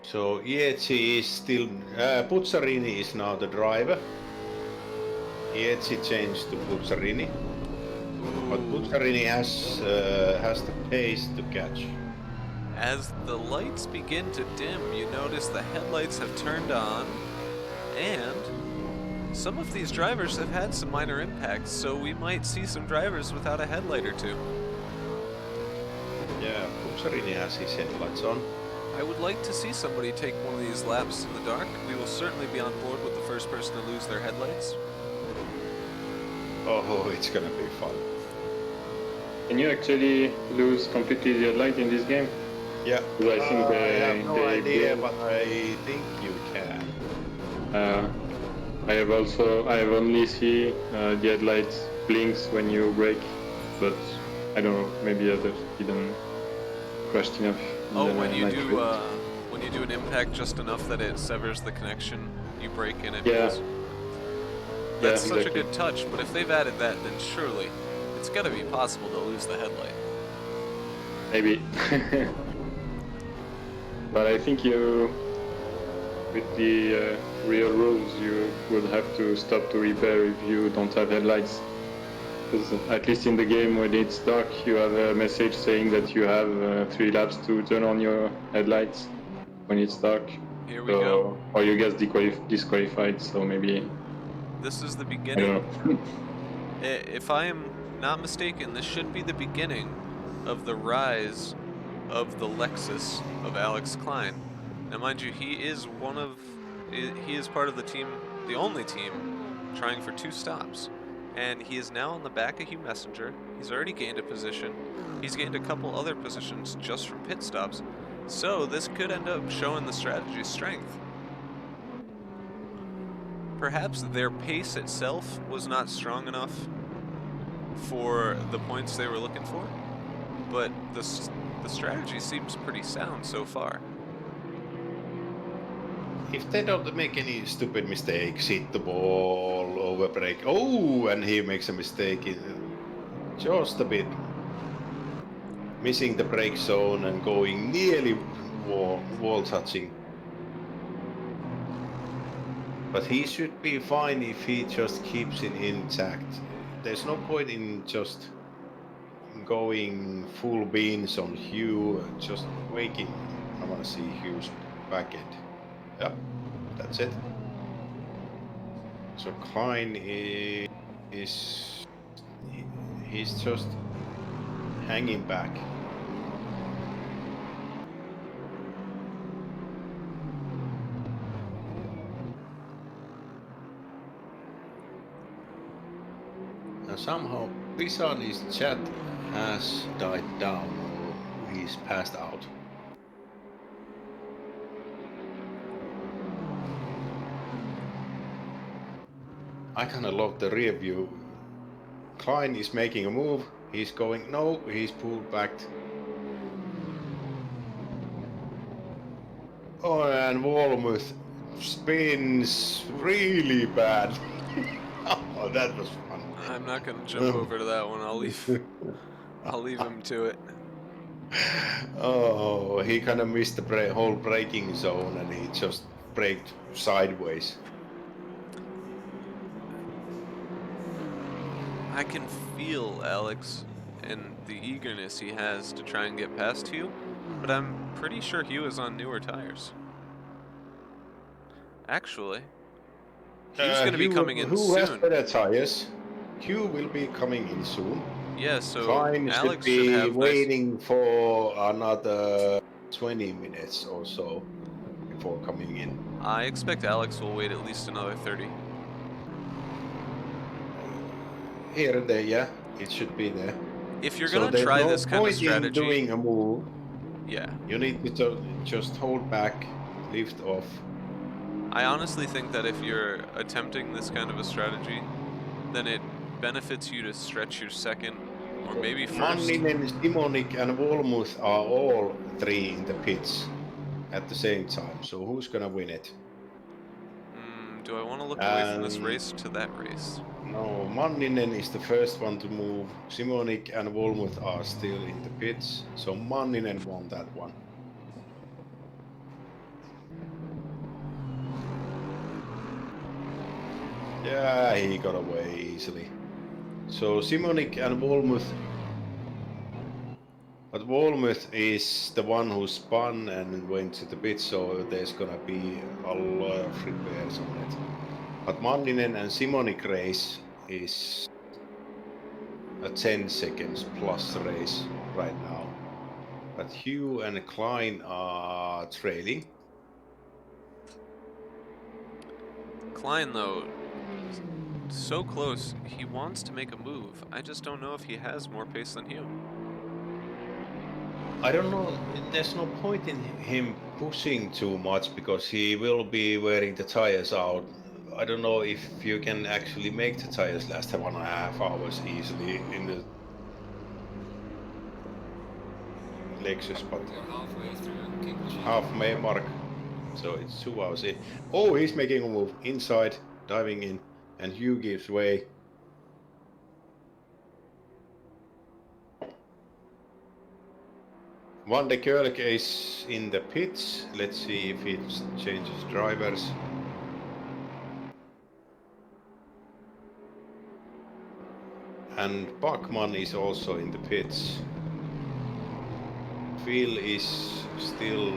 [SPEAKER 2] So Ieci is still... Puzzarini is now the driver. Ieci changed to Puzzarini. But Puzzarini has the pace to catch.
[SPEAKER 1] As the lights begin to dim, you notice the headlights have turned on, and some of these drivers have had some minor impacts, so we might see some drivers without a headlight or two.
[SPEAKER 2] Yeah, Puzzarini has his headlights on.
[SPEAKER 1] I would like to see somebody take one of these laps in the dark. We will certainly be on board with the first person to lose their headlights.
[SPEAKER 2] Oh, it's gonna be fun.
[SPEAKER 3] Can you actually lose completely the light in this game?
[SPEAKER 2] Yeah,
[SPEAKER 3] Because I think
[SPEAKER 2] I have no idea,
[SPEAKER 3] build-
[SPEAKER 2] but I think you can.
[SPEAKER 3] I have only see the headlights blinks when you brake, but I don't know, maybe others didn't crash enough. in
[SPEAKER 1] Oh,
[SPEAKER 3] the
[SPEAKER 1] when you
[SPEAKER 3] night
[SPEAKER 1] do
[SPEAKER 3] field.
[SPEAKER 1] when you do an impact just enough that it severs the connection, you brake and it
[SPEAKER 3] Yeah.
[SPEAKER 1] pulls. That's
[SPEAKER 3] Yeah,
[SPEAKER 1] such
[SPEAKER 3] exactly.
[SPEAKER 1] a good touch, but if they've added that, then surely it's got to be possible to lose the headlight.
[SPEAKER 3] Maybe. But I think with the real rules, you would have to stop to repair if you don't have headlights. Because at least in the game when it's dark, you have a message saying that you have 3 laps to turn on your headlights when it's dark.
[SPEAKER 1] Here we go.
[SPEAKER 3] Or you get disqualified, so maybe,
[SPEAKER 1] This is the
[SPEAKER 3] I
[SPEAKER 1] beginning.
[SPEAKER 3] don't know.
[SPEAKER 1] If I am not mistaken, this should be the beginning of the rise of the Lexus of Alex Klein. Now, mind you, he is part of the team, the only team, trying for 2 stops. And he is now on the back of Hugh Messenger. He's already gained a position. He's gained a couple other positions just from pit stops. So this could end up showing the strategy's strength. Perhaps their pace itself was not strong enough for the points they were looking for, but the strategy seems pretty sound so far.
[SPEAKER 2] If they don't make any stupid mistakes, hit the ball, overbrake. Oh, and he makes a mistake in just a bit. Missing the brake zone and going nearly wall touching. But he should be fine if he just keeps it intact. There's no point in just going full beans on Hugh, just waking. I want to see Hugh's back end. Yep, that's it. So Klein he's just hanging back. Now somehow Pisani's chat has died down. He's passed out. I kinda locked the rear view. Klein is making a move. He's going, no, he's pulled back. Oh, and Walmuth spins really bad. Oh, that was fun.
[SPEAKER 1] I'm not gonna jump over to that one. I'll leave him to it.
[SPEAKER 2] Oh, he kind of missed the whole braking zone and he just braked sideways.
[SPEAKER 1] I can feel Alex and the eagerness he has to try and get past Hugh, but I'm pretty sure Hugh is on newer tires. Actually, Hugh's going to be coming in
[SPEAKER 2] who has
[SPEAKER 1] soon.
[SPEAKER 2] better tires? Hugh will be coming in soon.
[SPEAKER 1] Yeah, so
[SPEAKER 2] Klein
[SPEAKER 1] Alex
[SPEAKER 2] should be
[SPEAKER 1] should have
[SPEAKER 2] waiting for another 20 minutes or so before coming in.
[SPEAKER 1] I expect Alex will wait at least another 30.
[SPEAKER 2] Here and there, yeah, it should be there.
[SPEAKER 1] If you're
[SPEAKER 2] So
[SPEAKER 1] going to
[SPEAKER 2] there's
[SPEAKER 1] try
[SPEAKER 2] no
[SPEAKER 1] this kind of
[SPEAKER 2] point in
[SPEAKER 1] strategy,
[SPEAKER 2] doing a move.
[SPEAKER 1] yeah.
[SPEAKER 2] You need to just hold back, lift off.
[SPEAKER 1] I honestly think that if you're attempting this kind of a strategy, then it benefits you to stretch your second or maybe first.
[SPEAKER 2] Manninen, Simonik and Wolmuth are all 3 in the pits at the same time. So who's gonna win it?
[SPEAKER 1] Do I want to look away from this
[SPEAKER 2] And
[SPEAKER 1] race to that race?
[SPEAKER 2] no, Manninen is the first one to move. Simonik and Wolmuth are still in the pits, so Manninen won that one. Yeah, he got away easily. So Simonik and Wolmuth. But Wolmuth is the one who spun and went to the pit, so there's gonna be a lot of repairs on it. But Manninen and Simonik race is a 10 seconds plus race right now. But Hugh and Klein are trailing.
[SPEAKER 1] Klein, though, so close. He wants to make a move. I just don't know if he has more pace than Hugh.
[SPEAKER 2] I don't know, there's no point in him pushing too much because he will be wearing the tires out. I don't know if you can actually make the tires last 1.5 hours easily in the Lexus, but
[SPEAKER 4] We're halfway through kick machine.
[SPEAKER 2] half mark, so it's 2 hours in. Oh, he's making a move inside, diving in, and Hugh gives way. Van de Kerk is in the pits. Let's see if he changes drivers. And Bachmann is also in the pits. Phil is still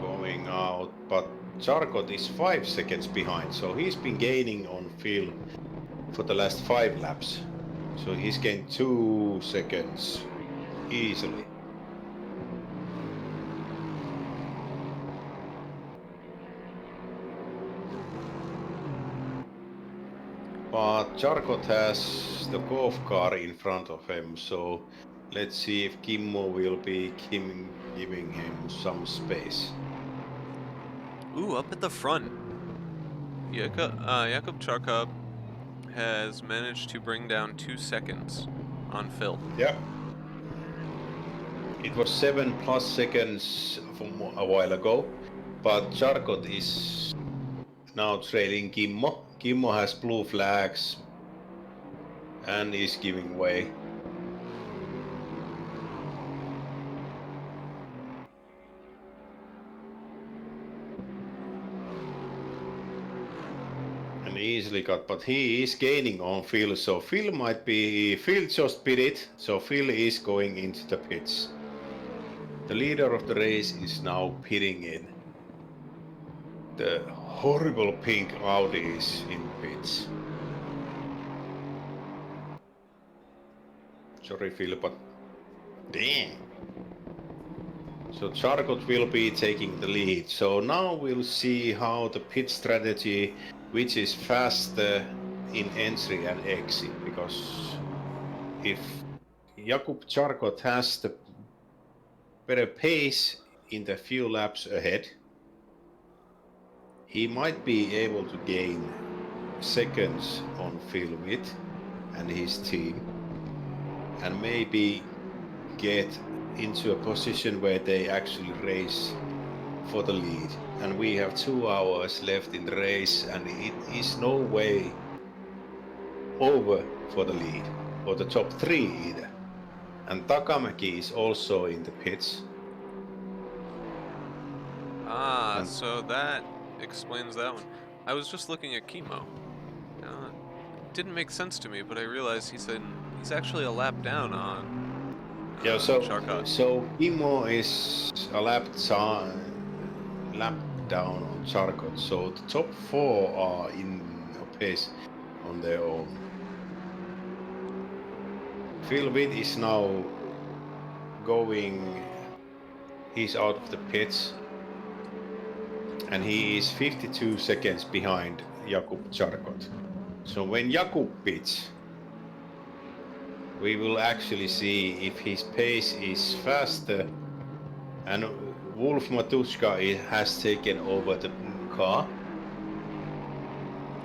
[SPEAKER 2] going out, but Charcot is 5 seconds behind, so he's been gaining on Phil for the last 5 laps. So he's gained 2 seconds easily. But Charcot has the golf car in front of him, so let's see if Kimmo will be giving him some space.
[SPEAKER 1] Ooh, up at the front. Jakub Charkov has managed to bring down 2 seconds on Phil.
[SPEAKER 2] Yeah. It was 7+ seconds from a while ago, but Charcot is now trailing Kimmo. Kimmo has blue flags and is giving way. And easily got, but he is gaining on Phil, so Phil just pitted, so Phil is going into the pits. The leader of the race is now pitting in. The horrible pink Audi is in pits. Sorry Phil, but damn. So Charcot will be taking the lead. So now we'll see how the pit strategy, which is faster in entry and exit, because if Jakub Charcot has the better pace in the few laps ahead, he might be able to gain seconds on Phil Witt and his team, and maybe get into a position where they actually race for the lead. And we have 2 hours left in the race, and it is no way over for the lead or the top 3 either. And Takamäki is also in the pits.
[SPEAKER 1] Ah,
[SPEAKER 2] And
[SPEAKER 1] so that explains that one. I was just looking at Chemo. It didn't make sense to me, but I realized he's actually a lap down on
[SPEAKER 2] yeah, so
[SPEAKER 1] Charcot.
[SPEAKER 2] Kimmo is a lap down on Charcot, so the top 4 are in a pace on their own. Phil Witt is now going, he's out of the pits, and he is 52 seconds behind Jakub Charcot. So when Jakub pits, we will actually see if his pace is faster, and Wolf Matuszka has taken over the car,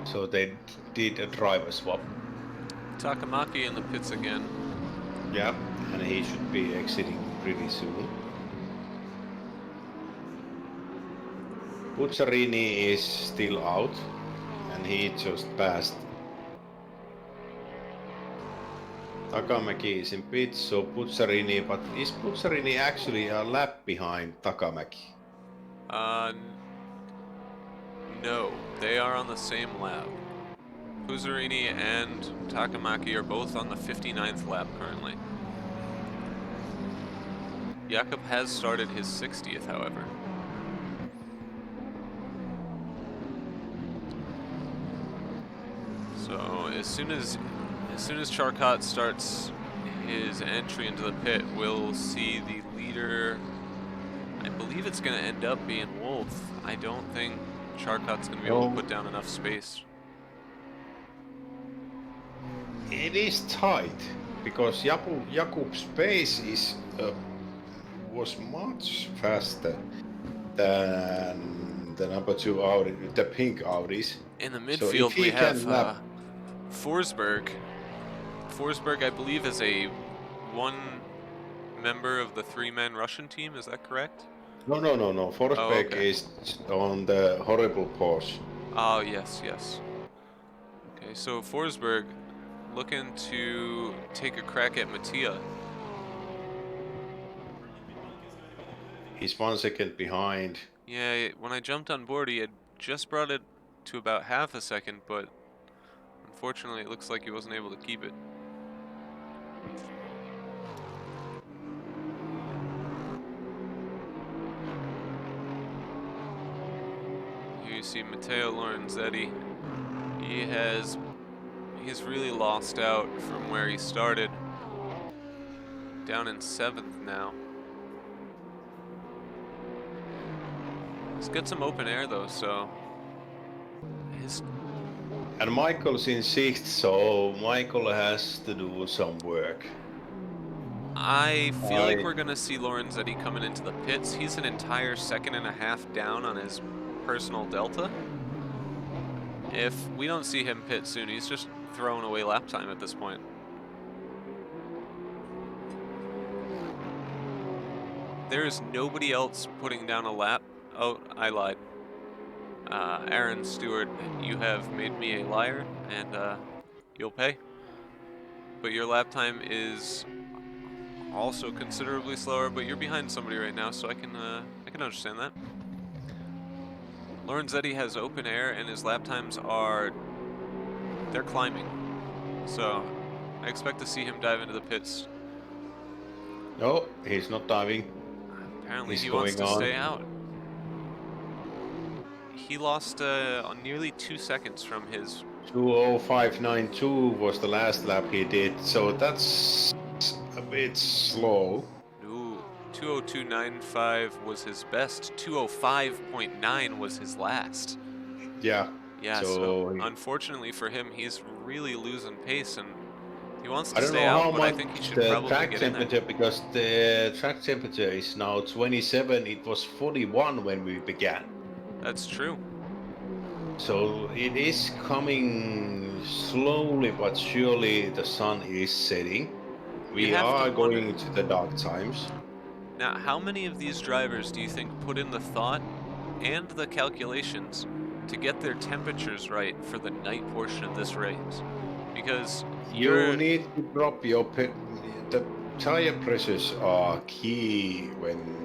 [SPEAKER 2] so they did a driver swap.
[SPEAKER 1] Takamaki in the pits again.
[SPEAKER 2] Yeah, and he should be exiting pretty soon. Pucciarini is still out, and and he just passed. Takamäki is in pits, so Puzzarini, but is Puzzarini actually a lap behind Takamäki?
[SPEAKER 1] No, they are on the same lap. Puzzarini and Takamaki are both on the 59th lap currently. Jakob has started his 60th, however. So as soon as Charcot starts his entry into the pit, we'll see the leader. I believe it's going to end up being Wolf. I don't think Charcot's going to be able to put down enough space.
[SPEAKER 2] It is tight because Jakub's pace is was much faster than the number 2 Audi, the pink Audis.
[SPEAKER 1] In the
[SPEAKER 2] So
[SPEAKER 1] midfield,
[SPEAKER 2] if he
[SPEAKER 1] we have
[SPEAKER 2] can lap-
[SPEAKER 1] Forsberg. Forsberg, I believe, is a one member of the 3-man Russian team. Is that correct?
[SPEAKER 2] No. Forsberg
[SPEAKER 1] okay.
[SPEAKER 2] is on the horrible Porsche.
[SPEAKER 1] Oh, yes. Okay, so Forsberg looking to take a crack at Mattia.
[SPEAKER 2] He's 1 second behind.
[SPEAKER 1] Yeah, when I jumped on board, he had just brought it to about half a second, but unfortunately, it looks like he wasn't able to keep it. Here you see Matteo Lorenzetti. He's really lost out from where he started. Down in 7th now. He's got some open air though, so
[SPEAKER 2] And Michael's in 6th, so Michael has to do some work.
[SPEAKER 1] I feel like we're gonna see Lorenzetti coming into the pits. He's an entire 1.5 down on his personal delta. If we don't see him pit soon, he's just throwing away lap time at this point. There is nobody else putting down a lap. Oh, I lied. Aaron Stewart, you have made me a liar, and you'll pay. But your lap time is also considerably slower, but you're behind somebody right now, so I can understand that. Lorenzetti has open air, and his lap times they're climbing. So I expect to see him dive into the pits.
[SPEAKER 2] No, he's not diving.
[SPEAKER 1] Apparently
[SPEAKER 2] He's
[SPEAKER 1] he wants to
[SPEAKER 2] going on.
[SPEAKER 1] stay out. He lost on nearly 2 seconds from his...
[SPEAKER 2] 2:05.92 was the last lap he did, so that's a bit slow.
[SPEAKER 1] Ooh, 2:02.95 was his best. 2:05.9 was his last.
[SPEAKER 2] Yeah.
[SPEAKER 1] Yeah, so unfortunately for him, he's really losing pace, and he wants to stay out, but I think he should probably
[SPEAKER 2] track
[SPEAKER 1] get in there.
[SPEAKER 2] temperature, because the track temperature is now 27. It was 41 when we began.
[SPEAKER 1] That's true.
[SPEAKER 2] So it is coming slowly but surely. The sun is setting. We are going into the dark times.
[SPEAKER 1] Now, how many of these drivers do you think put in the thought and the calculations to get their temperatures right for the night portion of this race? Because
[SPEAKER 2] you need to drop your the tire pressures are key when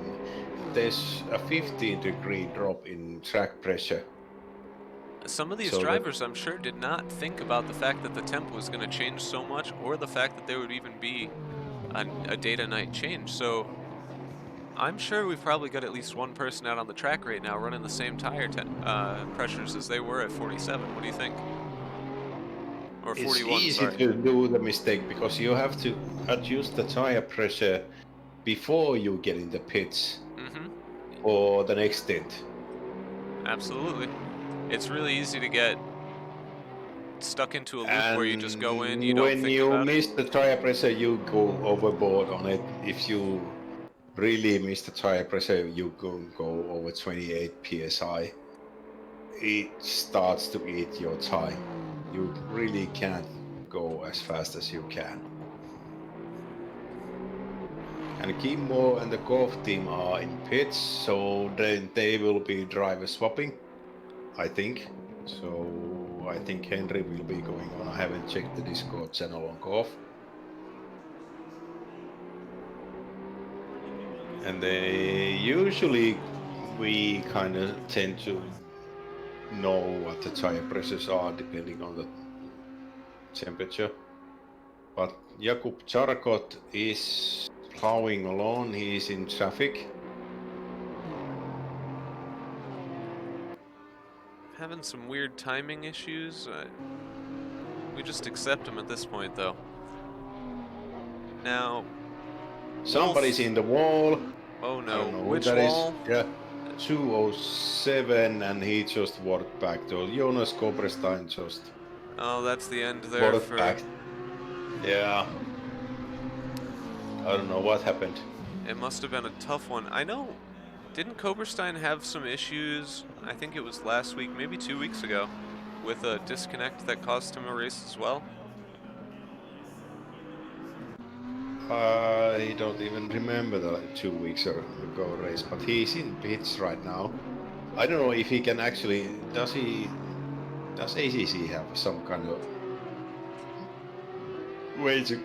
[SPEAKER 2] there's a 15-degree drop in track pressure.
[SPEAKER 1] Some of these drivers, I'm sure, did not think about the fact that the temp was going to change so much, or the fact that there would even be a day-to-night change. So I'm sure we've probably got at least one person out on the track right now running the same tire pressures as they were at 47. What do you think? Or 41,
[SPEAKER 2] it's easy
[SPEAKER 1] sorry.
[SPEAKER 2] to do the mistake because you have to adjust the tire pressure before you get in the pits for the next stint.
[SPEAKER 1] Absolutely. It's really easy to get stuck into a loop where you just go in, you don't think about it.
[SPEAKER 2] When you miss the tire pressure, you go overboard on it. If you really miss the tire pressure, you go over 28 psi. It starts to eat your time. You really can't go as fast as you can. And Kimmo and the golf team are in pits, so then they will be driver swapping, I think. So I think Henry will be going on. I haven't checked the Discord channel on golf. And they usually we kind of tend to know what the tire pressures are depending on the temperature. But Jakub Charkot is plowing along, he is in traffic.
[SPEAKER 1] Having some weird timing issues. We just accept them at this point, though. Now,
[SPEAKER 2] Somebody's
[SPEAKER 1] Wolf.
[SPEAKER 2] in the wall.
[SPEAKER 1] Oh
[SPEAKER 2] I
[SPEAKER 1] no!
[SPEAKER 2] don't know who
[SPEAKER 1] Which
[SPEAKER 2] that is.
[SPEAKER 1] wall?
[SPEAKER 2] Yeah, 207, and he just walked back to Jonas Koberstein. Just
[SPEAKER 1] Oh, that's the end there
[SPEAKER 2] walked
[SPEAKER 1] for.
[SPEAKER 2] back. Yeah, I don't know what happened.
[SPEAKER 1] It must have been a tough one. I know. Didn't Koberstein have some issues? I think it was last week, maybe 2 weeks ago, with a disconnect that cost him a race as well.
[SPEAKER 2] I don't even remember the 2 weeks ago race, but he's in pits right now. I don't know if he can actually. Does ACC have some kind of way to?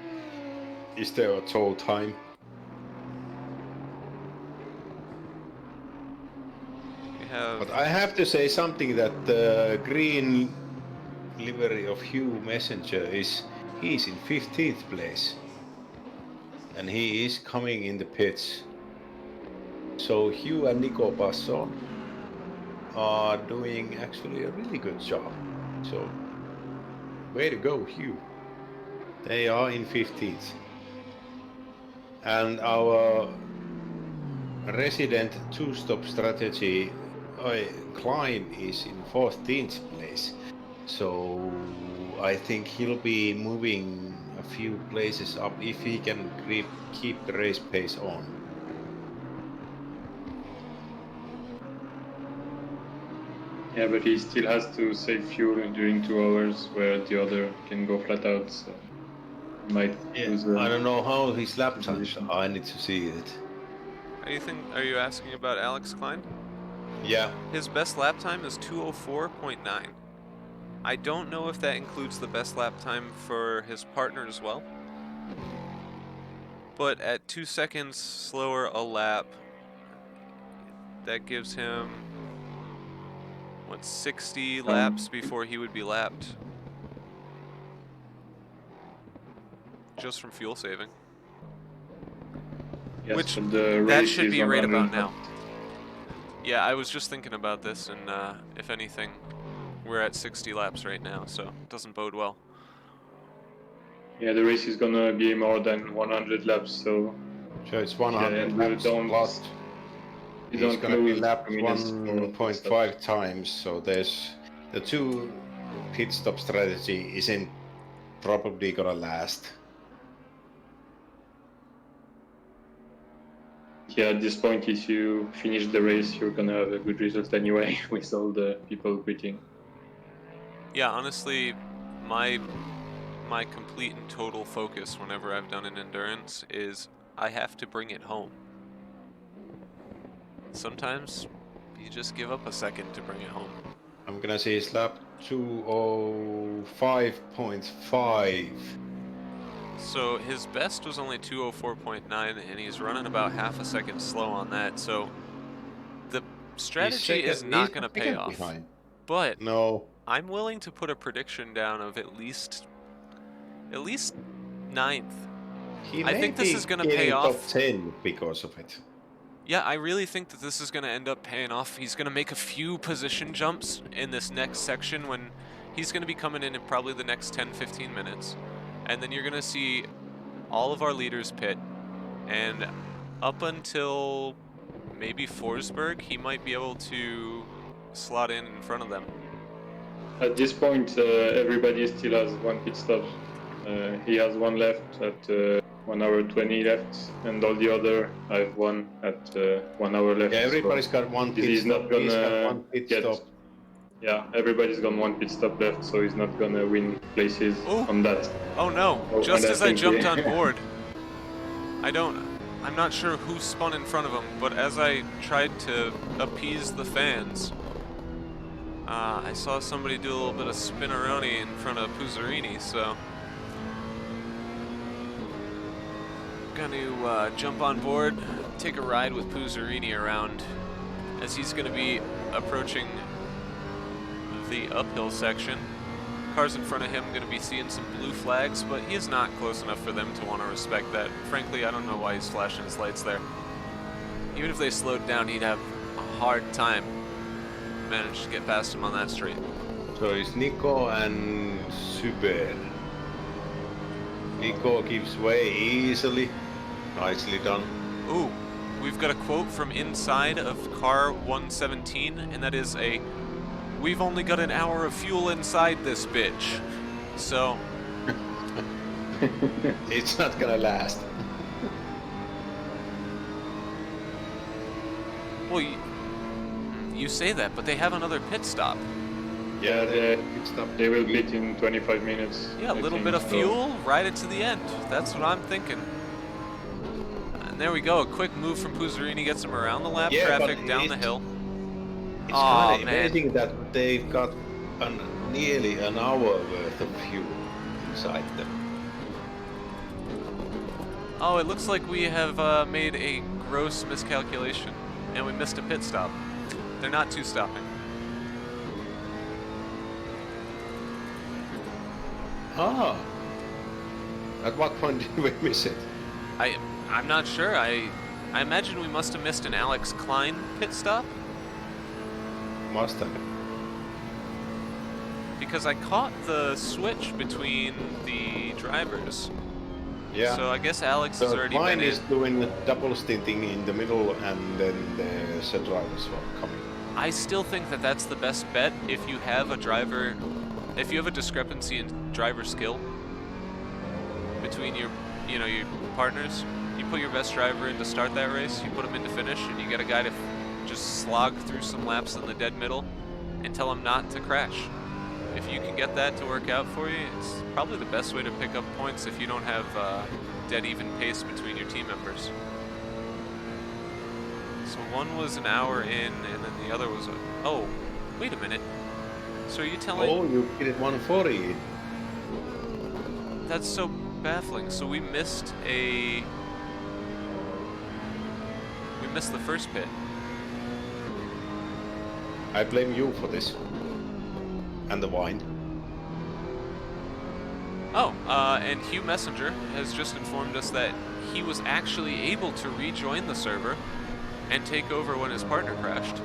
[SPEAKER 2] Is there a toll time?
[SPEAKER 1] We have.
[SPEAKER 2] But I have to say something that the green livery of Hugh Messenger he's in 15th place. And he is coming in the pits. So Hugh and Nico Basson are doing actually a really good job. So way to go, Hugh. They are in 15th. And our resident two-stop strategy, Klein, is in 14th place. So I think he'll be moving a few places up if he can keep the race pace on.
[SPEAKER 3] Yeah, but he still has to save fuel during 2 hours, where the other can go flat out. So might lose.
[SPEAKER 2] I don't know how his lap times
[SPEAKER 3] position.
[SPEAKER 2] are. I need to see it.
[SPEAKER 1] Are you asking about Alex Klein?
[SPEAKER 2] Yeah.
[SPEAKER 1] His best lap time is 2:04.9. I don't know if that includes the best lap time for his partner as well. But at 2 seconds slower a lap, that gives him, what, 60 laps before he would be lapped. Just from fuel saving.
[SPEAKER 3] Yes,
[SPEAKER 1] Which,
[SPEAKER 3] but the
[SPEAKER 1] that
[SPEAKER 3] race
[SPEAKER 1] should
[SPEAKER 3] is
[SPEAKER 1] be right about
[SPEAKER 3] 100
[SPEAKER 1] now. Yeah, I was just thinking about this, and if anything, we're at 60 laps right now, so it doesn't bode well.
[SPEAKER 3] Yeah, the race is gonna be more than 100 laps, so
[SPEAKER 2] it's 100
[SPEAKER 3] yeah,
[SPEAKER 2] laps plus.
[SPEAKER 3] you
[SPEAKER 2] He's
[SPEAKER 3] don't
[SPEAKER 2] gonna be
[SPEAKER 3] lose
[SPEAKER 2] lapped
[SPEAKER 3] 2 minutes for
[SPEAKER 2] 1.5 times, so there's the 2 pit stop strategy isn't probably gonna last.
[SPEAKER 3] Yeah, at this point, if you finish the race, you're gonna have a good result anyway, with all the people quitting.
[SPEAKER 1] Yeah, honestly, my complete and total focus whenever I've done an endurance is I have to bring it home. Sometimes you just give up a second to bring it home.
[SPEAKER 2] I'm gonna say his lap 205.5.
[SPEAKER 1] So his best was only 2:04.9, and he's running about half a second slow on that. So the strategy is not going to pay off.
[SPEAKER 2] Behind.
[SPEAKER 1] But
[SPEAKER 2] No,
[SPEAKER 1] I'm willing to put a prediction down of at least 9th. I think this is going to pay off.
[SPEAKER 2] Top 10 because of it.
[SPEAKER 1] Yeah, I really think that this is going to end up paying off. He's going to make a few position jumps in this next section when he's going to be coming in probably the next 10-15 minutes. And then you're going to see all of our leaders pit. And up until maybe Forsberg, he might be able to slot in front of them.
[SPEAKER 3] At this point, everybody still has 1 pit stop. He has 1 left at 1 hour 20 left, and all the other have 1 at 1 hour left.
[SPEAKER 2] Yeah, everybody's got 1 pit
[SPEAKER 3] he's
[SPEAKER 2] stop.
[SPEAKER 3] not gonna get.
[SPEAKER 2] Stop.
[SPEAKER 3] Yeah, everybody's got 1 pit stop left, so he's not gonna win places on that.
[SPEAKER 1] Oh no!
[SPEAKER 3] Oh,
[SPEAKER 1] Just as I jumped on
[SPEAKER 3] yeah.
[SPEAKER 1] board, I'm not sure who spun in front of him, but as I tried to appease the fans, I saw somebody do a little bit of spinneroni in front of Puzzarini, so gonna jump on board, take a ride with Puzzarini around, as he's gonna be approaching the uphill section. Cars in front of him gonna be seeing some blue flags, but he is not close enough for them to want to respect that. Frankly, I don't know why he's flashing his lights there. Even if they slowed down, he'd have a hard time managing to get past him on that straight.
[SPEAKER 2] So it's Nico and Super. Nico gives way easily. Nicely done.
[SPEAKER 1] Ooh, we've got a quote from inside of car 117, and that is "We've only got an hour of fuel inside this bitch." So
[SPEAKER 2] It's not gonna last.
[SPEAKER 1] well, you say that, but they have another pit stop.
[SPEAKER 3] Yeah, they will meet in 25 minutes.
[SPEAKER 1] Yeah, a
[SPEAKER 3] I
[SPEAKER 1] little
[SPEAKER 3] think,
[SPEAKER 1] bit of
[SPEAKER 3] so.
[SPEAKER 1] fuel, ride it to the end. That's what I'm thinking. And there we go, a quick move from Puzzarini gets him around the lap
[SPEAKER 2] Yeah,
[SPEAKER 1] traffic
[SPEAKER 2] but
[SPEAKER 1] down the hill.
[SPEAKER 2] It's
[SPEAKER 1] Aw,
[SPEAKER 2] kind of
[SPEAKER 1] man.
[SPEAKER 2] amazing that they've got nearly an hour worth of fuel inside them.
[SPEAKER 1] Oh, it looks like we have made a gross miscalculation, and we missed a pit stop. They're not two stopping.
[SPEAKER 2] Ah. At what point did we miss it?
[SPEAKER 1] I'm not sure. I imagine we must have missed an Alex Klein pit stop,
[SPEAKER 2] Must have.
[SPEAKER 1] because I caught the switch between the drivers.
[SPEAKER 2] Yeah.
[SPEAKER 1] So I guess Alex has
[SPEAKER 2] So
[SPEAKER 1] already
[SPEAKER 2] mine
[SPEAKER 1] been
[SPEAKER 2] is
[SPEAKER 1] in.
[SPEAKER 2] doing the double stinting in the middle, and then there's a driver swap coming.
[SPEAKER 1] I still think that that's the best bet if you have a driver, if you have a discrepancy in driver skill between your partners. You put your best driver in to start that race, you put him in to finish, and you get a guy to just slog through some laps in the dead middle and tell him not to crash. If you can get that to work out for you, it's probably the best way to pick up points if you don't have dead even pace between your team members. So one was an hour in, and then the other was oh, wait a minute. So are you telling...
[SPEAKER 2] Oh, you hit it 140.
[SPEAKER 1] That's so baffling. So we missed the first pit.
[SPEAKER 2] I blame you for this. And the wine.
[SPEAKER 1] Oh, and Hugh Messenger has just informed us that he was actually able to rejoin the server and take over when his partner crashed.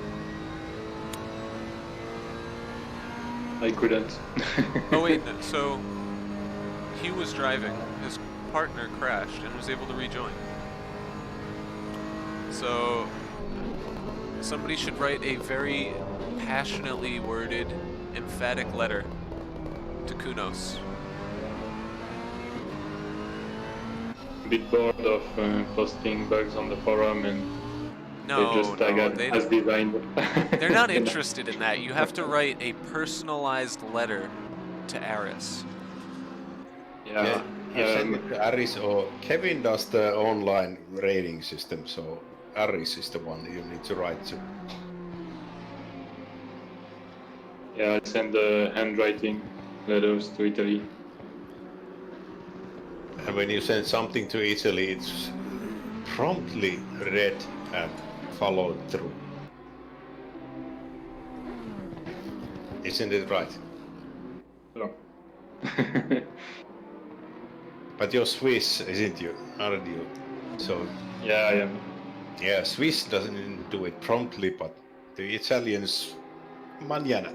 [SPEAKER 3] I couldn't.
[SPEAKER 1] Oh wait, so Hugh was driving, his partner crashed and was able to rejoin. So somebody should write a very passionately worded, emphatic letter to Kunos.
[SPEAKER 3] A bit bored of posting bugs on the forum, and
[SPEAKER 1] No,
[SPEAKER 3] they just tag
[SPEAKER 1] no,
[SPEAKER 3] it as designed.
[SPEAKER 1] they're not interested in that. You have to write a personalized letter to Aris.
[SPEAKER 3] Yeah.
[SPEAKER 2] You send it to Aris, or Kevin does the online rating system, so Aris is the one you need to write to.
[SPEAKER 3] Yeah, I send the handwriting letters to Italy.
[SPEAKER 2] And when you send something to Italy, it's promptly read and followed through. Isn't it right?
[SPEAKER 3] So.
[SPEAKER 2] But you're Swiss, isn't you? Aren't you? So,
[SPEAKER 3] Yeah, I am.
[SPEAKER 2] yeah, Swiss doesn't do it promptly, but the Italians, mañana.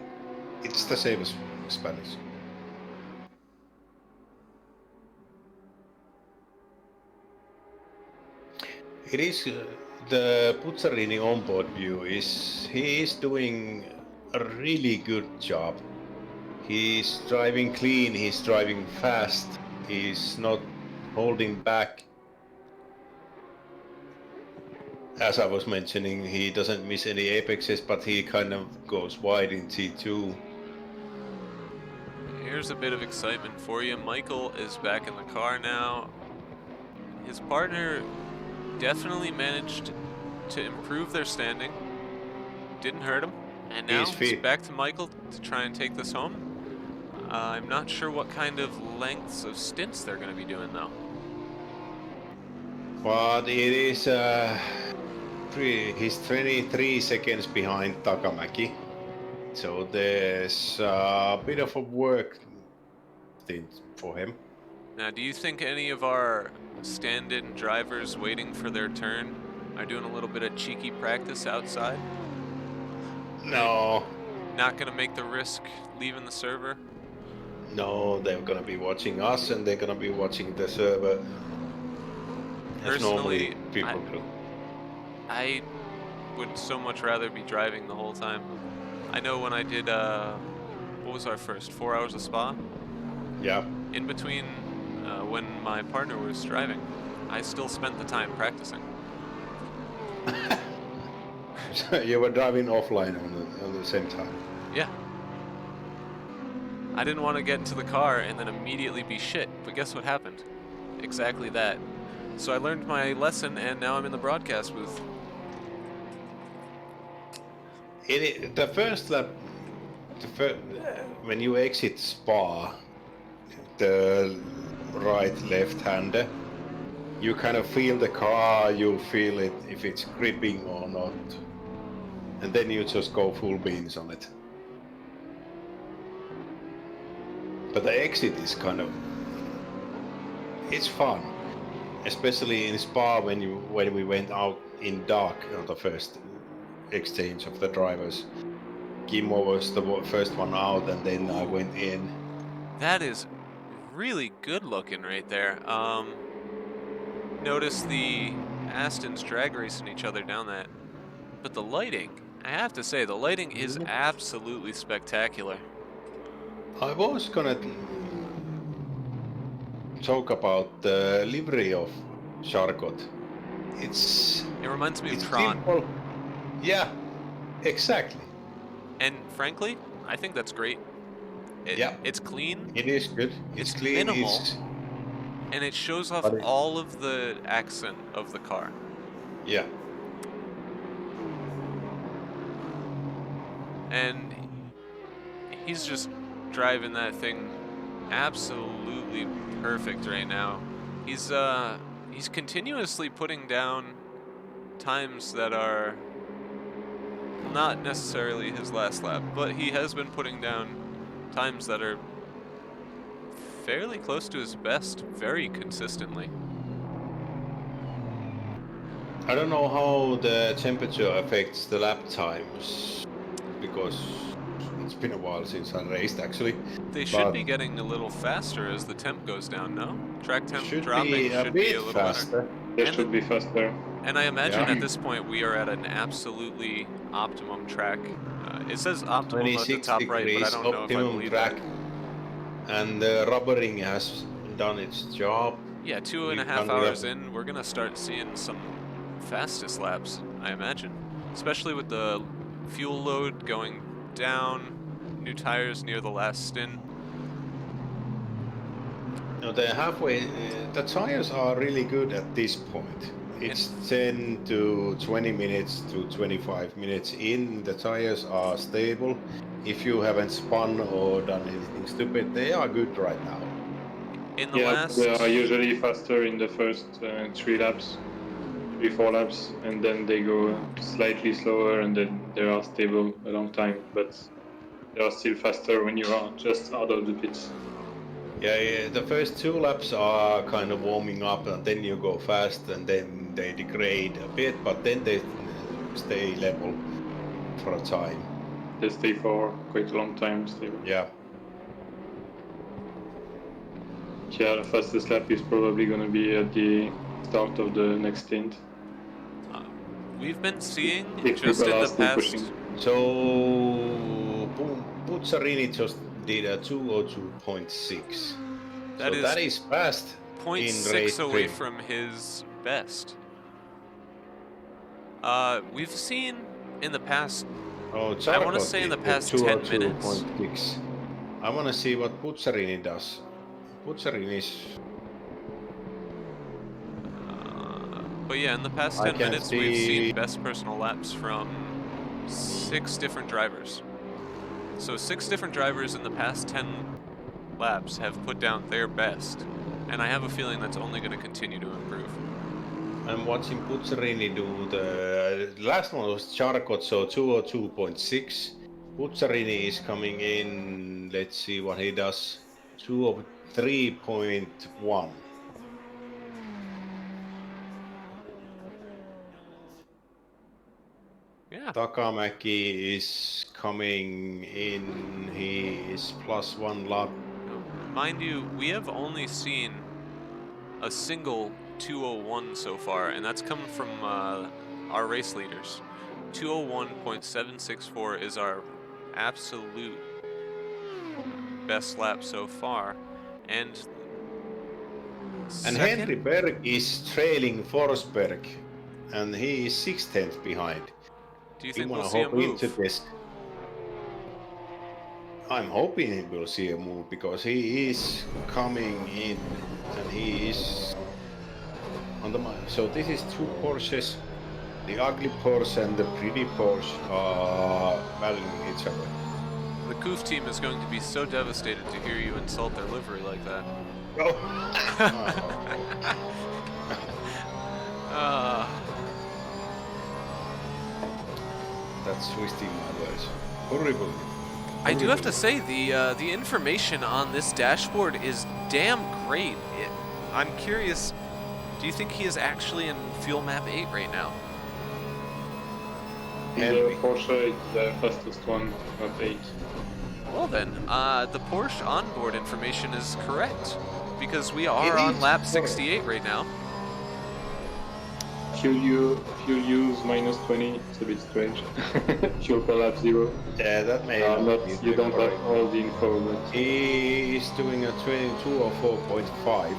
[SPEAKER 2] It's the same as Spanish. It is the Puzzarini onboard view he is doing a really good job. He's driving clean, he's driving fast, he's not holding back. As I was mentioning, he doesn't miss any apexes, but he kind of goes wide in T2.
[SPEAKER 1] Here's a bit of excitement for you. Michael is back in the car now. His partner definitely managed to improve their standing. Didn't hurt him. And
[SPEAKER 2] He's
[SPEAKER 1] now it's
[SPEAKER 2] fit.
[SPEAKER 1] back to Michael to try and take this home. I'm not sure what kind of lengths of stints they're going to be doing, though.
[SPEAKER 2] But it is he's 23 seconds behind Takamäki. So there's a bit of a work stint for him.
[SPEAKER 1] Now, do you think any of our stand-in drivers waiting for their turn are doing a little bit of cheeky practice outside?
[SPEAKER 2] No,
[SPEAKER 1] Not going to make the risk leaving the server?
[SPEAKER 2] no, they're gonna be watching us and they're gonna be watching the server. As normally
[SPEAKER 1] Personally,
[SPEAKER 2] people do.
[SPEAKER 1] I would so much rather be driving the whole time. I know when I did, what was our first? 4 hours of spa?
[SPEAKER 2] Yeah.
[SPEAKER 1] In between when my partner was driving, I still spent the time practicing.
[SPEAKER 2] You were driving offline on the same time.
[SPEAKER 1] Yeah. I didn't want to get into the car and then immediately be shit, but guess what happened? Exactly that. So I learned my lesson and now I'm in the broadcast booth.
[SPEAKER 2] The first lap, when you exit Spa, the right left hander, you kind of feel the car, you feel it if it's gripping or not. And then you just go full beans on it. But the exit is kind of, it's fun. Especially in Spa when we went out in dark on the first exchange of the drivers. Kimmo was the first one out and then I went in.
[SPEAKER 1] That is really good looking right there. Notice the Astons drag racing each other down that. But the lighting, I have to say, the lighting is absolutely spectacular.
[SPEAKER 2] I was gonna talk about the livery of Charcot. It
[SPEAKER 1] reminds me of
[SPEAKER 2] it's
[SPEAKER 1] Tron.
[SPEAKER 2] simple. Yeah, exactly.
[SPEAKER 1] And frankly, I think that's great.
[SPEAKER 2] Yeah.
[SPEAKER 1] It's clean.
[SPEAKER 2] It is good.
[SPEAKER 1] It's
[SPEAKER 2] clean.
[SPEAKER 1] minimal. And it shows off all of the accent of the car.
[SPEAKER 2] Yeah.
[SPEAKER 1] And he's just driving that thing absolutely perfect right now. He's continuously putting down times that are not necessarily his last lap, but he has been putting down times that are fairly close to his best very consistently.
[SPEAKER 2] I don't know how the temperature affects the lap times because it's been a while since I raced actually.
[SPEAKER 1] They should be getting a little faster as the temp goes down, no? Track temp
[SPEAKER 2] should
[SPEAKER 1] dropping
[SPEAKER 2] be a
[SPEAKER 1] should
[SPEAKER 2] bit
[SPEAKER 1] be a little
[SPEAKER 2] faster.
[SPEAKER 1] better.
[SPEAKER 3] They should be faster.
[SPEAKER 1] And I imagine
[SPEAKER 2] Yeah.
[SPEAKER 1] at this point we are at an absolutely optimum track. It says optimum at the
[SPEAKER 2] 26
[SPEAKER 1] top right, but I
[SPEAKER 2] degrees
[SPEAKER 1] don't know if I
[SPEAKER 2] optimum
[SPEAKER 1] believe
[SPEAKER 2] track.
[SPEAKER 1] that.
[SPEAKER 2] And the rubbering has done its job.
[SPEAKER 1] Yeah, 2.5 hours in, we're gonna start seeing some fastest laps, I imagine. Especially with the fuel load going down, new tires near the last stint.
[SPEAKER 2] No, the halfway, the tires are really good at this point. It's 10 to 20 minutes to 25 minutes in. The tires are stable. If you haven't spun or done anything stupid, they are good right now.
[SPEAKER 1] In the last...
[SPEAKER 3] they are usually faster in the first 3 laps, 3-4 laps, and then they go slightly slower, and then they are stable a long time. But they are still faster when you are just out of the pits.
[SPEAKER 2] Yeah, the first 2 laps are kind of warming up, and then you go fast, and then they degrade a bit, but then they stay level for a time.
[SPEAKER 3] They stay for quite a long time stable.
[SPEAKER 2] Yeah.
[SPEAKER 3] Yeah, the fastest lap is probably going to be at the start of the next stint.
[SPEAKER 1] We've been seeing
[SPEAKER 3] If
[SPEAKER 1] just in
[SPEAKER 3] people are
[SPEAKER 1] the
[SPEAKER 3] still
[SPEAKER 1] past...
[SPEAKER 3] pushing.
[SPEAKER 2] So Puzzarini just did a 202.6. That is fast.
[SPEAKER 1] 0.6 away from his best. We've seen in the past, I want to say in the past 10 minutes.
[SPEAKER 2] 202.6. I want to see what Puzzarini does. Puzzarini's...
[SPEAKER 1] But yeah, in the past 10 minutes we've seen best personal laps from 6 different drivers. So 6 different drivers in the past 10 laps have put down their best, and I have a feeling that's only going to continue to improve.
[SPEAKER 2] I'm watching Puzzarini do the last one was Charcot, so 202.6. Puzzarini is coming in, let's see what he does, 203.1.
[SPEAKER 1] Yeah.
[SPEAKER 2] Takamäki is coming in, he is +1 lap.
[SPEAKER 1] Mind you, we have only seen a single 201 so far, and that's coming from our race leaders. 201.764 is our absolute best lap so far, and
[SPEAKER 2] And
[SPEAKER 1] second,
[SPEAKER 2] Henry Berg is trailing Forsberg, and he is 6/10 behind.
[SPEAKER 1] do you
[SPEAKER 2] You
[SPEAKER 1] think
[SPEAKER 2] wanna
[SPEAKER 1] we'll see a
[SPEAKER 2] hop into
[SPEAKER 1] move?
[SPEAKER 2] this? I'm hoping he will see a move because he is coming in and he is on the mind. So this is 2 Porsches. The ugly Porsche and the pretty Porsche are battling each other.
[SPEAKER 1] The Koof team is going to be so devastated to hear you insult their livery like that.
[SPEAKER 2] Oh. That's twisting my words. Horrible.
[SPEAKER 1] I do have to say the information on this dashboard is damn great. I'm curious. Do you think he is actually in fuel map 8 right now?
[SPEAKER 2] Henry.
[SPEAKER 3] The Porsche is the fastest one of 8.
[SPEAKER 1] Well then, the Porsche onboard information is correct because we are
[SPEAKER 2] It
[SPEAKER 1] on
[SPEAKER 2] is
[SPEAKER 1] lap
[SPEAKER 2] correct.
[SPEAKER 1] 68 right now.
[SPEAKER 3] Fuel use -20, it's a bit strange. Fuel per lap 0.
[SPEAKER 2] Yeah, that may not be
[SPEAKER 3] You don't have
[SPEAKER 2] correct.
[SPEAKER 3] all the info, but
[SPEAKER 2] He is doing a 22 or 4.5.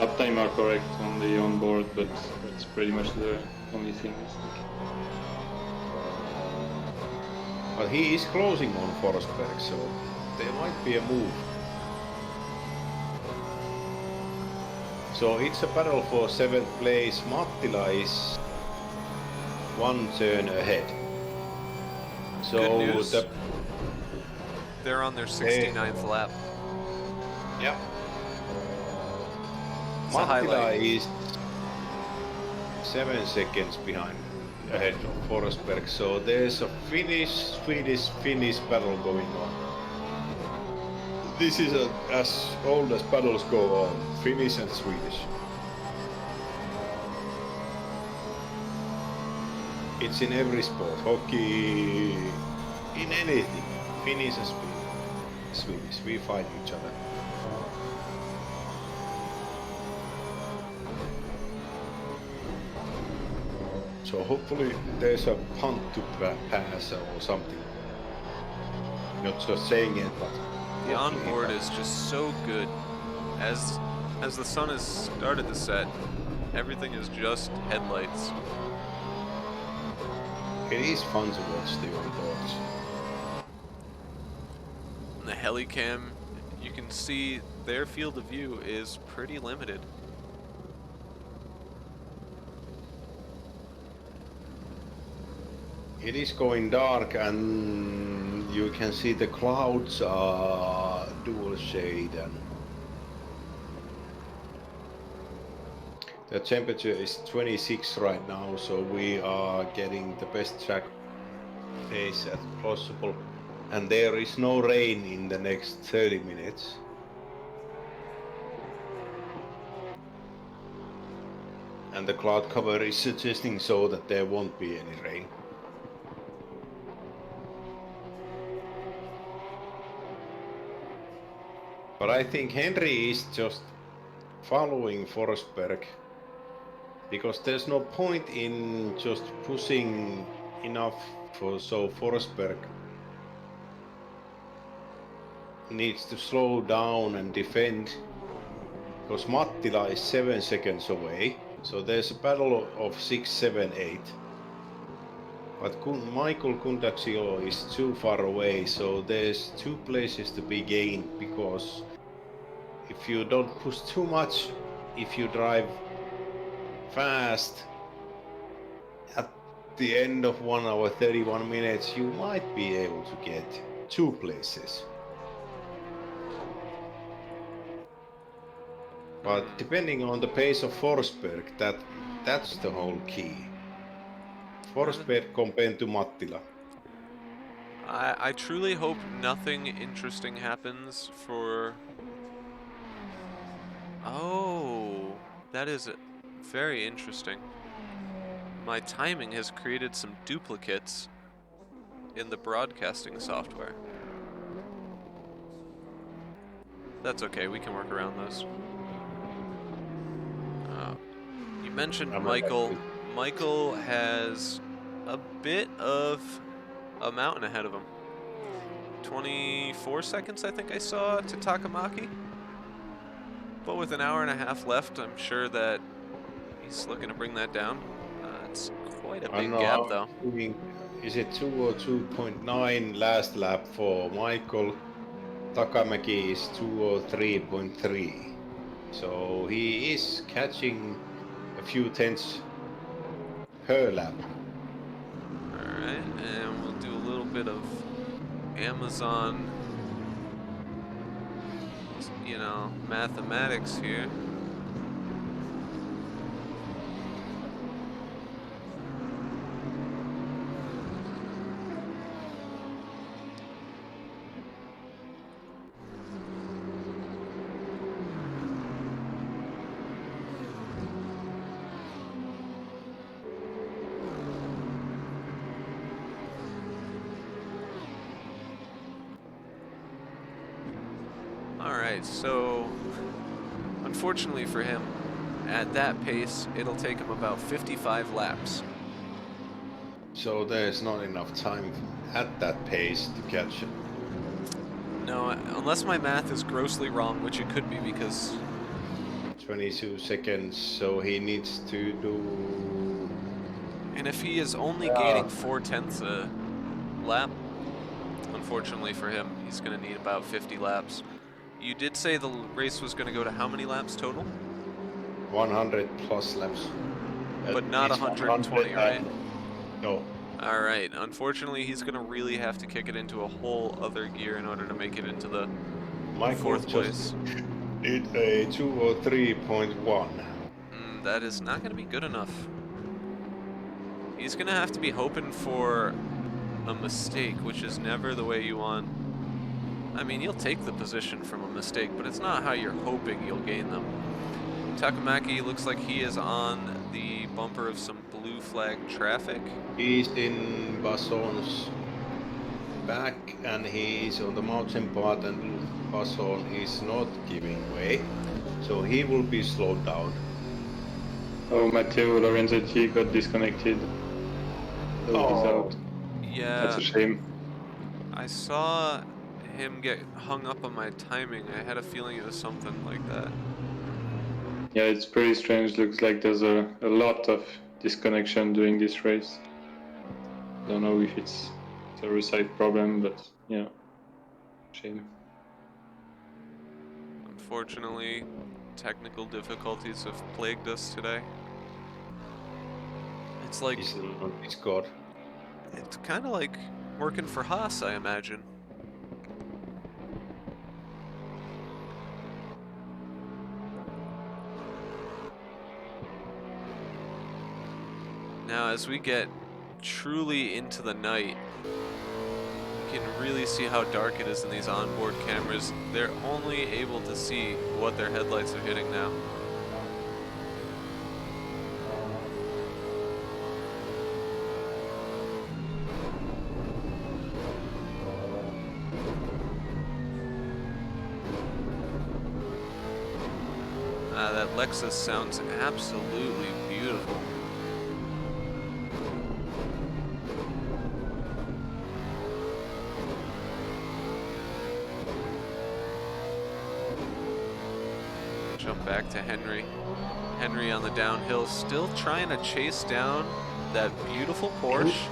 [SPEAKER 3] lap time are correct on the onboard, but that's pretty much the only thing. I think.
[SPEAKER 2] But he is closing on Forsberg, so there might be a move. So it's a battle for 7th place. Mattila is 1 turn ahead. So
[SPEAKER 1] Good news.
[SPEAKER 2] the
[SPEAKER 1] They're on their 69th lap.
[SPEAKER 2] yeah.
[SPEAKER 1] It's a
[SPEAKER 2] Mattila
[SPEAKER 1] highlight.
[SPEAKER 2] is 7 seconds behind ahead of Forsberg. So there's a Swedish battle going on. This is as old as battles go on, Finnish and Swedish. It's in every sport, hockey, in anything. Finnish and Swedish, we fight each other. So hopefully there's a punt to pass or something. Not just saying it, but
[SPEAKER 1] The onboard is just so good. As the sun has started to set, everything is just headlights.
[SPEAKER 2] it is fun to watch the onboards.
[SPEAKER 1] And the helicam, you can see their field of view is pretty limited.
[SPEAKER 2] It is going dark and you can see the clouds are dual shade and the temperature is 26 right now, so we are getting the best track pace as possible, and there is no rain in the next 30 minutes. And the cloud cover is suggesting so that there won't be any rain. But I think Henry is just following Forsberg because there's no point in just pushing enough so Forsberg needs to slow down and defend because Mattila is 7 seconds away, so there's a battle of 6, 7, 8. But Michael Kundaksilo is too far away, so there's 2 places to be gained because if you don't push too much, if you drive fast, the end of 1 hour 31 minutes, you might be able to get 2 places. But depending on the pace of Forsberg, that's the whole key. Forsberg compared to Mattila.
[SPEAKER 1] I truly hope nothing interesting happens for... Oh, that is very interesting. My timing has created some duplicates in the broadcasting software. That's okay, we can work around those. You mentioned Michael. Michael has a bit of a mountain ahead of him. 24 seconds, I think I saw, to Takamaki. But with an hour and a half left, I'm sure that he's looking to bring that down. It's quite a big gap, though.
[SPEAKER 2] Is it 202.9 last lap for Michael? Takamaki is 203.3. So he is catching a few tenths per lap.
[SPEAKER 1] Alright, and we'll do a little bit of Amazon, you know, mathematics here. Alright, so unfortunately for him, at that pace, it'll take him about 55 laps.
[SPEAKER 2] So there's not enough time at that pace to catch it.
[SPEAKER 1] No, unless my math is grossly wrong, which it could be because...
[SPEAKER 2] 22 seconds, so he needs to do...
[SPEAKER 1] And if he is only gaining 4/10 a lap, unfortunately for him, he's going to need about 50 laps. You did say the race was going to go to how many laps total?
[SPEAKER 2] 100 plus laps.
[SPEAKER 1] But not 120, right?
[SPEAKER 2] No.
[SPEAKER 1] Alright, unfortunately he's going to really have to kick it into a whole other gear in order to make it into the fourth place.
[SPEAKER 2] It's a 203.1.
[SPEAKER 1] That is not going to be good enough. He's going to have to be hoping for a mistake, which is never the way you want. I mean, you'll take the position from a mistake, but it's not how you're hoping you'll gain them. Takamaki looks like he is on the bumper of some blue flag traffic.
[SPEAKER 2] He's in Basson's back and he's on the mountain part, and Basson is not giving way, so he will be slowed down.
[SPEAKER 3] Oh, Matteo Lorenzetti got disconnected. So he's out.
[SPEAKER 1] Yeah.
[SPEAKER 3] That's a shame.
[SPEAKER 1] I saw him get hung up on my timing. I had a feeling it was something like that.
[SPEAKER 3] Yeah, it's pretty strange. Looks like there's a lot of disconnection during this race. Don't know if it's a server-side problem, but yeah, shame.
[SPEAKER 1] Unfortunately, technical difficulties have plagued us today. It's like...
[SPEAKER 2] He's on Discord.
[SPEAKER 1] It's kind of like working for Haas, I imagine. Now, as we get truly into the night, you can really see how dark it is in these onboard cameras. They're only able to see what their headlights are hitting now. That Lexus sounds absolutely beautiful. Jump back to Henry. Henry on the downhill, still trying to chase down that beautiful Porsche.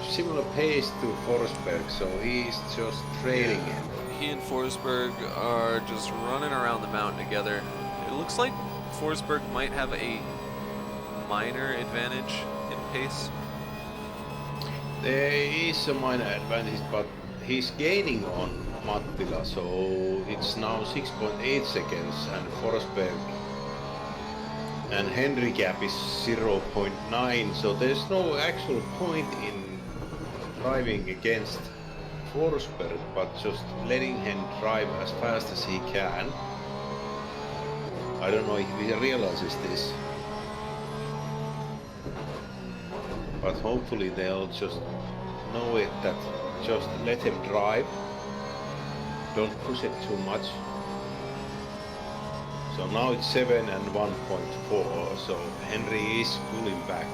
[SPEAKER 2] Similar pace to Forsberg, so he's just trailing it.
[SPEAKER 1] He and Forsberg are just running around the mountain together. It looks like Forsberg might have a minor advantage in pace?
[SPEAKER 2] There is a minor advantage, but he's gaining on Mattila, so it's now 6.8 seconds, and Forsberg and Henry gap is 0.9, so there's no actual point in driving against Forsberg, but just letting him drive as fast as he can. I don't know if he realizes this, but hopefully they'll just know it, that just let him drive, don't push it too much. So now it's 7 and 1.4, so Henry is pulling back.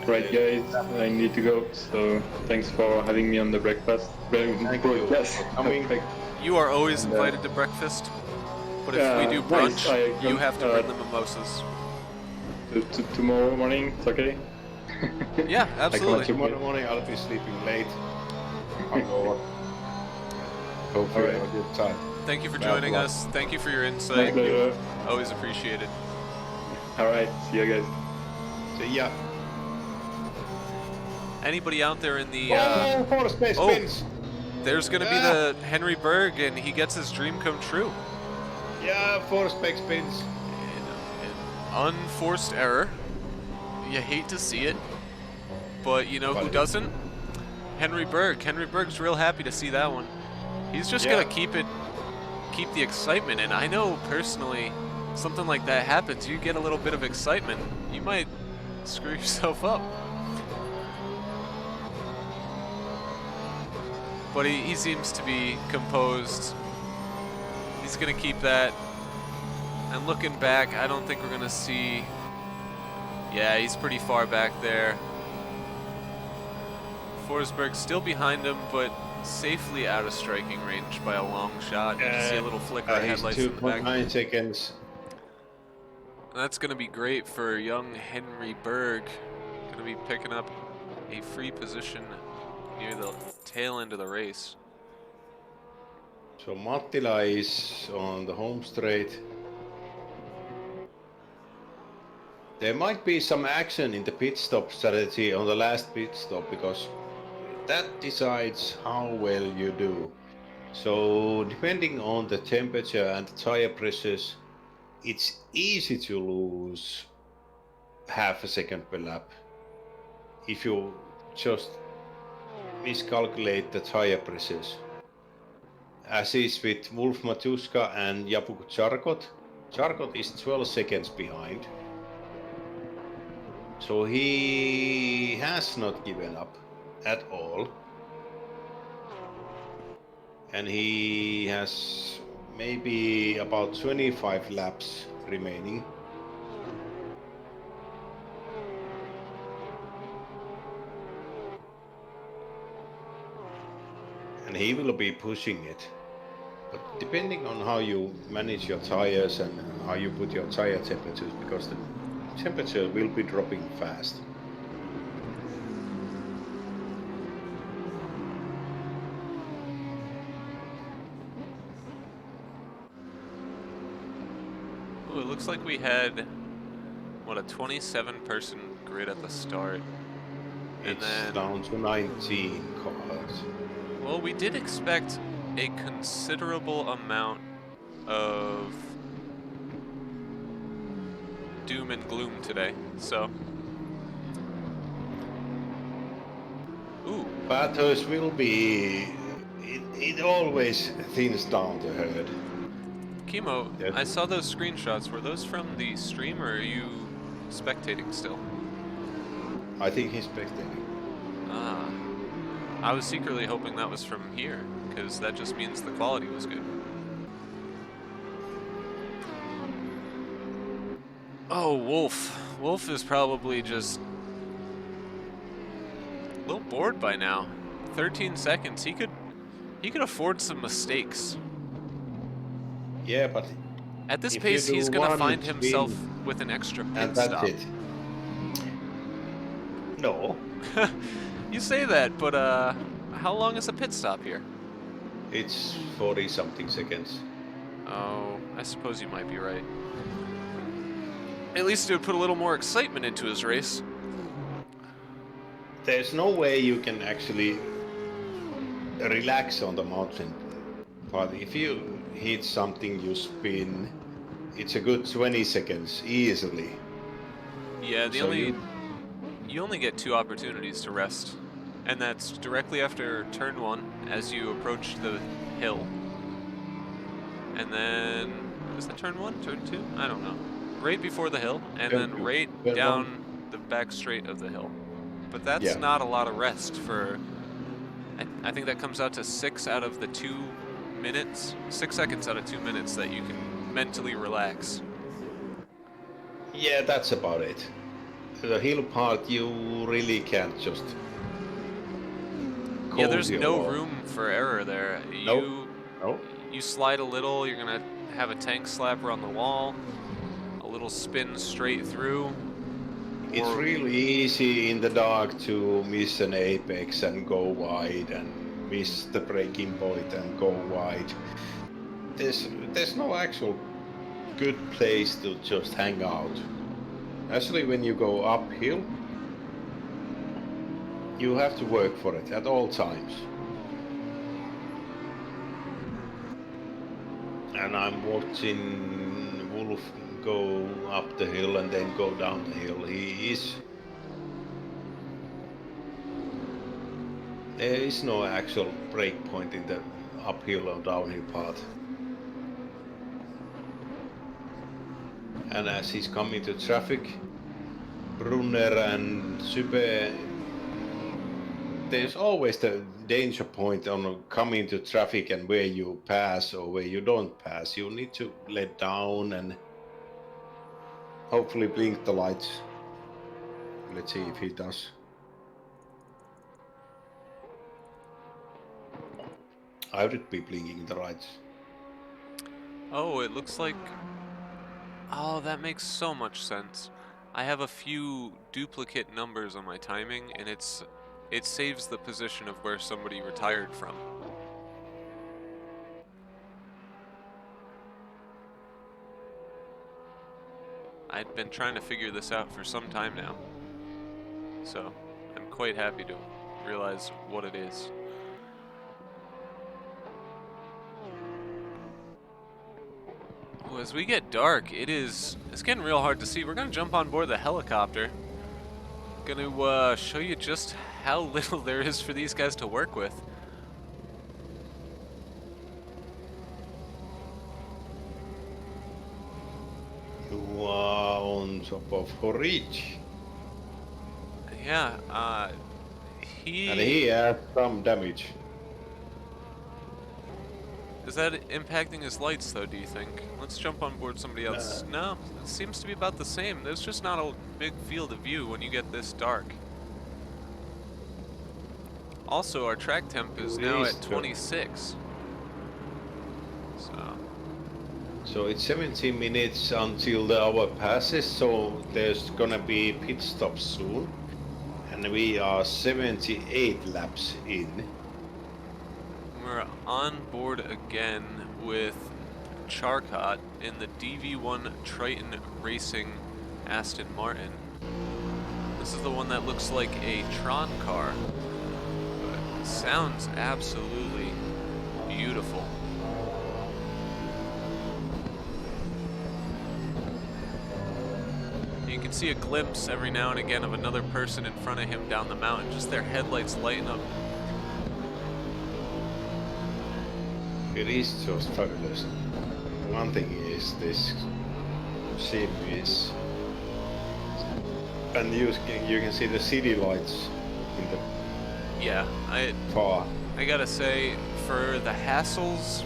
[SPEAKER 3] Right, guys, I need to go. So thanks for having me on the breakfast.
[SPEAKER 2] Thank you for coming.
[SPEAKER 1] You are always invited to breakfast, but if we do brunch, you have to bring the mimosas.
[SPEAKER 3] Tomorrow morning, it's okay?
[SPEAKER 1] Yeah, absolutely.
[SPEAKER 2] Tomorrow morning I'll be sleeping late. Hungover. Hopefully
[SPEAKER 3] Alright.
[SPEAKER 2] have a good time.
[SPEAKER 1] Thank you for
[SPEAKER 2] Bad
[SPEAKER 1] joining
[SPEAKER 2] luck.
[SPEAKER 1] us. Thank you for your
[SPEAKER 3] My
[SPEAKER 1] insight.
[SPEAKER 3] pleasure.
[SPEAKER 1] Always appreciated.
[SPEAKER 3] Alright, see you guys.
[SPEAKER 2] See ya.
[SPEAKER 1] Anybody out there in the
[SPEAKER 2] Oh, for space
[SPEAKER 1] oh.
[SPEAKER 2] spins!
[SPEAKER 1] there's gonna be the Henry Berg, and he gets his dream come true.
[SPEAKER 2] Yeah, for space spins.
[SPEAKER 1] An unforced error. You hate to see it, but you know who doesn't? Henry Berg. Henry Berg's real happy to see that one. He's just gonna keep the excitement, and I know personally, something like that happens, you get a little bit of excitement, you might screw yourself up. But he seems to be composed. He's gonna keep that. And looking back, I don't think we're gonna see. Yeah, he's pretty far back there. Forsberg still behind him, but safely out of striking range by a long shot. You can see a little flicker of
[SPEAKER 2] He's
[SPEAKER 1] headlights in the back.
[SPEAKER 2] 2.9 seconds.
[SPEAKER 1] That's gonna be great for young Henry Berg. Gonna be picking up a free position near the tail end of the race.
[SPEAKER 2] So Mattila is on the home straight. There might be some action in the pit stop strategy on the last pit stop, because that decides how well you do. So depending on the temperature and the tire pressures, it's easy to lose half a second per lap if you just miscalculate the tire pressures. As is with Wolf Matuska and Japuk Charkot. Charkot is 12 seconds behind. So he has not given up at all. And he has maybe about 25 laps remaining. And he will be pushing it. But depending on how you manage your tires and how you put your tire temperatures, because the temperature will be dropping fast.
[SPEAKER 1] Ooh, it looks like we had, what, a 27-person grid at the start. And
[SPEAKER 2] It's
[SPEAKER 1] then,
[SPEAKER 2] down to 19 cars.
[SPEAKER 1] well, we did expect a considerable amount of doom and gloom today, so. Ooh,
[SPEAKER 2] Bathurst will be... It always thins down the herd.
[SPEAKER 1] Kimo,
[SPEAKER 2] Yes.
[SPEAKER 1] I saw those screenshots. Were those from the stream, or are you spectating still?
[SPEAKER 2] I think he's spectating.
[SPEAKER 1] Ah. I was secretly hoping that was from here, because that just means the quality was good. Oh, Wolf. Wolf is probably just a little bored by now. 13 seconds. He could afford some mistakes.
[SPEAKER 2] Yeah, but
[SPEAKER 1] At this
[SPEAKER 2] if
[SPEAKER 1] pace,
[SPEAKER 2] you do
[SPEAKER 1] he's gonna
[SPEAKER 2] one
[SPEAKER 1] find himself
[SPEAKER 2] spin
[SPEAKER 1] with an extra pit
[SPEAKER 2] and that's
[SPEAKER 1] stop.
[SPEAKER 2] it. No,
[SPEAKER 1] You say that, but how long is a pit stop here?
[SPEAKER 2] it's 40 something seconds.
[SPEAKER 1] Oh, I suppose you might be right. At least it would put a little more excitement into his race.
[SPEAKER 2] There's no way you can actually relax on the mountain. But if you hit something, you spin, it's a good 20 seconds easily.
[SPEAKER 1] Yeah,
[SPEAKER 2] So
[SPEAKER 1] you only get 2 opportunities to rest, and that's directly after turn 1 as you approach the hill. And then, is that turn 1, turn 2? I don't know. Right before the hill, and
[SPEAKER 2] Turn
[SPEAKER 1] then
[SPEAKER 2] two.
[SPEAKER 1] right
[SPEAKER 2] Turn
[SPEAKER 1] down
[SPEAKER 2] one.
[SPEAKER 1] the back straight of the hill. But that's
[SPEAKER 2] Yeah.
[SPEAKER 1] not a lot of rest for, I think that comes out to 6 out of the 2 minutes, 6 seconds out of 2 minutes that you can mentally relax.
[SPEAKER 2] Yeah, that's about it. The hill part, you really can't just
[SPEAKER 1] Yeah, there's
[SPEAKER 2] cozy
[SPEAKER 1] no
[SPEAKER 2] along.
[SPEAKER 1] room for error there.
[SPEAKER 2] Nope. Nope.
[SPEAKER 1] You slide a little, you're gonna have a tank slapper on the wall, a little spin straight through.
[SPEAKER 2] It's
[SPEAKER 1] or-
[SPEAKER 2] really easy in the dark to miss an apex and go wide, and miss the breaking point and go wide. There's no actual good place to just hang out. Actually, when you go uphill, you have to work for it at all times. And I'm watching Wolf go up the hill and then go down the hill. There is no actual break point in the uphill or downhill part. And as he's coming to traffic, Brunner and Super, there's always the danger point on coming to traffic and where you pass or where you don't pass. You need to let down and hopefully blink the lights. Let's see if he does. I would be blinking the lights.
[SPEAKER 1] Oh, it looks like, oh, that makes so much sense. I have a few duplicate numbers on my timing, and it saves the position of where somebody retired from. I'd been trying to figure this out for some time now, so I'm quite happy to realize what it is. Well, as we get dark, it's getting real hard to see. We're gonna jump on board the helicopter. Gonna show you just how little there is for these guys to work with.
[SPEAKER 2] You are on top of Horich.
[SPEAKER 1] Yeah,
[SPEAKER 2] And he has some damage.
[SPEAKER 1] Is that impacting his lights, though, do you think? Let's jump on board somebody else. No, it seems to be about the same. There's just not a big field of view when you get this dark. Also, our track temp is now at 26.
[SPEAKER 2] So it's 17 minutes until the hour passes, so there's gonna be pit stop soon. And we are 78 laps in.
[SPEAKER 1] We're on board again with Charcot in the DV1 Triton Racing Aston Martin. This is the one that looks like a Tron car, but sounds absolutely beautiful. You can see a glimpse every now and again of another person in front of him down the mountain, just their headlights lighting up.
[SPEAKER 2] It is just fabulous. One thing is this sim is, and you can see the city lights in the
[SPEAKER 1] Yeah,
[SPEAKER 2] far.
[SPEAKER 1] I gotta say, for the hassles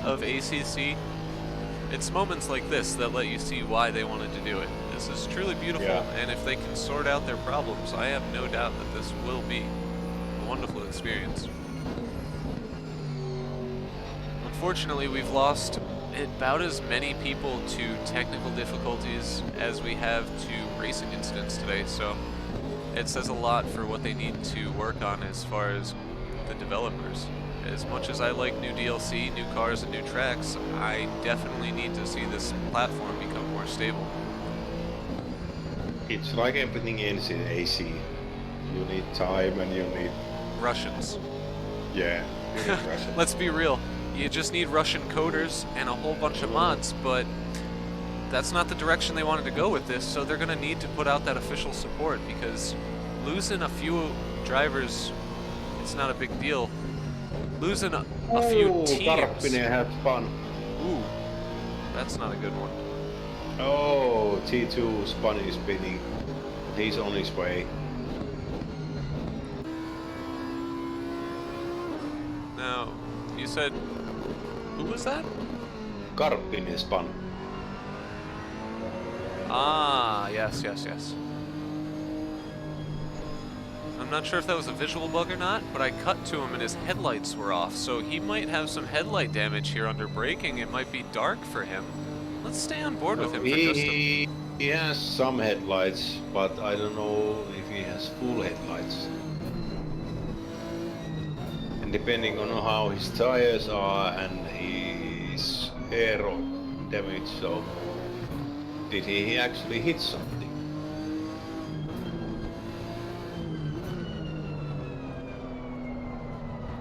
[SPEAKER 1] of ACC, it's moments like this that let you see why they wanted to do it. This is truly beautiful, and if they can sort out their problems, I have no doubt that this will be a wonderful experience. Unfortunately, we've lost about as many people to technical difficulties as we have to racing incidents today, so it says a lot for what they need to work on as far as the developers. As much as I like new DLC, new cars, and new tracks, I definitely need to see this platform become more more stable.
[SPEAKER 2] It's like everything else in AC. You need time and you need,
[SPEAKER 1] Russians.
[SPEAKER 2] yeah, you need Russian.
[SPEAKER 1] Let's be real. You just need Russian coders and a whole bunch of mods, but that's not the direction they wanted to go with this, so they're going to need to put out that official support, because losing a few drivers, it's not a big deal. Losing a few teams...
[SPEAKER 2] Karppinen had fun.
[SPEAKER 1] Ooh, that's not a good one.
[SPEAKER 2] Oh, T2 Spun is spinning. He's on his way.
[SPEAKER 1] Now, you said... Who was that?
[SPEAKER 2] Karppinen spun.
[SPEAKER 1] Ah, yes, yes, yes. I'm not sure if that was a visual bug or not, but I cut to him and his headlights were off, so he might have some headlight damage here under braking. It might be dark for him. Let's stay on board with him for just a...
[SPEAKER 2] He has some headlights, but I don't know if he has full headlights. And depending on how his tires are and his aero damage, so did he actually hit something?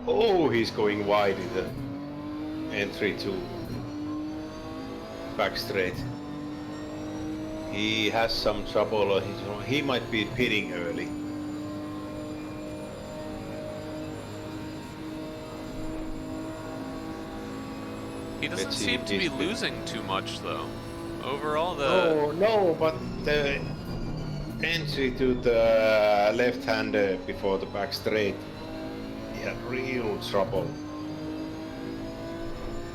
[SPEAKER 2] Oh, he's going wide in the entry to back straight. He has some trouble, or he might be pitting early.
[SPEAKER 1] He doesn't
[SPEAKER 2] Let's see
[SPEAKER 1] seem
[SPEAKER 2] if
[SPEAKER 1] to be
[SPEAKER 2] he's
[SPEAKER 1] losing too much, though. Overall, the...
[SPEAKER 2] Oh no, but the entry to the left-hander before the back straight, he had real trouble.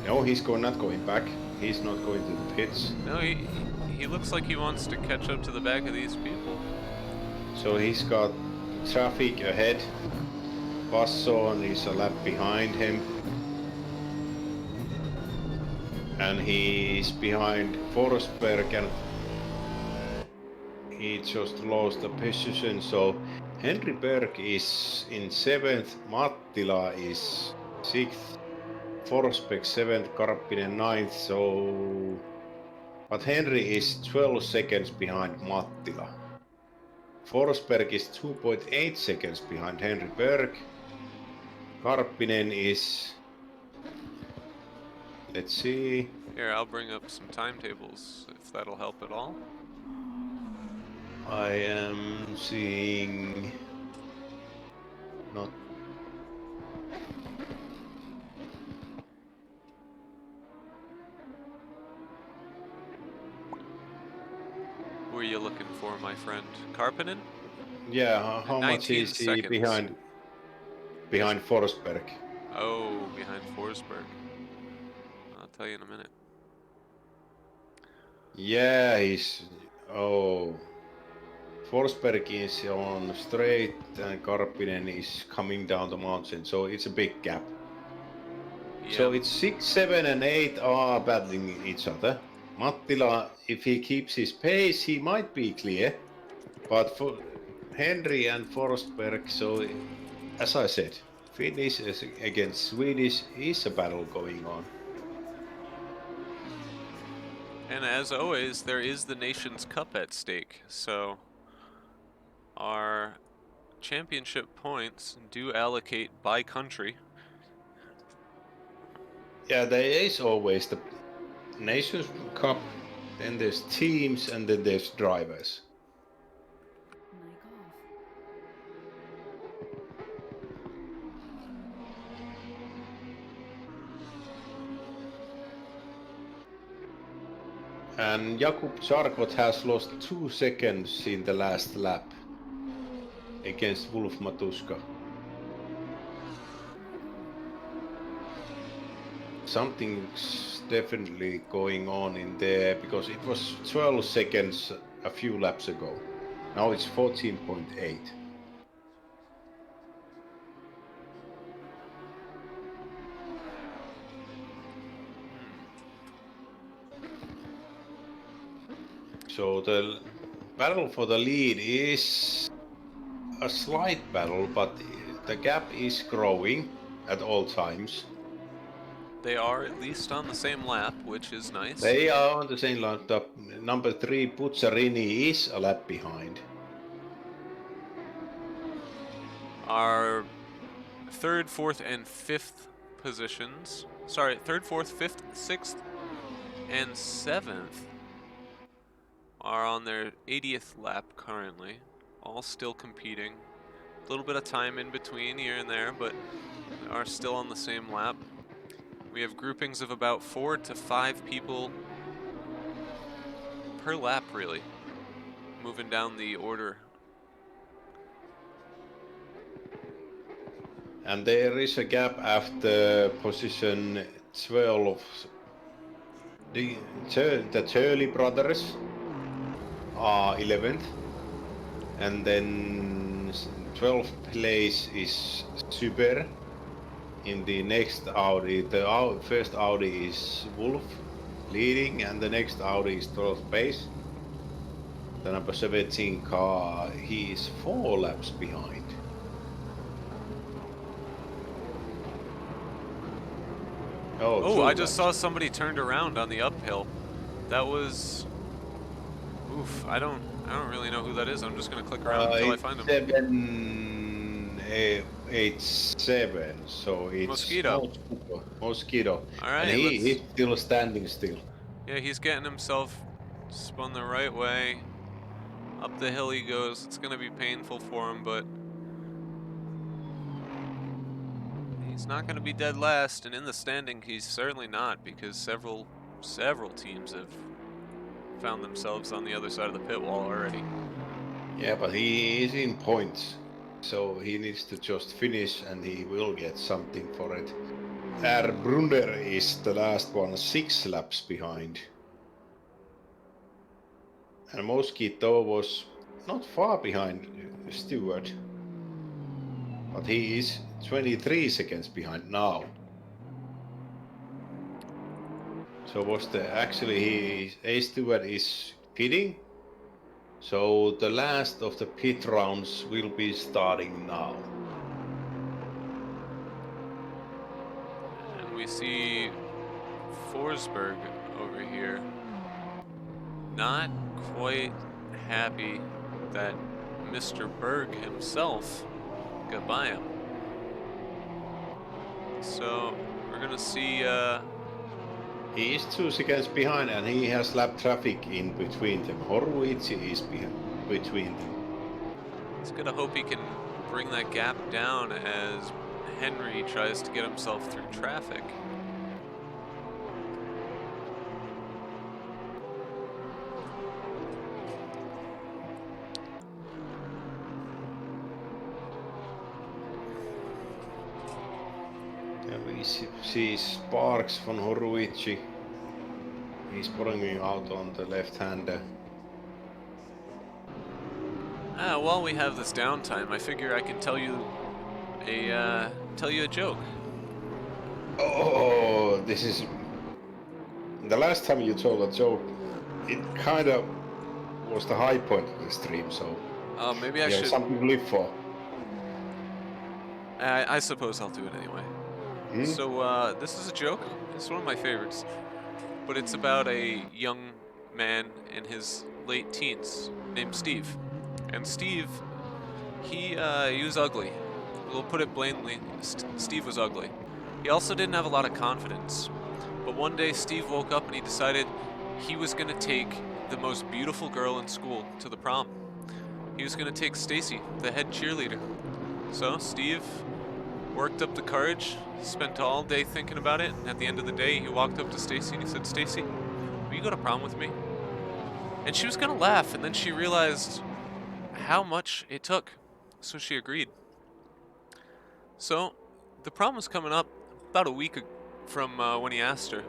[SPEAKER 2] No, he's not going back. He's not going to the pits.
[SPEAKER 1] No, he looks like he wants to catch up to the back of these people.
[SPEAKER 2] So he's got traffic ahead. Basson is a lap behind him. And he's behind Forsberg, and he just lost the position. So Henry Berg is in 7th, Mattila is 6th, Forsberg 7th, Karppinen 9th. So, but Henry is 12 seconds behind Mattila. Forsberg is 2.8 seconds behind Henry Berg. Karppinen is... Let's see.
[SPEAKER 1] Here, I'll bring up some timetables, if that'll help at all.
[SPEAKER 2] I am seeing... Not...
[SPEAKER 1] Who are you looking for, my friend? Karppinen?
[SPEAKER 2] Yeah, how much
[SPEAKER 1] 19
[SPEAKER 2] is he
[SPEAKER 1] seconds.
[SPEAKER 2] behind Forsberg?
[SPEAKER 1] Oh, behind Forsberg. I'll tell you in a minute.
[SPEAKER 2] Yeah, he's... Oh... Forsberg is on straight and Karppinen is coming down the mountain, so it's a big gap.
[SPEAKER 1] Yeah.
[SPEAKER 2] So it's 6, 7 and 8 are battling each other. Mattila, if he keeps his pace, he might be clear. But for Henry and Forsberg, so as I said, Finnish against Swedish is a battle going on.
[SPEAKER 1] And as always, there is the Nations Cup at stake, so our championship points do allocate by country.
[SPEAKER 2] Yeah, there is always the Nations Cup, then there's teams, and then there's drivers.
[SPEAKER 5] Mic off.
[SPEAKER 2] And Jakub Charkot has lost 2 seconds in the last lap against Wolf Matuska. Something's definitely going on in there, because it was 12 seconds a few laps ago. Now it's 14.8. So the battle for the lead is a slight battle, but the gap is growing at all times.
[SPEAKER 1] They are at least on the same lap, which is nice.
[SPEAKER 2] They are on the same lap. The number 3 Puzzarini is a lap behind.
[SPEAKER 1] Our third, fourth, and fifth positions. Sorry, third, fourth, fifth, sixth, and seventh are on their 80th lap currently. All still competing. A little bit of time in between here and there, but are still on the same lap. We have groupings of about 4 to 5 people per lap, really, moving down the order.
[SPEAKER 2] And there is a gap after position 12. The Turley brothers are 11th. And then 12th place is Super. In the next Audi, the first Audi is Wolf leading, and the next Audi is 12th place. The number 17 car, he is 4 laps behind.
[SPEAKER 1] Oh, I just saw somebody turned around on the uphill. That was... Oof, I don't really know who that is. I'm just gonna click around until I find him.
[SPEAKER 2] 787, so it's
[SPEAKER 1] Mosquito.
[SPEAKER 2] Mosquito.
[SPEAKER 1] Alright,
[SPEAKER 2] and he's still standing still.
[SPEAKER 1] Yeah, he's getting himself spun the right way. Up the hill he goes. It's gonna be painful for him, but he's not gonna be dead last, and in the standing he's certainly not, because several teams have found themselves on the other side of the pit wall already.
[SPEAKER 2] Yeah, but he is in points, so he needs to just finish and he will get something for it. Brunner is the last one, 6 laps behind. And Mosquito was not far behind Stewart, but he is 23 seconds behind now. So actually A Stewart is pitting, so the last of the pit rounds will be starting now.
[SPEAKER 1] And we see Forsberg over here, not quite happy that Mr. Berg himself got by him. So we're gonna see
[SPEAKER 2] He is 2 seconds behind, and he has lap traffic in between them. Horwitz is between them.
[SPEAKER 1] he's gonna hope he can bring that gap down as Henry tries to get himself through traffic.
[SPEAKER 2] And we see Sparks von Horwitz. He's pulling out on the left-hander.
[SPEAKER 1] While we have this downtime, I figure I can tell you a joke.
[SPEAKER 2] Oh, this is... The last time you told a joke, it kind of was the high point of the stream, so...
[SPEAKER 1] Maybe I
[SPEAKER 2] you
[SPEAKER 1] should...
[SPEAKER 2] have something to live for.
[SPEAKER 1] I suppose I'll do it anyway. So, this is a joke. It's one of my favorites. But it's about a young man in his late teens named Steve. And Steve, he was ugly. We'll put it blatantly, Steve was ugly. He also didn't have a lot of confidence. But one day Steve woke up and he decided he was gonna take the most beautiful girl in school to the prom. He was gonna take Stacy, the head cheerleader. So Steve worked up the courage, spent all day thinking about it, and at the end of the day he walked up to Stacy and he said, "Stacy, will you go to prom with me?" And she was gonna laugh, and then she realized how much it took, so she agreed. So the prom was coming up about a week from when he asked her,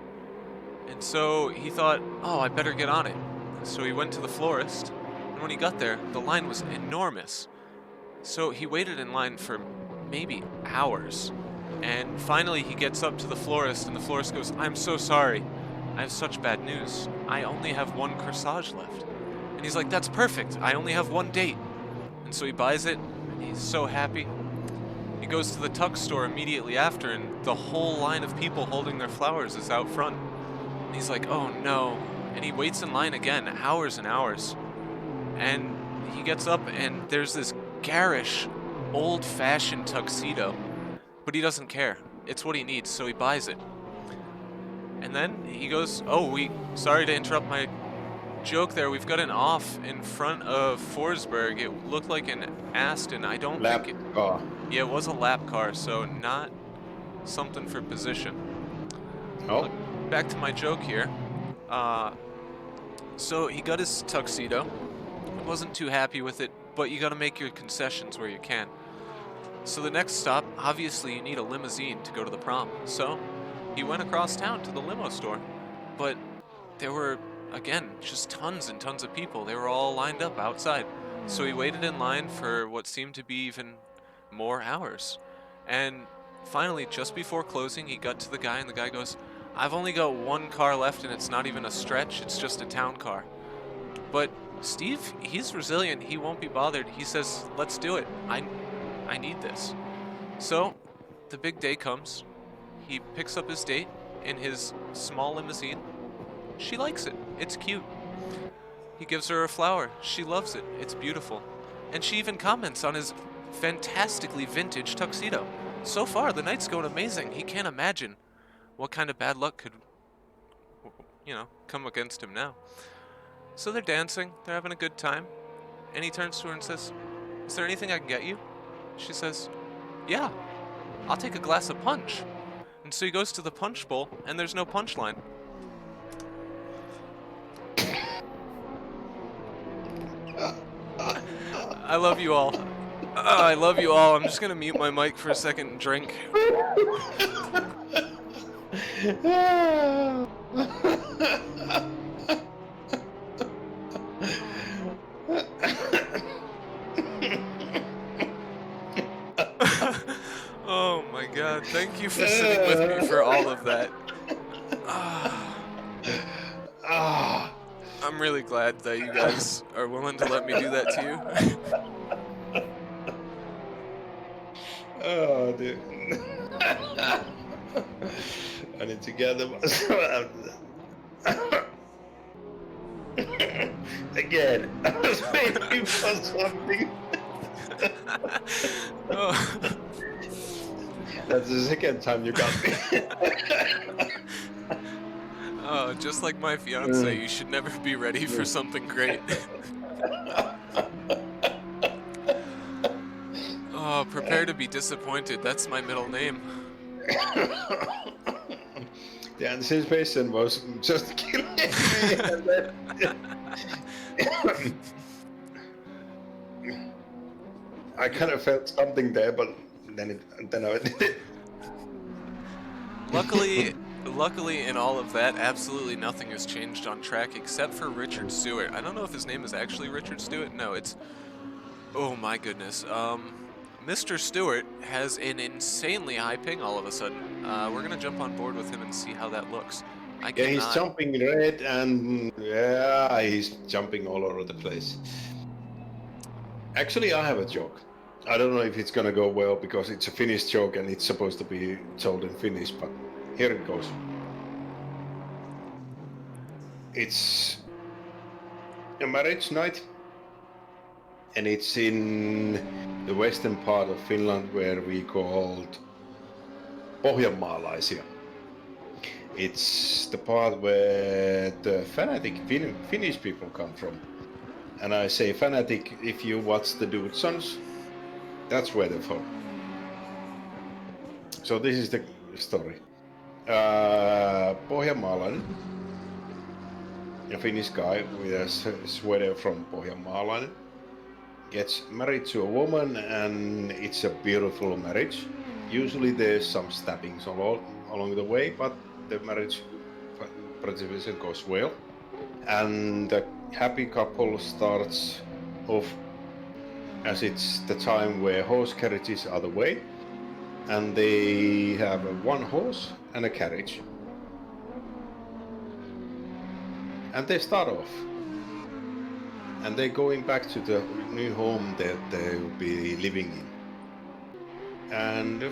[SPEAKER 1] and so he thought, oh, I better get on it. So he went to the florist, and when he got there, the line was enormous. So he waited in line for maybe hours, and finally he gets up to the florist, and the florist goes, "I'm so sorry, I have such bad news. I only have one corsage left." And he's like, "That's perfect, I only have one date." And so he buys it, and he's so happy. He goes to the tuck store immediately after, and the whole line of people holding their flowers is out front. And he's like, oh no. And he waits in line again, hours and hours. And he gets up, and there's this garish, old-fashioned tuxedo. But he doesn't care. It's what he needs, so he buys it. And then he goes, oh, sorry to interrupt my joke there. We've got an off in front of Forsberg. It looked like an Aston. I don't
[SPEAKER 2] Lap
[SPEAKER 1] think it...
[SPEAKER 2] car.
[SPEAKER 1] Yeah, it was a lap car, so not something for position.
[SPEAKER 2] Oh,
[SPEAKER 1] Back to my joke here. So he got his tuxedo. Wasn't too happy with it, but you gotta make your concessions where you can. So the next stop, obviously you need a limousine to go to the prom. So he went across town to the limo store. But there were, again, just tons and tons of people. They were all lined up outside. So he waited in line for what seemed to be even more hours. And finally, just before closing, he got to the guy, and the guy goes, I've only got one car left, and it's not even a stretch, it's just a town car. But Steve, he's resilient, he won't be bothered. He says, let's do it. I need this. So, the big day comes. He picks up his date in his small limousine. She likes it. It's cute. He gives her a flower. She loves it. It's beautiful. And she even comments on his fantastically vintage tuxedo. So far, the night's going amazing. He can't imagine what kind of bad luck could, come against him now. So they're dancing. They're having a good time. And he turns to her and says, is there anything I can get you? She says, yeah, I'll take a glass of punch. And so he goes to the punch bowl, and there's no punch line. I love you all. I love you all. I'm just gonna mute my mic for a second and drink. Oh my god, thank you for sitting with me for all of that. I'm really glad that you guys are willing to let me do that to you.
[SPEAKER 2] Oh, dude. I need to gather myself. Again, I was waiting for something.
[SPEAKER 1] Oh.
[SPEAKER 2] That's the second time you got me.
[SPEAKER 1] Oh, just like my fiance, you should never be ready for something great. Oh, prepare to be disappointed. That's my middle name.
[SPEAKER 2] The anticipation was just killing me. I kind of felt something there, but then I did it.
[SPEAKER 1] Luckily, in all of that, absolutely nothing has changed on track except for Richard Stewart. I don't know if his name is actually Richard Stewart. No, it's... Oh my goodness. Mr. Stewart has an insanely high ping all of a sudden. We're gonna jump on board with him and see how that looks.
[SPEAKER 2] Yeah, he's jumping red, and yeah, he's jumping all over the place. Actually, I have a joke. I don't know if it's gonna go well because it's a Finnish joke and it's supposed to be told in Finnish, but here it goes. It's a marriage night, and it's in the western part of Finland where we called Pohjanmaalaisia. It's the part where the fanatic Finnish people come from. And I say fanatic, if you watch the Dude Sons, that's where they're from. So this is the story. Pohjanmaalainen, a Finnish guy with a sweater from Pohjanmaalainen, gets married to a woman, and it's a beautiful marriage. Usually there's some stabbings along the way, but the marriage participation goes well. And the happy couple starts off as it's the time where horse carriages are the way, and they have one horse and a carriage. And they start off. And they're going back to the new home that they'll be living in. And a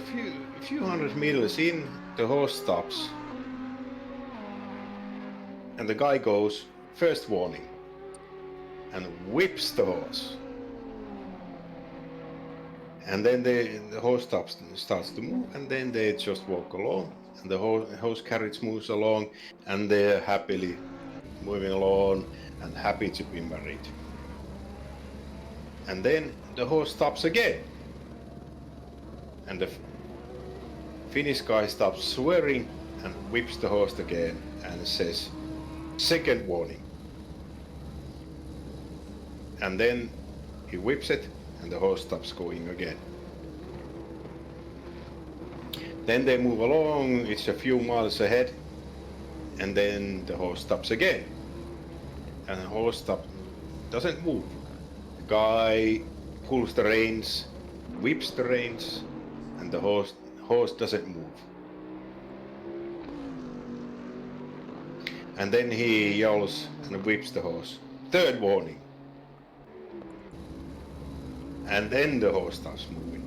[SPEAKER 2] few hundred meters in, the horse stops. And the guy goes, first warning, and whips the horse. And then the horse starts to move, and then they just walk along. And the horse carriage moves along, and they're happily moving along and happy to be married. And then the horse stops again. And the Finnish guy stops swearing and whips the horse again and says, second warning. And then he whips it and the horse stops going again. Then they move along, it's a few miles ahead, and then the horse stops again. And the horse doesn't move. The guy pulls the reins, whips the reins, and the horse doesn't move. And then he yells and whips the horse. Third warning. And then the horse starts moving.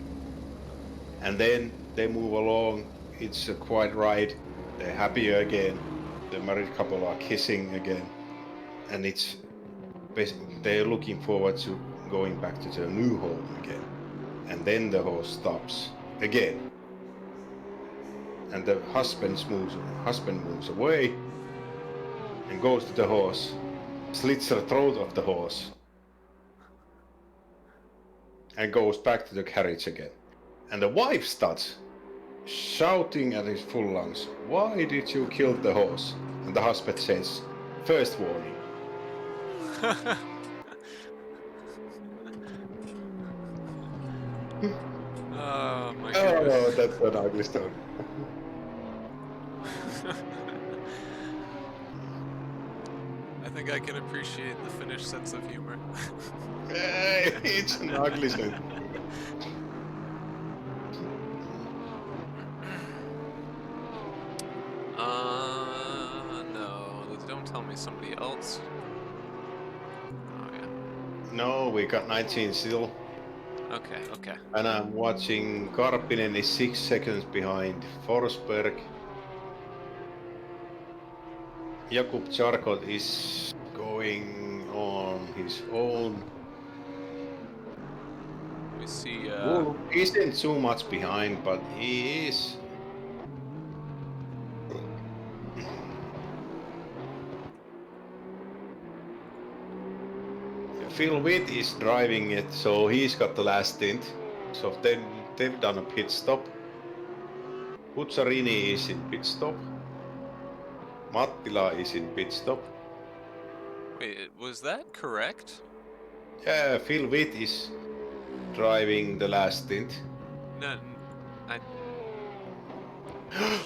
[SPEAKER 2] And then they move along, it's a quiet ride, they're happier again, the married couple are kissing again, and it's basically they're looking forward to going back to their new home again. And then the horse stops again. And the husband moves away and goes to the horse, slits the throat of the horse, and goes back to the carriage again. And the wife starts shouting at his full lungs, why did you kill the horse? And the husband says, first warning.
[SPEAKER 1] Oh my goodness.
[SPEAKER 2] Oh, that's an ugly story.
[SPEAKER 1] I think I can appreciate the Finnish sense of humor.
[SPEAKER 2] It's an ugly story.
[SPEAKER 1] No, don't tell me somebody else. Oh yeah.
[SPEAKER 2] No, we got 19 still.
[SPEAKER 1] Okay, okay.
[SPEAKER 2] And I'm watching Karppinen is 6 seconds behind Forsberg. Jakub Charkot is going on his own.
[SPEAKER 1] We see,
[SPEAKER 2] He isn't too much behind, but he is. Phil Witt is driving it, so he's got the last stint. So they've done a pit stop. Puzzarini is in pit stop. Mattila is in pit stop.
[SPEAKER 1] wait, was that correct?
[SPEAKER 2] Yeah, Phil Witt is driving the last stint.
[SPEAKER 1] No, I,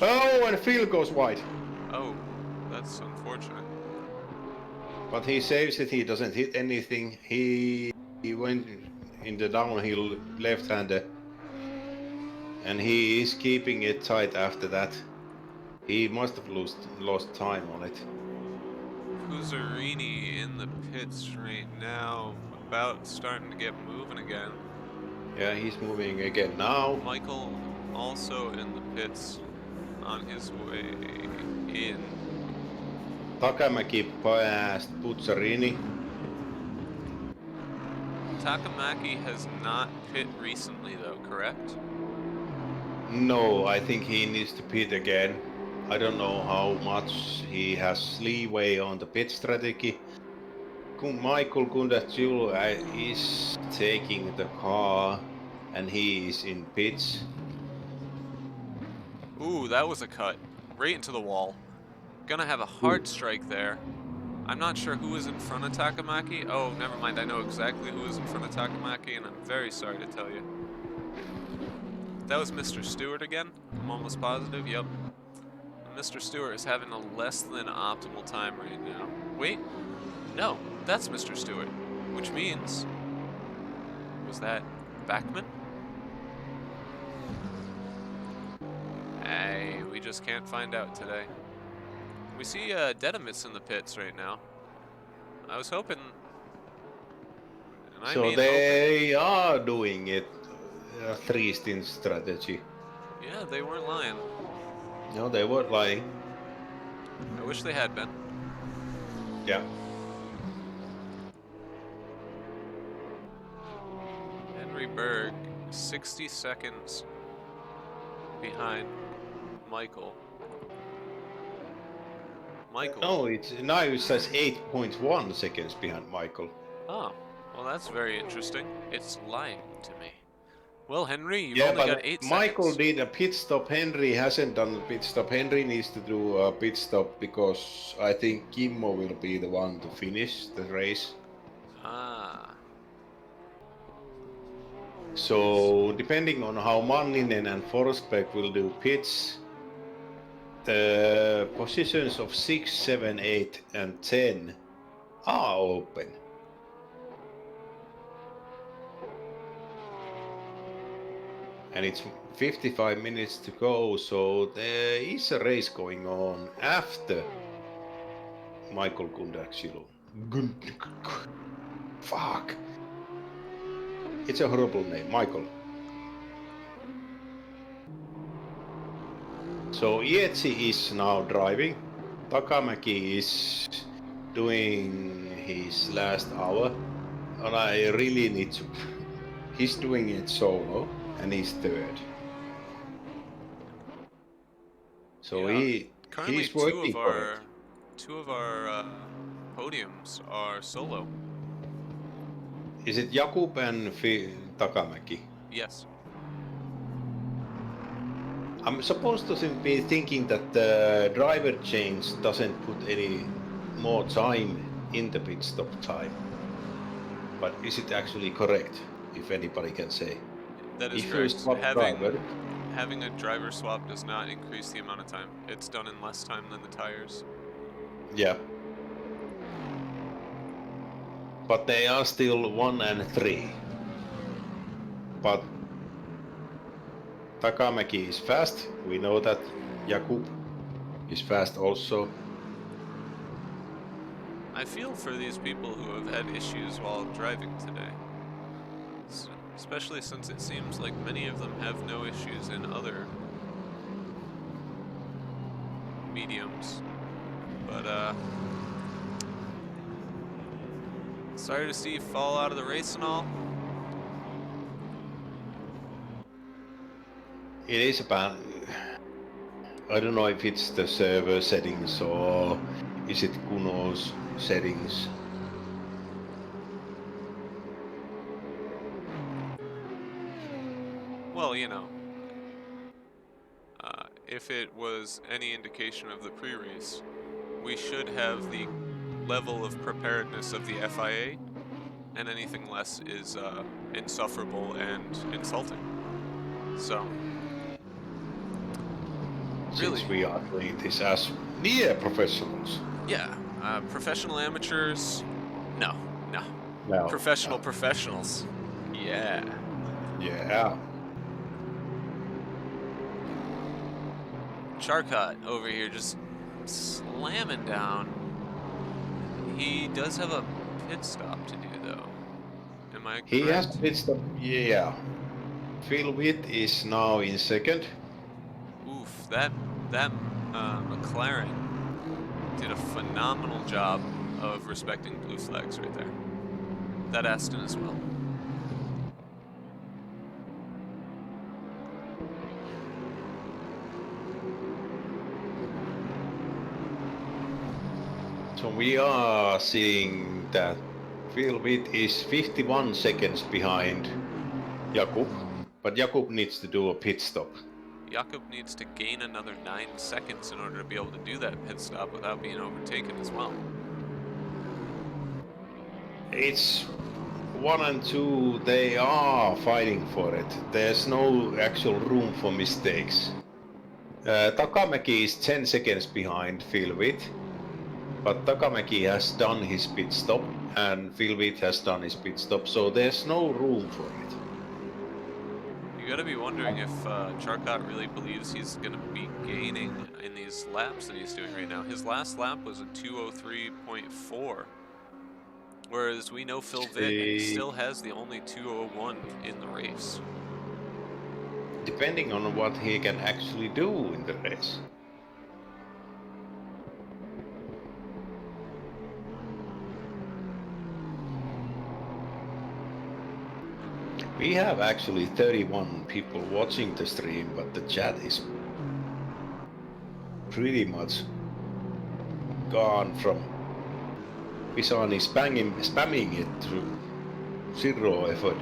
[SPEAKER 2] Oh, and Phil goes wide.
[SPEAKER 1] oh, that's unfortunate.
[SPEAKER 2] But he saves it, he doesn't hit anything. He went in the downhill left-hander. And he is keeping it tight after that. He must have lost time on it.
[SPEAKER 1] Puzzarini in the pits right now, about starting to get moving again.
[SPEAKER 2] Yeah, he's moving again now.
[SPEAKER 1] Michael also in the pits on his way in.
[SPEAKER 2] Takamäki passed Puzzarini.
[SPEAKER 1] Takamaki has not pit recently though, correct?
[SPEAKER 2] No, I think he needs to pit again. I don't know how much he has leeway on the pit strategy. Michael Kundachul is taking the car and he is in pits.
[SPEAKER 1] Ooh, that was a cut. Right into the wall. Gonna have a hard strike there. I'm not sure who was in front of Takamaki. Oh, never mind. I know exactly who was in front of Takamaki, and I'm very sorry to tell you. That was Mr. Stewart again. I'm almost positive. Yep. Mr. Stewart is having a less than optimal time right now. Wait. No, that's Mr. Stewart. Which means... was that Backman? Hey, we just can't find out today. We see Dedemitz in the pits right now. I was hoping... and I
[SPEAKER 2] So
[SPEAKER 1] mean
[SPEAKER 2] they are doing it. three stint strategy.
[SPEAKER 1] Yeah, they weren't lying.
[SPEAKER 2] No, they weren't lying.
[SPEAKER 1] I wish they had been.
[SPEAKER 2] Yeah.
[SPEAKER 1] Henry Berg, 60 seconds behind Michael. Michael.
[SPEAKER 2] No, it's now it says 8.1 seconds behind Michael.
[SPEAKER 1] Oh, well, that's very interesting. It's lying to me. Well, Henry, you've
[SPEAKER 2] Yeah,
[SPEAKER 1] only got
[SPEAKER 2] but
[SPEAKER 1] 8
[SPEAKER 2] Michael
[SPEAKER 1] seconds.
[SPEAKER 2] did a pit stop. Henry hasn't done a pit stop. Henry needs to do a pit stop because I think Kimmo will be the one to finish the race.
[SPEAKER 1] Ah,
[SPEAKER 2] So depending on how Manninen and Forsberg will do pits, the positions of 6, 7, 8 and 10 are open. And it's 55 minutes to go, so there is a race going on after Michael Kundaksilo. Fuck. It's a horrible name, Michael. So Ietsi is now driving. Takamäki is doing his last hour. And I really need to... He's doing it solo and he's third. So
[SPEAKER 1] yeah. Currently,
[SPEAKER 2] he's working for it.
[SPEAKER 1] two of our podiums are solo.
[SPEAKER 2] Is it Jakub and Takamäki?
[SPEAKER 1] Yes.
[SPEAKER 2] I'm supposed to be thinking that the driver change doesn't put any more time in the pit stop time. But is it actually correct, if anybody can say?
[SPEAKER 1] That is
[SPEAKER 2] If you
[SPEAKER 1] correct.
[SPEAKER 2] swap driver,
[SPEAKER 1] Having a driver swap does not increase the amount of time. It's done in less time than the tires.
[SPEAKER 2] yeah. But they are still 1 and 3. But Takamäki is fast. We know that Jakub is fast also.
[SPEAKER 1] I feel for these people who have had issues while driving today. Especially since it seems like many of them have no issues in other mediums. But, sorry to see you fall out of the race and all.
[SPEAKER 2] It is about... I don't know if it's the server settings or is it Kuno's settings.
[SPEAKER 1] Well, you know, if it was any indication of the pre-race, we should have the level of preparedness of the FIA, and anything less is insufferable and insulting. So, really,
[SPEAKER 2] Since we are doing this as near professionals.
[SPEAKER 1] yeah, professional amateurs, no.
[SPEAKER 2] No,
[SPEAKER 1] Professional professionals, yeah.
[SPEAKER 2] Yeah.
[SPEAKER 1] Charcot over here just slamming down. He does have a pit stop to do, though. Am I correct?
[SPEAKER 2] He has pit stop. Yeah. Phil Witt is now in second.
[SPEAKER 1] Oof, that McLaren did a phenomenal job of respecting blue flags right there. That Aston as well.
[SPEAKER 2] So we are seeing that Phil Witt is 51 seconds behind Jakub, but Jakub needs to do a pit stop.
[SPEAKER 1] Jakob needs to gain another 9 seconds in order to be able to do that pit stop without being overtaken as well.
[SPEAKER 2] It's 1 and 2, they are fighting for it. There's no actual room for mistakes. Takamäki is 10 seconds behind Phil Witt, but Takamäki has done his pit stop and Phil Witt has done his pit stop, so there's no room for it.
[SPEAKER 1] You gotta be wondering if Charcot really believes he's gonna be gaining in these laps that he's doing right now. His last lap was a 2:03.4, whereas we know Phil Witt still has the only 2:01 in the race.
[SPEAKER 2] depending on what he can actually do in the race. We have actually 31 people watching the stream, but the chat is pretty much gone from Pisani spamming it through zero effort.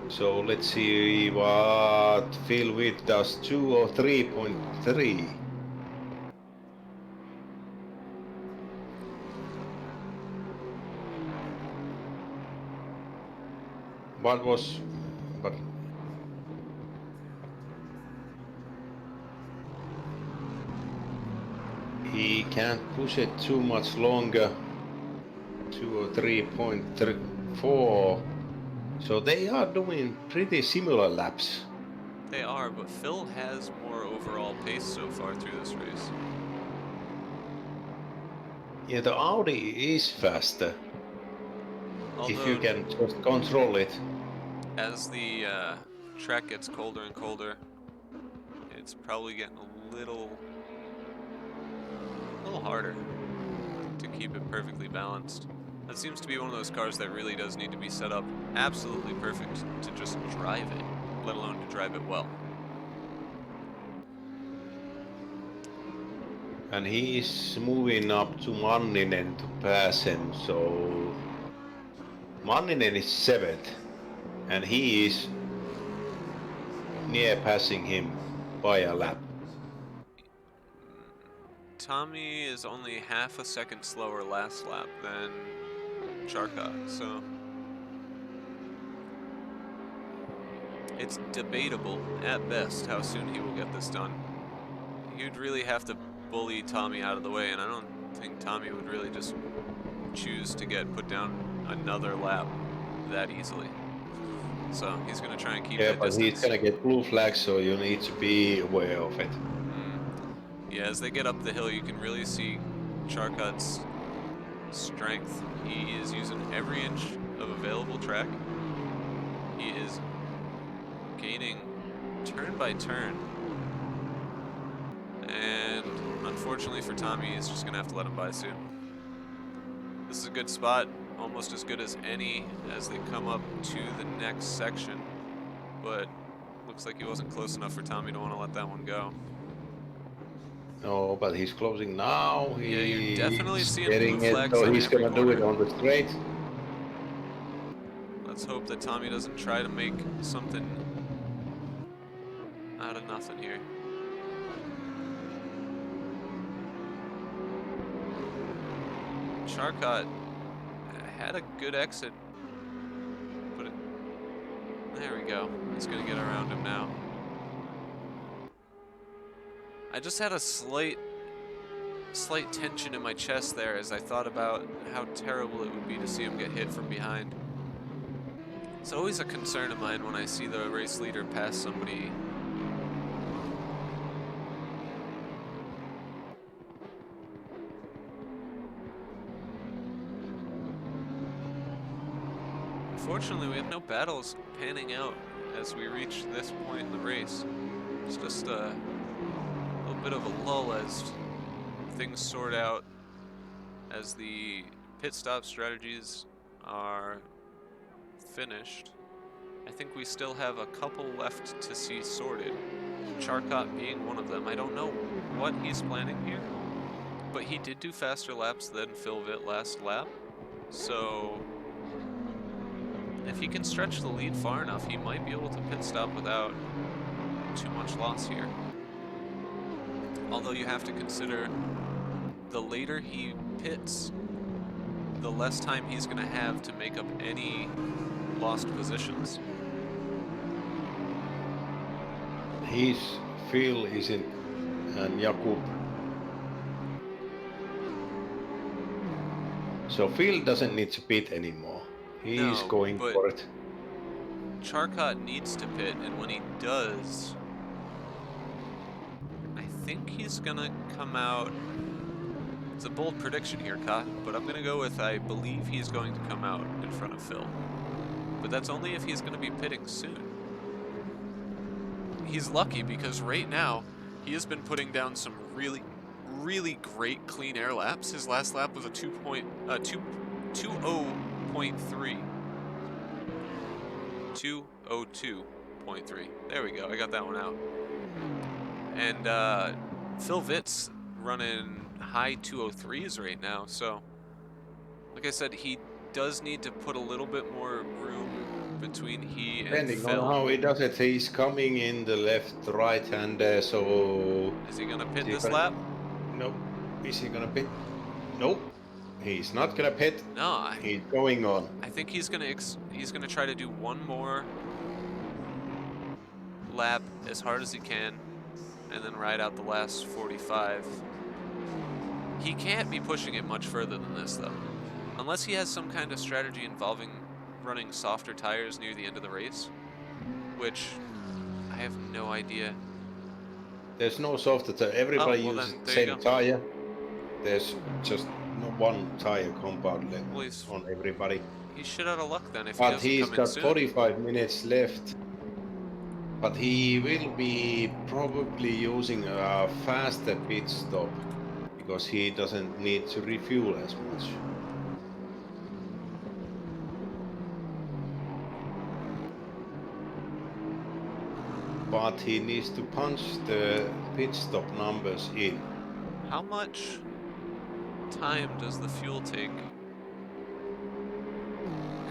[SPEAKER 2] So let's see what Phil Witt does, 203.3. But he can't push it too much longer. 203.4. So they are doing pretty similar laps.
[SPEAKER 1] They are, but Phil has more overall pace so far through this race.
[SPEAKER 2] Yeah, the Audi is faster. If you
[SPEAKER 1] Although,
[SPEAKER 2] can just control it.
[SPEAKER 1] as the track gets colder and colder, it's probably getting a little harder to keep it perfectly balanced. That seems to be one of those cars that really does need to be set up absolutely perfect to just drive it, let alone to drive it well.
[SPEAKER 2] And he is moving up to Manninen to pass him, so Manninen is 7th, and he is near passing him by a lap.
[SPEAKER 1] Tommy is only half a second slower last lap than Charcot, so it's debatable at best how soon he will get this done. You'd really have to bully Tommy out of the way, and I don't think Tommy would really just choose to get put down another lap that easily. So he's going to try and keep that
[SPEAKER 2] but
[SPEAKER 1] distance.
[SPEAKER 2] he's gonna get blue flag, so you need to be aware of it.
[SPEAKER 1] Yeah, as they get up the hill, you can really see Charcot's strength. He is using every inch of available track. He is gaining turn by turn. And unfortunately for Tommy, he's just going to have to let him by soon. This is a good spot, almost as good as any as they come up to the next section. But looks like he wasn't close enough for Tommy to want to let that one go.
[SPEAKER 2] No, but he's closing now.
[SPEAKER 1] Yeah, you're definitely
[SPEAKER 2] He's
[SPEAKER 1] seeing
[SPEAKER 2] getting
[SPEAKER 1] blue
[SPEAKER 2] it,
[SPEAKER 1] flags
[SPEAKER 2] so
[SPEAKER 1] on
[SPEAKER 2] he's
[SPEAKER 1] every
[SPEAKER 2] gonna do it
[SPEAKER 1] corner.
[SPEAKER 2] on the straight.
[SPEAKER 1] Let's hope that Tommy doesn't try to make something out of nothing here. Charcot had a good exit, but there we go. He's gonna get around him now. I just had a slight tension in my chest there as I thought about how terrible it would be to see him get hit from behind. It's always a concern of mine when I see the race leader pass somebody. Unfortunately, we have no battles panning out as we reach this point in the race. It's just a little bit of a lull as things sort out, as the pit stop strategies are finished. I think we still have a couple left to see sorted. Charcot being one of them. I don't know what he's planning here, but he did do faster laps than Phil Witt last lap. So if he can stretch the lead far enough, he might be able to pit stop without too much loss here. Although you have to consider the later he pits, the less time he's going to have to make up any lost positions.
[SPEAKER 2] His Phil is in, and Jakub. So Phil doesn't need to pit anymore. He's
[SPEAKER 1] No,
[SPEAKER 2] going
[SPEAKER 1] but
[SPEAKER 2] for it.
[SPEAKER 1] Charcot needs to pit, and when he does, I think he's gonna come out. It's a bold prediction here, Kot, but I'm gonna go with I believe he's going to come out in front of Phil. but that's only if he's going to be pitting soon. He's lucky because right now he has been putting down some really great clean air laps. His last lap was a 2:20.3. 2:02.3. There we go. I got that one out. And Phil Vitt's running high 2:03s right now. So, like I said, he does need to put a little bit more room between he and
[SPEAKER 2] Depending
[SPEAKER 1] Phil.
[SPEAKER 2] on how he does it, he's coming in the left, right hander, so...
[SPEAKER 1] Is he gonna pit
[SPEAKER 2] Is he
[SPEAKER 1] this
[SPEAKER 2] gonna-
[SPEAKER 1] lap?
[SPEAKER 2] Nope. Is he gonna pit? Nope. He's not gonna pit.
[SPEAKER 1] No,
[SPEAKER 2] He's going on.
[SPEAKER 1] I think he's gonna try to do one more lap as hard as he can, and then ride out the last 45. He can't be pushing it much further than this though, unless he has some kind of strategy involving running softer tires near the end of the race, which I have no idea.
[SPEAKER 2] There's no softer tire. Everybody
[SPEAKER 1] well
[SPEAKER 2] uses
[SPEAKER 1] then,
[SPEAKER 2] the
[SPEAKER 1] there you
[SPEAKER 2] same
[SPEAKER 1] go.
[SPEAKER 2] tire. There's just one tire compound left
[SPEAKER 1] Well, he's
[SPEAKER 2] on everybody.
[SPEAKER 1] shit out of luck then if he
[SPEAKER 2] But
[SPEAKER 1] doesn't
[SPEAKER 2] he's
[SPEAKER 1] come in
[SPEAKER 2] got
[SPEAKER 1] soon.
[SPEAKER 2] 45 minutes left. But he will be probably using a faster pit stop because he doesn't need to refuel as much. But he needs to punch the pit stop numbers in.
[SPEAKER 1] How much time does the fuel take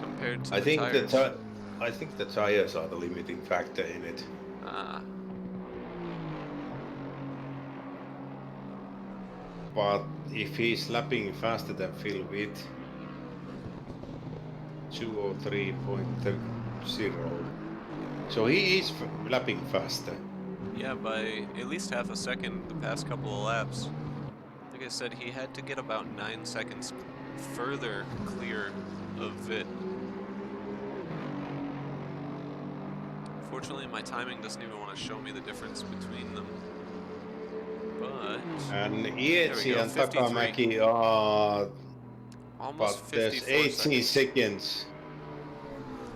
[SPEAKER 1] compared to
[SPEAKER 2] I
[SPEAKER 1] the
[SPEAKER 2] think
[SPEAKER 1] tires?
[SPEAKER 2] I think the tires are the limiting factor in it. But if he's lapping faster than Phil Witt, 203.0, so he is lapping faster.
[SPEAKER 1] Yeah, by at least half a second the past couple of laps. Like I said, he had to get about 9 seconds further clear of it. Unfortunately, my timing doesn't even want to show me the difference between them. But
[SPEAKER 2] And
[SPEAKER 1] there we
[SPEAKER 2] Ietsi
[SPEAKER 1] go,
[SPEAKER 2] and
[SPEAKER 1] 53.
[SPEAKER 2] Takamaki are,
[SPEAKER 1] Almost
[SPEAKER 2] but there's
[SPEAKER 1] 54
[SPEAKER 2] 18
[SPEAKER 1] seconds.
[SPEAKER 2] seconds.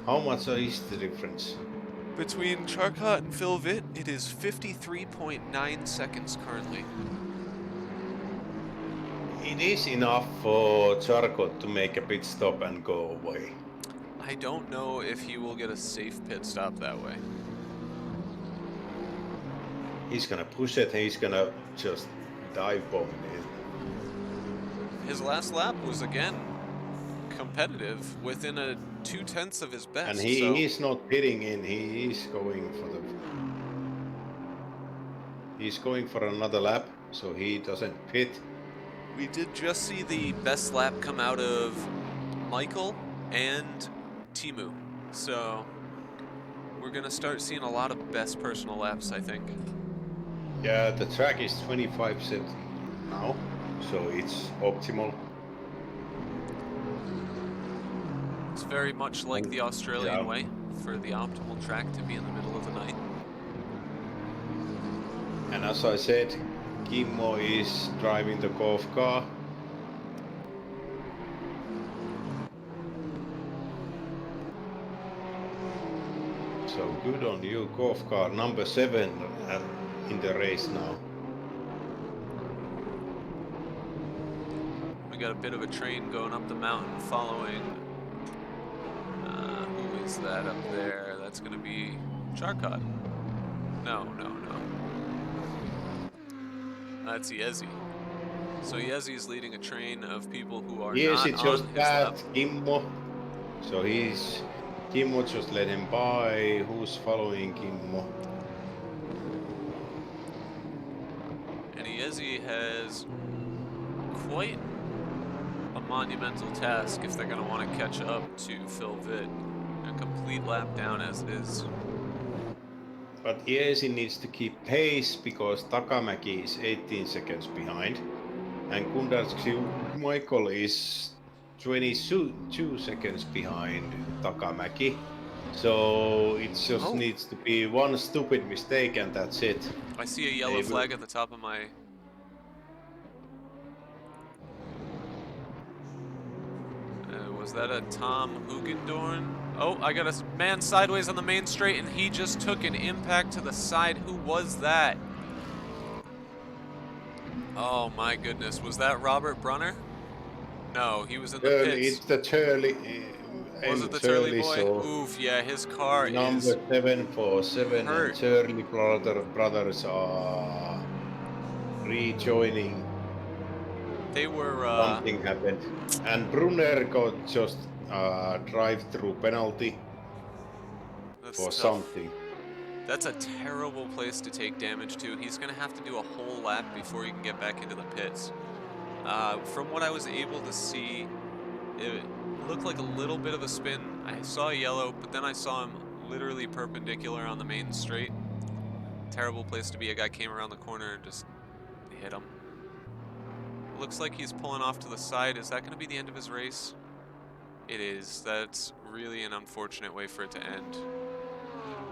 [SPEAKER 2] How much is the difference?
[SPEAKER 1] Between Charcot and Phil Vitt, it is 53.9 seconds currently.
[SPEAKER 2] It is enough for Charcot to make a pit stop and go away.
[SPEAKER 1] I don't know if he will get a safe pit stop that way.
[SPEAKER 2] He's gonna push it and he's gonna just dive bomb it.
[SPEAKER 1] His last lap was again competitive within a 0.2 of his best.
[SPEAKER 2] And
[SPEAKER 1] so
[SPEAKER 2] he's not pitting in, he is going for the... He's going for another lap, so he doesn't pit.
[SPEAKER 1] we did just see the best lap come out of Michael and Timu. So we're gonna start seeing a lot of best personal laps, I think.
[SPEAKER 2] Yeah, the track is 25 seconds now, so it's optimal.
[SPEAKER 1] It's very much like the Australian way for the optimal track to be in the middle of the night.
[SPEAKER 2] And as I said, Kimmo is driving the golf car. So good on you, golf car number 7 in the race now.
[SPEAKER 1] We got a bit of a train going up the mountain following. Who is that up there? That's going to be Charcot. No. That's Yezi. So Yezi is leading a train of people who are
[SPEAKER 2] Yes,
[SPEAKER 1] not
[SPEAKER 2] it's
[SPEAKER 1] on
[SPEAKER 2] just
[SPEAKER 1] his
[SPEAKER 2] that
[SPEAKER 1] lap.
[SPEAKER 2] Kimmo. So Kimmo just let him by. Who's following Kimmo?
[SPEAKER 1] And Yezi has quite a monumental task if they're going to want to catch up to Phil Vitt. A complete lap down as it is.
[SPEAKER 2] But Iesi needs to keep pace because Takamäki is 18 seconds behind. And Kundarski Michael is 22 seconds behind Takamäki. So it just needs to be one stupid mistake and that's it.
[SPEAKER 1] I see a yellow flag at the top of my... was that a Tom Hugendorn Oh, I got a man sideways on the main straight, and he just took an impact to the side. Who was that? Oh my goodness, was that Robert Brunner? No, he was in the
[SPEAKER 2] Turley,
[SPEAKER 1] pits.
[SPEAKER 2] it's the Turley,
[SPEAKER 1] Was
[SPEAKER 2] M
[SPEAKER 1] it the Turley
[SPEAKER 2] Turley,
[SPEAKER 1] boy?
[SPEAKER 2] so
[SPEAKER 1] Oof, yeah, his car
[SPEAKER 2] number
[SPEAKER 1] is
[SPEAKER 2] 747 and
[SPEAKER 1] hurt.
[SPEAKER 2] Turley brothers are rejoining.
[SPEAKER 1] They were,
[SPEAKER 2] Something happened. And Brunner got just drive-through penalty
[SPEAKER 1] that's
[SPEAKER 2] for
[SPEAKER 1] tough.
[SPEAKER 2] something.
[SPEAKER 1] That's a terrible place to take damage to. He's going to have to do a whole lap before he can get back into the pits. From what I was able to see, it looked like a little bit of a spin. I saw yellow, but then I saw him literally perpendicular on the main straight. Terrible place to be. A guy came around the corner and just hit him. Looks like he's pulling off to the side. Is that going to be the end of his race? It is. That's really an unfortunate way for it to end.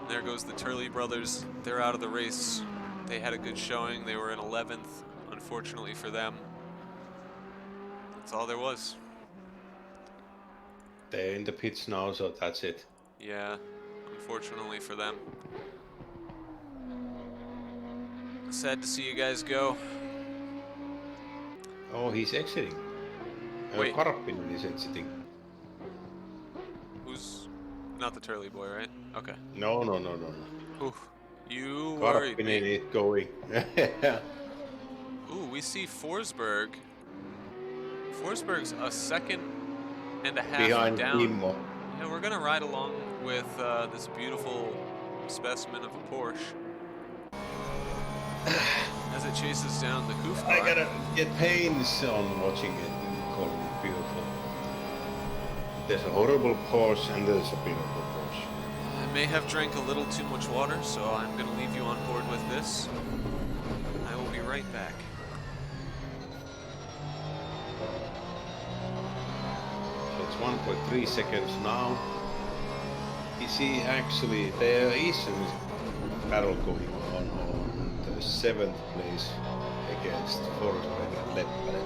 [SPEAKER 1] There goes the Turley brothers. They're out of the race. They had a good showing. They were in 11th, unfortunately for them. That's all there was.
[SPEAKER 2] They're in the pits now, so that's it.
[SPEAKER 1] Yeah, unfortunately for them. Sad to see you guys go.
[SPEAKER 2] Oh, he's exiting.
[SPEAKER 1] Wait.
[SPEAKER 2] Karppinen is exiting.
[SPEAKER 1] Who's not the Turley boy, right? Okay.
[SPEAKER 2] No.
[SPEAKER 1] Ooh, you worried
[SPEAKER 2] Karppinen
[SPEAKER 1] me.
[SPEAKER 2] is going.
[SPEAKER 1] Ooh, we see Forsberg. Forsberg's a second and a half
[SPEAKER 2] Behind
[SPEAKER 1] down.
[SPEAKER 2] Kimmo.
[SPEAKER 1] Yeah, we're gonna ride along with this beautiful specimen of a Porsche as it chases down the Koof car.
[SPEAKER 2] I gotta get pains on watching it and calling it beautiful. There's a horrible Porsche and there's a beautiful Porsche.
[SPEAKER 1] I may have drank a little too much water, so I'm gonna leave you on board with this. I will be right back.
[SPEAKER 2] So it's 1.3 seconds now. You see, actually, there is a battle going on the 7th place against Forsberg and Leppänen.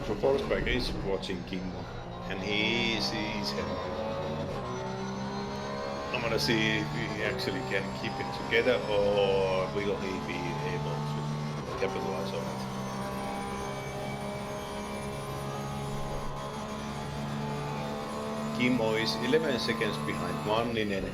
[SPEAKER 2] So Forsberg is watching Kimmo, and he sees him. I'm gonna see if he actually can keep it together, or will he be able to capitalize on it. Kimmo is 11 seconds behind Manninen.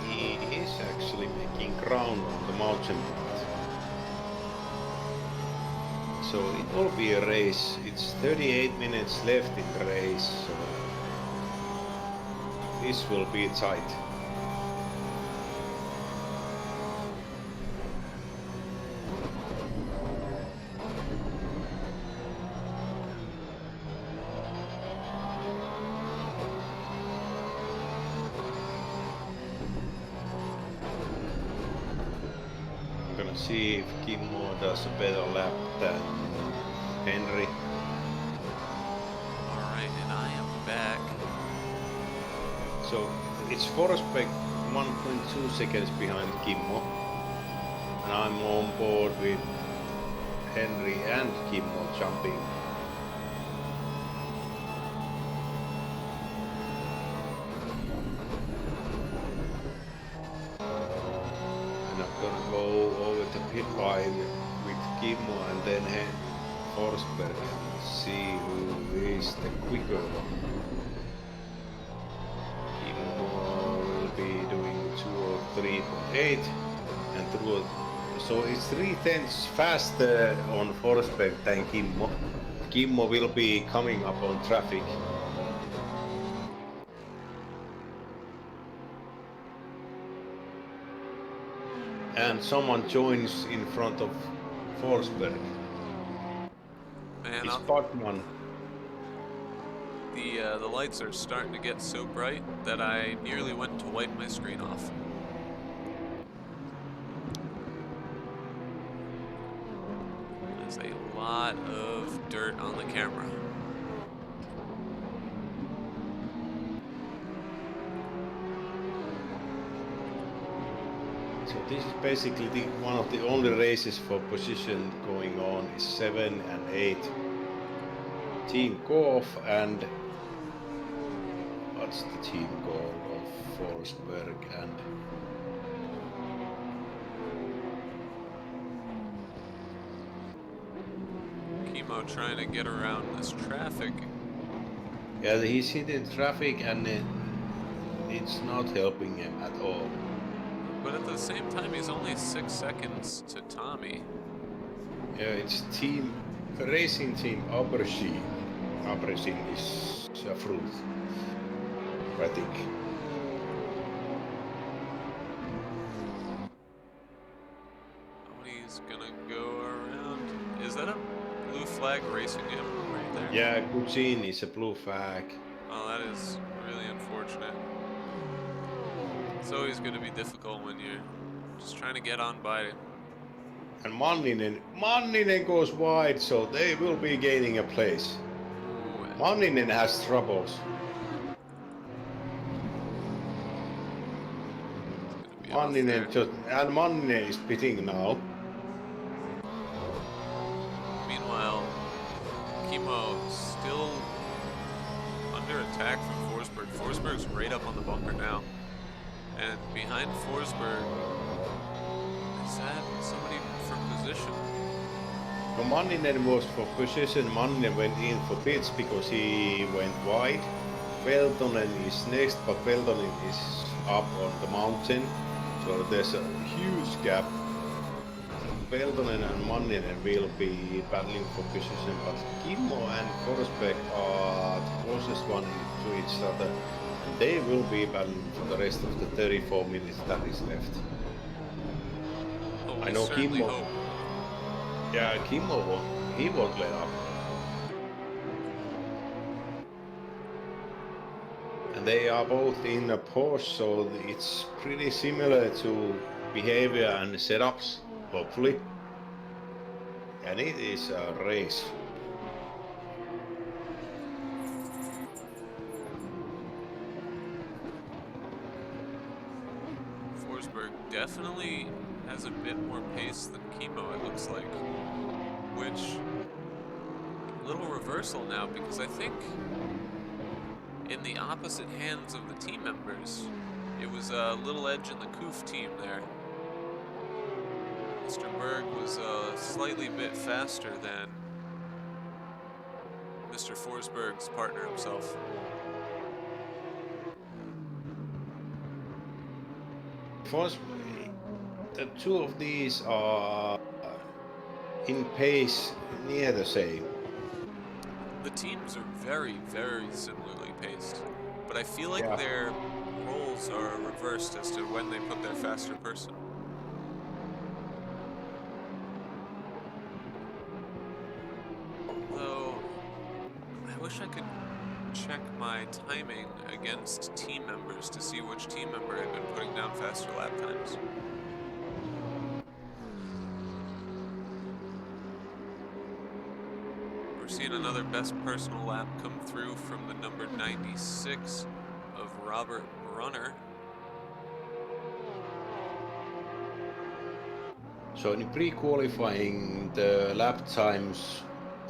[SPEAKER 2] He is actually making ground on the mountain part. So it will be a race. It's 38 minutes left in the race, so this will be tight. I'm gonna see if Kimmo does a better lap than Henry.
[SPEAKER 1] Alright, and I am back.
[SPEAKER 2] So it's Forsberg 1.2 seconds behind Kimmo. And I'm on board with Henry and Kimmo jumping. And I'm gonna go over the pit line with Kimmo and then Forsberg and see who is the quicker one. Kimmo will be doing 2:03.8 and through. So it's 3/10 faster on Forsberg than Kimmo. Kimmo will be coming up on traffic. And someone joins in front of Forsberg.
[SPEAKER 1] Man,
[SPEAKER 2] It's Bachmann.
[SPEAKER 1] the lights are starting to get so bright that I nearly went to wipe my screen off. lot of dirt on the camera.
[SPEAKER 2] So this is basically one of the only races for position going on is 7 and 8. Team Golf and what's the team called of Forsberg and
[SPEAKER 1] Chemo trying to get around this traffic.
[SPEAKER 2] yeah, he's hitting traffic and it's not helping him at all.
[SPEAKER 1] But at the same time, he's only 6 seconds to Tommy.
[SPEAKER 2] Yeah, it's team racing team Abersheen. Abersheen is a fruit, I think.
[SPEAKER 1] He's gonna go around. Is that a blue flag racing him right there?
[SPEAKER 2] Yeah, Gugin is a blue flag.
[SPEAKER 1] Oh, that is really unfortunate. It's always going to be difficult when you're just trying to get on by.
[SPEAKER 2] And Manninen goes wide, so they will be gaining a place.
[SPEAKER 1] Ooh,
[SPEAKER 2] Manninen has troubles.
[SPEAKER 1] it's gonna be off there.
[SPEAKER 2] Manninen is pitting now.
[SPEAKER 1] Meanwhile, Chemo still under attack from Forsberg. Forsberg's right up on the bumper now. And behind Forsberg, is that somebody for position?
[SPEAKER 2] No, Manninen was for position. Manninen went in for pits because he went wide. Peltonen is next, but Peltonen is up on the mountain. So there's a huge gap. Peltonen and Manninen will be battling for position, but Kimmo and Forsberg are the closest one to each other. And they will be battling for the rest of the 34 minutes that is left.
[SPEAKER 1] Oh,
[SPEAKER 2] I know
[SPEAKER 1] certainly
[SPEAKER 2] Kimmo.
[SPEAKER 1] hope.
[SPEAKER 2] Yeah, Kimmo won't let up. And they are both in a Porsche, so it's pretty similar to behavior and setups, hopefully. And it is a race.
[SPEAKER 1] Forsberg definitely has a bit more pace than Chemo, it looks like. Which, little reversal now, because I think in the opposite hands of the team members, it was a little edge in the Koof team there. Mr. Berg was a slightly bit faster than Mr. Forsberg's partner himself.
[SPEAKER 2] The two of these are in pace near the same.
[SPEAKER 1] The teams are very, very similarly paced, but I feel like
[SPEAKER 2] Yeah.
[SPEAKER 1] their roles are reversed as to when they put their faster person. Though, I wish I could check my timing against team members to see which team member had been putting down faster lap times. We're seeing another best personal lap come through from the number 96 of Robert Brunner.
[SPEAKER 2] So in pre-qualifying, the lap times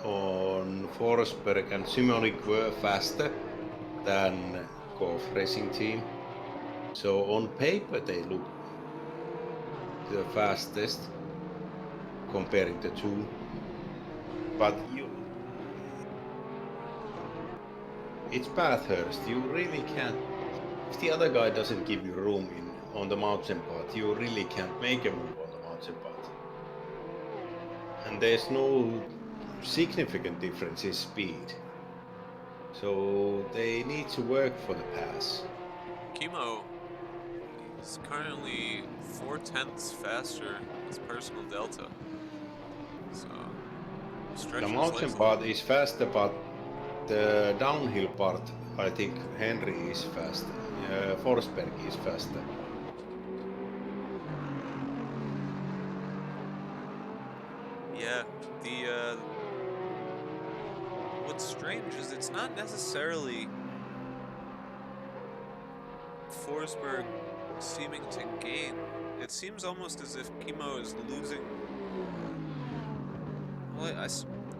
[SPEAKER 2] on Forsberg and Simonik were faster than Golf Racing Team. So on paper they look the fastest comparing the two. But it's Bathurst. You really can't. If the other guy doesn't give you room on the mountain path, you really can't make a move on the mountain path. And there's no significant difference in speed. So they need to work for the pass.
[SPEAKER 1] Chemo is currently 4/10 faster as personal delta. So
[SPEAKER 2] The mountain part is faster, but the downhill part, I think Henry is faster. Forsberg is faster.
[SPEAKER 1] Yeah, what's strange is it's not necessarily Forsberg seeming to gain. It seems almost as if Kimo is losing. Well, I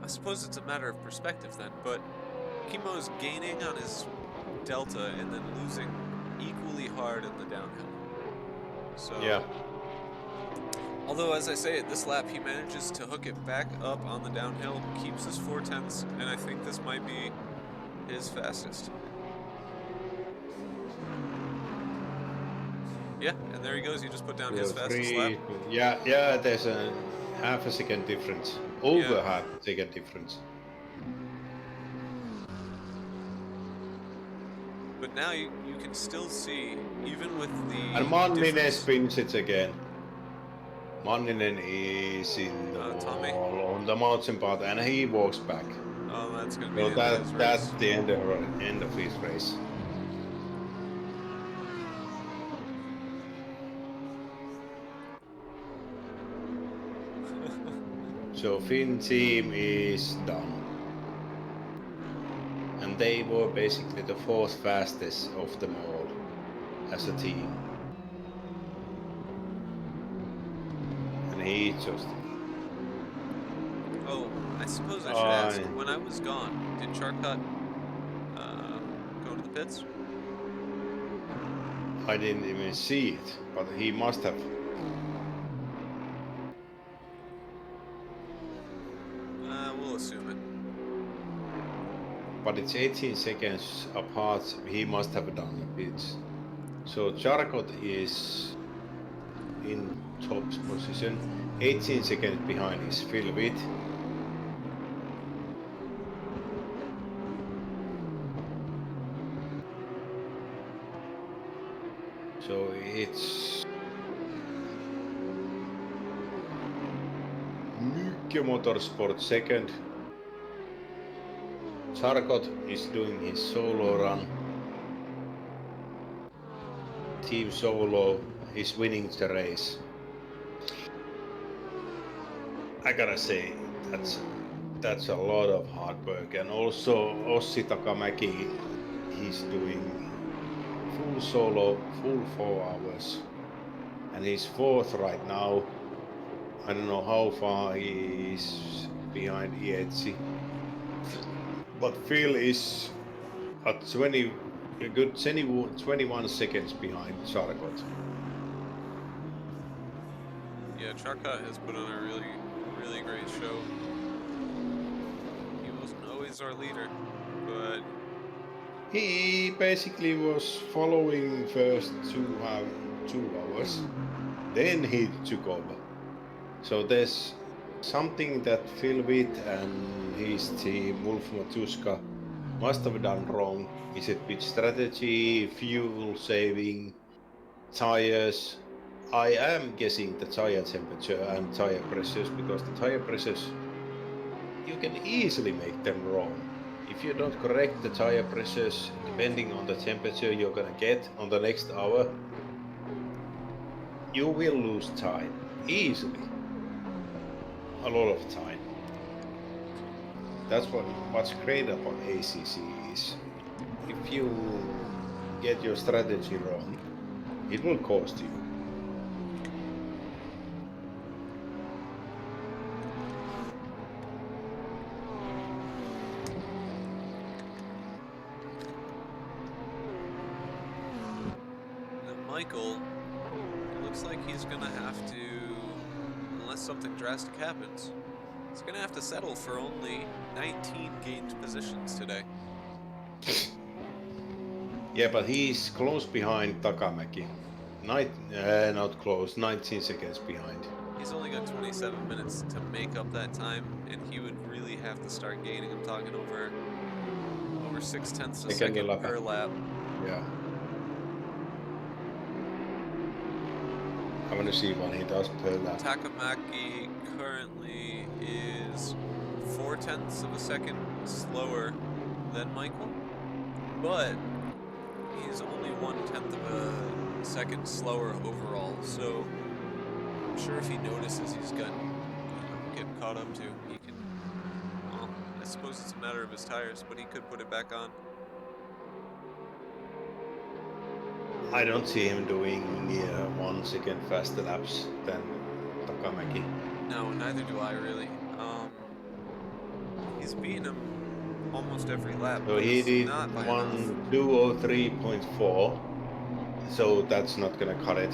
[SPEAKER 1] suppose it's a matter of perspective then, but Kimo is gaining on his delta and then losing equally hard in the downhill. So,
[SPEAKER 2] Yeah.
[SPEAKER 1] although as I say, at this lap he manages to hook it back up on the downhill, keeps his 4/10, and I think this might be his fastest. Yeah, and there he goes. He just put down his fastest lap.
[SPEAKER 2] Yeah, there's a half a second difference. Over
[SPEAKER 1] Yeah.
[SPEAKER 2] half a second difference.
[SPEAKER 1] But now you can still see, even with the
[SPEAKER 2] And Manninen
[SPEAKER 1] difference-
[SPEAKER 2] spins it again. Manninen is in the
[SPEAKER 1] Tommy?
[SPEAKER 2] wall on the mountain path, and he walks back.
[SPEAKER 1] Oh, that's going to be
[SPEAKER 2] So
[SPEAKER 1] the end of his
[SPEAKER 2] that's
[SPEAKER 1] race.
[SPEAKER 2] the end of his race. So Finn team is done. And they were basically the fourth fastest of them all as a team. And he just...
[SPEAKER 1] Oh, I suppose I should ask, when I was gone, did Charcot go to the pits?
[SPEAKER 2] I didn't even see it, but he must have.
[SPEAKER 1] We'll assume it.
[SPEAKER 2] But it's 18 seconds apart, he must have done it. So Charcot is in top position, 18 seconds behind is Phil Witt. So it's Mykke Motorsport second. Charcot is doing his solo run. Team Solo is winning the race. I gotta say, that's a lot of hard work, and also Ossi Takamäki, he's doing full solo, full 4 hours, and he's fourth right now. I don't know how far he is behind Ietsi, but Phil is at a good 21 seconds behind Charcot.
[SPEAKER 1] Yeah, Charcot has put on a really great show. He wasn't always our leader, but
[SPEAKER 2] He basically was following first 2 hours, then he took over. So there's something that Phil Witt and his team, Wolf Matuska, must have done wrong. Is it with strategy, fuel saving, tires? I am guessing the tire temperature and tire pressures, because the tire pressures, you can easily make them wrong. If you don't correct the tire pressures depending on the temperature you're gonna get on the next hour, you will lose time easily. A lot of time. That's what's great about ACC is, if you get your strategy wrong, it will cost you.
[SPEAKER 1] now Michael, it looks like he's gonna have to, unless something drastic happens, he's gonna have to settle for only 19 gained positions today.
[SPEAKER 2] Yeah, but he's close behind Takamäki. Not close, 19 seconds behind.
[SPEAKER 1] He's only got 27 minutes to make up that time, and he would really have to start gaining. I'm talking over 0.6 of a second
[SPEAKER 2] lap.
[SPEAKER 1] per lap.
[SPEAKER 2] Yeah. I want to see what he does per lap.
[SPEAKER 1] Takamaki currently is 0.4 of a second slower than Michael, but he's only 1/10 of a second slower overall. So I'm sure if he notices he's getting caught up to, he can. Well, suppose it's a matter of his tires, but he could put it back on.
[SPEAKER 2] I don't see him doing 1 second faster laps than Takamäki.
[SPEAKER 1] No, neither do I really. He's beaten him almost every lap,
[SPEAKER 2] So
[SPEAKER 1] but
[SPEAKER 2] he
[SPEAKER 1] it's
[SPEAKER 2] did
[SPEAKER 1] not by enough.
[SPEAKER 2] 1:2:03.4, so that's not gonna cut it.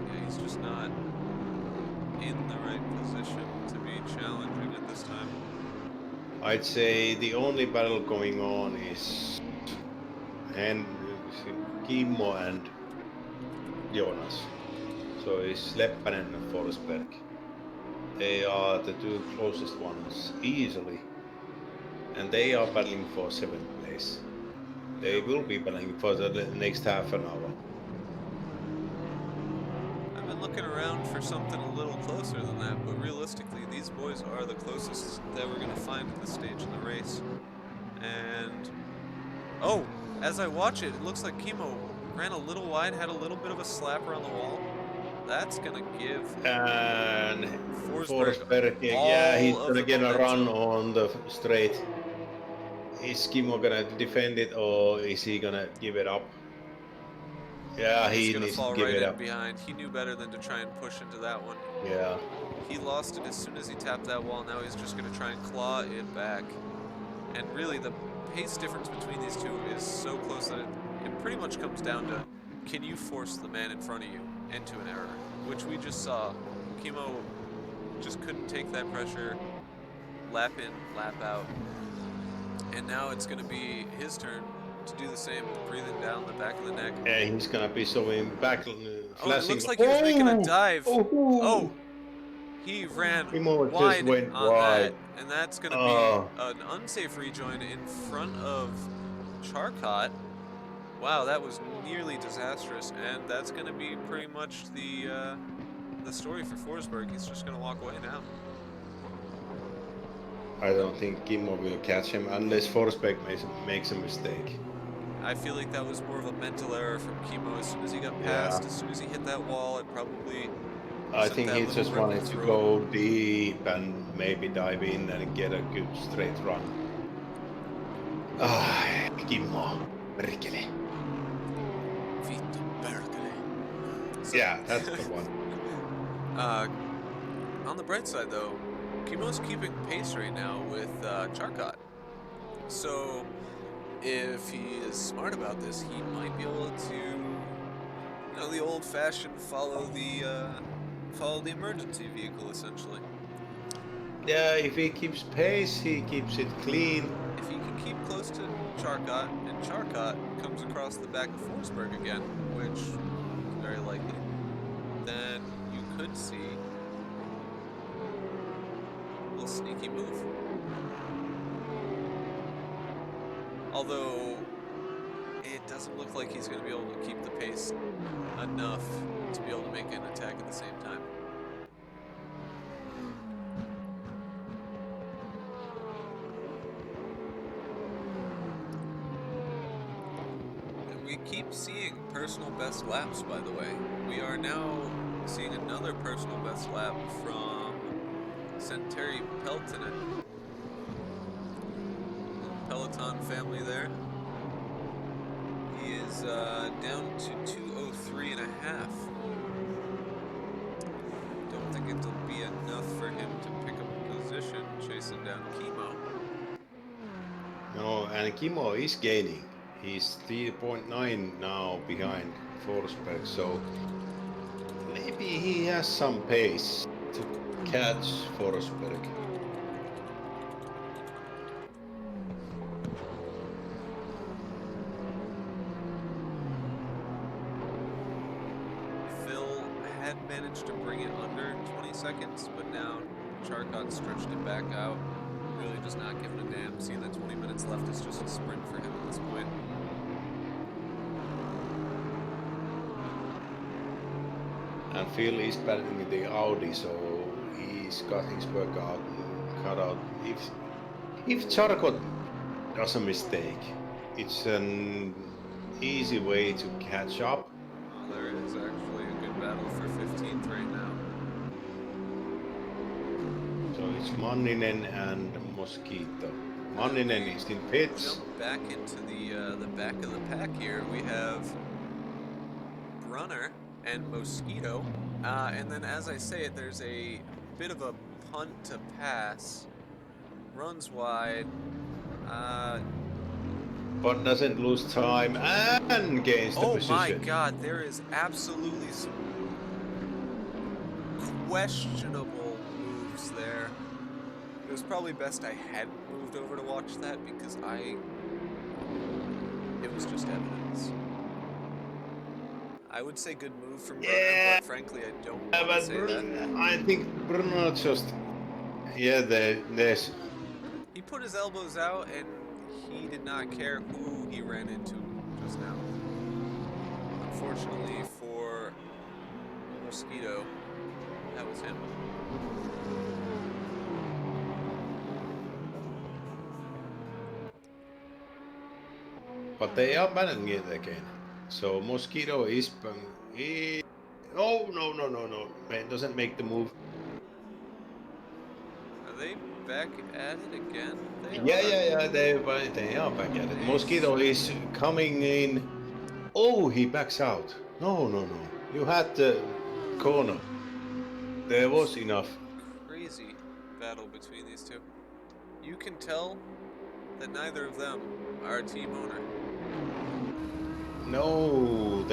[SPEAKER 1] Yeah, he's just not in the right position to be challenging at this time.
[SPEAKER 2] I'd say the only battle going on is Kimmo and Jonas. So it's Leppänen and Forsberg. They are the two closest ones easily. And they are battling for 7th place. They will be battling for the next half an hour.
[SPEAKER 1] I've been looking around for something a little closer than that, but realistically, these boys are the closest that we're going to find at this stage in the race. And, oh, as I watch it, it looks like Kimmo ran a little wide, had a little bit of a slapper on the wall. That's going to give
[SPEAKER 2] And
[SPEAKER 1] Forsberg
[SPEAKER 2] yeah, he's
[SPEAKER 1] all of
[SPEAKER 2] gonna
[SPEAKER 1] the
[SPEAKER 2] get a run
[SPEAKER 1] momentum.
[SPEAKER 2] on the straight. Is Kimmo gonna defend it or is he gonna give it up? Yeah,
[SPEAKER 1] He's
[SPEAKER 2] he
[SPEAKER 1] going to
[SPEAKER 2] needs to
[SPEAKER 1] fall
[SPEAKER 2] give
[SPEAKER 1] right
[SPEAKER 2] it
[SPEAKER 1] in
[SPEAKER 2] up.
[SPEAKER 1] behind. He knew better than to try and push into that one.
[SPEAKER 2] Yeah.
[SPEAKER 1] He lost it as soon as he tapped that wall. Now he's just going to try and claw it back. And really, the pace difference between these two is so close that it pretty much comes down to, can you force the man in front of you into an error? Which we just saw. Kimmo just couldn't take that pressure, lap in, lap out. And now it's going to be his turn to do the same, breathing down the back of the neck.
[SPEAKER 2] Yeah, he's gonna be showing back, flashing.
[SPEAKER 1] Oh, it looks like he was making a dive.
[SPEAKER 2] Oh!
[SPEAKER 1] He ran
[SPEAKER 2] Kimmo just
[SPEAKER 1] wide
[SPEAKER 2] went
[SPEAKER 1] on
[SPEAKER 2] wide.
[SPEAKER 1] that, and that's going to be
[SPEAKER 2] Oh.
[SPEAKER 1] an unsafe rejoin in front of Charcot. Wow, that was nearly disastrous, and that's going to be pretty much the story for Forsberg. He's just going to walk away now.
[SPEAKER 2] I don't think Kimmo will catch him unless Forsberg makes a mistake.
[SPEAKER 1] I feel like that was more of a mental error from Kimmo. As soon as he got
[SPEAKER 2] Yeah.
[SPEAKER 1] past, as soon as he hit that wall, it probably
[SPEAKER 2] I
[SPEAKER 1] sent
[SPEAKER 2] think
[SPEAKER 1] that
[SPEAKER 2] he
[SPEAKER 1] little
[SPEAKER 2] just
[SPEAKER 1] ripple
[SPEAKER 2] wanted to
[SPEAKER 1] through
[SPEAKER 2] go deep and maybe dive in and get a good straight run. Ah, Kimmo. Perkele.
[SPEAKER 1] Vito Berkele. So,
[SPEAKER 2] Yeah, that's the one.
[SPEAKER 1] on the bright side, though, Kimmo's keeping pace right now with Charcot. So, if he is smart about this, he might be able to, the old-fashioned follow the emergency vehicle, essentially.
[SPEAKER 2] Yeah, if he keeps pace, he keeps it clean.
[SPEAKER 1] If he can keep close to Charcot, and Charcot comes across the back of Forsberg again, which is very likely, then you could see a little sneaky move. Although, it doesn't look like he's going to be able to keep the pace enough to be able to make an attack at the same time. And we keep seeing personal best laps, by the way. We are now seeing another personal best lap from Santeri Peltonen. Peloton family there. He is down to 2:03 and a half. Don't think it'll be enough for him to pick up a position chasing down Kimmo.
[SPEAKER 2] No, and Kimmo is gaining. He's 3.9 now behind Forsberg, so maybe he has some pace to catch Forsberg.
[SPEAKER 1] Phil had managed to bring it under 20 seconds, but now Charcot stretched it back out. Really just not giving a damn, seeing that 20 minutes left is just a sprint for him at this point.
[SPEAKER 2] And Phil is battling the Audi, so he's got his work cut out. If Charcot does a mistake, it's an easy way to catch up.
[SPEAKER 1] There is actually a good battle for 15th right now.
[SPEAKER 2] So it's Manninen and Mosquito. Manninen is in pits.
[SPEAKER 1] Jump back into the back of the pack here. We have Brunner and Mosquito, and then as I say it, there's a bit of a punt to pass. Runs wide.
[SPEAKER 2] But doesn't lose time and gains the
[SPEAKER 1] Oh
[SPEAKER 2] position.
[SPEAKER 1] my God! There is absolutely some questionable moves there. It was probably best I hadn't moved over to watch that because it was just evidence. I would say good move from Brunner,
[SPEAKER 2] Yeah.
[SPEAKER 1] but frankly I don't want to
[SPEAKER 2] But
[SPEAKER 1] say that.
[SPEAKER 2] I think Bruno just... Yeah, there's...
[SPEAKER 1] He put his elbows out and he did not care who he ran into just now. Unfortunately for Mosquito, that was him.
[SPEAKER 2] But they are banning it again. So Mosquito is... Oh, no. It doesn't make the move.
[SPEAKER 1] Are they back at it again? They are.
[SPEAKER 2] Yeah, they are back at it. Mosquito is coming in. Oh, he backs out. No. You had the corner. There was enough.
[SPEAKER 1] Crazy battle between these two. You can tell that neither of them are a team owner.
[SPEAKER 2] No,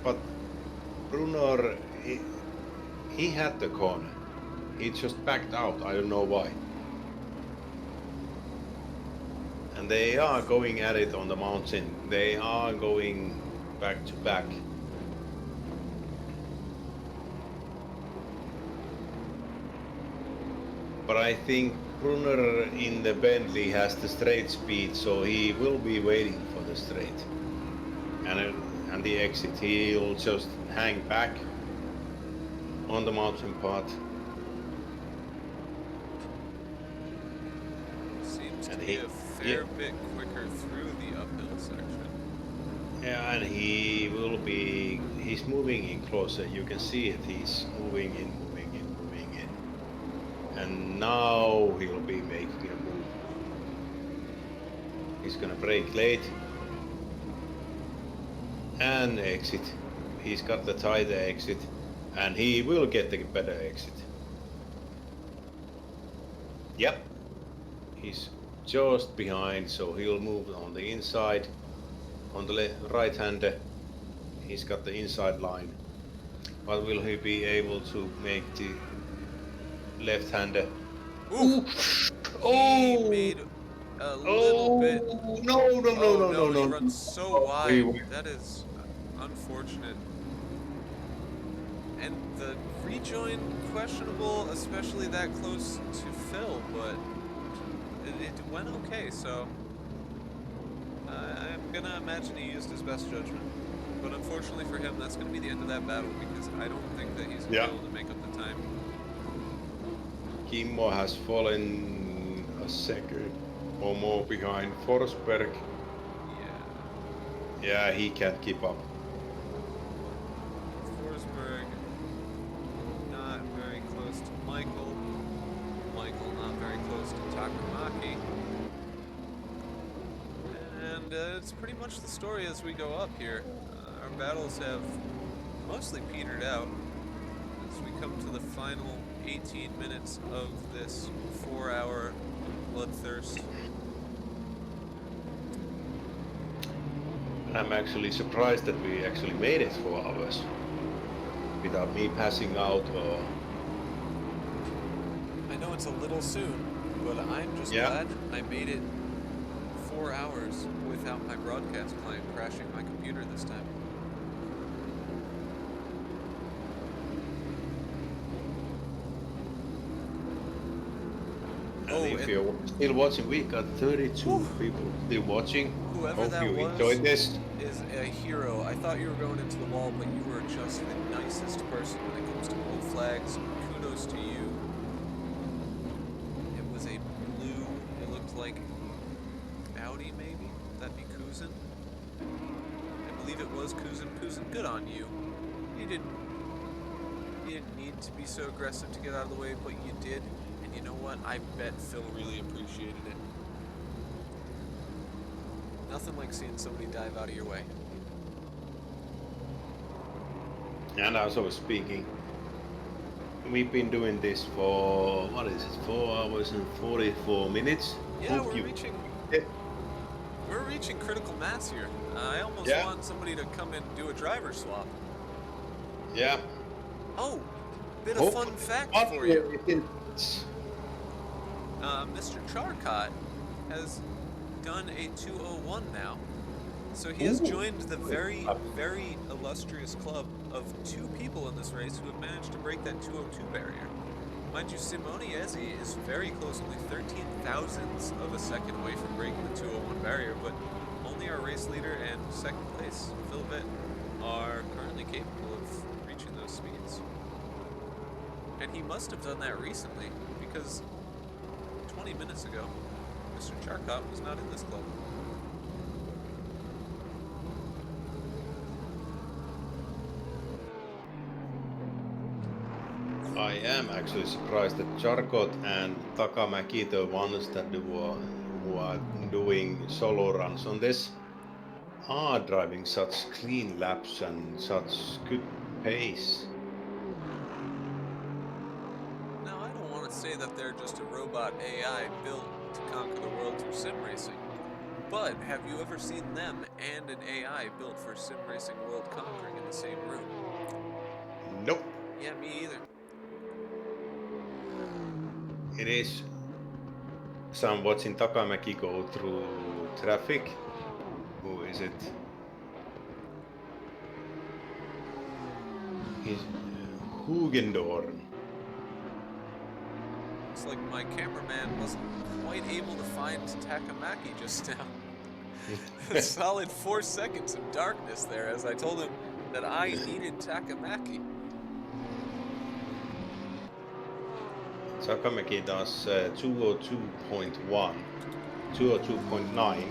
[SPEAKER 2] but Brunner, he had the corner. He just backed out. I don't know why. And they are going at it on the mountain. They are going back to back. But I think Brunner in the Bentley has the straight speed, so he will be waiting for the straight. And the exit, he'll just hang back on the mountain part.
[SPEAKER 1] Seems to
[SPEAKER 2] And
[SPEAKER 1] be a fair bit quicker through the uphill section.
[SPEAKER 2] Yeah, and he's moving in closer. You can see it. He's moving in. And now he'll be making a move. He's gonna brake late. And exit. He's got the tighter exit. And he will get the better exit. Yep. He's just behind, so he'll move on the inside. On the right hander, he's got the inside line. But will he be able to make the left hander?
[SPEAKER 1] Ooh! He made a little bit.
[SPEAKER 2] No.
[SPEAKER 1] He runs so wide. That is unfortunate. And the rejoin questionable, especially that close to Phil, but it went okay, so I'm gonna imagine he used his best judgment. But unfortunately for him, that's gonna be the end of that battle because I don't think that he's gonna be able to make up the time.
[SPEAKER 2] Kimmo has fallen a second or more behind Forsberg. Yeah, he can't keep up.
[SPEAKER 1] Forsberg not very close to Michael. Michael not very close to Takamaki. And it's pretty much the story as we go up here. Our battles have mostly petered out as we come to the final 18 minutes of this 4-hour bloodthirst.
[SPEAKER 2] I'm actually surprised that we actually made it 4 hours without me passing out or...
[SPEAKER 1] I know it's a little soon, but I'm just glad I made it 4 hours without my broadcast client crashing my computer this time.
[SPEAKER 2] And if you're still watching, we got 32 people still watching.
[SPEAKER 1] Whoever
[SPEAKER 2] Hope
[SPEAKER 1] that
[SPEAKER 2] you
[SPEAKER 1] was
[SPEAKER 2] enjoyed this.
[SPEAKER 1] is a hero. I thought you were going into the wall, but you were just the nicest person when it comes to blue flags. Kudos to you. It was a blue, it looked like Audi maybe? Would that be Kuzin? I believe it was Kuzin. Kuzin, good on you. you didn't need to be so aggressive to get out of the way, but you did. And you know what? I bet Phil really appreciated it. Nothing like seeing somebody dive out of your way.
[SPEAKER 2] And also speaking, we've been doing this for, what is it, 4 hours and 44 minutes?
[SPEAKER 1] Yeah,
[SPEAKER 2] Hope
[SPEAKER 1] we're
[SPEAKER 2] you-
[SPEAKER 1] reaching critical mass here. I almost
[SPEAKER 2] Yeah.
[SPEAKER 1] want somebody to come in and do a driver swap.
[SPEAKER 2] Yeah.
[SPEAKER 1] Oh, bit of fun fact for you. Mr. Charcot has done a 201 now. So he has
[SPEAKER 2] Ooh.
[SPEAKER 1] joined the very, very illustrious club of 2 people in this race who have managed to break that 202 barrier. Mind you, Simone Ezzi is very close, only 13 thousandths of a second away from breaking the 201 barrier, but only our race leader and second place, Phil Vitt, are currently capable of reaching those speeds. And he must have done that recently, because 20 minutes ago, Mr. Charcot was not in this club.
[SPEAKER 2] I am actually surprised that Charcot and Takamäki, the ones that who are doing solo runs on this, are driving such clean laps and such good pace.
[SPEAKER 1] Now, I don't want to say that they're just a robot AI built to conquer the world through sim racing, but have you ever seen them and an AI built for sim racing world conquering in the same room?
[SPEAKER 2] Nope.
[SPEAKER 1] Yeah, me either.
[SPEAKER 2] It is. So I'm watching Takamäki go through traffic. Who is it? He's Hugendorn.
[SPEAKER 1] Looks like my cameraman wasn't quite able to find Takamaki just now. A solid 4 seconds of darkness there as I told him that I needed Takamaki.
[SPEAKER 2] Takamäki does 202.1, 202.9.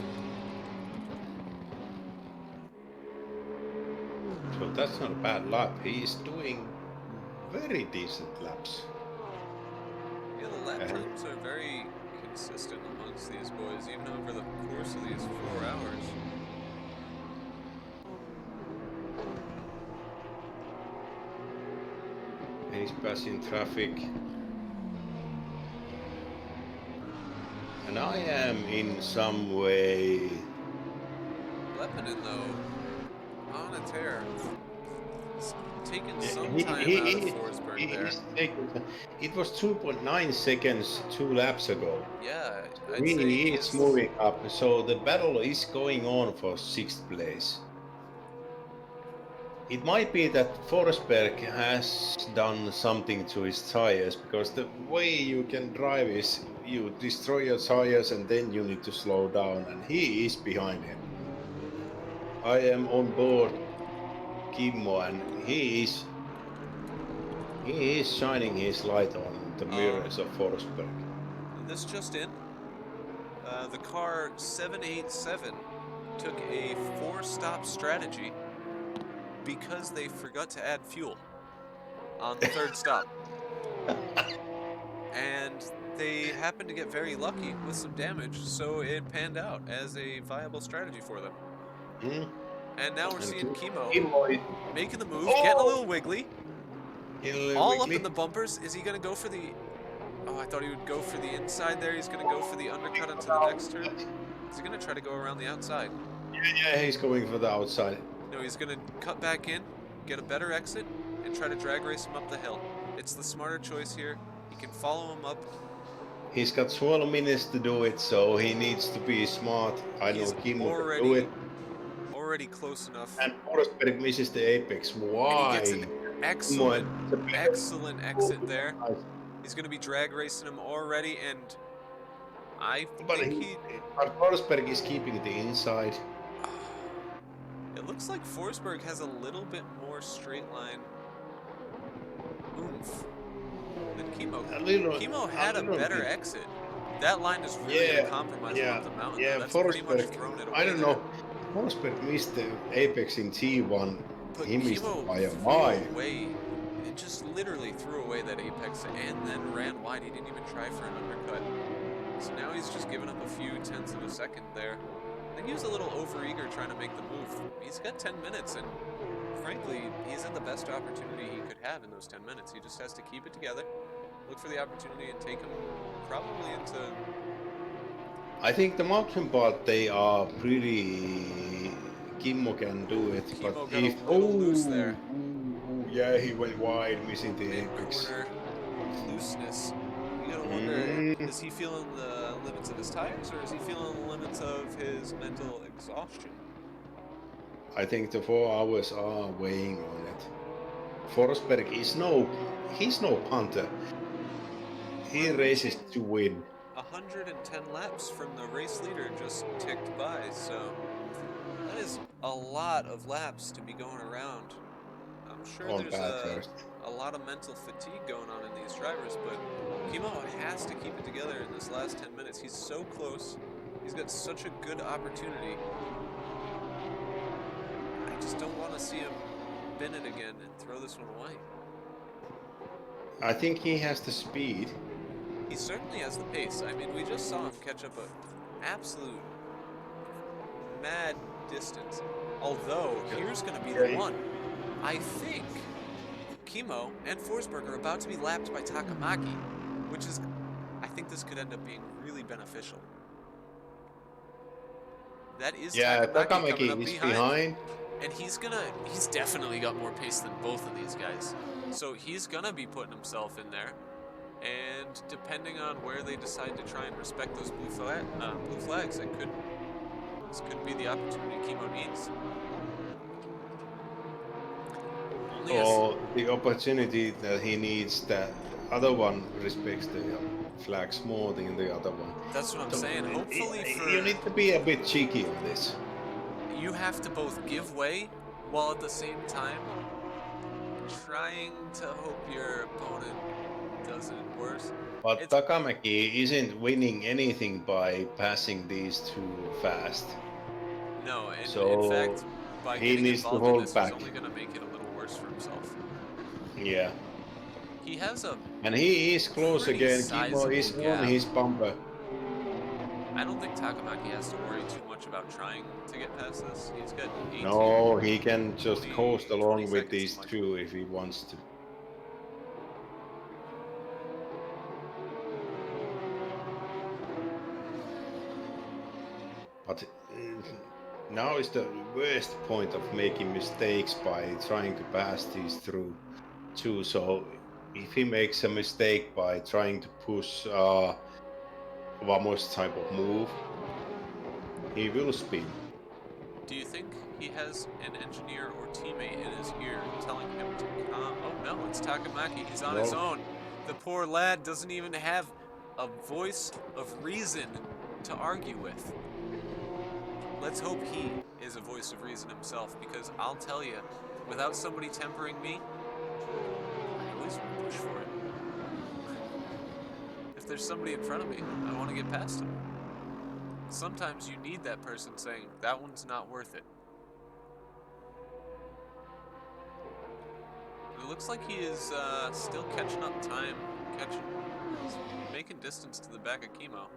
[SPEAKER 2] So that's not a bad lap. He is doing very decent laps.
[SPEAKER 1] Yeah, the lap times are very consistent amongst these boys, even over the course of these 4 hours.
[SPEAKER 2] And he's passing traffic. And I am in some way.
[SPEAKER 1] Lepinin, though, on a tear. He's taken some
[SPEAKER 2] He-
[SPEAKER 1] time
[SPEAKER 2] he-
[SPEAKER 1] out of
[SPEAKER 2] he-
[SPEAKER 1] Forsberg
[SPEAKER 2] he
[SPEAKER 1] there.
[SPEAKER 2] is it was 2.9 seconds 2 laps ago.
[SPEAKER 1] Yeah, I'd say
[SPEAKER 2] He is moving up, so the battle is going on for 6th place. It might be that Forsberg has done something to his tires, because the way you can drive is you destroy your tires and then you need to slow down, and he is behind him. I am on board Kimmo, and he is shining his light on the mirrors of Forsberg.
[SPEAKER 1] This just in. The car 787 took a 4-stop strategy because they forgot to add fuel on the 3rd stop. And they happened to get very lucky with some damage, so it panned out as a viable strategy for them.
[SPEAKER 2] Hmm?
[SPEAKER 1] And now we're
[SPEAKER 2] And
[SPEAKER 1] seeing Kimmo
[SPEAKER 2] Kimmo is
[SPEAKER 1] making the move, getting a little wiggly, all up
[SPEAKER 2] wiggly.
[SPEAKER 1] in the bumpers. Is he going to go for the... Oh, I thought he would go for the inside there. He's going to go for the undercut onto the next turn. Is he going to try to go around the outside?
[SPEAKER 2] Yeah, he's going for the outside.
[SPEAKER 1] No, he's going to cut back in, get a better exit, and try to drag race him up the hill. It's the smarter choice here. He can follow him up.
[SPEAKER 2] He's got 12 minutes to do it, so he needs to be smart. I know
[SPEAKER 1] He's
[SPEAKER 2] Kimmo can do it.
[SPEAKER 1] already close enough.
[SPEAKER 2] And Forsberg misses the apex. Why?
[SPEAKER 1] And he gets an excellent, excellent exit there. He's going to be drag racing him already, and I think
[SPEAKER 2] But Forsberg is keeping the inside.
[SPEAKER 1] It looks like Forsberg has a little bit more straight line oomph than Kimmo. Kimmo had a better exit. That line is really going to compromise him up the mountain.
[SPEAKER 2] Yeah,
[SPEAKER 1] That's
[SPEAKER 2] Forsberg,
[SPEAKER 1] pretty much thrown it away.
[SPEAKER 2] I don't know. Forsberg missed the apex in T1.
[SPEAKER 1] But
[SPEAKER 2] He missed
[SPEAKER 1] Kimmo
[SPEAKER 2] by a
[SPEAKER 1] threw
[SPEAKER 2] mile.
[SPEAKER 1] away just literally threw away that apex and then ran wide. He didn't even try for an undercut. So now he's just given up a few tenths of a second there. I think he was a little overeager trying to make the move. He's got 10 minutes, and frankly, he's in the best opportunity he could have in those 10 minutes. He just has to keep it together, look for the opportunity, and take him probably into...
[SPEAKER 2] I think the mountain part, they are pretty... Kimmo can do it,
[SPEAKER 1] Kimmo
[SPEAKER 2] but
[SPEAKER 1] got
[SPEAKER 2] if...
[SPEAKER 1] a little loose there.
[SPEAKER 2] Yeah, he went wide, missing the apex.
[SPEAKER 1] Mid-corner looseness. You gotta wonder, is he feeling the limits of his tires, or is he feeling the limits of his mental exhaustion?
[SPEAKER 2] I think the 4 hours are weighing on it. Forsberg is he's no punter. He
[SPEAKER 1] We're
[SPEAKER 2] races
[SPEAKER 1] reaching
[SPEAKER 2] to win.
[SPEAKER 1] 110 laps from the race leader just ticked by, so that is a lot of laps to be going around. I'm sure
[SPEAKER 2] On
[SPEAKER 1] there's
[SPEAKER 2] Bathurst.
[SPEAKER 1] a lot of mental fatigue going on in these drivers, but Kimmo has to keep it together in this last 10 minutes. He's so close. He's got such a good opportunity. I just don't want to see him bin it again and throw this one away.
[SPEAKER 2] I think he has the speed.
[SPEAKER 1] He certainly has the pace. I mean, we just saw him catch up an absolute mad distance. Although, here's going to be the one. I think Kimmo and Forsberg are about to be lapped by Takamaki, which is, I think this could end up being really beneficial. That is Takamaki coming up
[SPEAKER 2] is
[SPEAKER 1] behind. And he's definitely got more pace than both of these guys. So he's gonna be putting himself in there. And depending on where they decide to try and respect those blue flags, this could be the opportunity Kimmo needs.
[SPEAKER 2] Or the opportunity that he needs, that other one respects the flags more than the other one.
[SPEAKER 1] That's what I'm saying. Hopefully
[SPEAKER 2] you need to be a bit cheeky on this.
[SPEAKER 1] You have to both give way while at the same time trying to hope your opponent does it worse.
[SPEAKER 2] But Takamaki isn't winning anything by passing these too fast.
[SPEAKER 1] No, and
[SPEAKER 2] so
[SPEAKER 1] in fact, by
[SPEAKER 2] he
[SPEAKER 1] getting
[SPEAKER 2] needs to
[SPEAKER 1] involved in
[SPEAKER 2] hold
[SPEAKER 1] this,
[SPEAKER 2] back.
[SPEAKER 1] he's only going to make it a little worse for himself.
[SPEAKER 2] Yeah.
[SPEAKER 1] He has a
[SPEAKER 2] And he is close
[SPEAKER 1] pretty
[SPEAKER 2] again. Kimmo is
[SPEAKER 1] sizable gap.
[SPEAKER 2] on his bumper.
[SPEAKER 1] I don't think Takamaki has to worry too much about trying to get past this. He's got 18.
[SPEAKER 2] No, he can just
[SPEAKER 1] 20
[SPEAKER 2] coast along with
[SPEAKER 1] seconds
[SPEAKER 2] these
[SPEAKER 1] to much.
[SPEAKER 2] two if he wants to. But now is the worst point of making mistakes by trying to pass these through too. So if he makes a mistake by trying to push Vamos type of move, he will spin.
[SPEAKER 1] Do you think he has an engineer or teammate in his ear telling him to calm? Oh no, it's Takamaki. He's on his own. The poor lad doesn't even have a voice of reason to argue with. Let's hope he is a voice of reason himself, because I'll tell you, without somebody tempering me, I always want to push for it. If there's somebody in front of me, I want to get past him. Sometimes you need that person saying, that one's not worth it. It looks like he is still catching up time, he's making distance to the back of Kimmo.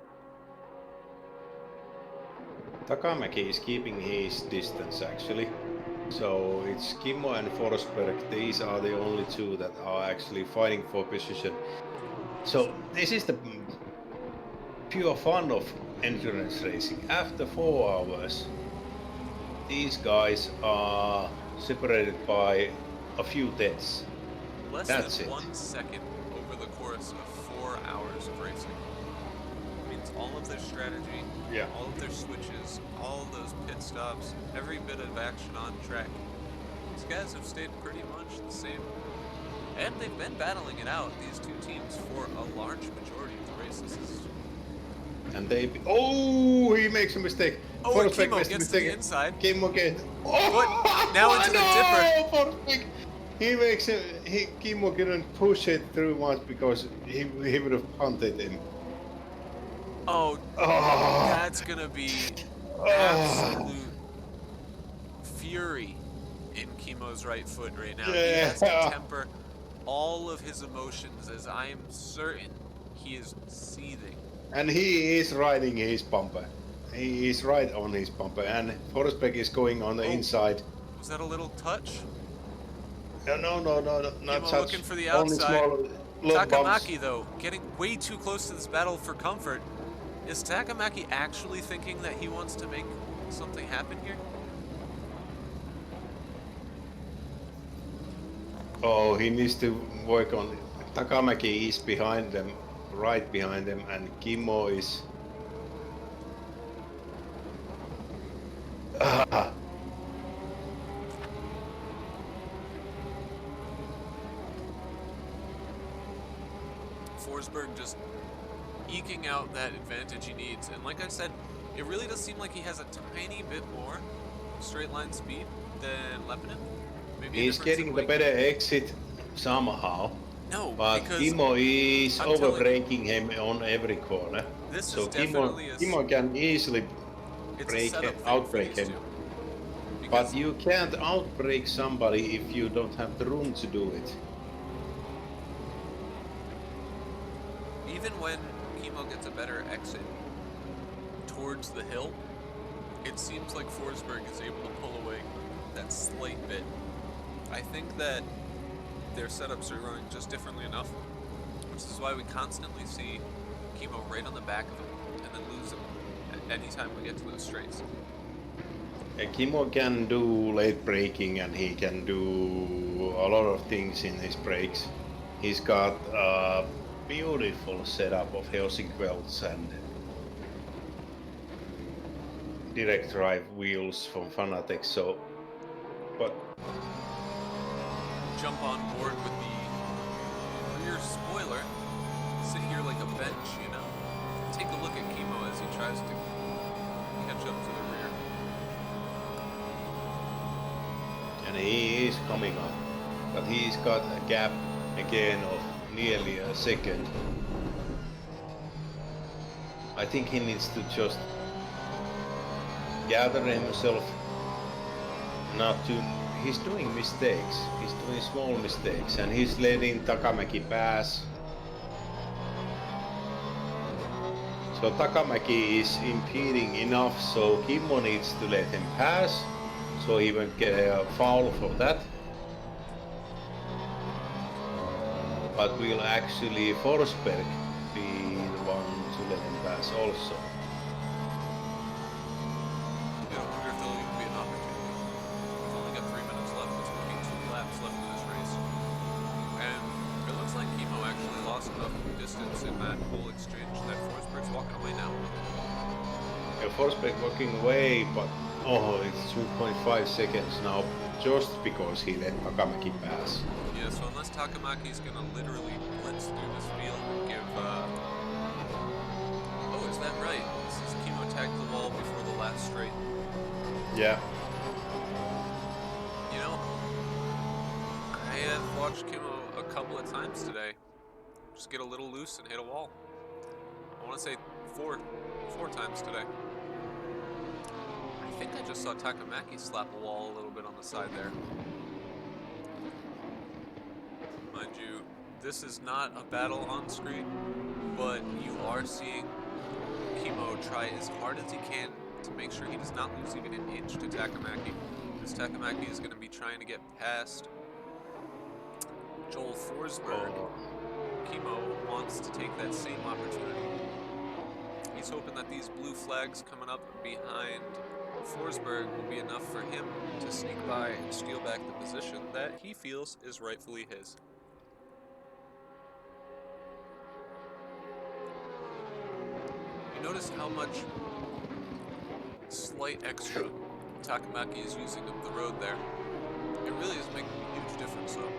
[SPEAKER 2] Takamaki is keeping his distance actually. So it's Kimmo and Forsberg, these are the only two that are actually fighting for position. So this is the pure fun of endurance racing. After 4 hours, these guys are separated by a few tenths.
[SPEAKER 1] Less
[SPEAKER 2] That's
[SPEAKER 1] than
[SPEAKER 2] it.
[SPEAKER 1] 1 second over the course of 4 hours of racing. It means all of their strategy, all of their switches, all of those pit stops, every bit of action on track. These guys have stayed pretty much the same. And they've been battling it out, these two teams, for a large majority of the races.
[SPEAKER 2] And he makes a mistake.
[SPEAKER 1] Oh, and
[SPEAKER 2] Forsberg
[SPEAKER 1] Kimmo
[SPEAKER 2] makes a
[SPEAKER 1] gets to
[SPEAKER 2] mistake.
[SPEAKER 1] the inside.
[SPEAKER 2] Kimmo gets.
[SPEAKER 1] But now into the dipper.
[SPEAKER 2] Forsberg. Kimmo couldn't push it through much because he would have punted him.
[SPEAKER 1] Oh, that's gonna be absolute fury in Kimmo's right foot right now. He has to temper all of his emotions, as I am certain he is seething.
[SPEAKER 2] And he is riding his bumper. He is right on his bumper, and Forsberg is going on the
[SPEAKER 1] Oh.
[SPEAKER 2] inside.
[SPEAKER 1] Was that a little touch?
[SPEAKER 2] No, not
[SPEAKER 1] Kimo
[SPEAKER 2] such.
[SPEAKER 1] looking for the
[SPEAKER 2] Only
[SPEAKER 1] outside.
[SPEAKER 2] small little bumps.
[SPEAKER 1] Takamaki, though, getting way too close to this battle for comfort. Is Takamaki actually thinking that he wants to make something happen here?
[SPEAKER 2] Oh, he needs to work on it. Takamaki is behind them, right behind them, and Kimo is. Ah,
[SPEAKER 1] Forsberg just eking out that advantage he needs. And like I said, it really does seem like he has a tiny bit more straight line speed than Lepinen. Maybe a
[SPEAKER 2] he's
[SPEAKER 1] difference in
[SPEAKER 2] getting the
[SPEAKER 1] weight.
[SPEAKER 2] better exit somehow,
[SPEAKER 1] No,
[SPEAKER 2] but
[SPEAKER 1] because
[SPEAKER 2] Kimo is
[SPEAKER 1] I'm telling
[SPEAKER 2] overbreaking him on every corner.
[SPEAKER 1] this
[SPEAKER 2] So
[SPEAKER 1] is
[SPEAKER 2] Kimo,
[SPEAKER 1] definitely
[SPEAKER 2] Kimo can easily
[SPEAKER 1] it's a setup thing for
[SPEAKER 2] outbreak
[SPEAKER 1] these
[SPEAKER 2] him.
[SPEAKER 1] two.
[SPEAKER 2] But
[SPEAKER 1] Because
[SPEAKER 2] you can't outbreak somebody if you don't have the room to do it.
[SPEAKER 1] even when Kimo gets a better exit towards the hill, it seems like Forsberg is able to pull away that slight bit. I think that their setups are running just differently enough, which is why we constantly see Kimo right on the back of him and then lose him at any time we get to those straights.
[SPEAKER 2] Kimo can do late braking and he can do a lot of things in his brakes. He's got a beautiful setup of housing welds and direct drive wheels from Fanatec, so but
[SPEAKER 1] Jump on board with the rear spoiler, sit here like a bench, you know. Take a look at Kimo as he tries to catch up to the rear.
[SPEAKER 2] and he is coming up, but he's got a gap again of nearly a second. I think he needs to just gather himself, not to. He's doing mistakes. He's doing small mistakes, and he's letting Takamaki pass. So Takamaki is impeding enough, so Kimmo needs to let him pass, so he won't get a foul for that. But will actually Forsberg be the one to let him pass also?
[SPEAKER 1] I wonder if there'll even be an opportunity. We've only got 3 minutes left. It's going to be 2 laps left in this race. And it looks like Kimo actually lost enough distance in that whole exchange that Forsberg's walking away now.
[SPEAKER 2] Yeah, Forsberg walking away, but oh, it's 2.5 seconds now, just because he let Takamaki pass.
[SPEAKER 1] Yeah, so unless Takamaki's going to literally blitz through this field and give... Oh, is that right? This is Kimo tagged the wall before the last straight.
[SPEAKER 2] Yeah.
[SPEAKER 1] You know, I have watched Kimo a couple of times today just get a little loose and hit a wall. I want to say four times today. I think I just saw Takamaki slap a wall a little bit on the side there. Mind you, this is not a battle on screen, but you are seeing Kimo try as hard as he can to make sure he does not lose even an inch to Takamaki. This Takamaki is going to be trying to get past Joel Forsberg. Kimo wants to take that same opportunity. He's hoping that these blue flags coming up behind Forsberg will be enough for him to sneak by and steal back the position that he feels is rightfully his. You notice how much slight extra Takamaki is using of the road there. It really is making a huge difference though.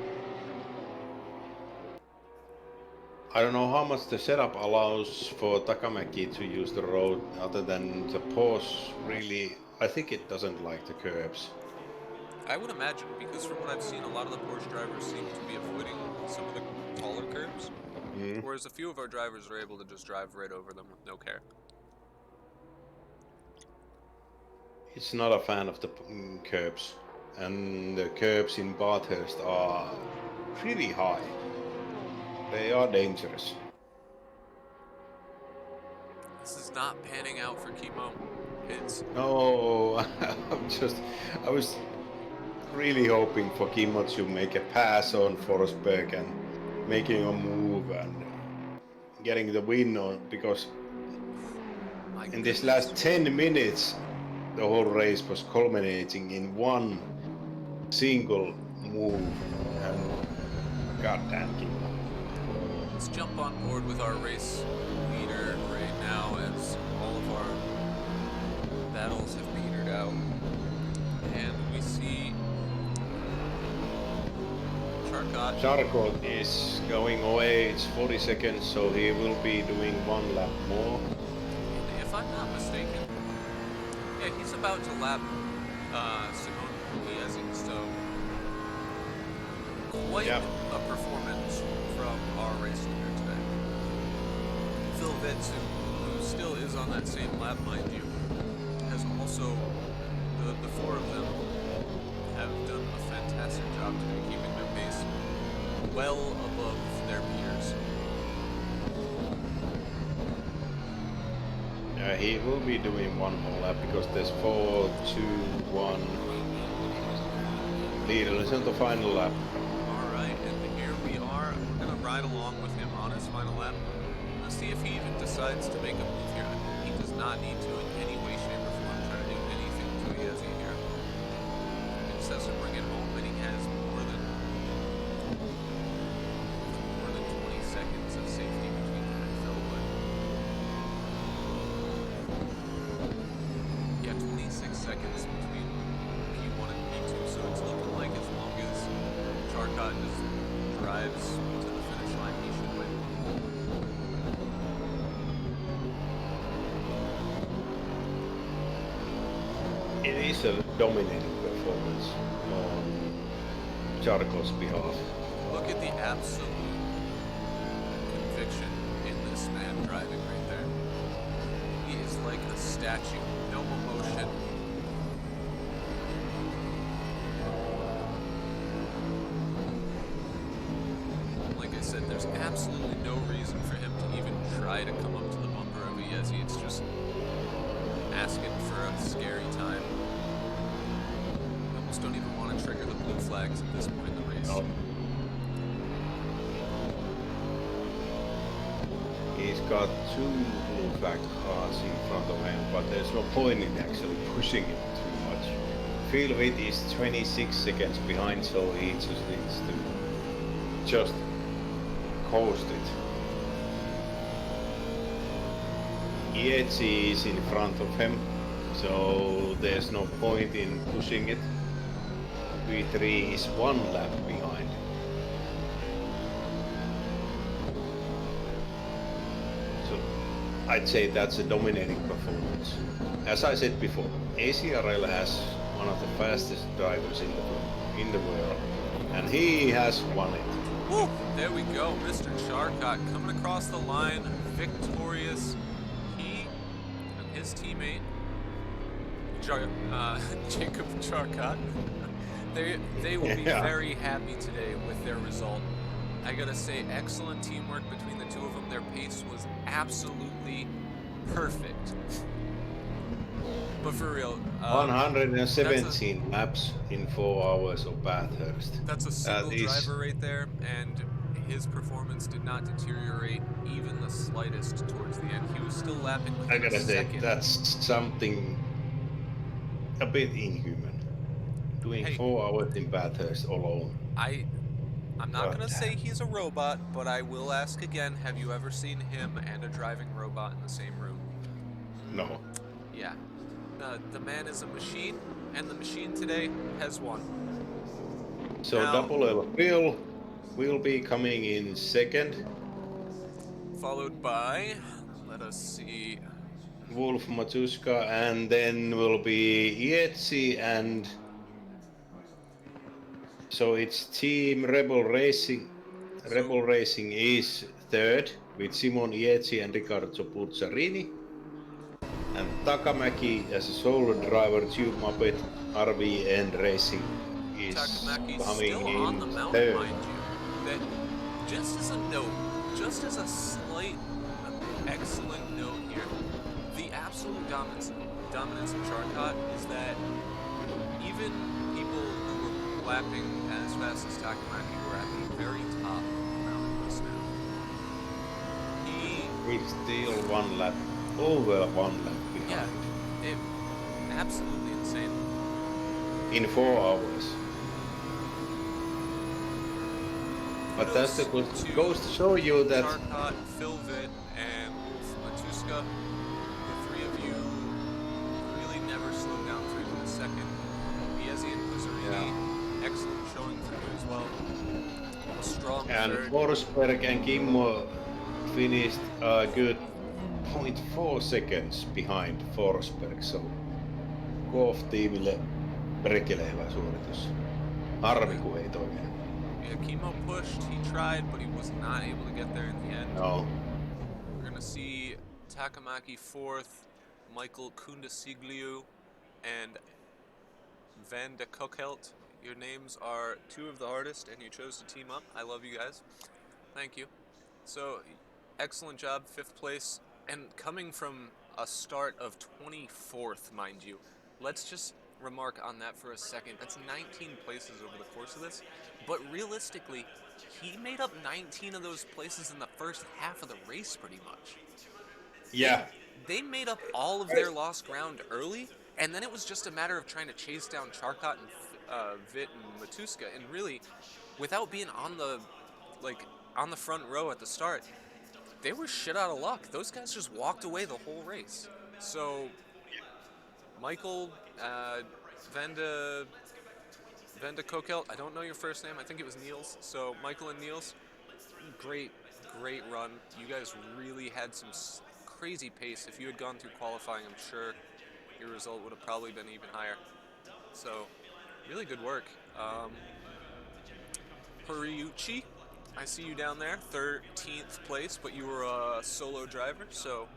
[SPEAKER 2] I don't know how much the setup allows for Takamaki to use the road other than the pause. Really, I think it doesn't like the curbs.
[SPEAKER 1] I would imagine, because from what I've seen, a lot of the Porsche drivers seem to be avoiding some of the taller curbs, whereas a few of our drivers are able to just drive right over them with no care.
[SPEAKER 2] It's not a fan of the curbs, and the curbs in Bathurst are pretty high. They are dangerous.
[SPEAKER 1] This is not panning out for Chemo. It's
[SPEAKER 2] No, I was really hoping for Kimmo to make a pass on Forsberg and making a move and getting the win on, because
[SPEAKER 1] my
[SPEAKER 2] in this
[SPEAKER 1] goodness.
[SPEAKER 2] last 10 minutes the whole race was culminating in one single move, and goddamn Kimmo.
[SPEAKER 1] Let's jump on board with our race leader right now as all of our battles have petered out. And we see Charcot.
[SPEAKER 2] Charcot is going away, it's 40 seconds, so he will be doing one lap more.
[SPEAKER 1] If I'm not mistaken, yeah, he's about to lap Simone Biesi, so quite
[SPEAKER 2] Yep.
[SPEAKER 1] a performance from our race leader today. Phil Vitz, who still is on that same lap, mind you, has also, the four of them have done a fantastic job today keeping their pace well above their peers.
[SPEAKER 2] He will be doing one more lap because there's 4, 2, 1 leaders on the final lap.
[SPEAKER 1] Alright, and here we are. We're going to ride along with him on his final lap. Let's see if he even decides to make a move here. He does not need to in any way, shape, or form try to do anything to Biesi here. He just has to bring it home, and he has more than 20 seconds of safety between him and Phil. But yeah, 26 seconds between P1 and P2, so it's looking like as long as Charcot just drives to the finish line, he should win.
[SPEAKER 2] It is a dominating performance on Charcot's behalf.
[SPEAKER 1] Look at the absolute conviction in this man driving right there. He is like a statue, no emotion. Like I said, there's absolutely no reason for him to even try to come up to the bumper of Biesi. It's just asking for a scary time. I almost don't even want to trigger the blue flags at this point in the race.
[SPEAKER 2] No. He's got 2 blue flag cars in front of him, but there's no point in actually pushing it too much. Phil Witt is 26 seconds behind, so he just needs to just coast it. Ietzi is in front of him, so there's no point in pushing it. V3 is 1 lap behind. So I'd say that's a dominating performance. As I said before, ACRL has one of the fastest drivers in the world, and he has won it.
[SPEAKER 1] Woo! There we go, Mr. Charcot coming across the line, victorious. He and his teammate, Jacob Charcot, they will be
[SPEAKER 2] Yeah.
[SPEAKER 1] very happy today with their result. I gotta say, excellent teamwork between the two of them. Their pace was absolutely perfect. But for real,
[SPEAKER 2] 117 laps in 4 hours of Bathurst.
[SPEAKER 1] that's a single
[SPEAKER 2] That is-
[SPEAKER 1] driver right there, and his performance did not deteriorate even the slightest towards the end. He was still lapping
[SPEAKER 2] I
[SPEAKER 1] within a
[SPEAKER 2] gotta say,
[SPEAKER 1] second.
[SPEAKER 2] that's something a bit inhuman. Doing
[SPEAKER 1] Hey.
[SPEAKER 2] 4 hours in Bathurst alone.
[SPEAKER 1] I'm not
[SPEAKER 2] God
[SPEAKER 1] gonna say
[SPEAKER 2] damn.
[SPEAKER 1] he's a robot, but I will ask again, have you ever seen him and a driving robot in the same room?
[SPEAKER 2] No.
[SPEAKER 1] Yeah. The man is a machine, and the machine today has won.
[SPEAKER 2] So
[SPEAKER 1] Now-
[SPEAKER 2] Double L Phil will be coming in second.
[SPEAKER 1] Followed by, let us see,
[SPEAKER 2] Wolf Matuska, and then will be Ietzi, and so it's Team Rebel Racing. Rebel Racing is third with Simon Ietzi and Riccardo Puzzarini. And Takamäki as a solo driver, Tube Muppet, RVN Racing is
[SPEAKER 1] Takamaki's
[SPEAKER 2] coming
[SPEAKER 1] still on the
[SPEAKER 2] in
[SPEAKER 1] mountain,
[SPEAKER 2] third.
[SPEAKER 1] mind you. That Just as a note, just as a slight, excellent note here, the absolute dominance of Charcot is that even people who were lapping as fast as Takamaki were at the very top of Mount List now.
[SPEAKER 2] He's still one lap, over one lap
[SPEAKER 1] Yeah,
[SPEAKER 2] behind.
[SPEAKER 1] absolutely insane.
[SPEAKER 2] In 4 hours. But that's the good.
[SPEAKER 1] Kudos to
[SPEAKER 2] Goes to show you that.
[SPEAKER 1] Charcot, Philvit, and Wolf Matuska, the three of you really never slowed down for even a second. Biesi and Pizzarini, excellent showing for you as well. A strong
[SPEAKER 2] And
[SPEAKER 1] third.
[SPEAKER 2] Forsberg and Kimmo finished a good 0.4 seconds behind Forsberg, so Golf-tiimille perkele hyvä suoritus. Harmi kun ei toiminut.
[SPEAKER 1] Yeah, Kimmo pushed, he tried, but he was not able to get there in the end.
[SPEAKER 2] No.
[SPEAKER 1] We're gonna see Takamaki fourth, Michael Kundasigliu, and Van de Kokelt. Your names are two of the hardest, and you chose to team up. I love you guys. Thank you. So, excellent job, 5th place, and coming from a start of 24th, mind you. Let's just remark on that for a second. That's 19 places over the course of this, but realistically, he made up 19 of those places in the first half of the race, pretty much.
[SPEAKER 2] Yeah.
[SPEAKER 1] They made up all of their lost ground early, and then it was just a matter of trying to chase down Charcot and Vit and Matuska, and really, without being on the front row at the start, they were shit out of luck. Those guys just walked away the whole race. So, Michael, Venda Kokelt, I don't know your first name, I think it was Niels. So, Michael and Niels, great run. You guys really had some crazy pace. If you had gone through qualifying, I'm sure your result would have probably been even higher. So, really good work. Horiuchi, I see you down there, 13th place, but you were a solo driver, so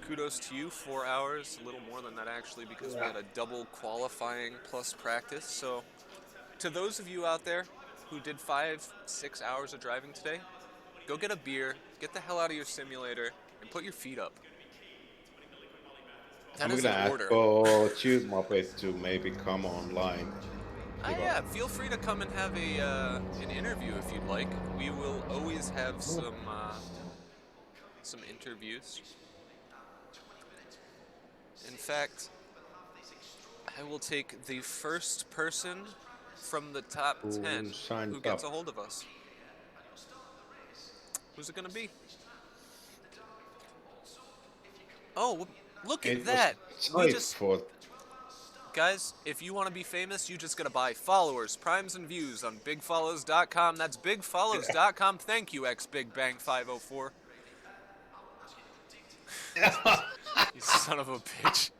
[SPEAKER 1] kudos to you. 4 hours, a little more than that actually, because we had a double qualifying plus practice. So to those of you out there who did 5-6 hours of driving today, go get a beer, get the hell out of your simulator, and put your feet up. That
[SPEAKER 2] I'm
[SPEAKER 1] is
[SPEAKER 2] gonna
[SPEAKER 1] an
[SPEAKER 2] ask
[SPEAKER 1] order.
[SPEAKER 2] for Tube Muppet to maybe come online.
[SPEAKER 1] Yeah, feel free to come and have an interview if you'd like. We will always have some interviews. In fact, I will take the first person from the top 10 who gets a hold of us. Who's it gonna be? Oh, look at that! We just... Guys, if you want to be famous, you just gotta buy followers, primes, and views on bigfollows.com. That's bigfollows.com. Thank you, Big Bang 504. You son of a bitch.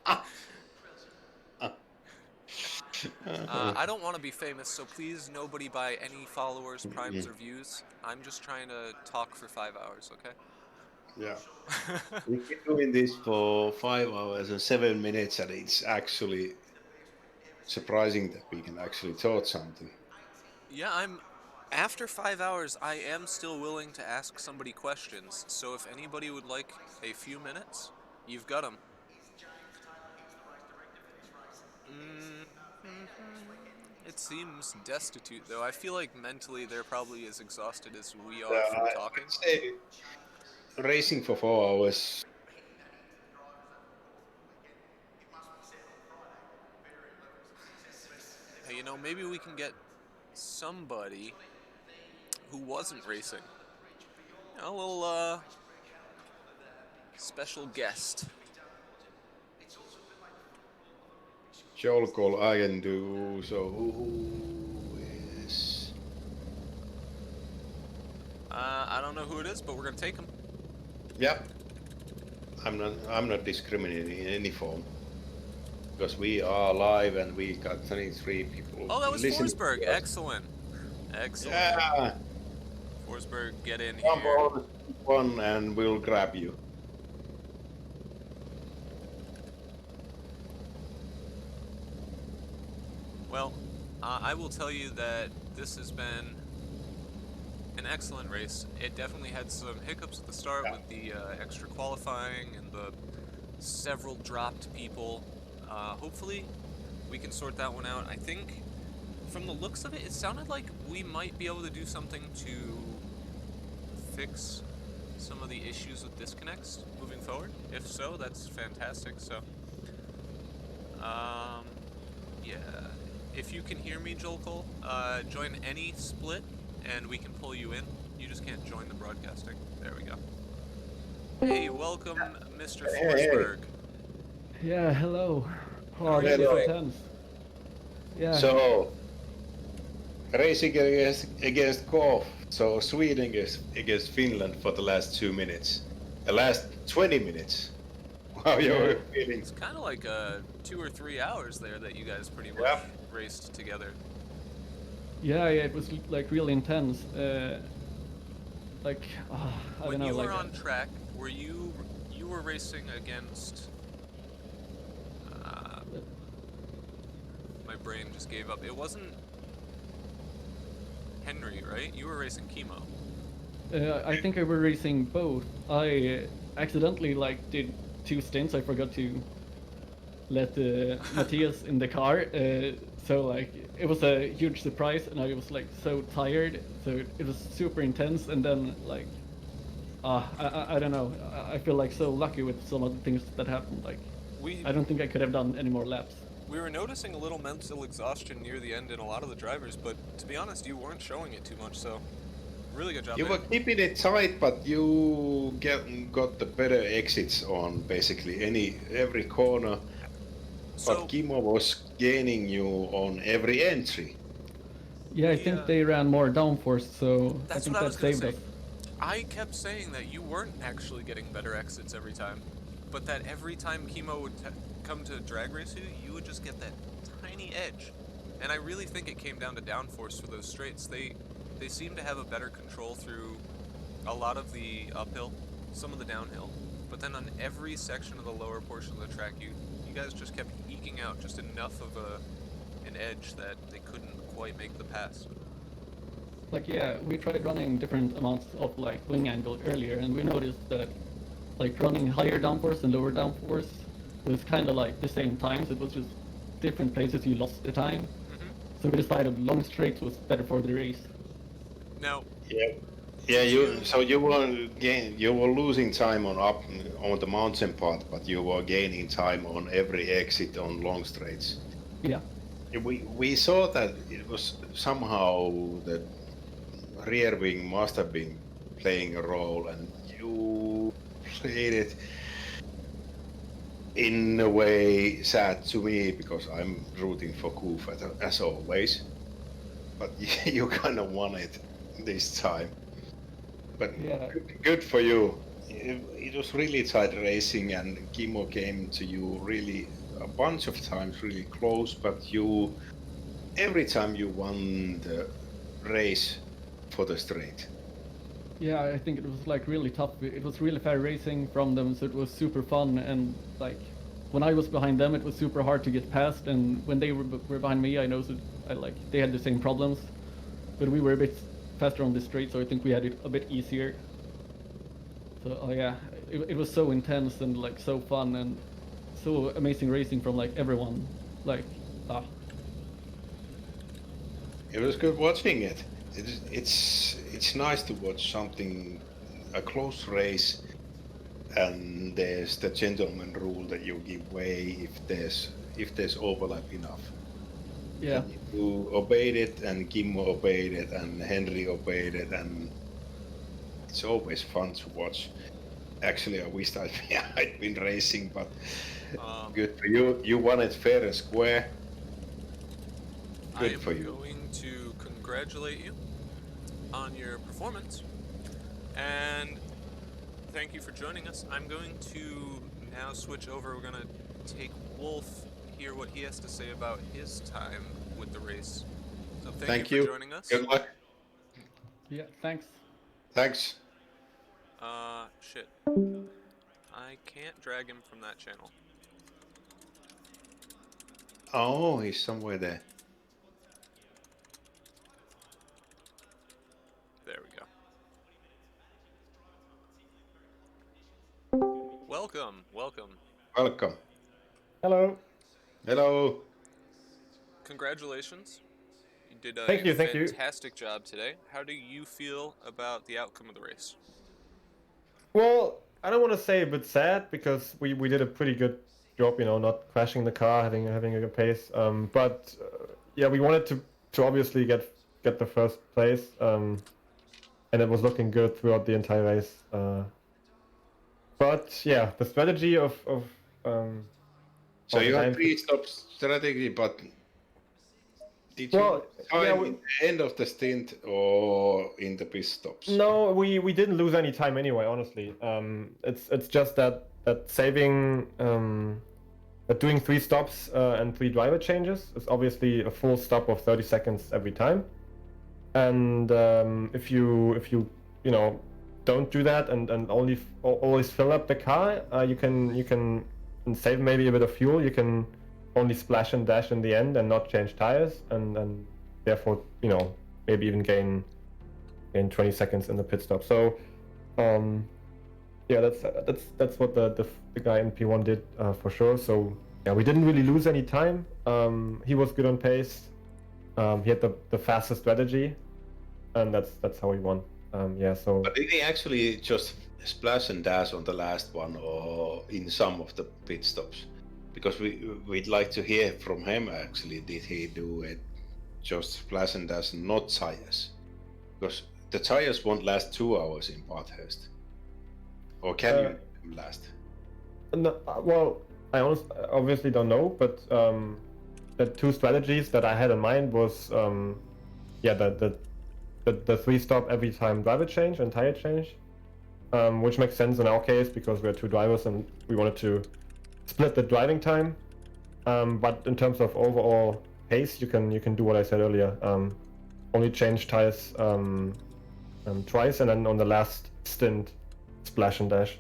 [SPEAKER 1] I don't want to be famous, so please nobody buy any followers, primes, or views. I'm just trying to talk for 5 hours, okay?
[SPEAKER 2] Yeah. We've been doing this for 5 hours and 7 minutes, and it's actually surprising that we can actually talk something.
[SPEAKER 1] Yeah, after 5 hours, I am still willing to ask somebody questions. So if anybody would like a few minutes, you've got them. It seems destitute, though. I feel like mentally they're probably as exhausted as we are from talking.
[SPEAKER 2] I'd say racing for 4 hours.
[SPEAKER 1] Hey, maybe we can get somebody who wasn't racing. A little, special guest.
[SPEAKER 2] Joel call I can do, so who is...
[SPEAKER 1] I don't know who it is, but we're gonna take him.
[SPEAKER 2] Yep. I'm not discriminating in any form. Because we are live and we got 23 people.
[SPEAKER 1] Oh, that was Forsberg. Excellent.
[SPEAKER 2] Yeah.
[SPEAKER 1] Forsberg, get in
[SPEAKER 2] Jump
[SPEAKER 1] here.
[SPEAKER 2] on one and we'll grab you.
[SPEAKER 1] Well, I will tell you that this has been an an excellent race. It definitely had some hiccups at the start with the extra qualifying and the several dropped people. Hopefully, we can sort that one out. I think, from the looks of it, it sounded like we might be able to do something to fix some of the issues with disconnects moving forward. If so, that's fantastic. So, yeah. If you can hear me, Joel Cole, join any split and we can pull you in. You just can't join the broadcasting. There we go. Hey, welcome, Mr. Forsberg.
[SPEAKER 6] Yeah, hello.
[SPEAKER 1] How are
[SPEAKER 6] Oh,
[SPEAKER 1] you
[SPEAKER 6] this is
[SPEAKER 1] doing?
[SPEAKER 6] intense. Yeah.
[SPEAKER 2] So, racing against golf. So Sweden against Finland for the last 2 minutes. The last 20 minutes. How you're feeling?
[SPEAKER 1] It's kind of like 2 or 3 hours there that you guys pretty much
[SPEAKER 2] Yeah.
[SPEAKER 1] raced together.
[SPEAKER 6] Yeah, it was like really intense. Like, I
[SPEAKER 1] When
[SPEAKER 6] don't know,
[SPEAKER 1] you
[SPEAKER 6] like.
[SPEAKER 1] were on track, were you were racing against? My brain just gave up. It wasn't Henry, right? You were racing Chemo.
[SPEAKER 6] I think I were racing both. I accidentally like did 2 stints. I forgot to let Matthias in the car. So like it was a huge surprise, and I was like so tired. So it was super intense, and then like, I don't know. I feel like so lucky with some of the things that happened. Like, I don't think I could have done any more laps.
[SPEAKER 1] We were noticing a little mental exhaustion near the end in a lot of the drivers, but to be honest, you weren't showing it too much, so really good job
[SPEAKER 2] You
[SPEAKER 1] there.
[SPEAKER 2] were keeping it tight, but you got the better exits on basically every corner.
[SPEAKER 1] So,
[SPEAKER 2] But Kimo was gaining you on every entry.
[SPEAKER 6] Yeah, I think they ran more downforce, so I
[SPEAKER 1] that's
[SPEAKER 6] think
[SPEAKER 1] what I
[SPEAKER 6] that
[SPEAKER 1] was gonna
[SPEAKER 6] saved
[SPEAKER 1] say.
[SPEAKER 6] us.
[SPEAKER 1] I kept saying that you weren't actually getting better exits every time, but that every time Chemo would come to drag race you, you would just get that tiny edge. And I really think it came down to downforce for those straights. They seem to have a better control through a lot of the uphill, some of the downhill, but then on every section of the lower portion of the track, you guys just kept eking out just enough of an edge that they couldn't quite make the pass.
[SPEAKER 6] Like, yeah, we tried running different amounts of like wing angle earlier, and we noticed that like running higher downforce and lower downforce was kind of like the same times. It was just different places you lost the time. So we decided long straights was better for the race.
[SPEAKER 1] Now,
[SPEAKER 2] Yeah, you were losing time on the mountain part, but you were gaining time on every exit on long straights.
[SPEAKER 6] Yeah.
[SPEAKER 2] We saw that it was somehow the rear wing must have been playing a role, and you played it in a way sad to me because I'm rooting for Koof as always. But you kind of won it this time. But
[SPEAKER 6] Yeah.
[SPEAKER 2] good for you. It was really tight racing, and Kimo came to you really a bunch of times really close, but every time you won the race for the straight.
[SPEAKER 6] Yeah, I think it was like really tough. It was really fair racing from them, so it was super fun. And like when I was behind them, it was super hard to get past. And when they were behind me, I noticed they had the same problems, but we were a bit faster on the straight, so I think we had it a bit easier. So yeah, it was so intense and like so fun and so amazing racing from like everyone. Like,
[SPEAKER 2] It was good watching it. It's nice to watch a close race, and there's the gentleman rule that you give way if there's overlap enough.
[SPEAKER 6] yeah.
[SPEAKER 2] And you obeyed it, and Kimmo obeyed it, and Henry obeyed it, and it's always fun to watch. Actually, I wish I'd been racing, but good for you. You won it fair and square. Good for you.
[SPEAKER 1] I'm going to congratulate you on your performance, and thank you for joining us. I'm going to now switch over. We're going to take Wolf, hear what he has to say about his time with the race. So thank you for joining us.
[SPEAKER 2] Good luck.
[SPEAKER 6] Yeah, thanks.
[SPEAKER 2] Thanks.
[SPEAKER 1] Shit. I can't drag him from that channel.
[SPEAKER 2] Oh, he's somewhere there.
[SPEAKER 1] There we go. welcome.
[SPEAKER 2] Welcome.
[SPEAKER 6] Hello.
[SPEAKER 2] Hello.
[SPEAKER 1] Congratulations. You did a
[SPEAKER 6] Thank you.
[SPEAKER 1] fantastic job today. How do you feel about the outcome of the race?
[SPEAKER 7] Well, I don't want to say a bit sad because we did a pretty good job, not crashing the car, having a good pace. But yeah, we wanted to obviously get the first place, and it was looking good throughout the entire race. But yeah, the strategy of
[SPEAKER 2] So
[SPEAKER 7] of the
[SPEAKER 2] you had
[SPEAKER 7] time.
[SPEAKER 2] 3-stop strategy, but did
[SPEAKER 7] Well,
[SPEAKER 2] you
[SPEAKER 7] yeah,
[SPEAKER 2] time in the end of the stint or in the pit stops?
[SPEAKER 7] No, we didn't lose any time anyway. Honestly, it's just that saving that doing 3 stops and 3 driver changes is obviously a full stop of 30 seconds every time. And if you don't do that and only always fill up the car, you can save maybe a bit of fuel. You can only splash and dash in the end and not change tires, and therefore maybe even gain 20 seconds in the pit stop. So yeah, that's what the guy in P1 did for sure. So yeah, we didn't really lose any time. He was good on pace. He had the fastest strategy, and that's how he won. Yeah, so
[SPEAKER 2] But did he actually just splash and dash on the last one or in some of the pit stops? Because we'd like to hear from him actually. Did he do it just splash and dash, not tires? Because the tires won't last 2 hours in Bathurst. Or can you last?
[SPEAKER 7] no, well, I obviously don't know, but the 2 strategies that I had in mind was yeah, the 3-stop every time driver change and tire change, which makes sense in our case because we're 2 drivers and we wanted to split the driving time. But in terms of overall pace, you can do what I said earlier. Only change tires twice, and then on the last stint, splash and dash.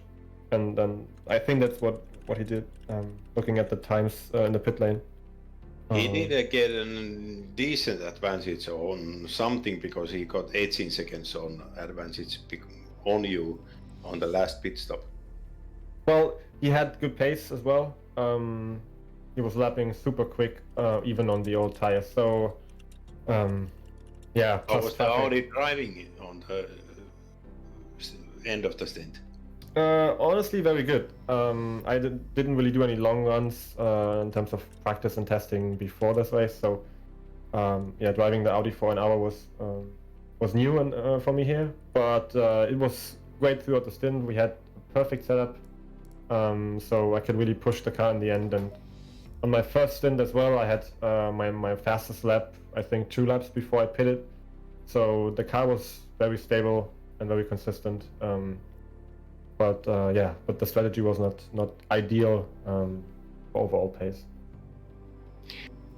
[SPEAKER 7] And I think that's what he did. Looking at the times in the pit lane.
[SPEAKER 2] He did get a decent advantage on something because he got 18 seconds on advantage on you on the last pit stop.
[SPEAKER 7] Well, he had good pace as well. He was lapping super quick, even on the old tires. So, yeah.
[SPEAKER 2] How
[SPEAKER 7] plus
[SPEAKER 2] was the
[SPEAKER 7] traffic.
[SPEAKER 2] Audi driving on the end of the stint?
[SPEAKER 7] Honestly, very good. I didn't really do any long runs in terms of practice and testing before this race. So, yeah, driving the Audi for an hour was new and for me here. But it was great throughout the stint. We had a perfect setup, so I could really push the car in the end. And on my first stint as well, I had my fastest lap, I think 2 laps before I pitted. So the car was very stable and very consistent. But the strategy was not ideal for overall pace.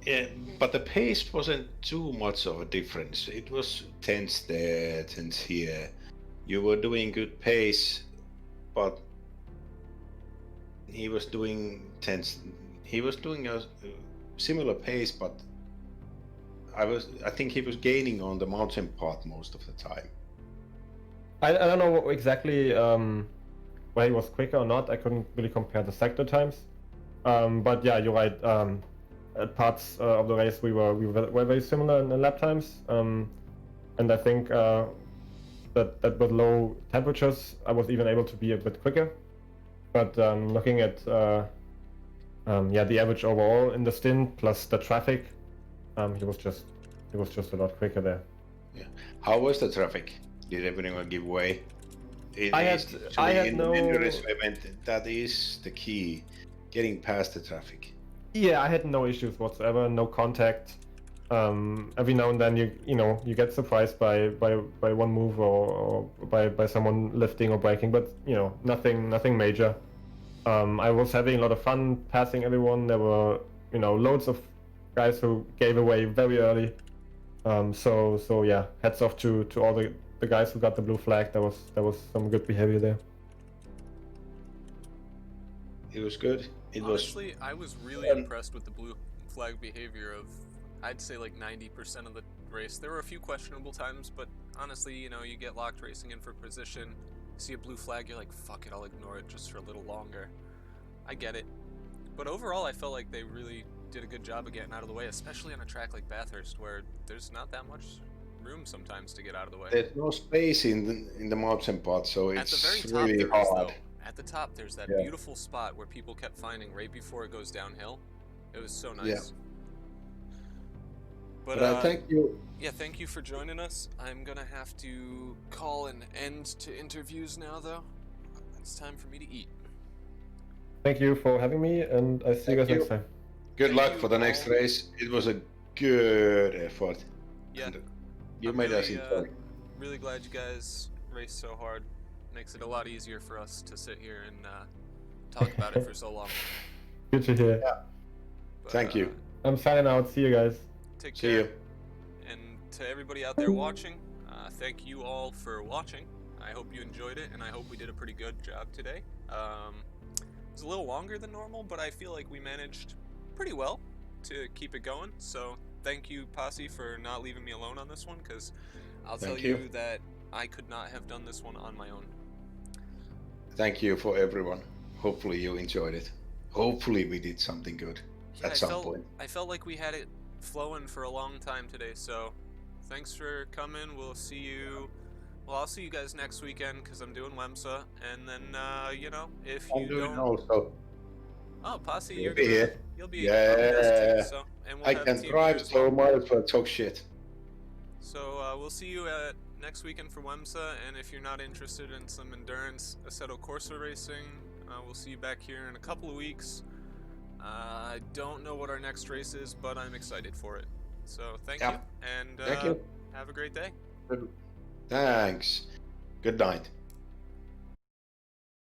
[SPEAKER 2] Yeah, but the pace wasn't too much of a difference. It was tenths there, tenths here. You were doing good pace, but he was doing tenths. He was doing a similar pace, but I think he was gaining on the mountain part most of the time.
[SPEAKER 7] I don't know exactly where he was quicker or not. I couldn't really compare the sector times. But yeah, you're right. At parts of the race, we were very similar in lap times. And I think that with low temperatures, I was even able to be a bit quicker. But looking at the average overall in the stint plus the traffic, he was just a lot quicker there.
[SPEAKER 2] Yeah. How was the traffic? Did everyone give way?
[SPEAKER 7] I had no.
[SPEAKER 2] Endurance event, that is the key, getting past the traffic.
[SPEAKER 7] Yeah, I had no issues whatsoever. No contact. Every now and then you get surprised by one move or by someone lifting or braking, but nothing major. I was having a lot of fun passing everyone. There were loads of guys who gave away very early. So yeah, hats off to all the guys who got the blue flag. There was some good behavior there.
[SPEAKER 2] It was good.
[SPEAKER 1] Honestly, I was really impressed with the blue flag behavior of, I'd say, like 90% of the race. There were a few questionable times, but honestly, you get locked racing in for position, see a blue flag, you're like, fuck it, I'll ignore it just for a little longer. I get it. But overall, I felt like they really did a good job of getting out of the way, especially on a track like Bathurst, where there's not that much room sometimes to get out of the way.
[SPEAKER 2] There's no space in the mountain part, so
[SPEAKER 1] At the very
[SPEAKER 2] it's
[SPEAKER 1] top,
[SPEAKER 2] really
[SPEAKER 1] there is,
[SPEAKER 2] hard.
[SPEAKER 1] though. At the top, there's that
[SPEAKER 2] Yeah.
[SPEAKER 1] beautiful spot where people kept finding right before it goes downhill. It was so nice.
[SPEAKER 2] Yeah.
[SPEAKER 1] But,
[SPEAKER 2] But I thank you.
[SPEAKER 1] yeah, thank you for joining us. I'm gonna have to call an end to interviews now, though. It's time for me to eat.
[SPEAKER 7] Thank you for having me, and I see you guys
[SPEAKER 2] Thank you.
[SPEAKER 7] next time.
[SPEAKER 2] Good
[SPEAKER 1] Thank
[SPEAKER 2] luck
[SPEAKER 1] you
[SPEAKER 2] for the next
[SPEAKER 1] all.
[SPEAKER 2] race. It was a good effort.
[SPEAKER 1] Yeah,
[SPEAKER 2] And you
[SPEAKER 1] I'm
[SPEAKER 2] made us
[SPEAKER 1] really,
[SPEAKER 2] enjoy.
[SPEAKER 1] really glad you guys raced so hard. Makes it a lot easier for us to sit here and talk about it for so long.
[SPEAKER 7] Good to hear.
[SPEAKER 1] But,
[SPEAKER 2] Thank you.
[SPEAKER 7] I'm signing out. See you guys.
[SPEAKER 1] Take
[SPEAKER 2] See
[SPEAKER 1] care.
[SPEAKER 2] you.
[SPEAKER 1] And to everybody out there watching, thank you all for watching. I hope you enjoyed it, and I hope we did a pretty good job today. It was a little longer than normal, but I feel like we managed pretty well to keep it going. So thank you, Posse, for not leaving me alone on this one, because I'll tell
[SPEAKER 2] Thank
[SPEAKER 1] you
[SPEAKER 2] you.
[SPEAKER 1] that I could not have done this one on my own.
[SPEAKER 2] Thank you for everyone. Hopefully you enjoyed it. Hopefully we did something good
[SPEAKER 1] Yeah,
[SPEAKER 2] at some point.
[SPEAKER 1] I felt like we had it flowing for a long time today, so thanks for coming. We'll see you. Well, I'll see you guys next weekend because I'm doing WEMSA, and then you know, if
[SPEAKER 2] I'm
[SPEAKER 1] you
[SPEAKER 2] doing
[SPEAKER 1] don't,
[SPEAKER 2] also.
[SPEAKER 1] oh, Posse,
[SPEAKER 2] You'll
[SPEAKER 1] you're
[SPEAKER 2] be
[SPEAKER 1] gonna,
[SPEAKER 2] here.
[SPEAKER 1] you'll be on the desk
[SPEAKER 2] Yeah.
[SPEAKER 1] too, so and we'll
[SPEAKER 2] I
[SPEAKER 1] have
[SPEAKER 2] can
[SPEAKER 1] team here
[SPEAKER 2] drive
[SPEAKER 1] as
[SPEAKER 2] so
[SPEAKER 1] well.
[SPEAKER 2] might as well talk shit.
[SPEAKER 1] So we'll see you at next weekend for WEMSA, and if you're not interested in some endurance Assetto Corsa racing, we'll see you back here in a couple of weeks. I don't know what our next race is, but I'm excited for it. So thank
[SPEAKER 2] Yeah.
[SPEAKER 1] you, and
[SPEAKER 2] Thank you.
[SPEAKER 1] have a great day.
[SPEAKER 2] Thanks. Good night.